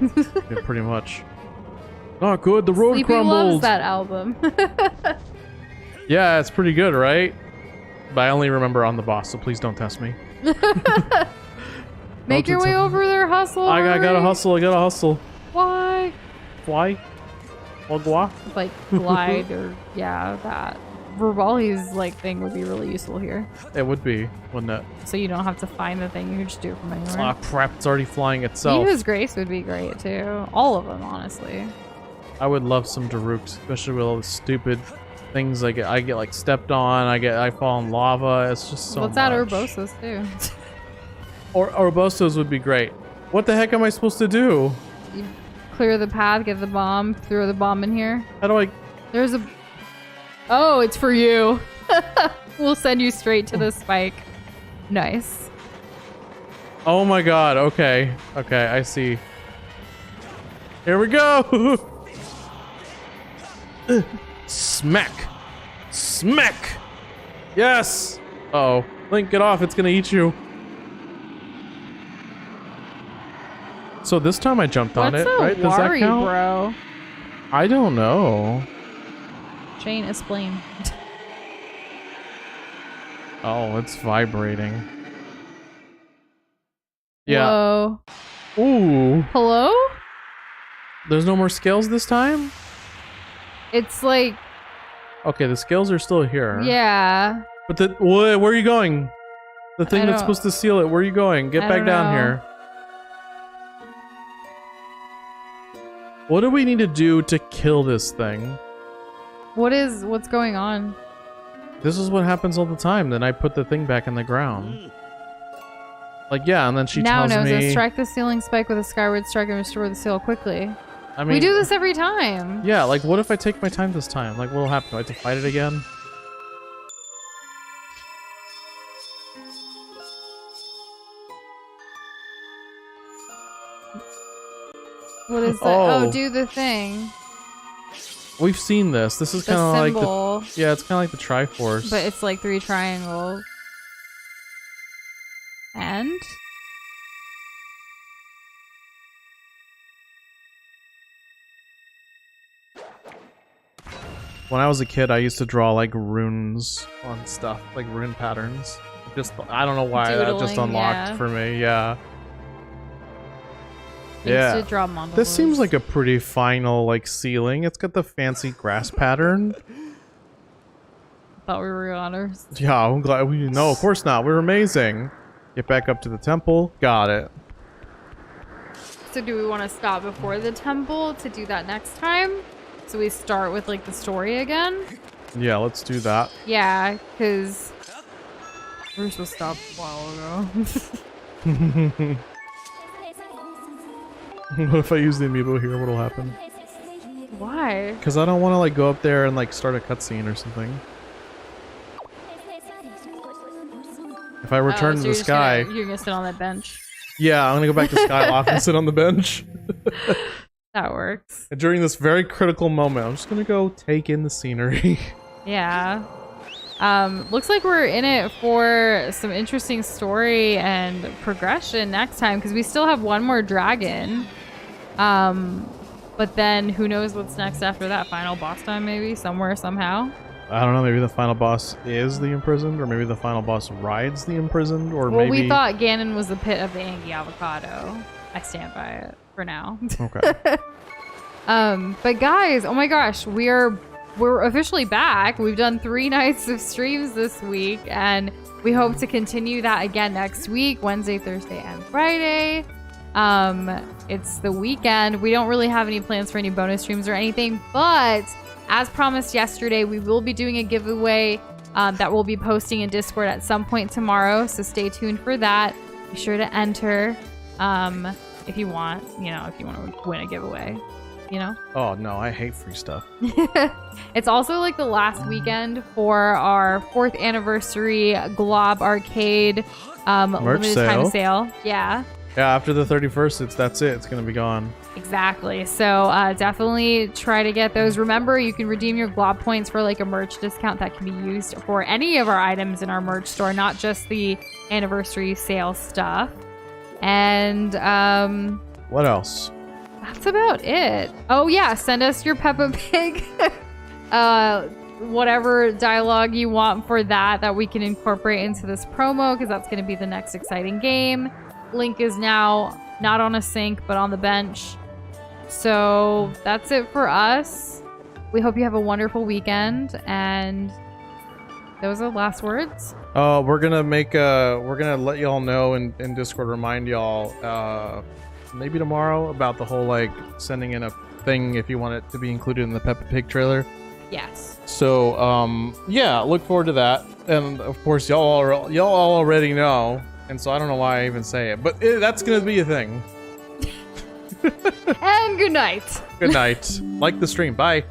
Yeah, pretty much. Not good. The road Sleepy crumbled. loves that album. Yeah, it's pretty good, right? But I only remember "On the Boss," so please don't test me. Make your way over there, hustle. I gotta hustle. I gotta hustle. Why? Fly? Ogwa? Like glide or yeah, that. Rivali's like thing would be really useful here. It would be, wouldn't it? So you don't have to find the thing. You can just do it from anywhere. Ah, crap! It's already flying itself. Eva's Grace would be great too. All of them, honestly. I would love some Darooks, especially with all the stupid things I get like stepped on. I fall in lava. It's just so What's much. that Urbosa's too? Or Urbosa's would be great. What the heck am I supposed to do? You clear the path, get the bomb, throw the bomb in here. How do I? There's a... Oh, it's for you. We'll send you straight to the spike. Nice. Oh my god. Okay. Okay, I see. Here we go. Smack. Smack. Yes. Uh-oh. Link, get off. It's gonna eat you. So this time I jumped on it, right? Does that count? Bro? I don't know. Shane, explain. Oh, it's vibrating. Yeah. Whoa. Ooh. Hello? There's no more scales this time? It's like... Okay, the scales are still here. Yeah. But where are you going? The thing that's supposed to seal it, where are you going? Get back down here. What do we need to do to kill this thing? What's going on? This is what happens all the time. Then I put the thing back in the ground. Like, yeah, and then she tells me... strike the ceiling spike with a skyward strike and restore the seal quickly. I mean, we do this every time. Yeah, like, what if I take my time this time? Like, what'll happen? Do I have to fight it again? What is that? Oh, do the thing. We've seen this. This is kind of like the... Yeah, it's kind of like the Triforce. But it's like 3 triangles. And? When I was a kid, I used to draw like runes on stuff, like rune patterns. Just, I don't know why that just unlocked for me. Yeah. Yeah. To draw mandala. This seems like a pretty final like ceiling. It's got the fancy grass pattern. Thought we were honors. Yeah, I'm glad we no, of course not. We're amazing. Get back up to the temple. Got it. So do we want to stop before the temple to do that next time? So we start with like the story again? Yeah, let's do that. Yeah, because we were supposed to stop a while ago. What if I use the amiibo here? What'll happen? Why? Because I don't want to like go up there and like start a cutscene or something. If I return to the sky, you're gonna sit on that bench. Yeah, I'm gonna go back to Skyloft and sit on the bench. That works. And during this very critical moment, I'm just gonna go take in the scenery. Yeah. Looks like we're in it for some interesting story and progression next time because we still have one more dragon. But then who knows what's next after that? Final boss time maybe? Somewhere, somehow? I don't know, maybe the final boss is the imprisoned, or maybe the final boss rides the imprisoned, or well, maybe... we thought Ganon was the pit of the angy avocado. I stand by it for now. Okay. But guys, oh my gosh, we're officially back. We've done 3 nights of streams this week, and we hope to continue that again next week, Wednesday, Thursday, and Friday. It's the weekend. We don't really have any plans for any bonus streams or anything, but as promised yesterday, we will be doing a giveaway that we'll be posting in Discord at some point tomorrow, so stay tuned for that. Be sure to enter if you want, if you want to win a giveaway, Oh, no, I hate free stuff. It's also like the last weekend for our 4th anniversary Glob Arcade limited time sale. Yeah. Yeah, after the 31st, that's it. It's going to be gone. Exactly. So definitely try to get those. Remember, you can redeem your Glob points for like a merch discount that can be used for any of our items in our merch store, not just the anniversary sale stuff. And what else? That's about it. Oh yeah, send us your Peppa Pig whatever dialogue you want for that we can incorporate into this promo, because that's going to be the next exciting game. Link is now not on a sink but on the bench. So that's it for us. We hope you have a wonderful weekend, and those are the last words. We're gonna let y'all know in Discord, remind y'all maybe tomorrow about the whole like sending in a thing if you want it to be included in the Peppa Pig trailer. Yes. So yeah, look forward to that. And of course y'all already know, and so I don't know why I even say it, but that's gonna be a thing. And good night. Good night. Like the stream. Bye.